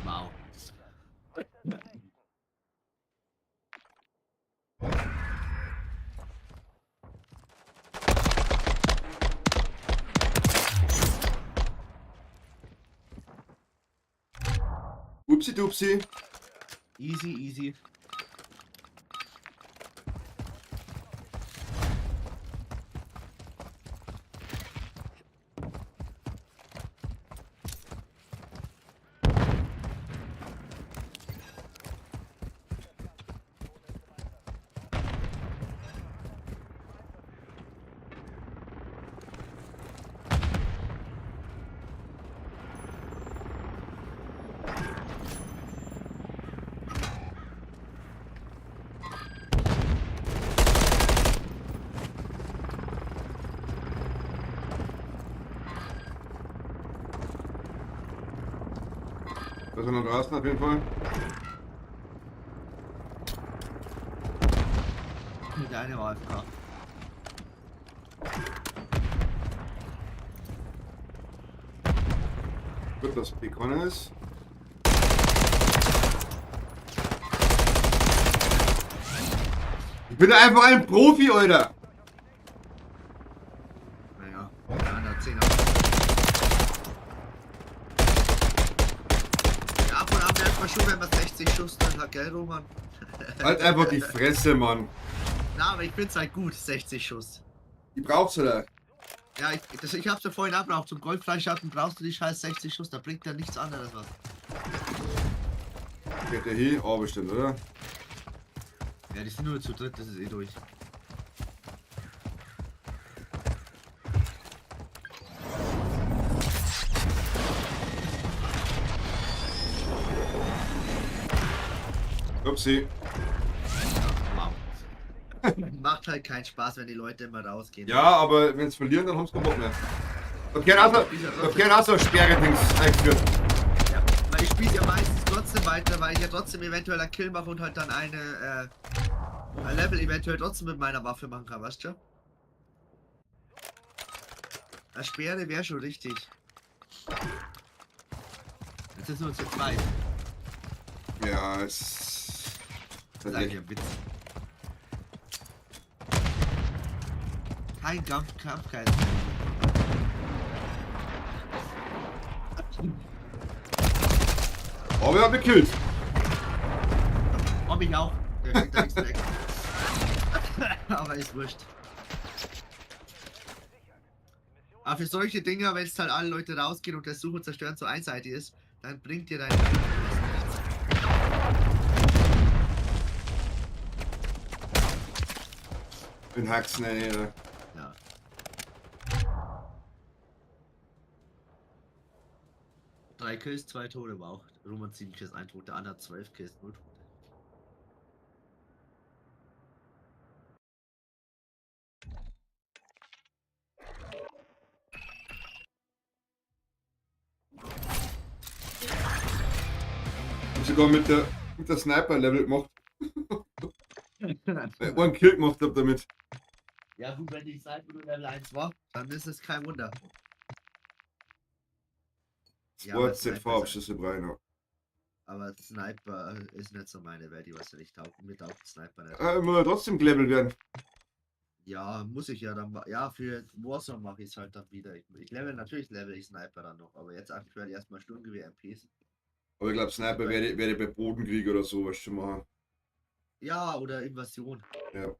Wow. Upsi dupsi. Easy, easy. Da sind noch draußen auf jeden Fall. Der eine war AFK. Gut, dass begonnen ist. Ich bin einfach ein Profi, Alter. Naja, der andere 10er. Ja, ab und an merkt man schon, wenn man 60 Schuss dann hat, gell, Roman? Halt einfach die Fresse, Mann. Na, aber ich find's halt gut, 60 Schuss. Die brauchst du da. Ja, ich hab's ja vorhin abgebraucht. Zum Goldfleischschatten brauchst du die scheiß 60 Schuss, da bringt ja nichts anderes was. Geht der hier? Oh, bestimmt, oder? Ja, die sind nur zu dritt, das ist eh durch. Upsi. Wow. Macht halt keinen Spaß, wenn die Leute immer rausgehen. Ja, aber wenn sie verlieren, dann haben sie keinen Bock mehr. Da können auch so Sperre-Dings eingeführt. Ja, weil ich spiele ja meistens trotzdem weiter, weil ich ja trotzdem eventuell ein Kill mache und halt dann ein Level eventuell trotzdem mit meiner Waffe machen kann, weißt du? Eine Sperre wäre schon richtig. Jetzt ist nur zu zweit. Ja, es. Das ist eigentlich ein Witz. Kein Kampfgeist. Oh, wir haben gekillt. Oh, mich auch. Der kriegt da nichts weg. Aber ist wurscht. Aber für solche Dinge, wenn es halt alle Leute rausgehen und der Suche und Zerstören so einseitig ist, dann bringt dir deine nichts. Bin Haxen, ey. Ja. 3 Kills, 2 Tode war auch Roman ziemliches Eindruck. Der andere hat 12 Kills, 0 Tote. Und sogar mit der Sniper-Level gemacht. Einen Kill gemacht hab damit. Ja gut, wenn die Zeit nur Level 1 war, dann ist es kein Wunder. Ja, aber Zwei Sniper ZV-Abschüsse rein. Aber Sniper ist nicht so meine Welt, die was nicht taugt. Mir taugt Sniper nicht. Muss ja trotzdem gelevelt werden. Ja, muss ich ja dann. Ja, für Warzone mache ich es halt dann wieder. Natürlich level ich Sniper dann noch, aber jetzt aktuell erstmal Sturmgewehr MPs. Aber ich glaube, Sniper werde bei Bodenkrieg oder so was schon machen. Ja, oder Invasion. Ja.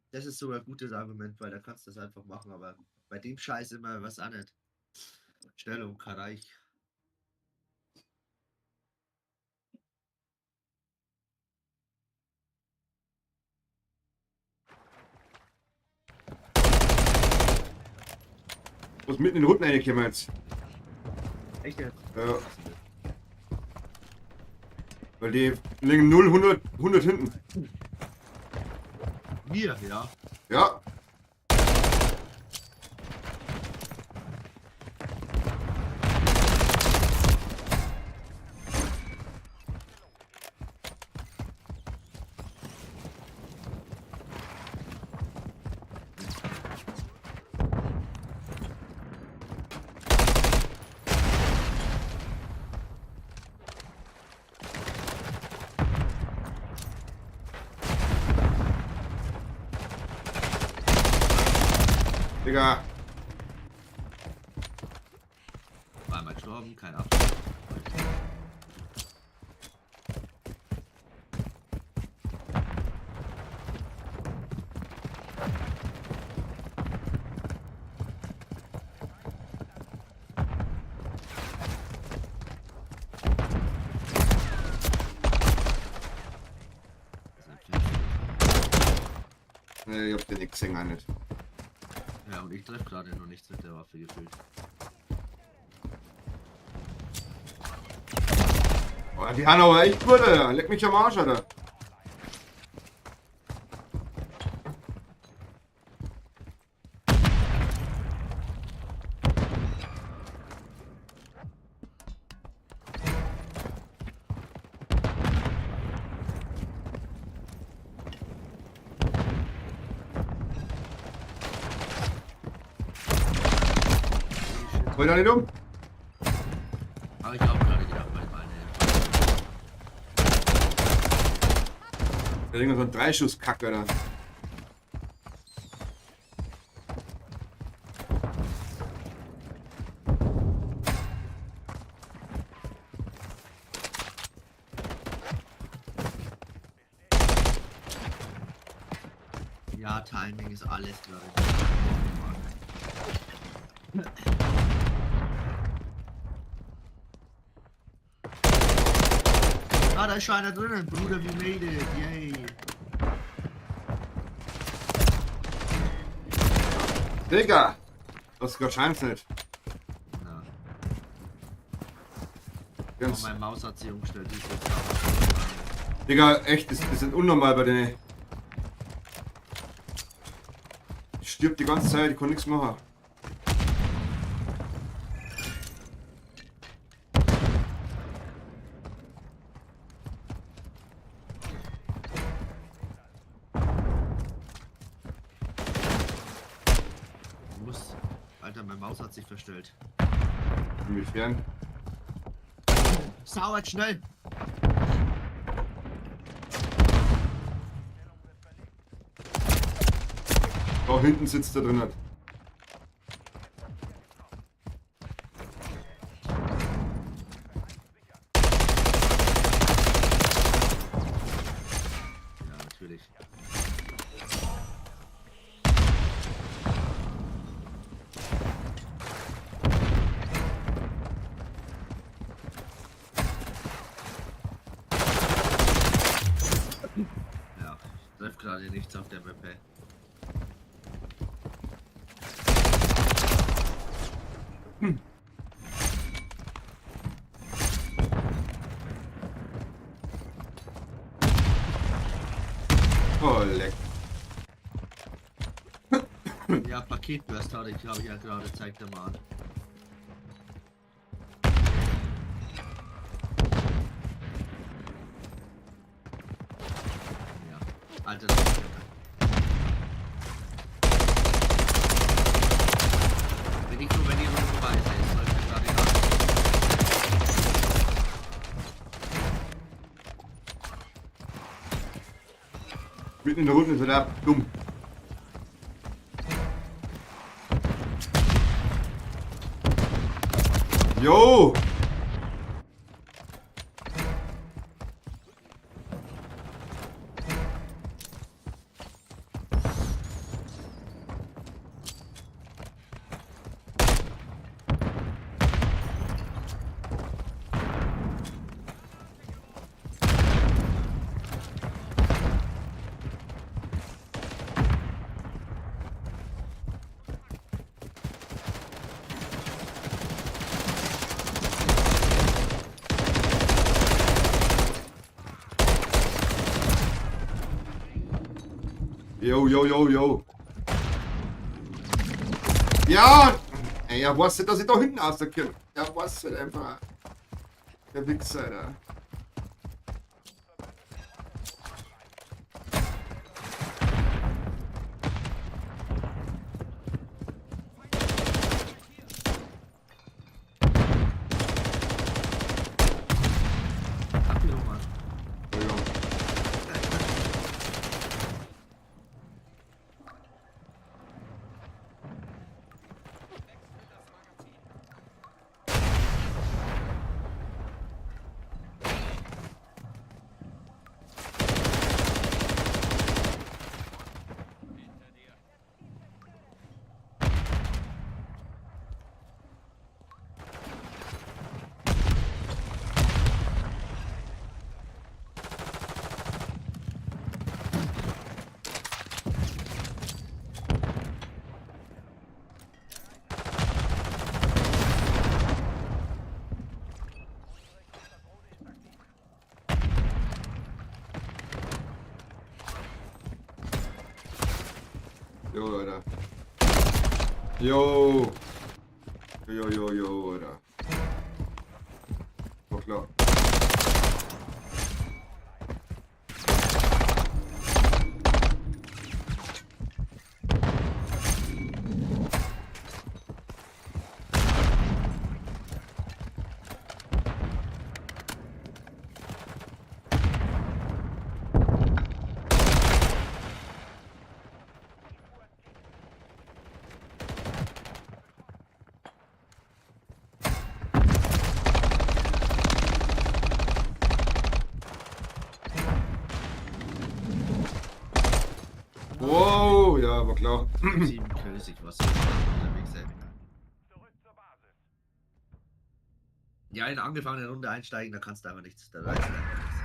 Das ist sogar ein gutes Argument, weil da kannst du das einfach machen, aber bei dem Scheiß immer was auch nicht. Stellung, Kareich. Was mitten in den Rücken reingekommen jetzt. Echt jetzt? Ja. Weil die liegen 0, 100 hinten. Mir, ja. Ja. Digga. War mal gestorben, kein Abschluss. Nee, ich hab den nix gesehen, auch nicht. Ja, und ich treffe gerade noch nichts mit der Waffe gefühlt. Oh, die haben aber echt gut, Alter. Leck mich am Arsch, Alter. Wollt ihr nicht um? Aber ich habe gerade gedacht, weil meine. Der Ding ist so ein Dreischuss-Kack, Alter. Ja, Timing ist alles, glaube ich. Ah, da ist schon einer drinnen. Bruder, we made it. Yay. Digga! Das scheint's nicht. Na, Ganz, meine Maus hat sie umgestellt. Die ist jetzt Digga, echt, das ist unnormal bei denen. Ich stirb die ganze Zeit, ich kann nichts machen. muss. Alter, meine Maus hat sich verstellt. Inwiefern? Sauert schnell! Da hinten sitzt er drin. Ja, natürlich. Ja, ich treffe gerade nichts auf der Map. Oh, leck. Ja, Paketburst habe ich ja gerade, zeigt er mal an. Ja, Alter. Bin ich froh, wenn die Runde vorbei ist. Jetzt läuft er gerade an. Mitten in der Runde ist er da. Dumm. Jo! Jo, jo, jo, jo. Ja! Ey, ja, was dass ich da hinten aus der Kirche. Ja, was halt einfach. Der Wichser da. Abgelung, Mann. Entschuldigung. Jo, Alter. Jo. Jo, jo, jo, Alter. War klar. Wow, ja, war klar. 7 Kills, ich was unterwegs, ey. Zurück zur Basis. Ja, in eine angefangene Runde einsteigen, da kannst du einfach nichts. Da reißt einfach nichts.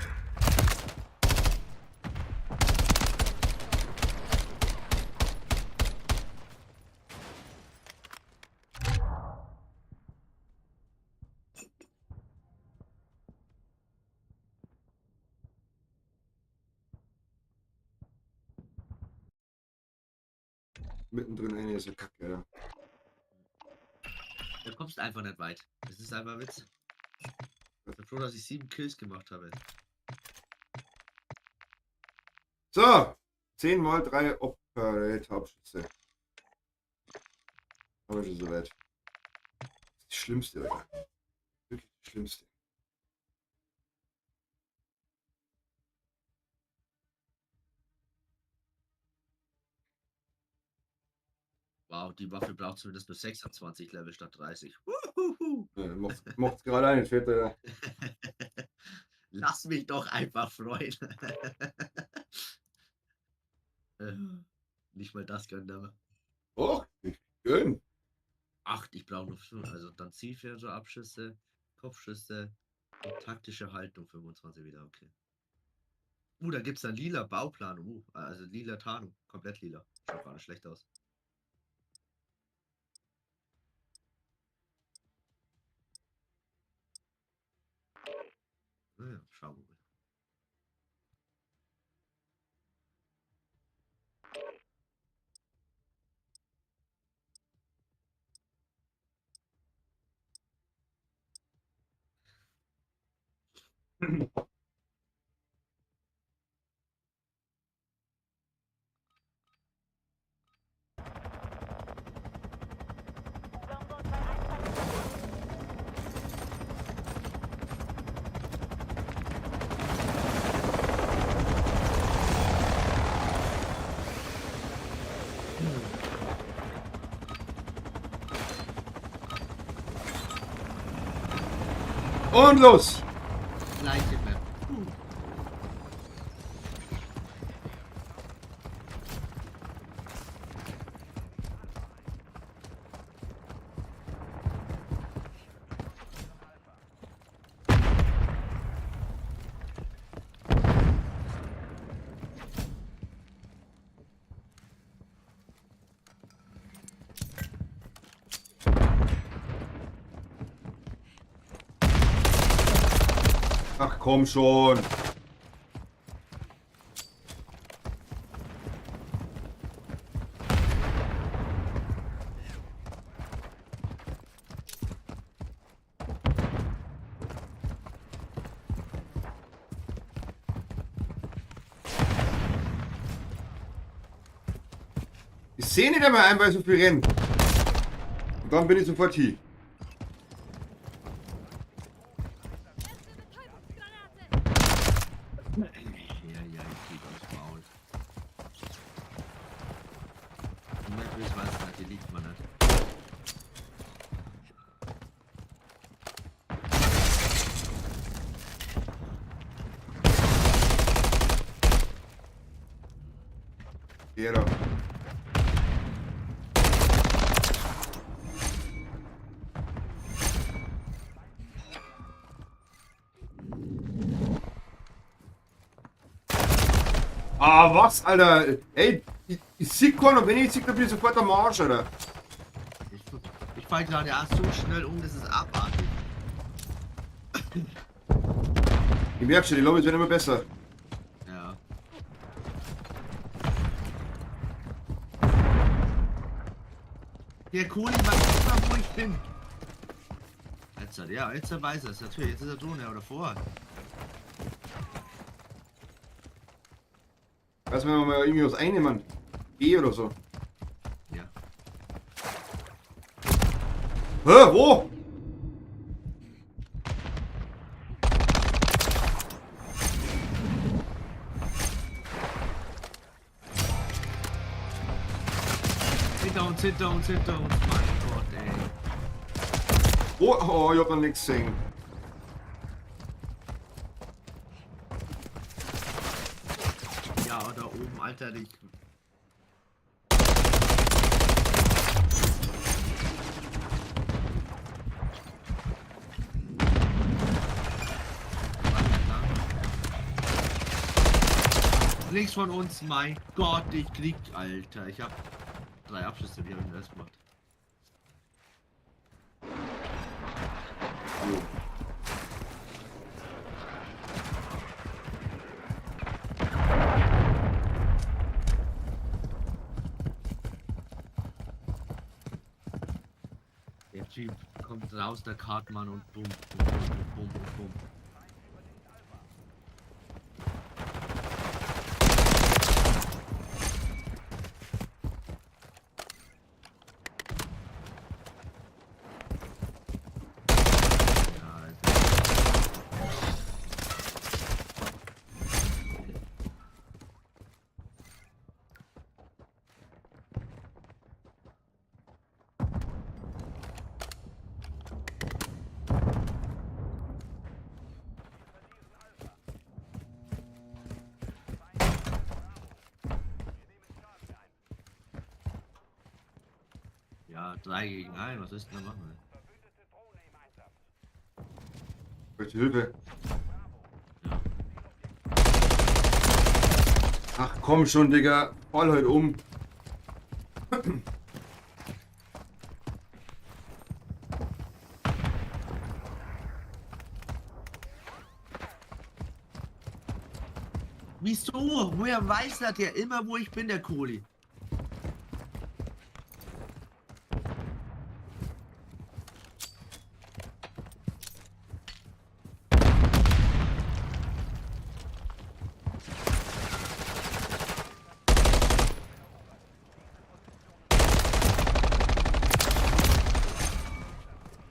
Mittendrin eine ist so kacke, ja. Da kommst du einfach nicht weit. Das ist einfach Witz. Ich bin froh, dass ich 7 Kills gemacht habe. So, 10 mal 3 Operate-Hauptschütze. Aber schon soweit. Das ist das Schlimmste, Alter. Wirklich das Schlimmste. Wow, die Waffe braucht zumindest nur 26 Level statt 30. Wuhuhu. Ja, macht's gerade ein, fährt er. Lass mich doch einfach freuen. Nicht mal das können aber. Och, ich gönn. 8, ich brauche noch 5. Also dann Zielfernrohrabschüsse, Kopfschüsse und taktische Haltung 25 wieder, okay. Da gibt es einen lila Bauplan. Also lila Tarnung. Komplett lila. Schaut gar nicht schlecht aus. Naja, schauen wir mal. Und los! Gleiche Map. Ach komm schon. Ich sehe nicht einmal ein, weil so viel rennt. Und dann bin ich sofort hier. Ja, ich krieg aufs Maul. Und natürlich weiß ich nicht, die liegt man nicht. Jeder. Ah, was, Alter? Ey, ich sehe keinen und wenn ich sehe, dann bin ich sofort am Arsch, Alter. Ich fall gerade ja so schnell um, das ist abartig. Ich merke schon, die Lobbys werden immer besser. Ja. Der Kohli weiß immer, wo ich bin. Jetzt weiß er es natürlich. Jetzt ist er Drohne oder vor. Weiß, wenn wir mal irgendwie was einnehmen. B oder so. Ja. Hä, wo? Hinter uns. Mein Gott, ey. Wo? Oh, ich hab noch nichts gesehen. Ja, da oben, Alter, ich. Links von uns, mein Gott, ich krieg, Alter. Ich hab 3 Abschüsse, wie hab ich denn das gemacht? Der Jeep kommt raus, der Kartmann und bumm. Ja, ja, 3 gegen 1, was ist denn da machen? Welche Hilfe? Ja. Ach komm schon, Digga. Fall heute um. Wieso? Woher weiß das der immer, wo ich bin, der Kohli?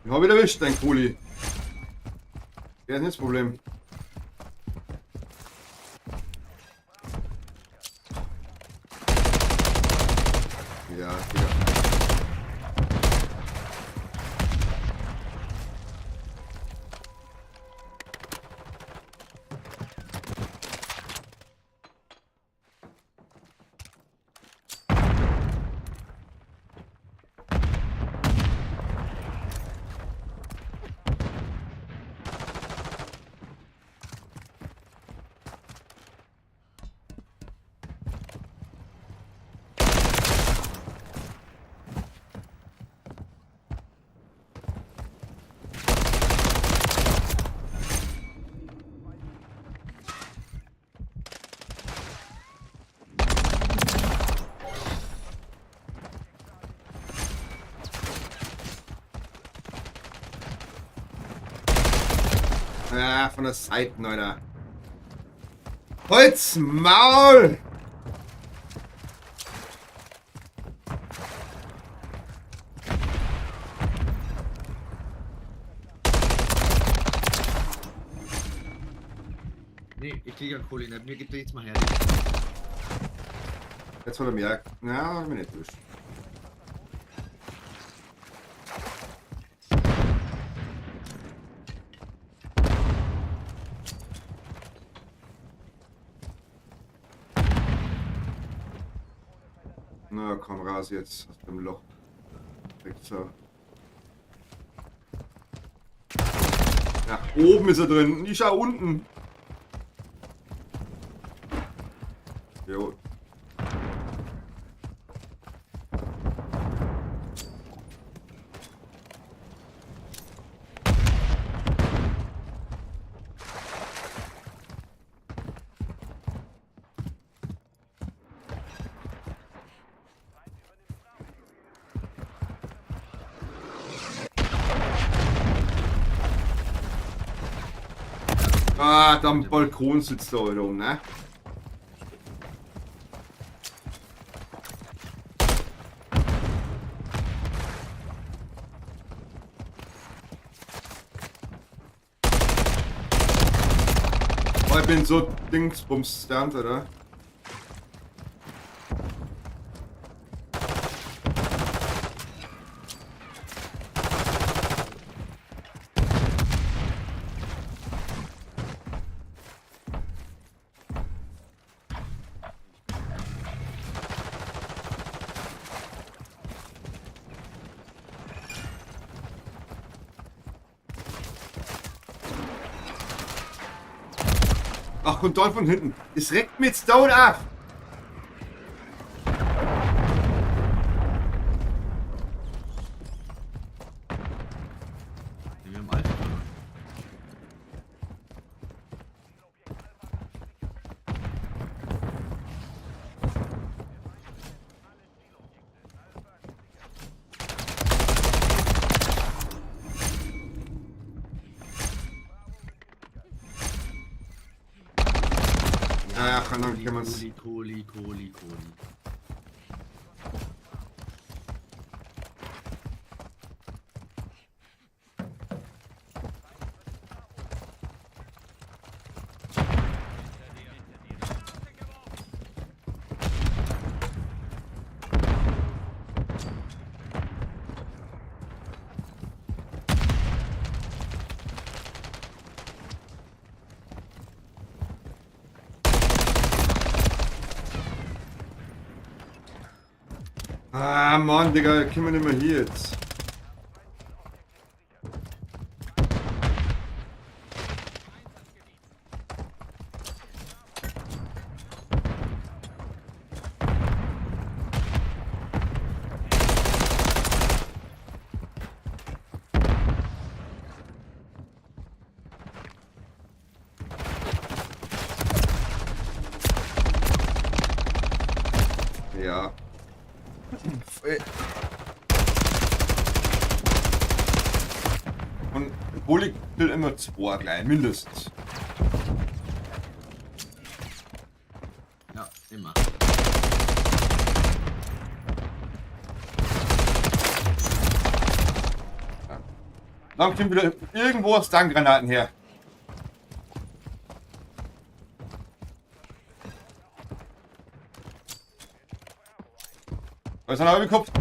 Ich hab ihn erwischt, dein Kuli. Der ist nicht das Problem. Ja, Digga. Ja, von der Seite, Alter. Holz, Maul! Nee, ich krieg einen Kohle nicht. Mir geht der jetzt mal her. Jetzt hat er merkt. Na, hab ich mich nicht erwischt. Na, komm raus jetzt aus dem Loch. Direkt so. Ja, oben ist er drin. Ich schau unten. Jo. Ah, da am Balkon sitzt er oben, ne? Oh, ich bin so Dingsbums-Stunt, oder? Ach, kommt dort von hinten. Es reckt mit Stone ab. Wir haben Alpha verloren. Ja, kann dann können wir's. Kohli. Ah, Mann, Digga, können wir nicht mehr hier jetzt. Ja. Und Bulli will immer 2 gleich, mindestens. Ja, immer. Dann kommen wieder irgendwo Stun-Granaten her. Da ist einer übergekopft.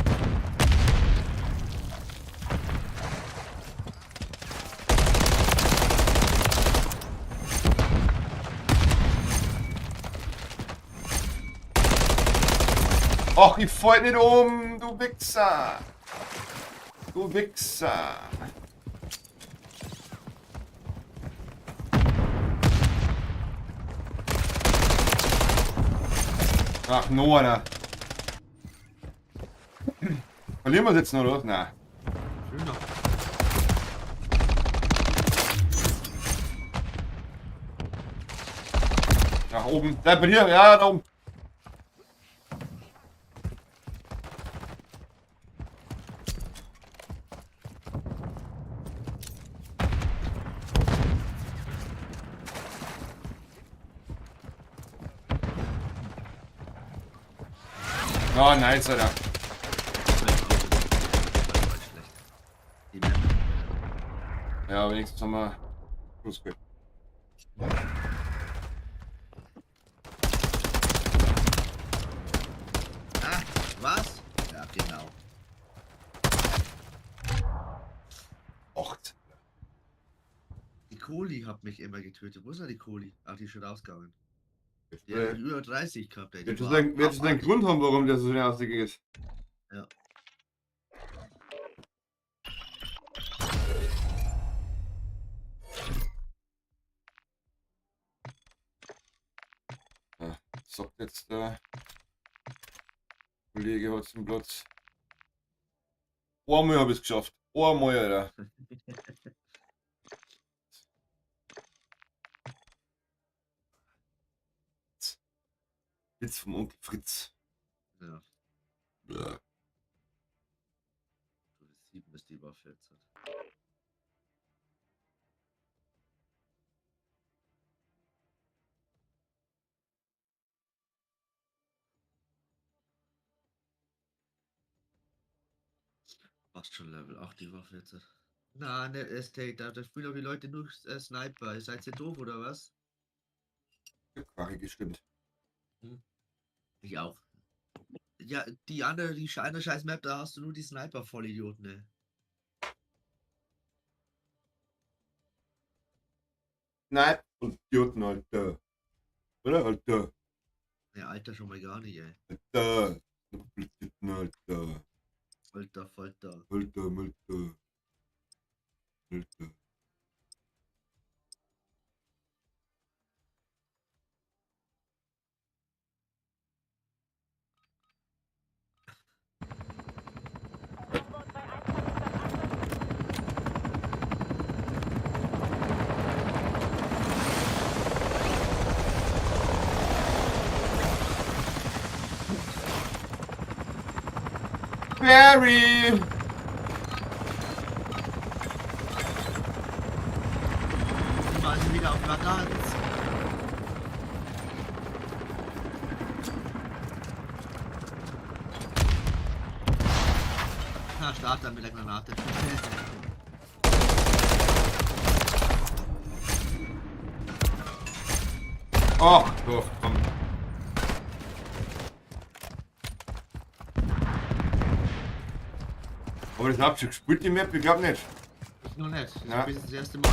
Och, ich fall nicht um, du Wichser. Du Wichser. Ach, no einer. Verlieren wir jetzt noch, oder? Na. Schöner. Nach oben. Bleib bei dir, ja, da oben. Oh, nice, Alter. Die Map. Ja, wenigstens haben wir Schlussquick. Ah, was? Ja, genau. Och. Die Kohli hat mich immer getötet. Wo ist denn die Kohli? Ach, die ist schon rausgegangen. Jetzt Die hat über 30 gehabt, ey. Die wird es war einen abartig. Grund haben, warum der so schnell ausgegangen ist. Ja. Sagt jetzt der Kollege hat zum Platz. Einmal habe ich es geschafft. Einmal, Alter. Witz vom Onkel Fritz. Ja. Bäh. Du bist 7 ist die Waffe jetzt. Fast schon Level 8 die Waffe jetzt. Na, ne, Estate, da spielen doch die Leute nur Sniper. Seid ihr doof oder was? Quache gestimmt. Ich auch. Ja, die andere scheiß Map, da hast du nur die Sniper-Vollidioten, ne? Nein. Und Idioten, Alter. Oder? Alter. Ne, Alter, schon mal gar nicht, ey. Alter. Alter. Alter, Falter. Alter, Alter. Alter. Barry! Mal wieder auf Vakanz. Na, start dann mit der Granate. Ach, doch, komm. Aber das habt ihr gespielt, die Map? Ich glaub nicht. Ich noch nicht. Das Ja. ist das erste Mal.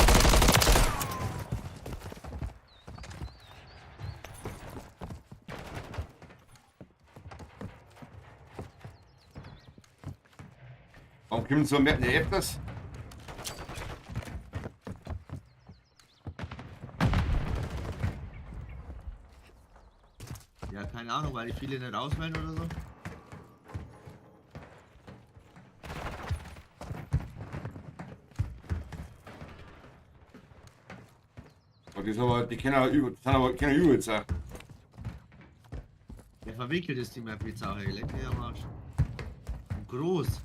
Warum kommen so Map nicht öfters? Ja, keine Ahnung, weil die viele nicht auswählen oder so. Und die, ist aber, die kennen aber über, sind aber keine übelst. Ja. Der verwickelt ist die Map jetzt auch, ey. Leck mir am Arsch. Und groß.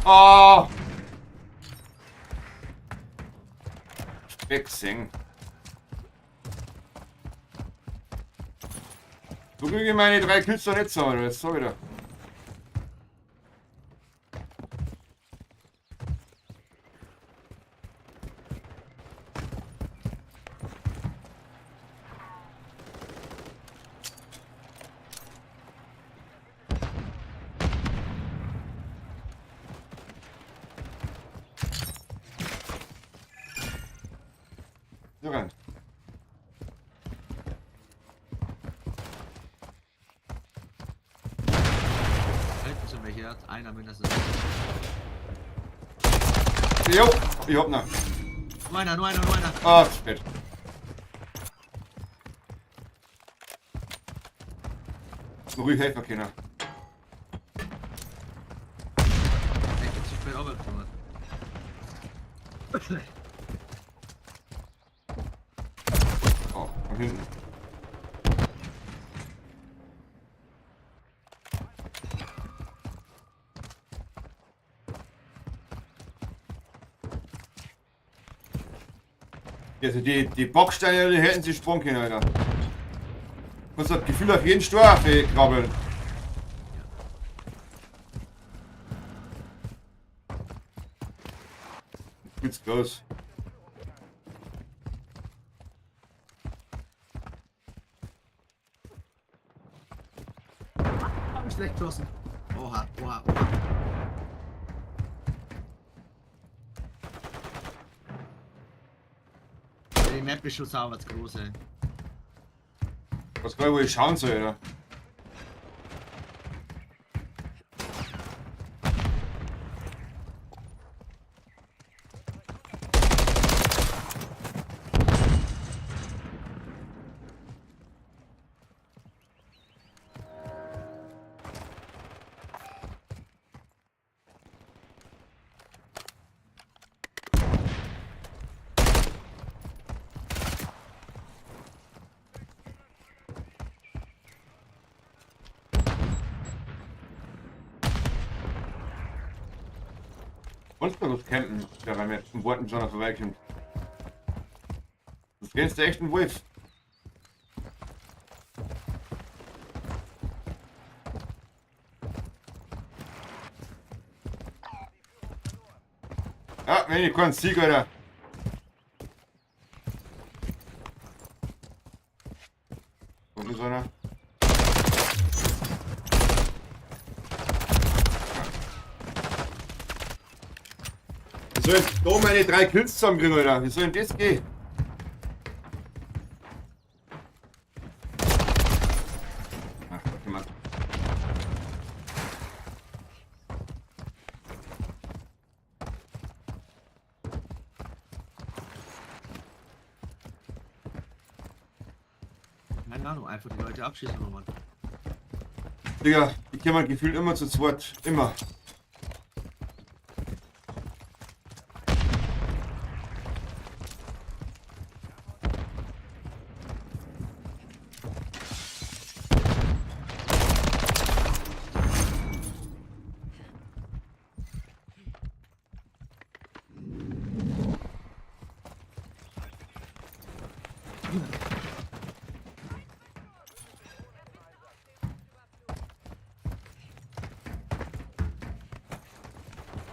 Oh! Wechseln. So kriege ich meine 3 Kills doch nicht zusammen, oder? So wieder. So rein. Hinten sind welche, hat einer mindestens. Jo, ich hab noch. Nur einer, nur einer, nur einer. Ah, zu spät. Ruhig helfen können. Ich bin zu spät aufgekommen. Oh, von hinten. Also die Bocksteine, die hätten sie sprungen können, Alter. Du hast das Gefühl, auf jeden Sturf krabbeln. Geht's los. Hab ich schlecht geschossen. Oha, oha, oha. Die Map ist schon sauber zu groß, ey. Was soll, wo ich schauen soll, Alter? Und das Campen, ja, wenn wir jetzt zum Worten schon verweichen. Das kennst du echt ein Wolf. Ja, wenn ich keinen Sieg, Alter. Wo ist einer? Wie soll ich da meine 3 Kills zusammenkriegen, Alter? Wie soll denn das gehen? Ach, warte mal. Keine Ahnung, einfach die Leute abschießen, Mann. Digga, ich kenne mein Gefühl immer zu zweit. Immer.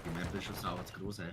Die Map ist schon sauber zu groß, ey.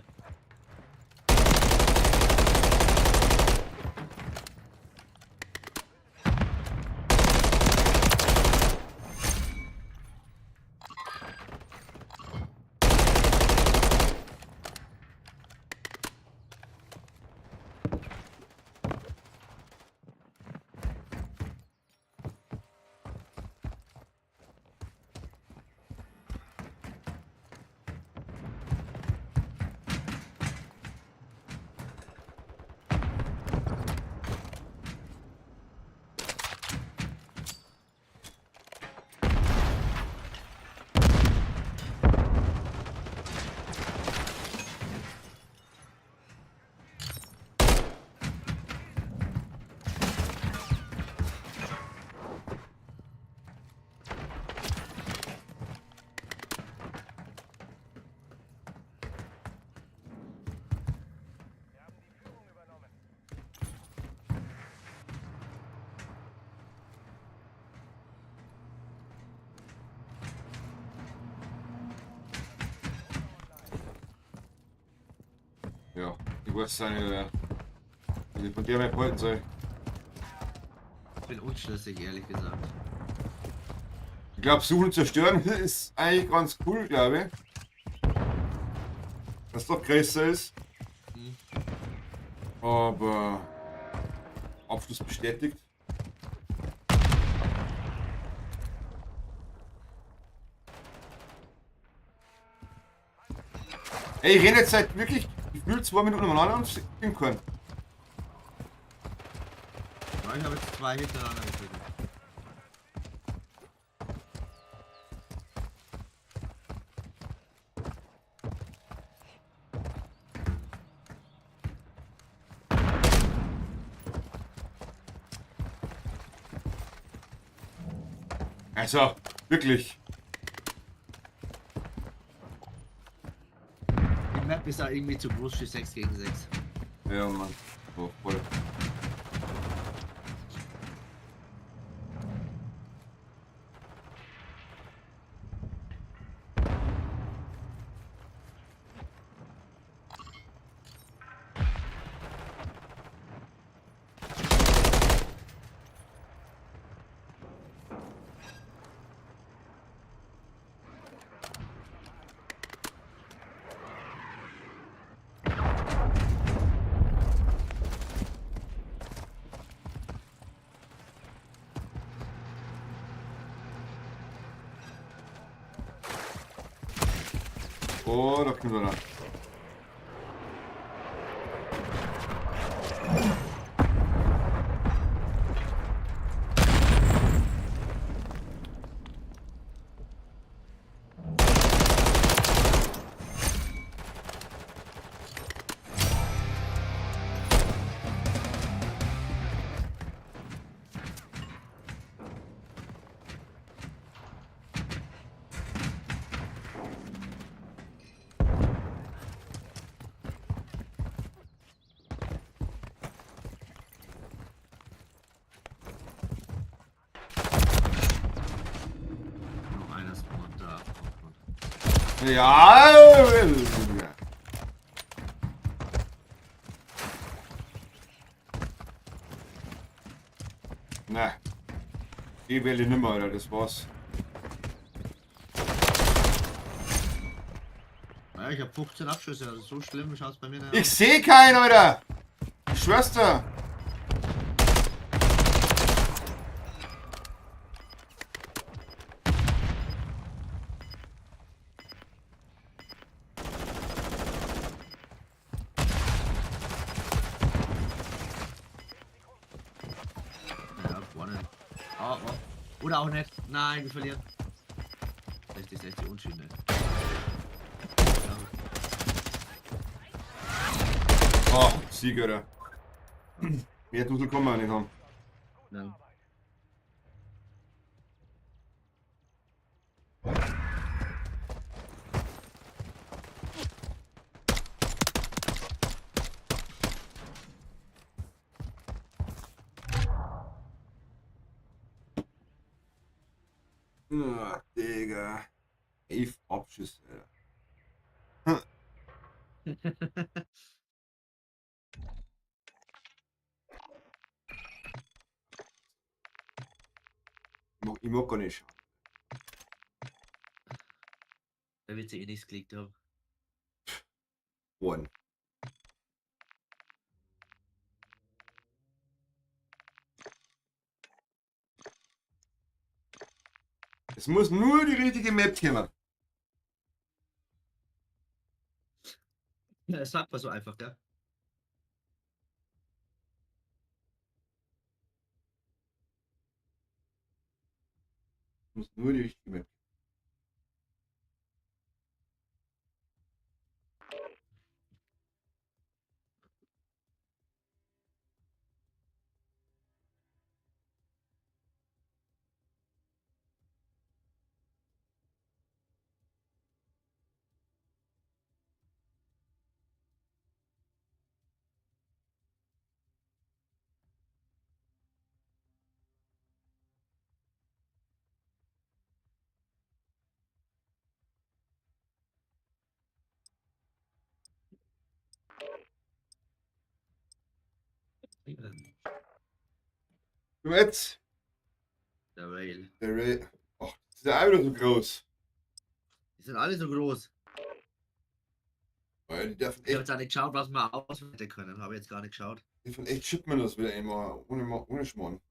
Ja, ich weiß auch nicht, wie von der mehr gehalten soll. Ich bin unschlüssig, ehrlich gesagt. Ich glaube, Suchen und Zerstören ist eigentlich ganz cool, glaube ich. Dass es doch größer ist. Hm. Aber Abschluss bestätigt. Ey, ich renne jetzt seit wirklich gefühlt 2 Minuten umeinander und bin keinen. Ja, ich habe jetzt 2 hintereinander gekriegt. Also, wirklich. Die Map ist da irgendwie zu groß für 6 gegen 6. Ja, Mann. So, voll. Oh, da kommt einer. Noch einer spawnt da. Ja! Na, die will ich nimmer, Alter, das war's. Ja, ich habe 15 Abschüsse, also so schlimm schaut es bei mir nicht Ich aus. seh keinen, Alter! Ich schwör's dir! Ja, gewonnen. Oh, oh. Oder auch nicht. Nein, wir verlieren. 60 Unschieden nicht. Ja, Oh, Sieg, Alter. Mehr Dusel kann man nicht haben. ja. Ach, Digga. 11 Abschüsse, Alter. Ich mag gar nicht schauen. Da wird sie eh nichts geklickt haben. One. Es muss nur die richtige Map kommen. Ja, das sagt man so einfach, gell? Es muss nur die richtige Map. Du jetzt? Der Rail. Der Ray. Ach, das ist ja auch wieder so groß. Die sind alle so groß. Weil die dürfen Ich habe echt, jetzt auch nicht geschaut, was wir auswerten können. Habe jetzt gar nicht geschaut. die dürfen echt Shipment das wieder immer. Ohne Schmarrn.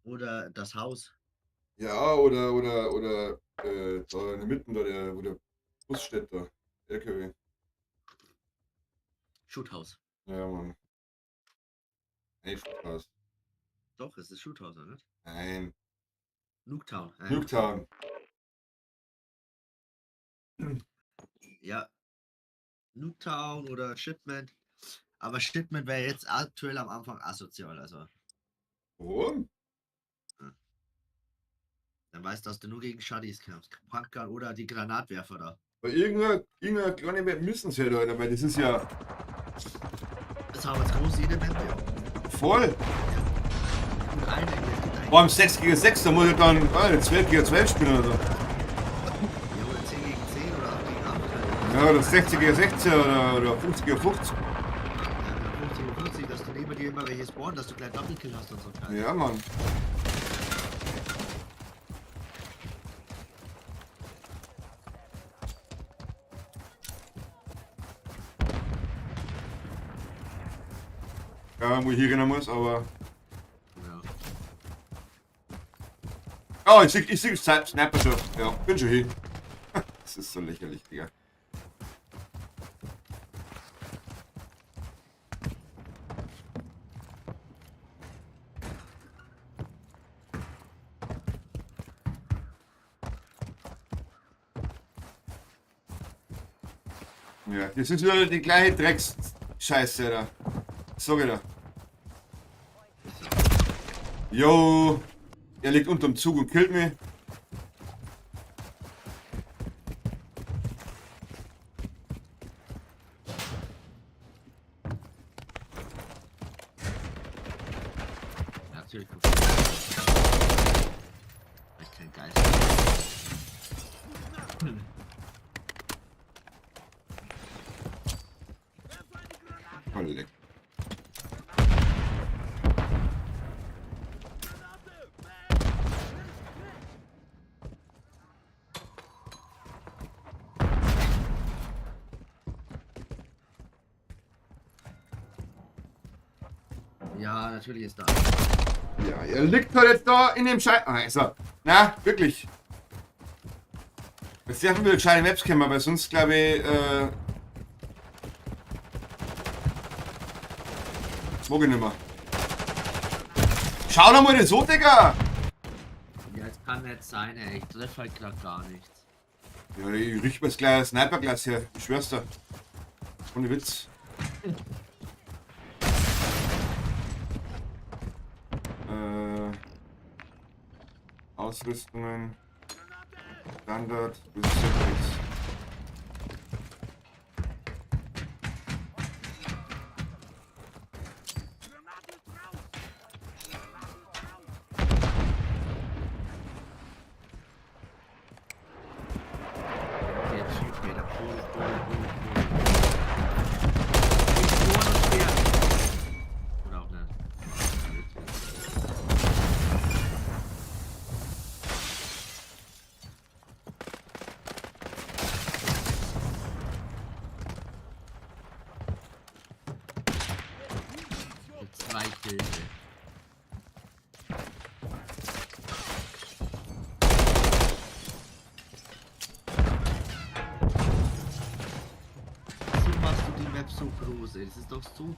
Oder das Haus. Ja, da in der Mitte, da wo der Bus steht da. LKW. Shoothouse. Ja, Mann. Echt krass. Doch, es ist Shoothouse, oder nicht? Nein. Nuketown. Nuketown. Ja. Nuketown oder Shipment. Aber Shipment wäre jetzt aktuell am Anfang asozial. Also, Warum? dann weißt du, dass du nur gegen Shuddies kämpfst. Pumpgun oder die Granatwerfer da. Weil irgendeine kleine Map müssen sie ja, Leute, weil das ist ja Das haben jetzt groß jede Map, ja. voll. Und eine, die geht eigentlich. Beim 6 gegen 6, da muss ich dann 12 gegen 12 spielen oder so. Ja, oder 10 gegen 10 oder 8 gegen 8. Ja, oder 60 gegen 16 oder 50 gegen 50. Ja, 50 gegen 50, dass du neben dir immer welche spawnen, dass du gleich Doppelkill hast und so. Ja, Mann. Ja, wo ich hier rennen muss, aber. Ja. Oh, ich sehe Sniper schon. Ja, bin schon hier. Das ist so lächerlich, Digga. Ja, das ist wieder die gleiche Drecks-Scheiße da. Sag ich da. Jo, er liegt unterm Zug und killt mich. Natürlich. Ich kein Geist. Voll leck. Ja, natürlich ist da. Ja, er liegt halt jetzt da in dem Scheiß. Ah, ist er. Na, wirklich. Jetzt dürfen wir gescheite Maps kennen, weil sonst glaube ich, mag ich nicht mehr. Schau doch mal den so, Digga! Ja, es kann nicht sein, ey. Ich treffe halt gerade gar nichts. Ja, ich richte mir jetzt gleich ein Sniperglas her. Ich schwör's dir. Ohne Witz. Ausrüstungen. Standard. Das ist ja nichts. Jetzt schiebt mir der Pole. Ich nur noch schwer. Oder auch nicht. Jetzt 2 Kills. Wieso machst du die Map so groß, ey? Das ist doch so dumm.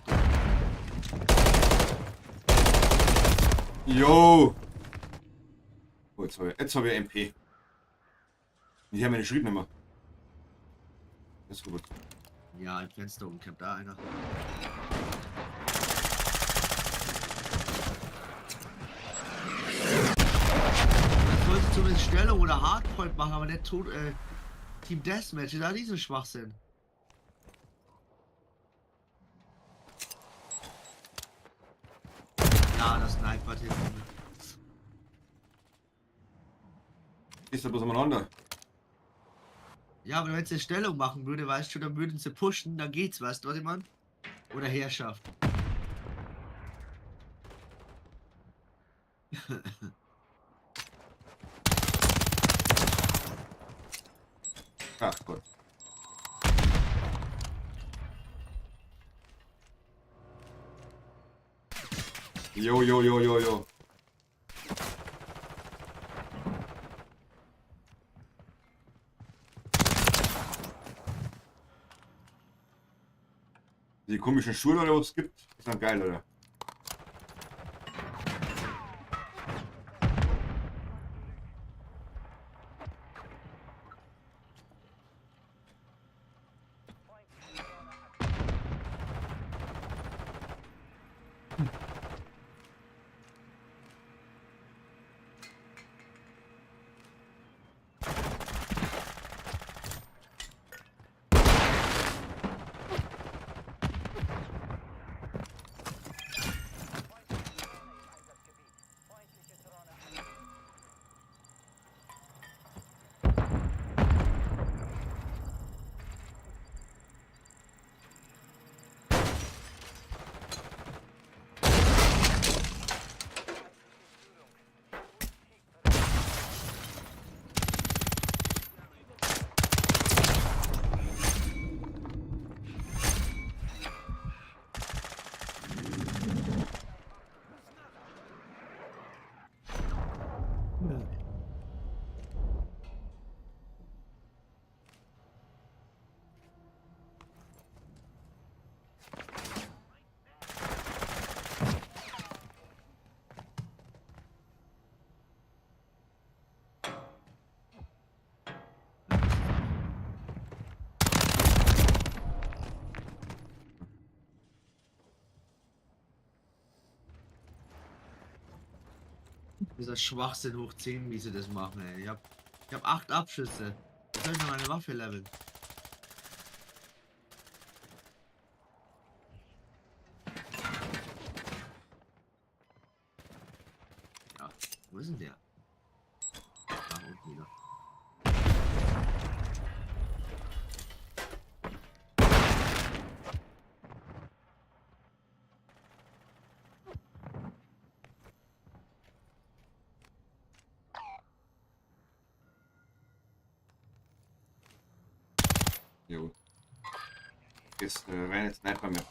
Jo! Oh, jetzt hab ich MP. Ich habe meine Schritt nicht mehr. Das ist gut. Ja, im Fenster oben kämpft da einer. Das sollst du zumindest Stellung oder Hardpoint machen, aber nicht Team Deathmatch. Da diesen Schwachsinn. Ja, das Sniper hinten. Ist da bloß umeinander. Ja, aber wenn jetzt eine Stellung machen würde, weißt du, dann würden sie pushen, dann geht's, weißt du, was ich meine? Oder Herrschaft. Ach Gott. Jo, jo, jo, jo, jo. Die komischen Schuhe oder was es gibt, ist dann geil, oder? Dieser Schwachsinn hoch 10, wie sie das machen, ey. Ich hab 8 Abschüsse. Ich soll noch meine Waffe leveln. Ja, wo ist denn der? Da unten wieder. Jo. Ist reine Sniper mehr.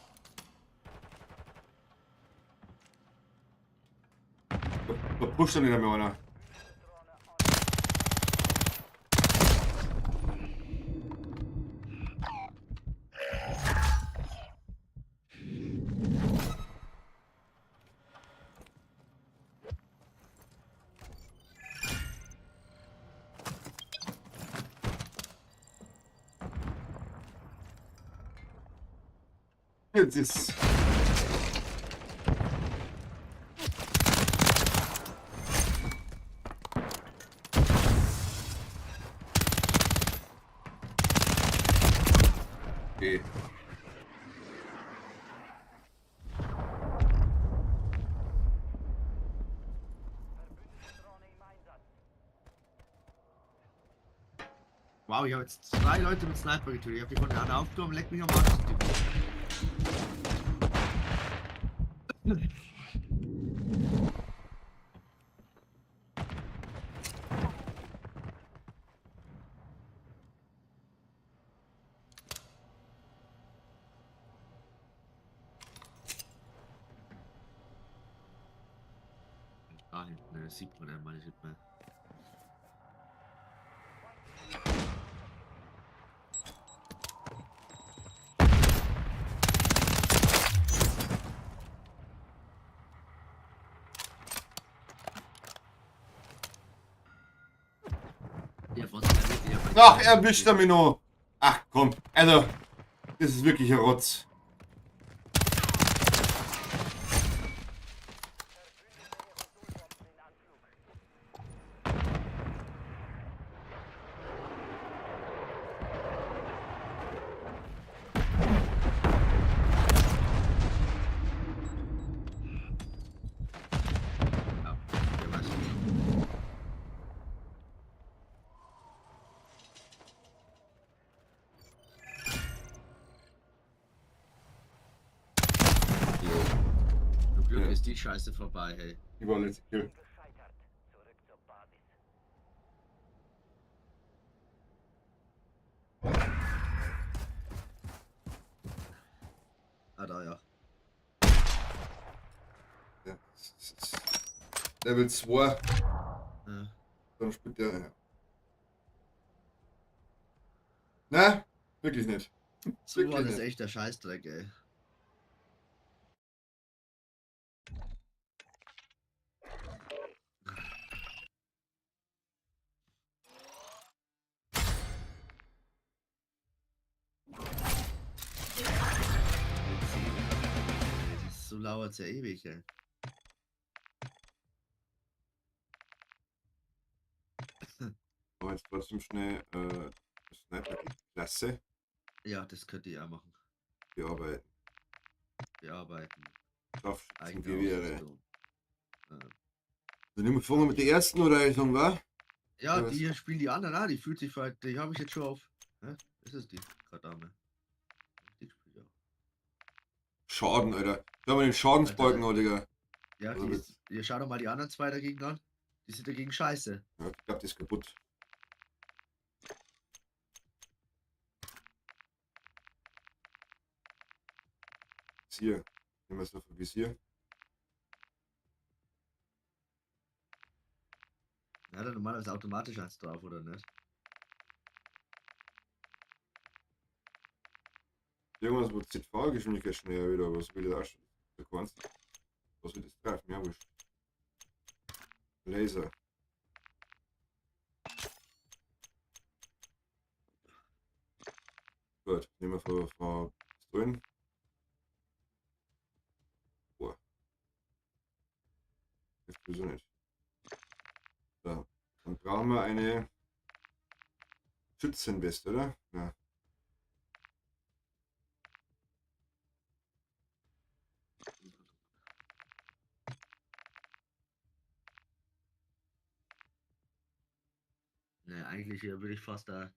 Da pusht dann wieder mehr einer. Jetzt ist. Okay. Wow, ich habe jetzt 3 Leute mit Sniper getötet. Ich habe die von der anderen aufgenommen, leck mich am Arsch. Ah, hinten, das sieht man ja mal nicht mehr. Der von der Mitte, Ach, erwischt er mich noch. Ach komm, also, das ist wirklich ein Rotz. Ja, der weiß nicht. Jo. Zum Glück Ja. ist die Scheiße vorbei, hey. Überletzte Kill. da, ja. Ja, das ist Level 2. Ja. Dann spielt der. Ja. Na, wirklich nicht. So war Wirklich das nicht. echt der Scheißdreck, ey. So lauert es ja ewig, ey. Aber jetzt trotzdem schnell Sniper Klasse Ja, das könnte ich auch machen. bearbeiten. Bearbeiten. Scharfschützen Eigene Gewehre. Ausrüstung. Dann nehmen wir vorne mit der ersten oder ich sagen, was? Ja, Ja, was? die hier spielen die anderen, die fühlt sich halt, die habe ich jetzt schon auf. Ja, das ist die Dame. Die spielt ja. Schaden, Alter. Schau mal den Schadensbalken an, Digga. Ja, Also die mit- ist, ihr schaut doch mal die anderen zwei dagegen an. Die sind dagegen scheiße. Ja, ich glaube, das ist kaputt. Visier. Nehmen wir es noch für Visier. Ja, dann normalerweise automatisch eins drauf, oder nicht? Irgendwas wird ZV-Geschwindigkeit schneller wieder, aber was will ich auch schon? Du kannst. Was will das treffen? Ja, wurscht. Laser. Gut, nehmen wir von Pistolen. Boah. Das sowieso nicht. So. Dann brauchen wir eine Schützenweste, oder? Ja. Ne, eigentlich würde ich fast da.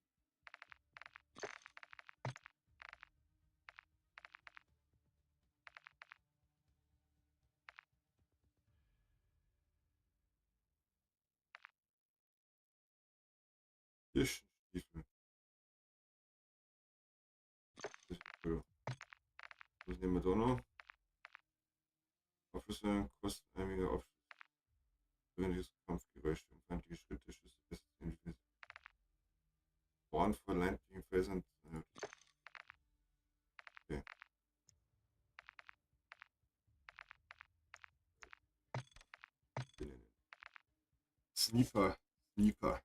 Hirschstiefel. Was nehmen wir da noch? Aufrüstung kostet einige Aufschluss. Gewöhnliches Kampfgeräusch und feindliche Schritte, Schüsse, Besten, Born vor leidlichen Felsern. Okay. Sniper. Sniper.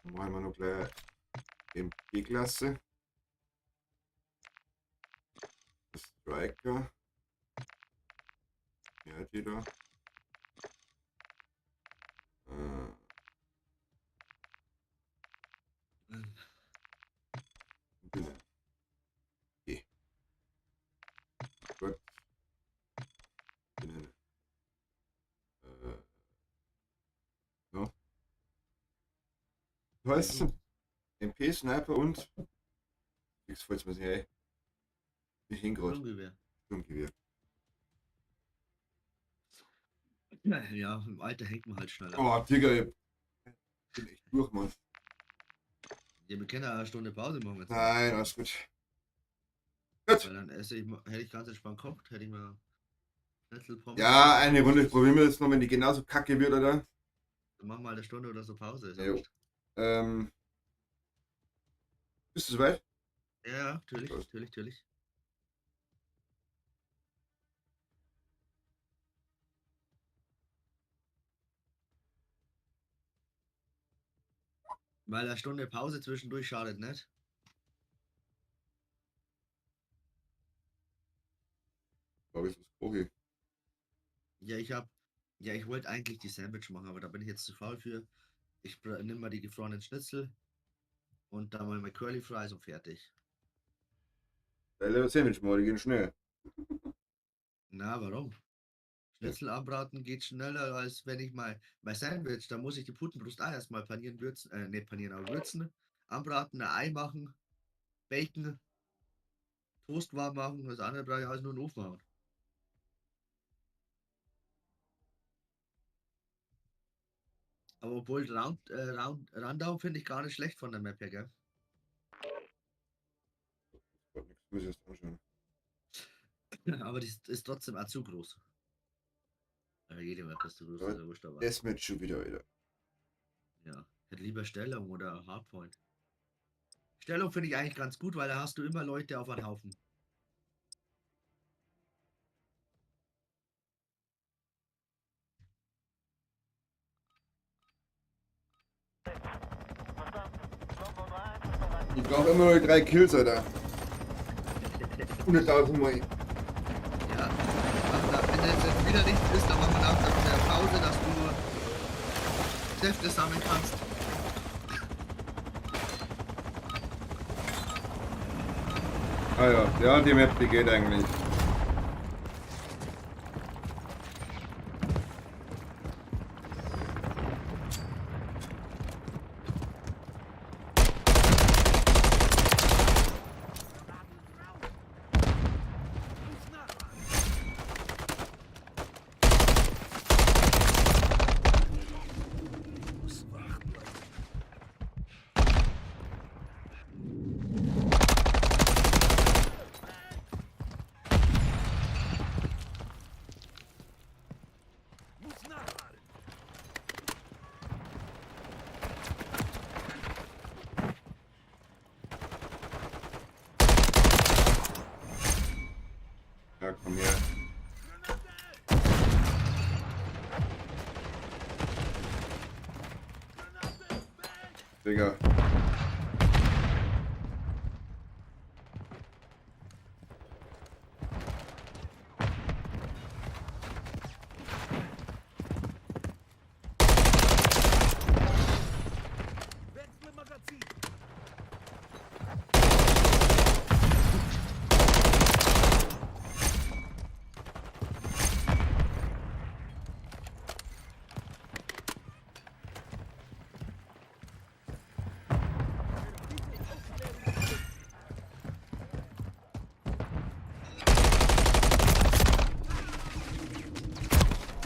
Dann machen wir noch gleich MP-Klasse. Striker. Ja, die da. Binnen. Okay. Gut. Binnen. Ja. Du heißt MP, Sniper und. Jetzt fällt mir nicht ein. Ich hingrad. Sturmgewehr. Sturmgewehr. Ja, im Alter hängt man halt schneller. Oh, Digga, ich bin echt durch, Mann. Ja, wir können ja eine Stunde Pause machen jetzt. Nein, alles gut. Gut. Weil dann esse ich, hätte ich ganz entspannt gekocht, hätte ich mal Schnitzel, Pommes. Ja, eine Runde probieren wir jetzt noch, wenn die genauso kacke wird, oder? Dann machen wir mal eine Stunde oder so Pause. Ist ja Jo. wurscht. Bist du soweit? Ja, natürlich, Los. natürlich, natürlich. Weil eine Stunde Pause zwischendurch schadet nicht. Glaube ich, ist okay. Ja, ich wollte eigentlich die Sandwich machen, aber da bin ich jetzt zu faul für. Ich nehme mal die gefrorenen Schnitzel und dann mal meine Curly Fries und fertig. Level Sandwich mal, die gehen schnell. Na, warum? Schnitzel anbraten geht schneller, als wenn ich mal mein Sandwich, da muss ich die Putenbrust auch erstmal panieren, würzen, nicht panieren, aber würzen, anbraten, ein Ei machen, Bacon, Toast warm machen, das andere brauche ich alles nur in den Ofen hauen. Aber obwohl Rundown finde ich gar nicht schlecht von der Map her, gell? Gott, nichts muss ich erst anschauen. Aber die ist trotzdem auch zu groß. Jede Map ist zu groß, Ja, ist ja wurscht, aber Das mit schon wieder. ja. Hätte lieber Stellung oder Hardpoint. Stellung finde ich eigentlich ganz gut, weil da hast du immer Leute auf einen Haufen. Ich brauche immer nur 3 Kills, Alter. 100.000 Mal. Ja. Also, wenn jetzt wieder nichts ist, dann machen wir nach der Pause, dass du Kräfte sammeln kannst. Ah ja, ja, die Map, die geht eigentlich. Ja, komm her. Digga.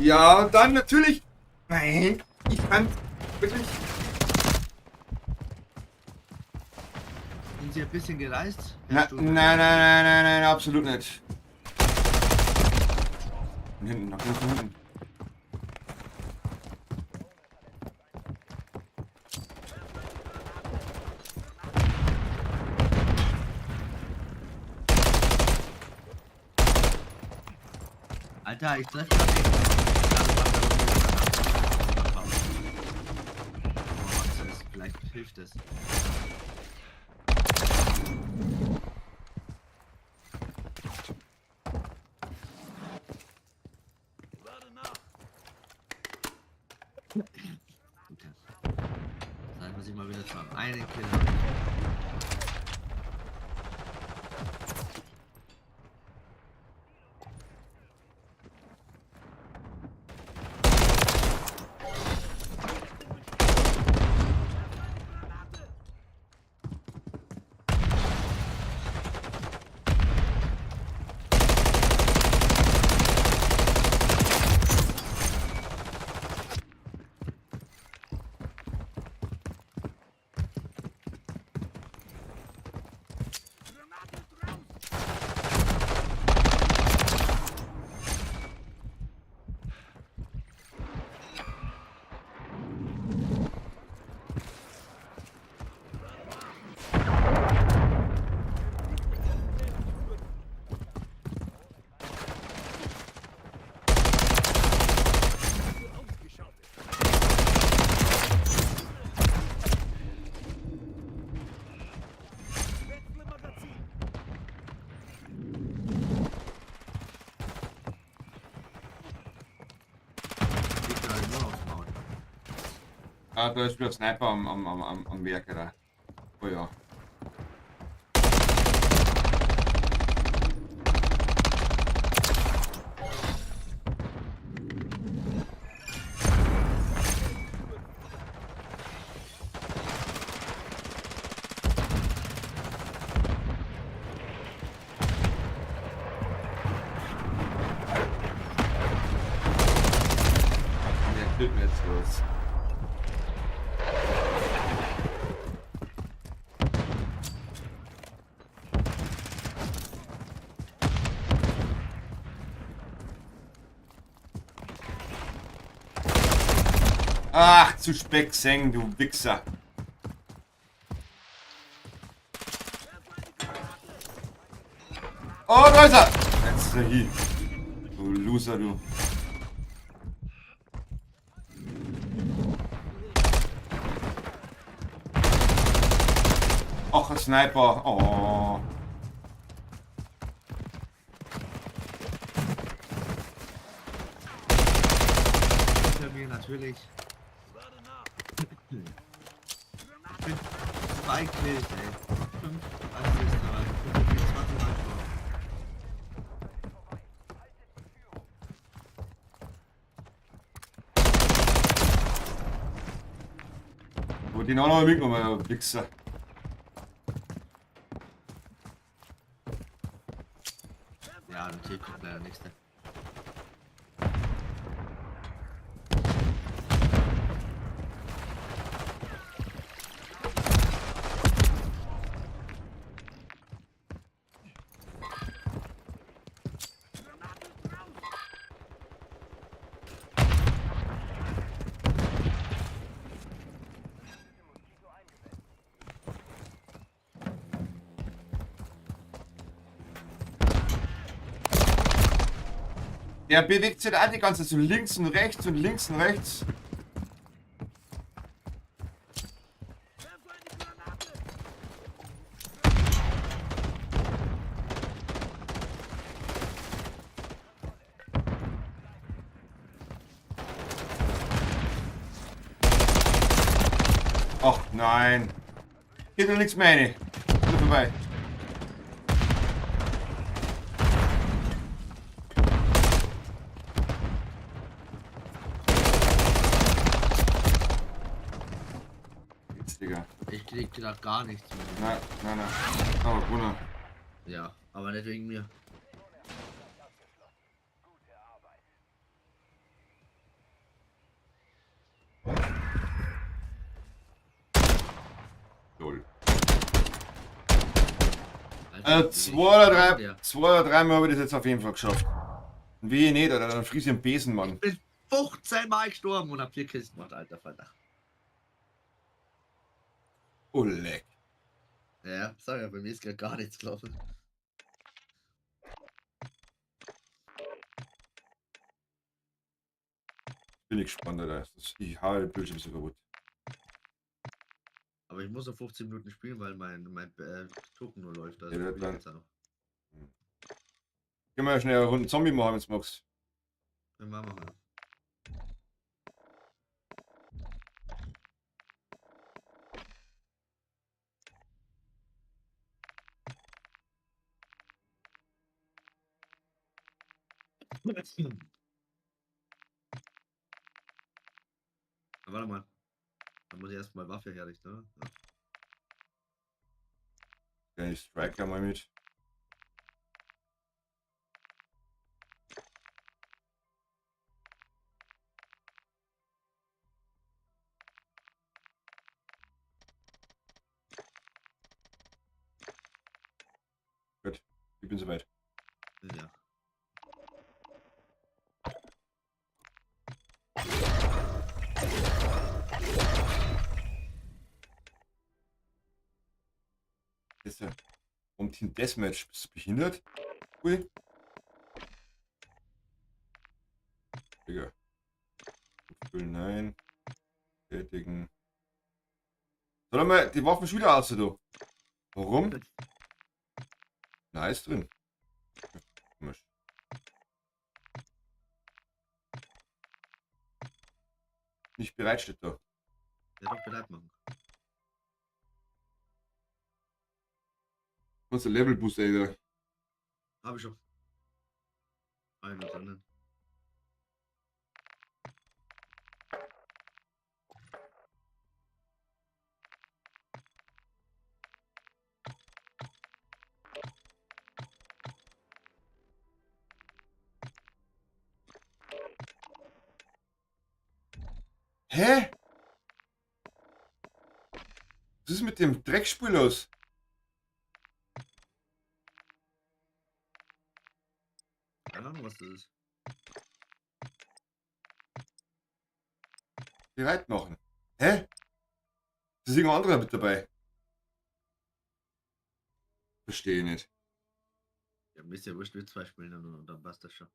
Ja, und dann natürlich. Nein, ich kann wirklich. Sind sie ein bisschen gereist? Nein, absolut nicht. Von hinten, nach hinten. Alter, ich treffe gerade den. Vielleicht hilft es. Dann muss ich mal wieder sagen. Einen Killer. Ah, da ist wieder ein Sniper am Werk, oder? Oh ja. Der killt mir jetzt los. Ach, zu Speckseng, du Wichser. Oh, da ist er! Jetzt ist er hier. Du Loser, du. Ach, ein Sniper. Oh. Hinter mir natürlich. Ich bin 2 Kills, ey. 5 Assists dabei. 25 Mal Tor. Wo den auch noch mitgenommen, der Wichser. Ja, natürlich kommt leider nichts. Ne? Der bewegt sich da die ganze Zeit so links und rechts und links und rechts. Ach nein. Geht doch nichts mehr rein. Ist vorbei. Jetzt, Digga. Ich krieg gerade gar nichts mehr. Nein, nein, nein. Aber Gunnar. Ja, aber nicht wegen mir. Lol. Also, Zwei oder drei Mal habe ich das jetzt auf jeden Fall geschafft. Und wie nicht, oder dann friese ich einen Besen, Mann. Ich bin 15 Mal gestorben und hab 4 Kills gemacht, alter Vater. Oh, leck. Ja, sag ja, bei mir ist gerade gar nichts gelaufen. Bin ich gespannt, Alter. Ich habe den Bildschirm so kaputt. Aber ich muss noch 15 Minuten spielen, weil mein Token nur läuft. Also Ja, probier dann- jetzt noch. Gehen wir schnell eine Runde Zombie machen, wenn du magst. Dann machen wir mal. Aber warte mal. Dann muss ich erstmal Waffe herrichten, ne? Ja. Kann ich Striker mal mit. Gut, ich bin soweit. Ja. Jetzt um Team Deathmatch. Bist du behindert? Ui. Digga. Füllen, nein. Tätigen. Soll er mal die Waffen schon wieder aus, du? Warum? Nice drin. Komisch. Nicht bereit steht da. Ja, doch bereit machen. Was der Level Boost, ey. Hab ich schon. Einen und anderen. Hä? Was ist mit dem Dreckspül los? Keine Ahnung, was das ist. bereit machen. Hä? Da ist irgendein anderer mit dabei. Verstehe nicht. Ja, mir ist ja wurscht, wir zwei spielen und dann passt das schon.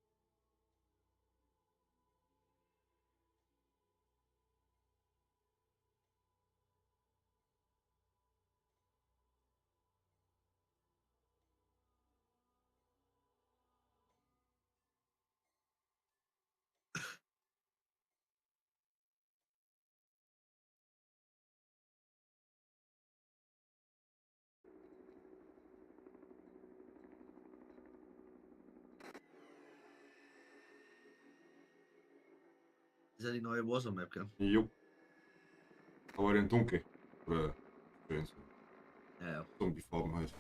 Das ist ja die neue Warzone-Map, gell? Jo. Aber den dunkel. Oder schön so. Ja, ja. Zombie-Farben halt.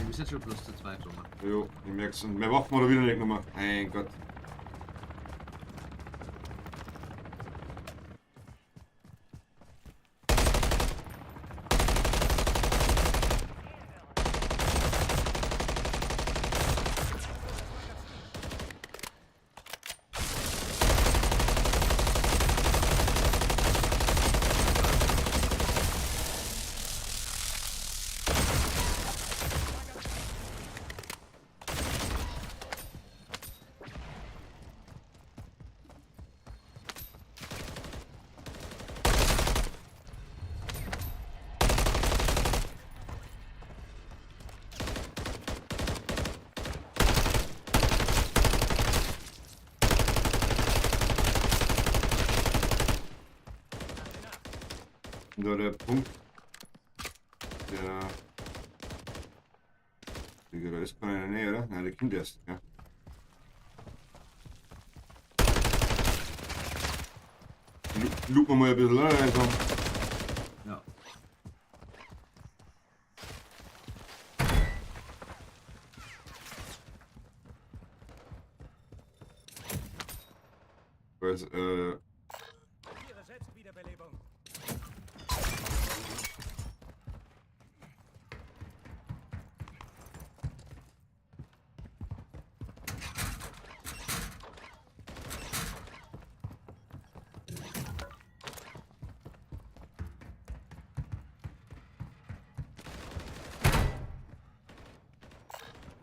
Wir sind schon plus zu zweit, Roman. Jo, ich merk's. Und mehr Waffen oder wieder nicht nochmal. Mein Gott. Da der Punkt. Der. Digga, da ist keiner in der Nähe, oder? Nein, der kommt erst, ja. Lupen wir mal ein bisschen, oder? Also. Ja. Weil, Ihre Selbstwiederbelebung.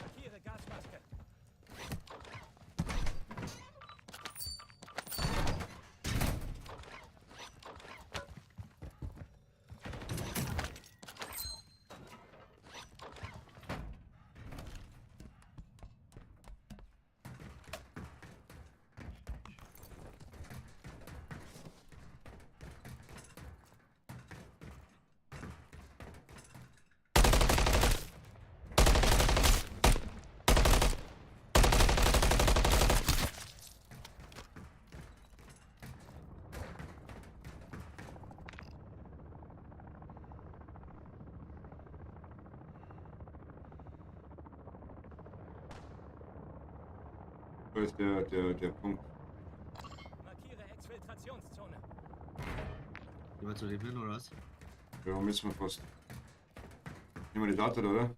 Markiere Gasmaske. da ist der Punkt. Markiere Exfiltrationszone. Gehen wir zu dem hin, oder was? Ja, müssen wir fast. Nehmen wir die Daten, oder?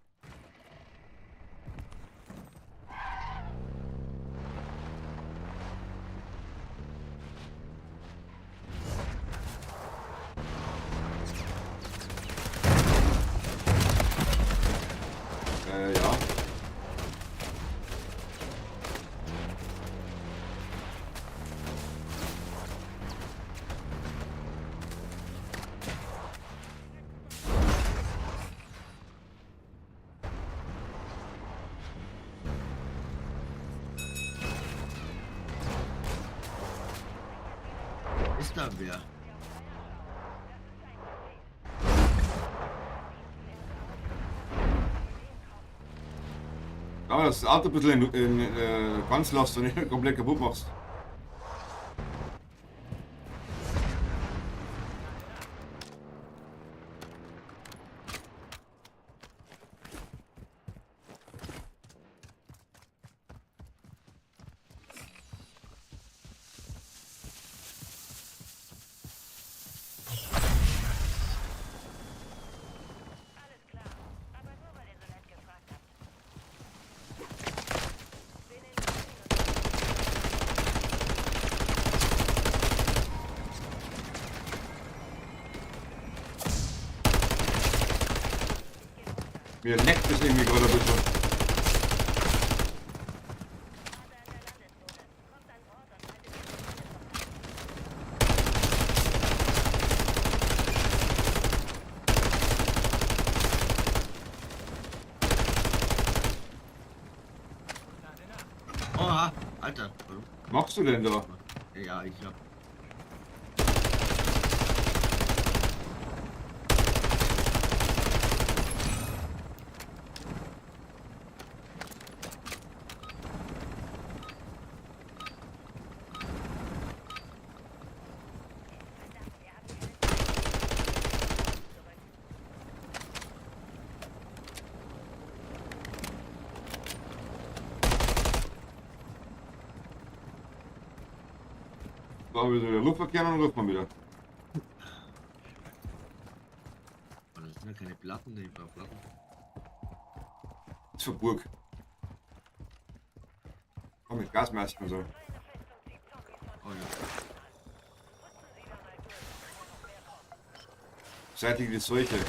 Ja. Ist da wer? Aber das Auto ein bisschen ganz lässt und nicht komplett kaputt machst. Mir leckt es irgendwie gerade ein bisschen. Oha, Alter. Warum? Was machst du denn da? Ja, ich hab. War wieder der Luftverkehr und dann ruft man wieder. Oh, das sind ja keine Platten, ich brauch Platten. Das ist für Burg. Komm mit Gasmaske und so. Oh ja. Seitige die Seuche.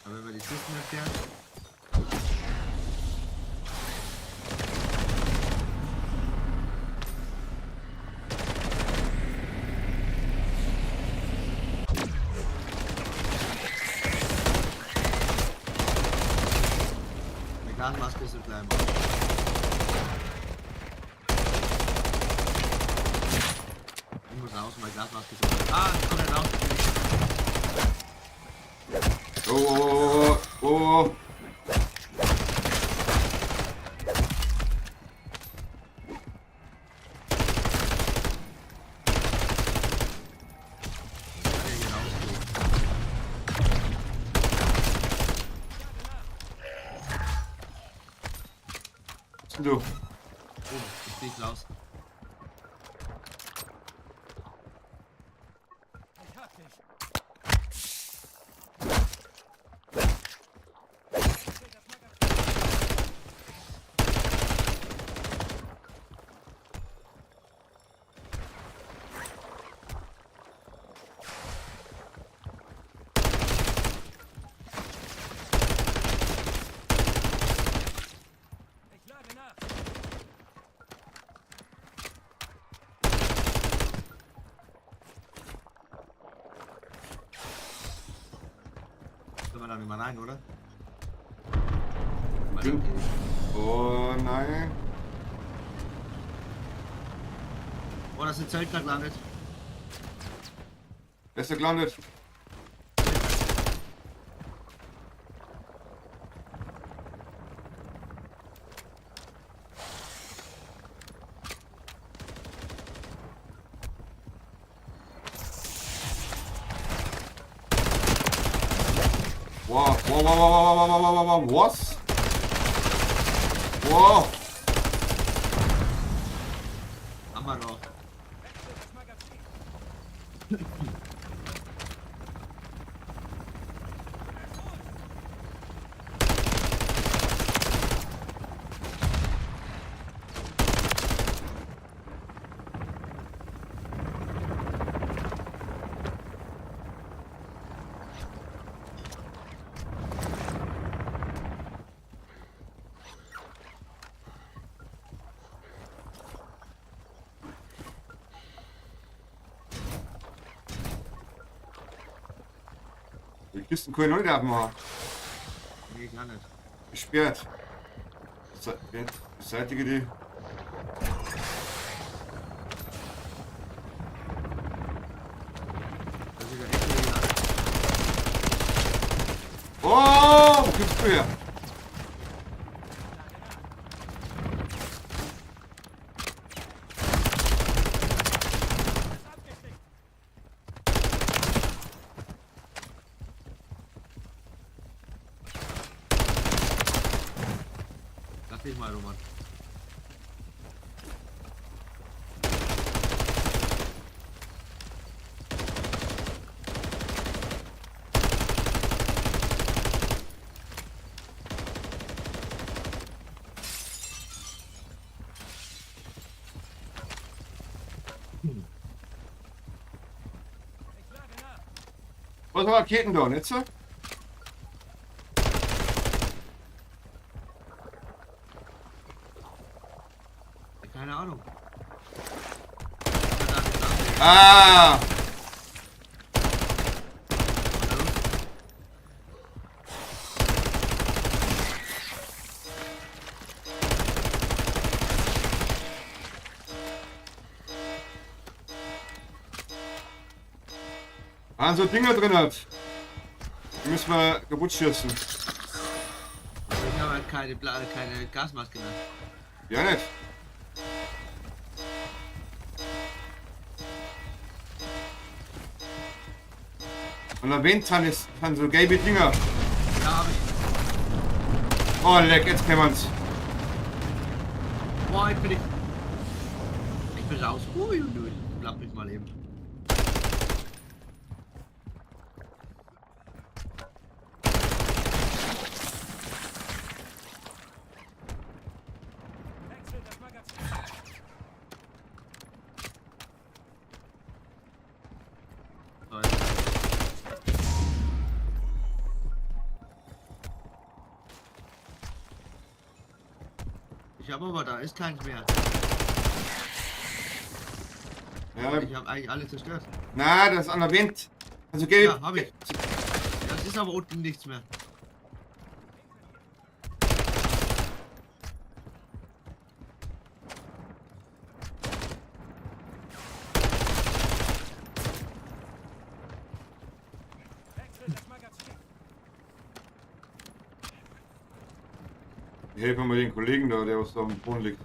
Aber wenn wir die Kisten entfernen. Die Gasmaske ist so klein. Ich muss raus, meine Gasmaske ist so klein. Ah, ich komm nicht raus. Oh. Was denn du? Oh, ich flieg raus. Können wir da nicht mal rein, oder? Bin- Oh nein. Oh, da sind Zeltner gelandet. Wer ist da gelandet? Wow. Was? Wow. Haben wir noch. Die Kisten können wir noch nicht abmachen. Nee, gar nicht. Gesperrt. Beseitige die. Das ist ja echt gelandet. Oh, wo kommst du her? Lass dich mal, Roman. Was sind Raketen da, nicht so? Keine Ahnung. Ah! So Dinger drin hat. Die müssen wir kaputt schießen. Ich habe halt keine Gasmaske mehr. Ja nicht. Und am Wind sind so gelbe Dinger. Ja, habe ich. Oh leck, jetzt können wir's. Boah, ich bin raus. Ui, blapp mich mal eben. Wechsel das Magazin. So, ich habe aber, da ist keins mehr. Ja, Ich habe eigentlich alle zerstört. na, das ist an der Wind. Also gelb. Ja, habe ich. Das ist aber unten nichts mehr. Wechsel das Magazin. Helfen wir den Kollegen da, der aus da am Boden liegt.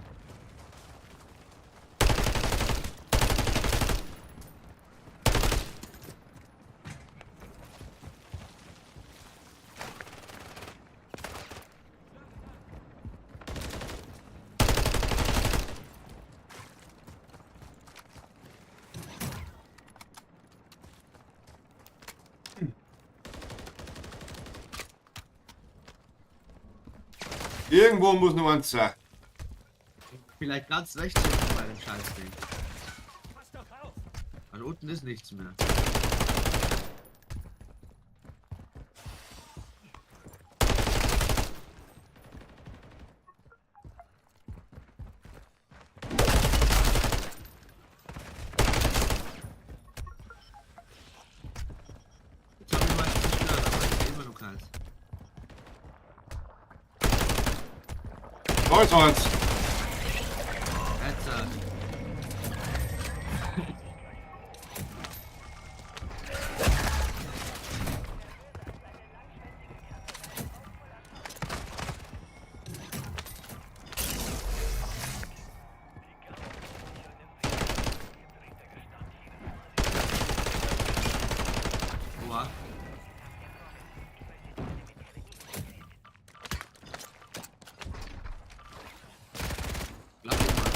Irgendwo muss noch eins sein. Vielleicht ganz rechts unten bei dem Scheißding. Pass doch auf. Also unten ist nichts mehr. Jetzt haben wir mal zerstört, aber ich sehe immer noch keins. Da ist eins. Jetzt, Oha. Lass ihn mal.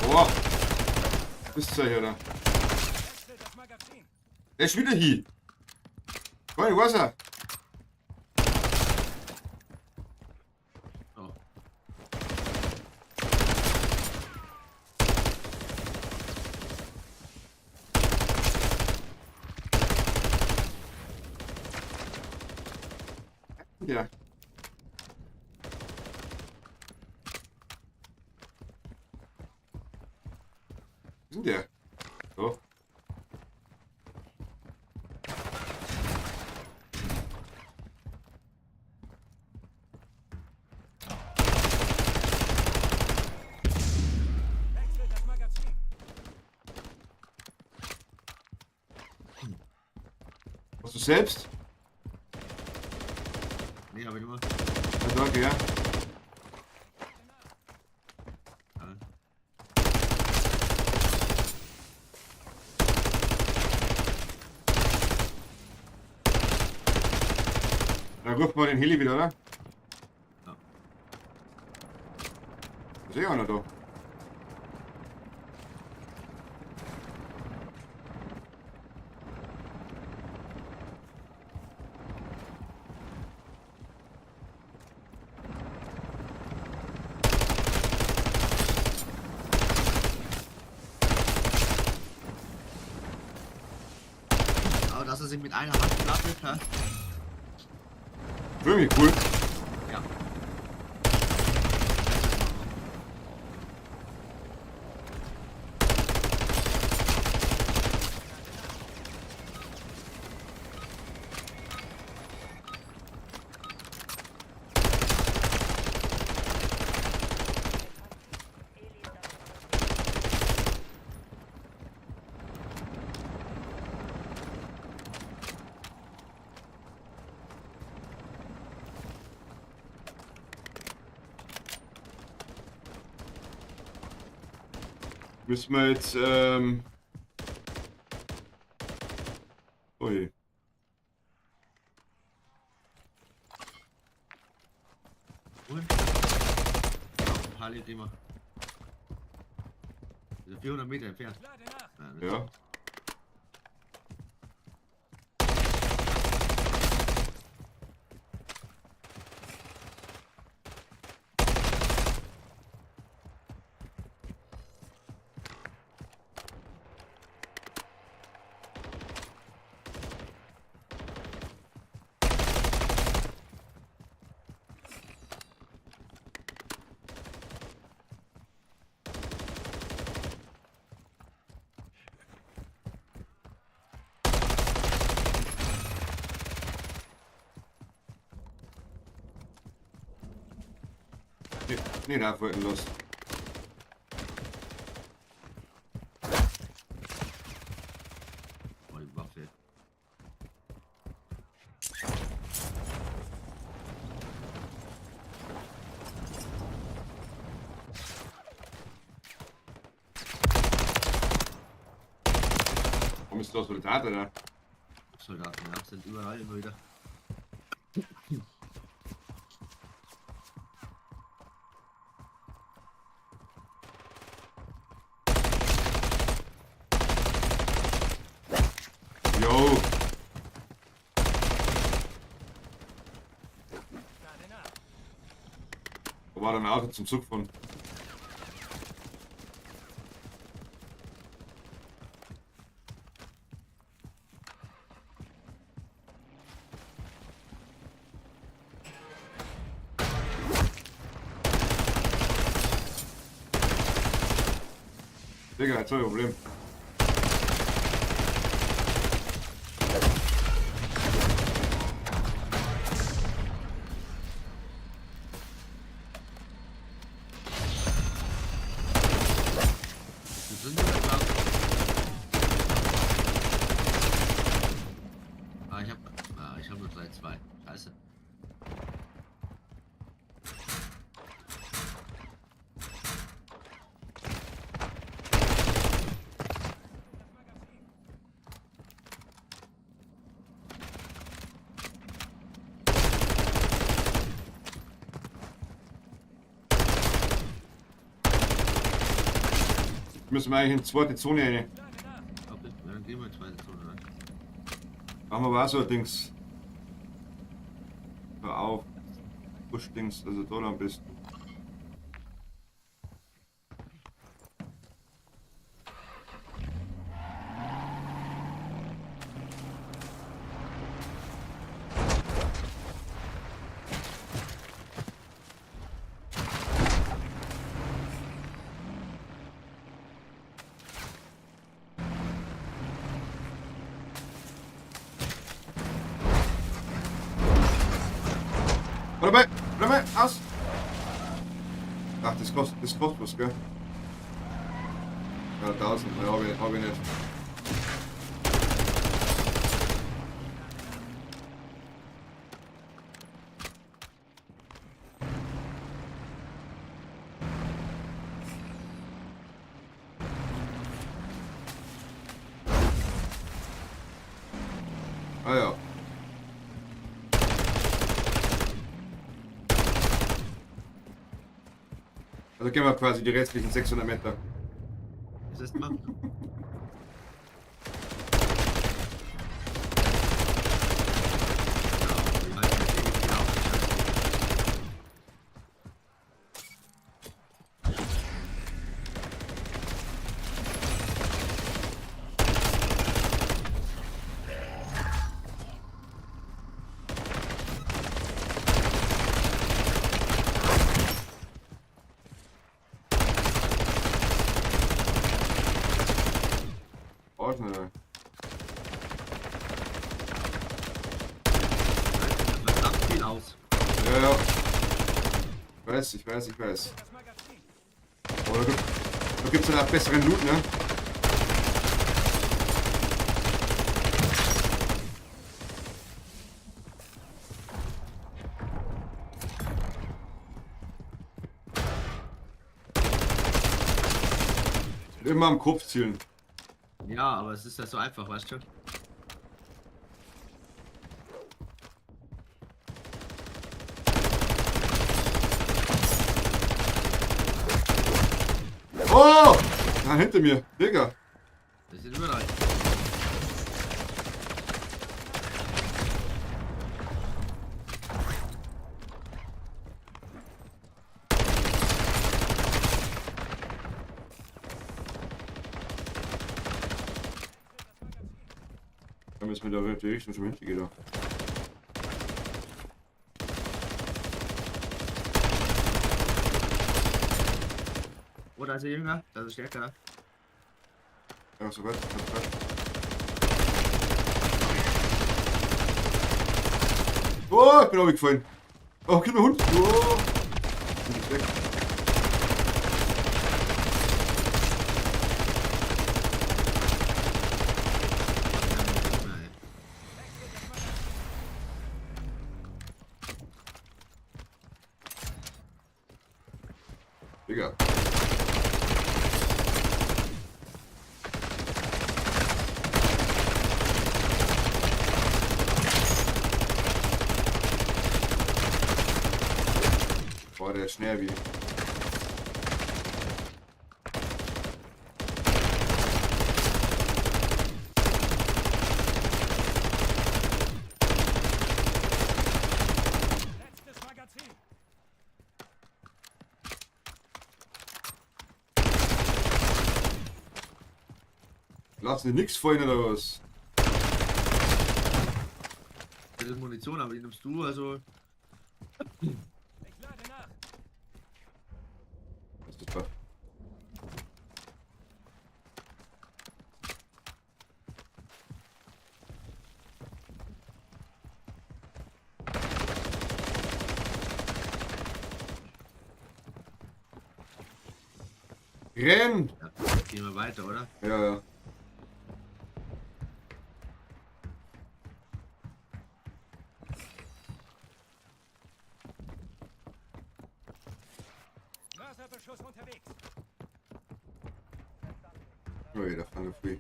Boah. Ist ja hier da. Wechsel das Magazin. Der ist wieder hier. Freunde, wo ist er? So. Ja. Wo ist denn der? So. Wechsel das Magazin. Hast du selbst? Nee, aber nur. Ja, danke, ja. Dann ruft mal den Heli wieder, oder? Ja. Ist eh einer da. er sich mit einer Hand klappert hat. Irgendwie cool. Ja. Müssen wir jetzt, ui. Und? Halle immer. 400 Meter entfernt. Ja. Ja. Nee, da wollten los. Oh, die Waffe. Warum ist das Soldaten da? Soldaten, ja, sind überall immer wieder. Jo! Wo war dein Auto zum Zug von? Digga, jetzt hab ich ein Problem. Wir sind wieder da. Ich hab nur 3-2. Scheiße. Müssen wir eigentlich in die zweite Zone rein. Okay, dann gehen wir in die zweite Zone rein. Machen wir aber auch so ein Dings. Hör auf. Push-Dings, also da am besten. Warte mal, aus! Ach, das kostet was, gell? Ja, 1000, ja, hab ich nicht. Ah ja. Also gehen wir quasi die restlichen 600 Meter. Was ist das machen? Ich weiß. Aber da gibt's dann auch besseren Loot, ne? Immer am Kopf zielen. Ja, aber es ist ja so einfach, weißt du? Oh! Da hinter mir, Digga. Wir sind überall. Da müssen wir da die Richtung schon hintergehen. Da. Oh, da ist der Jünger, da ist der Stärker. Ja, so weit. Oh, ich bin aufgefallen. Oh, gib mir Hund. Oh. Bin ich weg. Digga. Boah, der ist schnell wie. Lassen die nix fallen oder was? Das ist Munition, aber die nimmst du, also. Was ist das da? Renn! Ja, gehen wir weiter, oder? Ja. Mörserbeschuss unterwegs. Oh, da fahren wir free.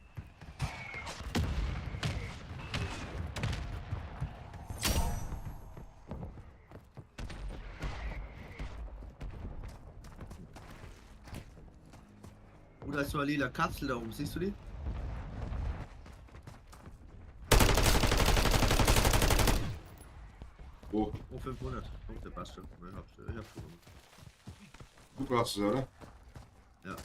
Oder ist so eine lila Kapsel da oben, siehst du die? Oh, Oh, 500. Oh, der passt schon. Ich hab's schon. du brauchst es, oder? Ja.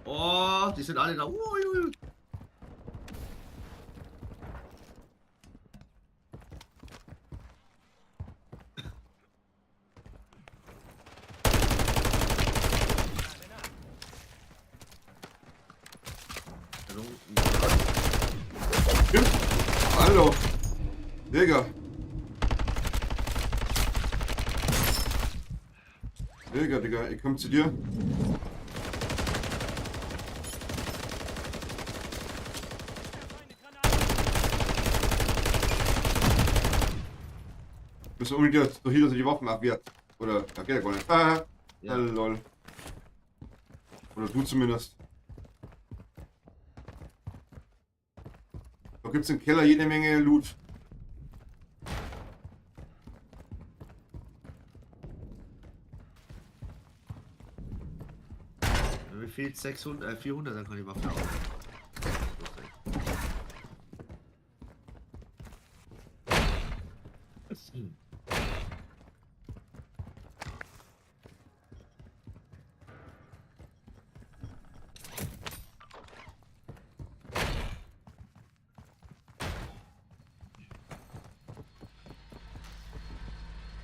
Oh, die sind alle da. Uiui. Stimmt. Hallo. Digga. Digga, ich komm zu dir. Müssen unbedingt durch hier, dass er die Waffen abwehrt. Oder, da geht er gar nicht. Ah, Ja. lol. Oder du zumindest. Da gibt's im Keller jede Menge Loot. Mir fehlt 400, dann kann die Waffe auch.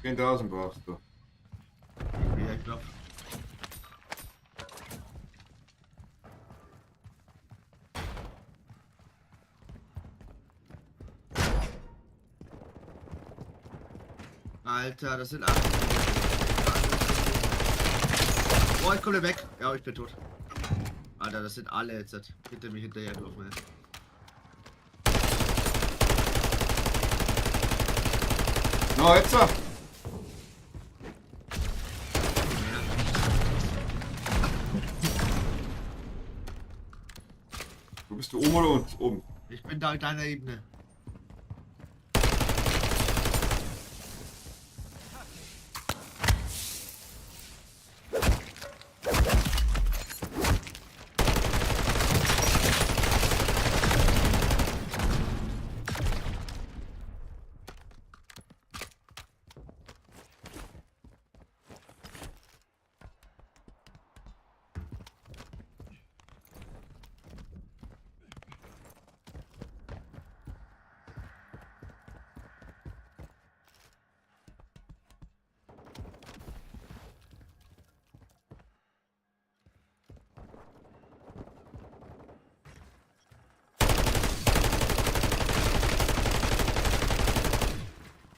10.000 brauchst du. Ja, ich glaub. Alter, das sind 8. Oh, ich komme weg. Ja, ich bin tot. Alter, das sind alle jetzt hinter mir hinterher gelaufen. Na, jetzt! Wo bist du, oben oder unten? Oben. Ich bin da in deiner Ebene.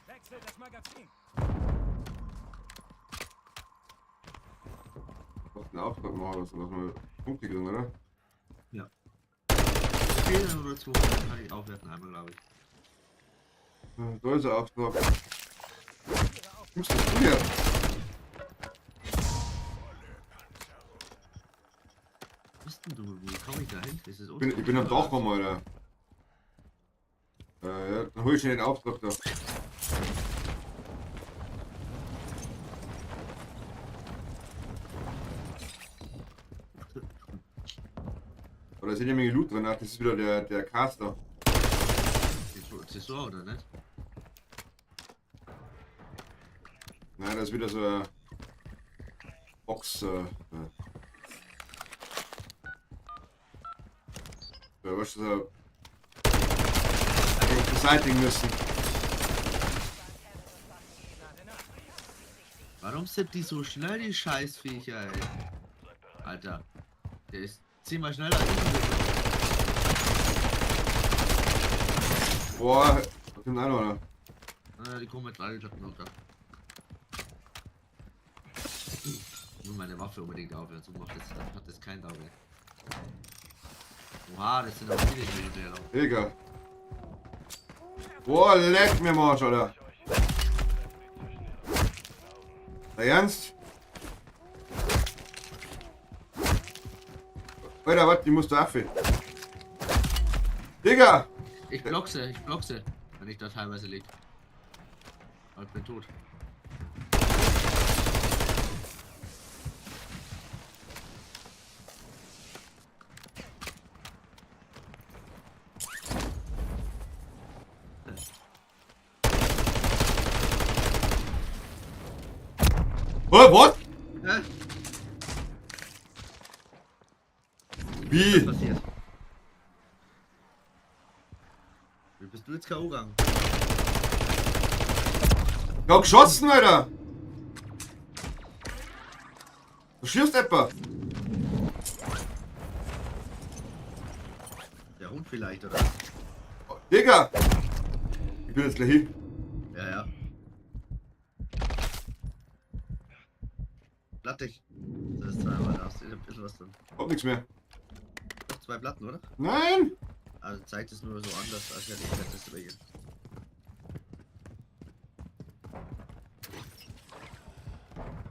Wechsel das Magazin. Was den Auftrag machen, dass wir Punkte kriegen, oder? Fehlen oder 2, dann kann ich aufwerten einmal, glaube ich. Da ist der Auftrag. Musst du früher. Was bist denn du? Wie komme ich da hin? Ist es Ich bin am Dach rum, Alter. Ja, dann hol ich schnell den Auftrag da. Oder ist eine Menge Loot drin? Ach, das ist wieder der Caster. Zäsur oder nicht? Nein, das ist wieder so ein Box. Ja, was so beseitigen müssen. Warum sind die so schnell, die Scheißviecher, ey? Alter, der ist 10-mal schneller als ich. Boah, was kommt einer, oder? Die kommen mit 3 Schatten runter. Nur meine Waffe unbedingt aufhören, so macht das, hat das kein Daumen. Oha, das sind aber viele hier. Egal. Boah, leck mir Marsch, Alter. Der Ernst? Alter, was? Die musst du abfüllen. Digga! Ich block sie, wenn ich da teilweise lieg. Aber ich bin tot. Oh, what? Hä? Was Wie? ist passiert? Wie bist du jetzt K.O. gegangen? Ja, geschossen, Alter! Du schießt etwa. Der Hund vielleicht, oder? Digga! Ich bin jetzt gleich hin. Ja, ja. Plattig. Das ist zweimal, da hast du ein bisschen was drin. Hab nichts mehr. Noch 2 Platten, oder? Nein! Also zeigt es nur so anders, als hätte ich das über hier.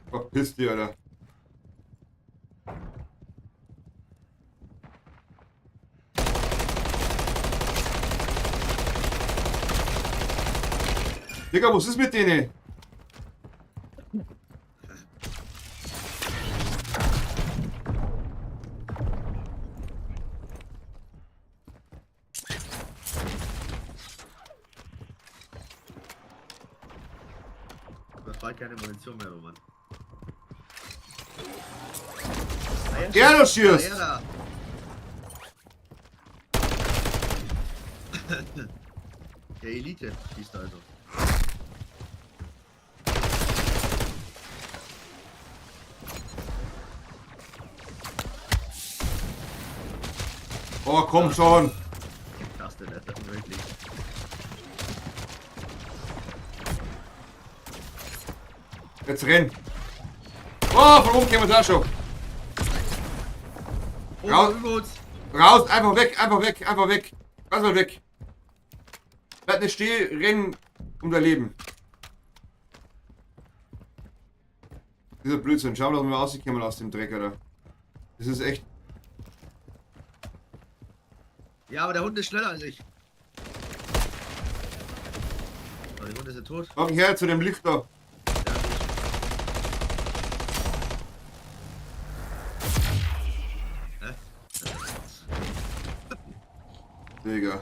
Verpiss dich, Alter. Digga, was ist mit denen? Da fällt keine Munition mehr, Roman. Ja, du schießt! Ja, der Elite schießt also. Oh, komm schon. Das der nicht, wirklich. Jetzt renn. Oh, von oben kämen wir da schon. Oh, Raus. über uns. Raus, einfach weg, einfach weg, einfach weg. Ganz mal weg. Bleib nicht stehen, rennen um dein Leben. Dieser Blödsinn, schau mal, dass wir rauskommen aus dem Dreck, Alter. Das ist echt. Ja, aber der Hund ist schneller als ich. Aber der Hund ist ja tot. Komm her zu dem Licht da. Hä? Digga.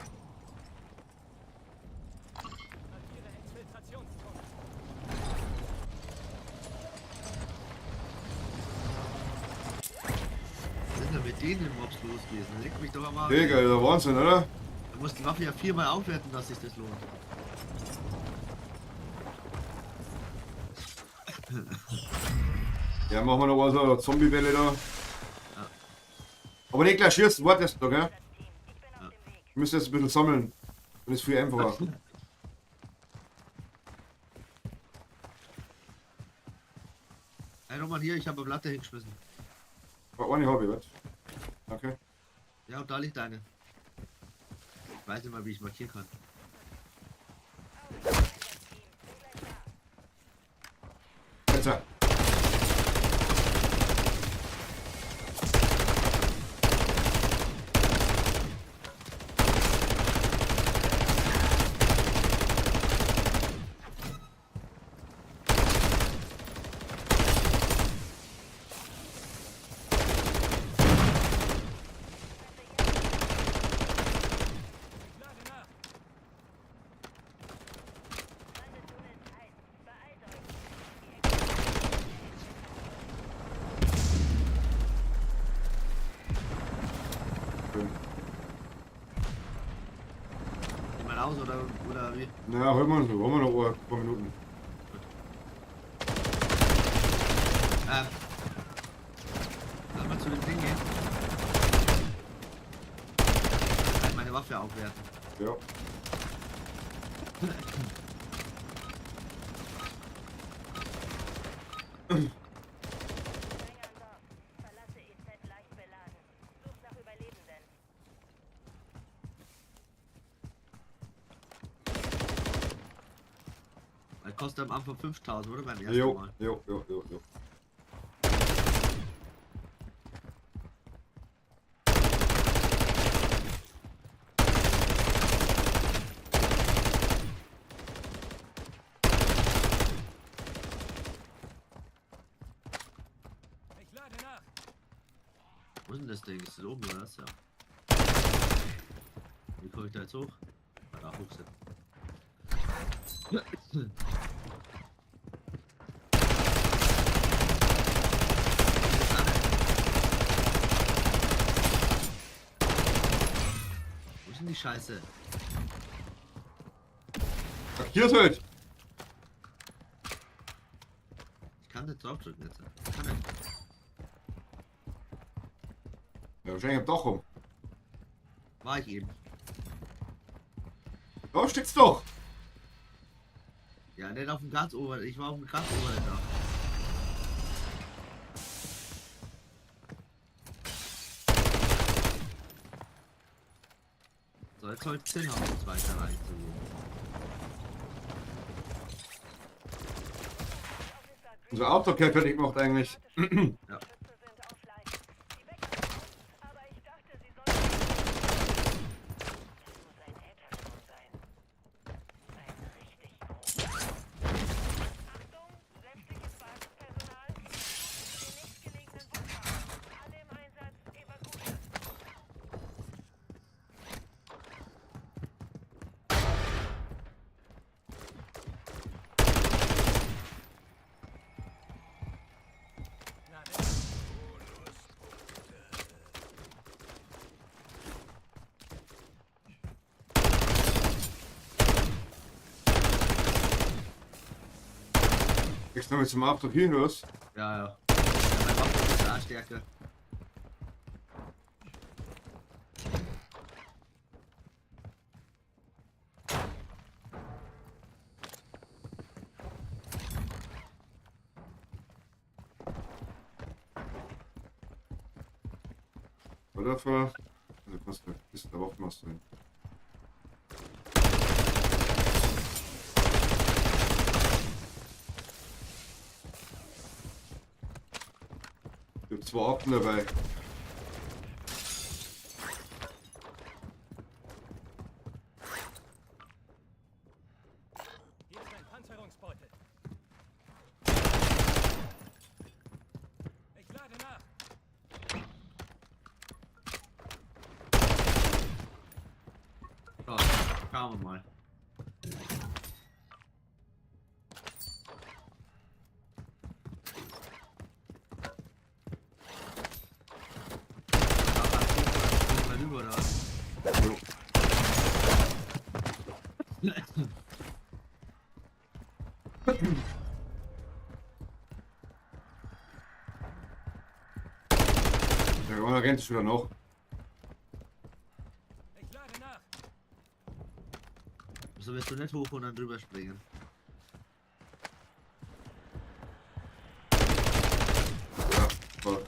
Was ist denn mit denen im Mobs los gewesen? Leck mich doch mal. Digga, der Wahnsinn, oder? Du musst die Waffe ja 4-mal aufwerten, dass sich das lohnt. Ja, machen wir noch mal so eine Zombie-Welle da. Aber nicht gleich schießen, wartest du, gell? Ich müsste jetzt ein bisschen sammeln. Dann ist viel einfacher. Hey, nochmal hier, ich habe eine Platte hingeschmissen. Eine habe ich, was? Okay. Ja, und da liegt eine. Ich weiß nicht mal, wie ich markieren kann. Jetzt. Geh mal aus oder wie? Na, holen wir noch ein paar Minuten. Lass mal zu dem Ding gehen. Kann ich meine Waffe aufwerten. Ja. Verlasse EZ leicht beladen. Such nach Überlebenden. Das kostet am Anfang 5.000, oder? Beim ersten Jo, Mal. jo. Wo ist denn das Ding? Ist das oben oder was? Ja. Wie komme ich da jetzt hoch? Mal da hoch sind. Wo ist denn die Scheiße? Ach, hier ist halt. Ich kann nicht draufdrücken jetzt. Ich kann nicht. Ja, wahrscheinlich am Dach rum. War ich eben. Da steht's doch. Ja, nicht auf dem ganz oberen. Ich war auf dem ganz oberen Dach. So, jetzt soll ich 10 haben, um 2 reinzugehen. Unser Auto fertig gemacht eigentlich. Ja. Schützen sind offline. Sie wecken uns, aber ich dachte, sie sollten... Das muss ein Hacker sein. Ein richtig großer. Achtung, sämtliches Basispersonal. Den nächstgelegenen Bunker. Alle im Einsatz, evakuieren. Ich noch mit zum Auftrag hier los. Ja, ja. Ja, mein Waffe ist da stärker. Oder für. Also kannst du bis der Woche was drin. Gibt 2 Akten dabei. Hier ist ein Panzerungsbeutel. Ich lade nach. So, schauen wir mal. Mal rüber da. Jo. Der rennt schon wieder noch. Ich lade nach. So wirst du nicht hoch und dann drüber springen. Ja, voll.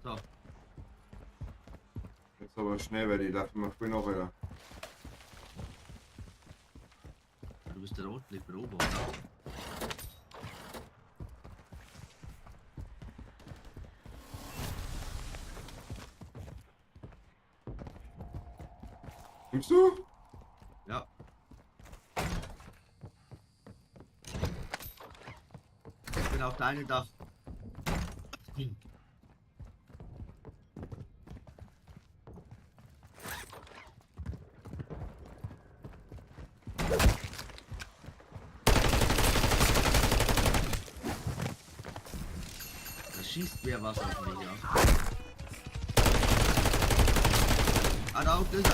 So, Jetzt aber schnell, weil die laufen mal früh noch weiter. du bist ja da unten, ich bin oben, oder? Nimmst du? Ja. Ich bin auf deinem Dach. Da schießt wer was auf mich, ja. Ah, da unten ist er.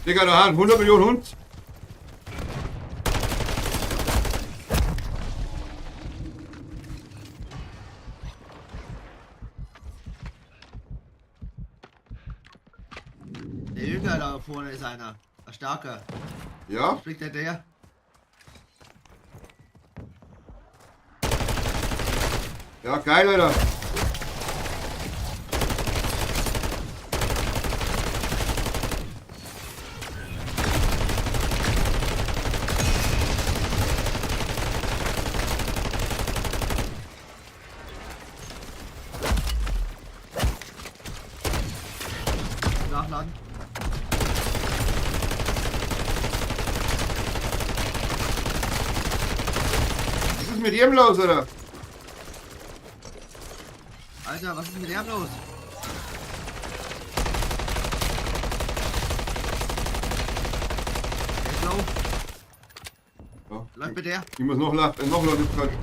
Digga, da haben 100 Millionen Hund. Der Jünger da vorne ist einer. Ein starker. Ja? Springt der? Ja, geil, Alter. Nachladen. Was ist mit ihm los, Alter? Alter, was ist mit dem los? Der ist low. Ja. Läuft mit der. Ich muss noch Leute können.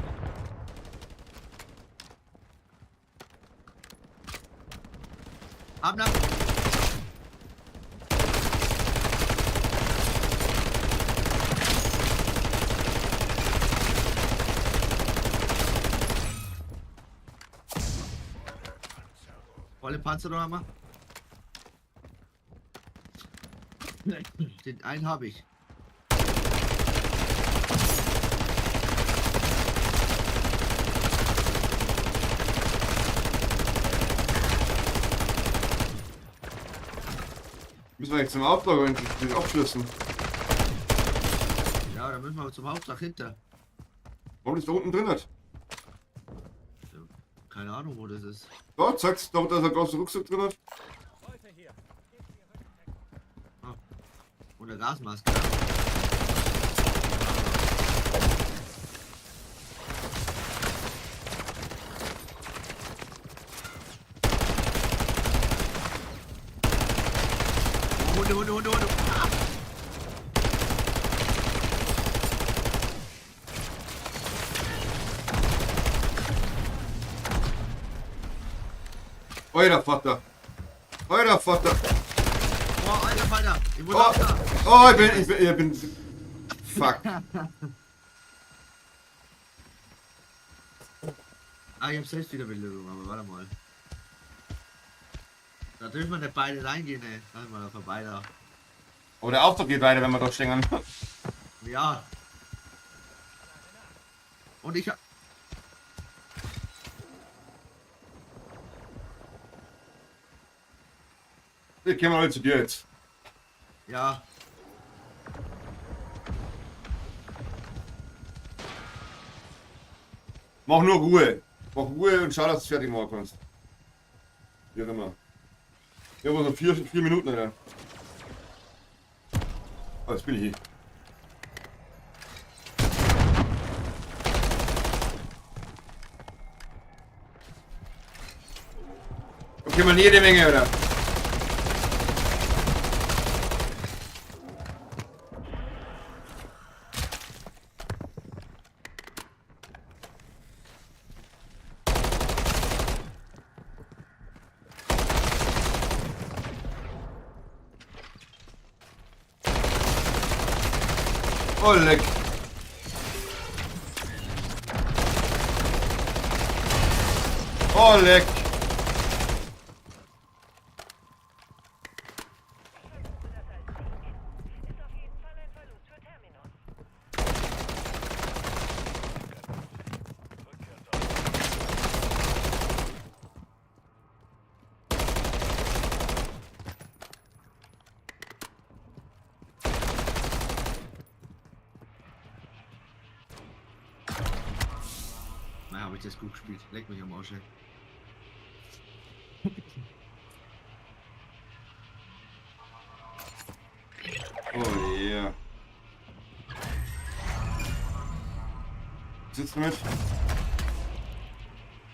Abnab. Volle Panzerung haben wir. Den einen habe ich. Müssen wir jetzt zum Auftrag und den abschließen. Ja, dann müssen wir zum Hauptdach hinter. Warum ist da unten drin? Nicht? Keine Ahnung, wo das ist. Da, zeigst du, da ist ein großer Rucksack drin. Hat. Leute hier. Gebt ihr Rückendeckung. Und der Gasmaske. Oh, Hunde. Ah. Euer Vater. Euer Vater. Oh, alter Falter. Ich wurde Oh, auch da. oh, ich bin. Fuck. Ah, ich hab selbst wieder Belügung, aber warte mal. Da dürfen wir nicht beide reingehen, ey. Lass mal da vorbei da. Aber der Auftrag geht weiter, wenn wir dort stehen. Ja. Und ich hab. Wir kommen alle zu dir jetzt. Ja. Mach nur Ruhe. Mach Ruhe und schau, dass du es fertig machen kannst. Wie auch immer. Wir haben so 4 Minuten, Alter. Oh, jetzt bin ich hier. Okay, mal jede Menge, oder? Oh, leck. Oh, leck. Versuche das als Sieg. Ist auf jeden Fall ein Verlust für Terminus. Na, habe ich das gut gespielt. Leck mich am Arsch, ey. Oh, yeah. Sitzt du mit?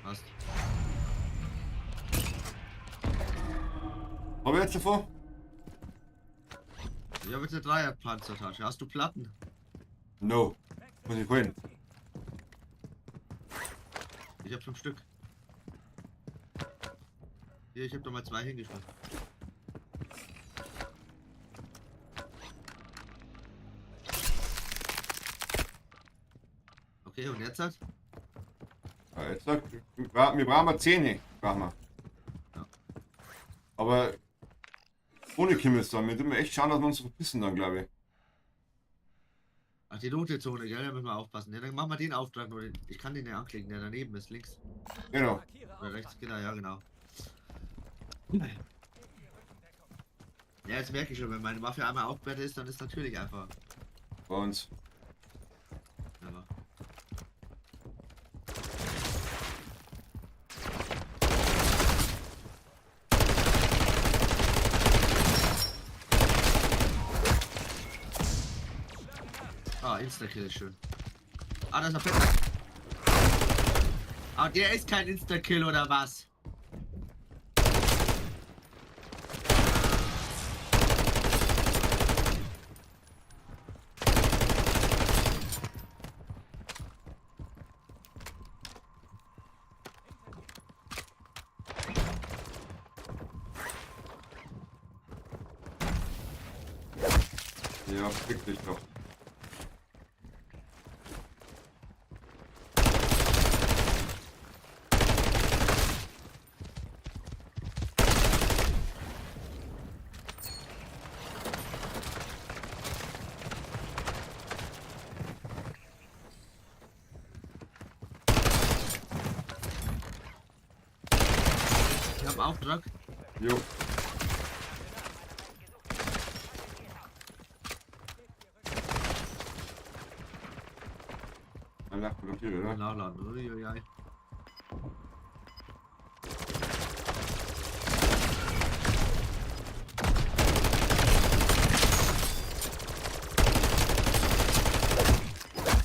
Passt. Haben wir jetzt davor? Ich habe jetzt eine Dreierpanzertasche. Hast du Platten? No. Muss ich holen. Ich habe 5 Stück. Hier, ich habe doch mal 2 hingeschmissen. Okay, und jetzt halt? Ja, jetzt sagt, wir brauchen mal 10. Brauchen wir. Ja. Aber ohne Kimmels dann. Wir müssen echt schauen, dass wir uns verpissen dann, glaube ich. Ach, die rote Zone, gell? Da müssen wir aufpassen. Ja, dann machen wir den Auftrag nur. Ich kann den ja anklicken, der daneben ist, links. Genau. Markiere Oder rechts, genau, ja, genau. Rückendeckung. Ja, jetzt merke ich schon, wenn meine Waffe einmal aufwertet ist, dann ist natürlich einfach. Bei uns. Aber. Ah, Insta-Kill ist schön. Ah, da ist ein Fetter. Ah, der ist kein Insta-Kill oder was? Ja, fick dich doch. Ich hab einen Auftrag. Jo. Ein Nachtblockiere, oder? Nachladen. Uiuiui.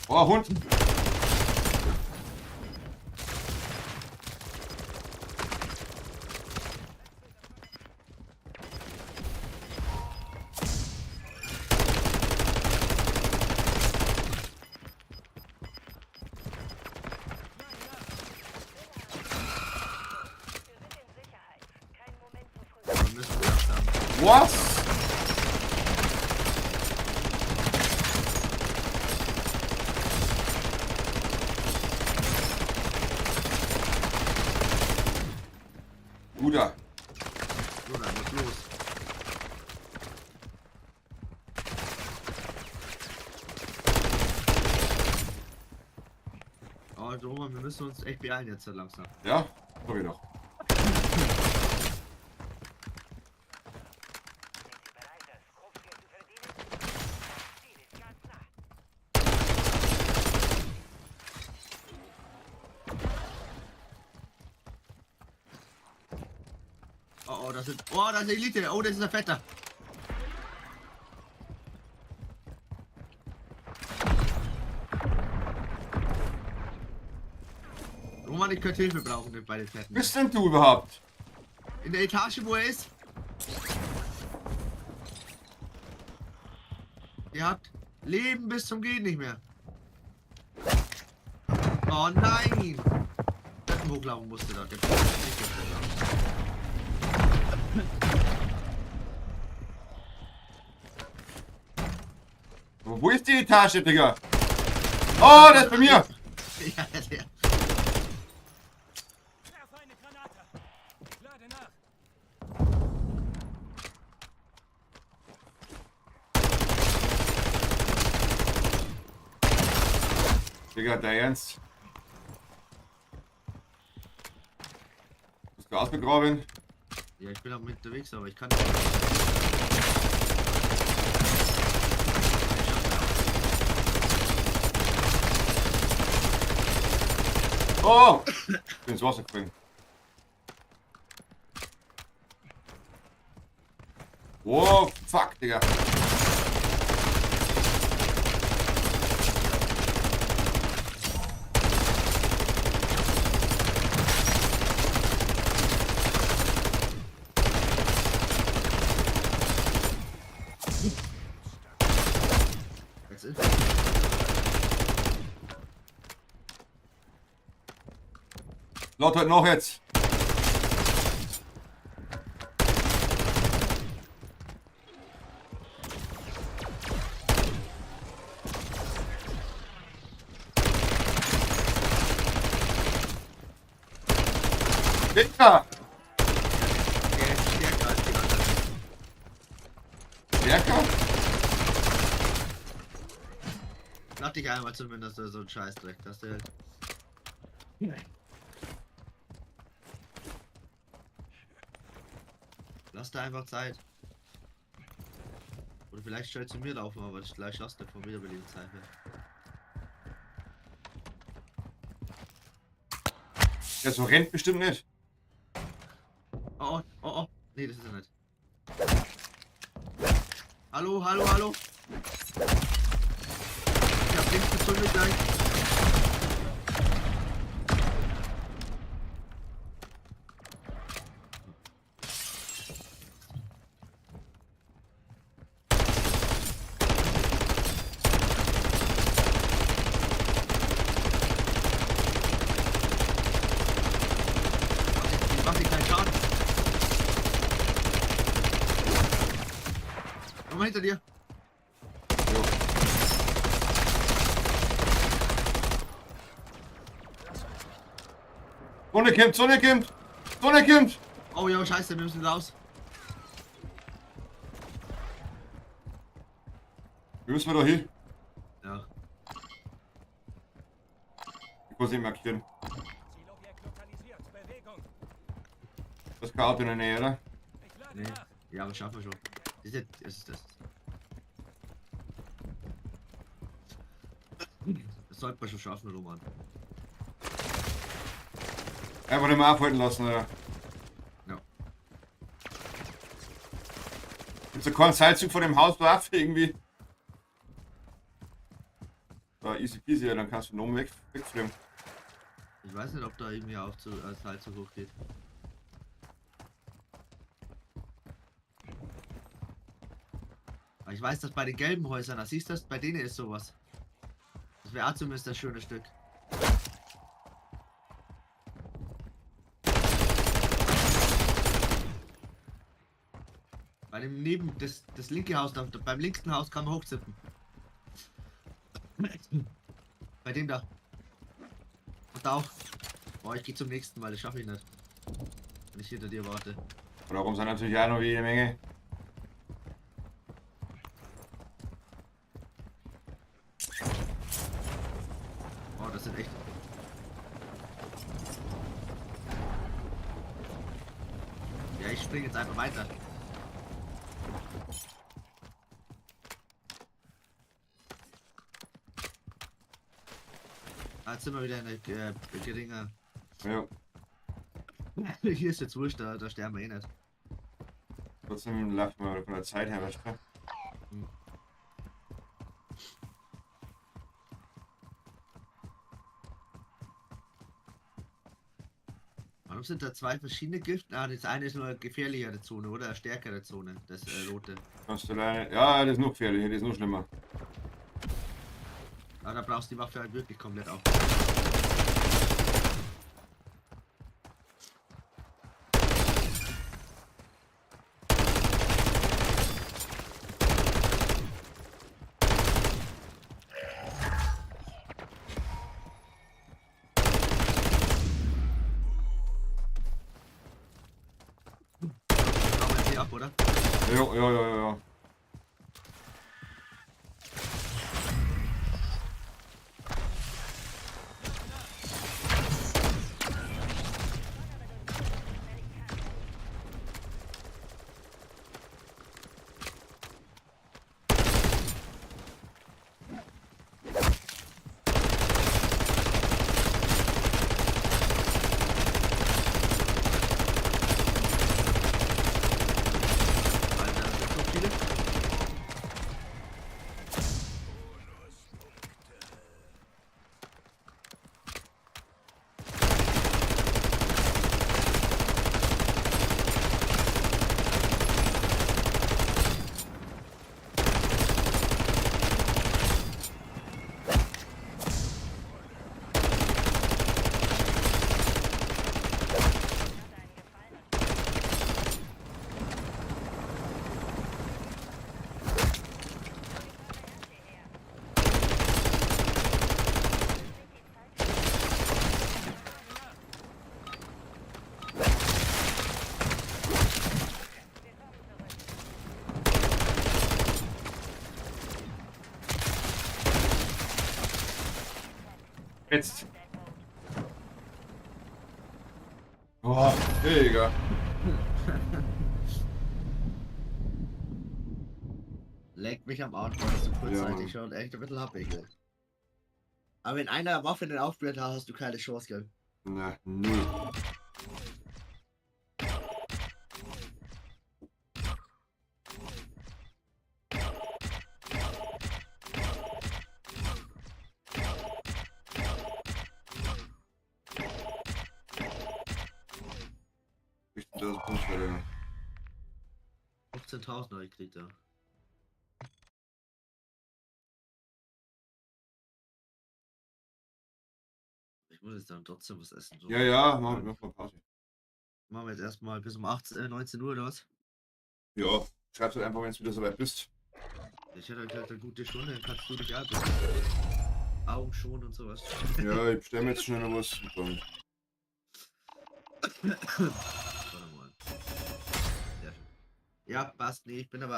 Oh, Hund! Wir sind in Sicherheit. Kein Moment zu früh. Dann müssen wir das haben. Was? Bruder. Gut. Oh, Roman, wir müssen uns echt beeilen jetzt so langsam. Ja, so wie doch. Sind Sie bereit, das Kopfgeld zu verdienen? Ziel ist ganz nah. Oh, das ist Elite. Oh, das ist ein Fetter. Roman, ich könnte Hilfe brauchen bei den Fetten. Bist denn du überhaupt? In der Etage, wo er ist. Ihr habt Leben bis zum Gehen nicht mehr. Oh nein! Treppen hochlaufen musste da. Der nicht hochlaufen. Wo ist die Etage, Digga? Oh, der ist bei mir! Ja, der. Werfe eine Granate. Lade nach. Digga, der Ernst. Bist du ausgegraben? Ja, ich bin auch mit unterwegs, aber ich kann nicht. Oh! Ich bin ins Wasser gefallen. Wow, fuck, Digga. Jetzt ist. Laut heute noch jetzt. Digga! Der ist stärker als die anderen. Stärker? Lass dich einmal zumindest so ein Scheißdreck, dass der. Lass dir einfach Zeit. Oder vielleicht stellst du mir laufen, aber ich gleich lass dir von Wiederbeleben Zeit. Der so rennt bestimmt nicht. Oh, oh, oh, oh. Nee, das ist er nicht. Hallo, hallo, hallo. Ich hab links gezündet gleich. Mach dir keinen Schaden. Komm mal hinter dir. Jo. Sonne kommt, Sonne kommt! Sonne kommt! Oh ja, scheiße, wir müssen raus. Wie müssen wir da hin? Ja. Ich muss ihn markieren. Zielobjekt lokalisiert. Bewegung. Das ist kein Auto in der Nähe, oder? Ich lade Nee. nach. Ja, aber schaffen wir schon. Das ist das. Das sollte man schon schaffen, Roman. Einfach nicht mehr abhalten lassen, oder? Ja. Gibt's da keinen Seilzug von dem Haus drauf irgendwie? Da, easy peasy, ja, dann kannst du von oben wegfliegen. Ich weiß nicht, ob da irgendwie auch als Teil zu hoch geht. Aber ich weiß, dass bei den gelben Häusern, da siehst du das, bei denen ist sowas. Das wäre zumindest ein schönes Stück. Bei dem neben, das linke Haus, beim linksten Haus kann man hochzippen. Bei dem da. Und da auch. Boah, ich gehe zum nächsten, weil das schaffe ich nicht. Wenn ich hinter dir warte. Und darum sind natürlich auch noch jede Menge. Oh, das sind echt. Ja, ich springe jetzt einfach weiter. Jetzt sind wir wieder in der geringer. Ja, Hier ist jetzt wurscht, da sterben wir eh nicht. trotzdem laufen wir von der Zeit her, weißt du? Warum sind da zwei verschiedene Gifte? Ah, das eine ist nur eine gefährlichere Zone, oder? Eine stärkere Zone, das rote. Kannst du alleine. Ja, das ist noch gefährlich, das ist noch schlimmer. Ah, da brauchst du die Waffe halt wirklich komplett auf. Brauchen wir jetzt hier ab, oder? Ja. Alter, das sind so viele. Jetzt. Oh, Digga. Leck mich am Arsch, weil das so kurzzeitig Mann. schon echt ein bisschen happig, gell. Aber wenn einer Waffe in den Aufblätt hat, hast du keine Chance, gell. Na, null. Ich das Punktstelle. 15.000 habe ich gekriegt, ja. Ich muss jetzt dann trotzdem was essen. So. Ja, mach mal Pause. Machen wir jetzt erstmal bis um 18, 19 Uhr oder was? Ja, schreib's halt einfach, wenn du wieder soweit bist. Ich hätte gesagt, eine gute Stunde, dann kannst du dich auch Augen schonen und sowas. Ja, ich bestelle mir jetzt schnell noch was und dann. Warte mal. Sehr schön. Ja, passt. Nee, ich bin aber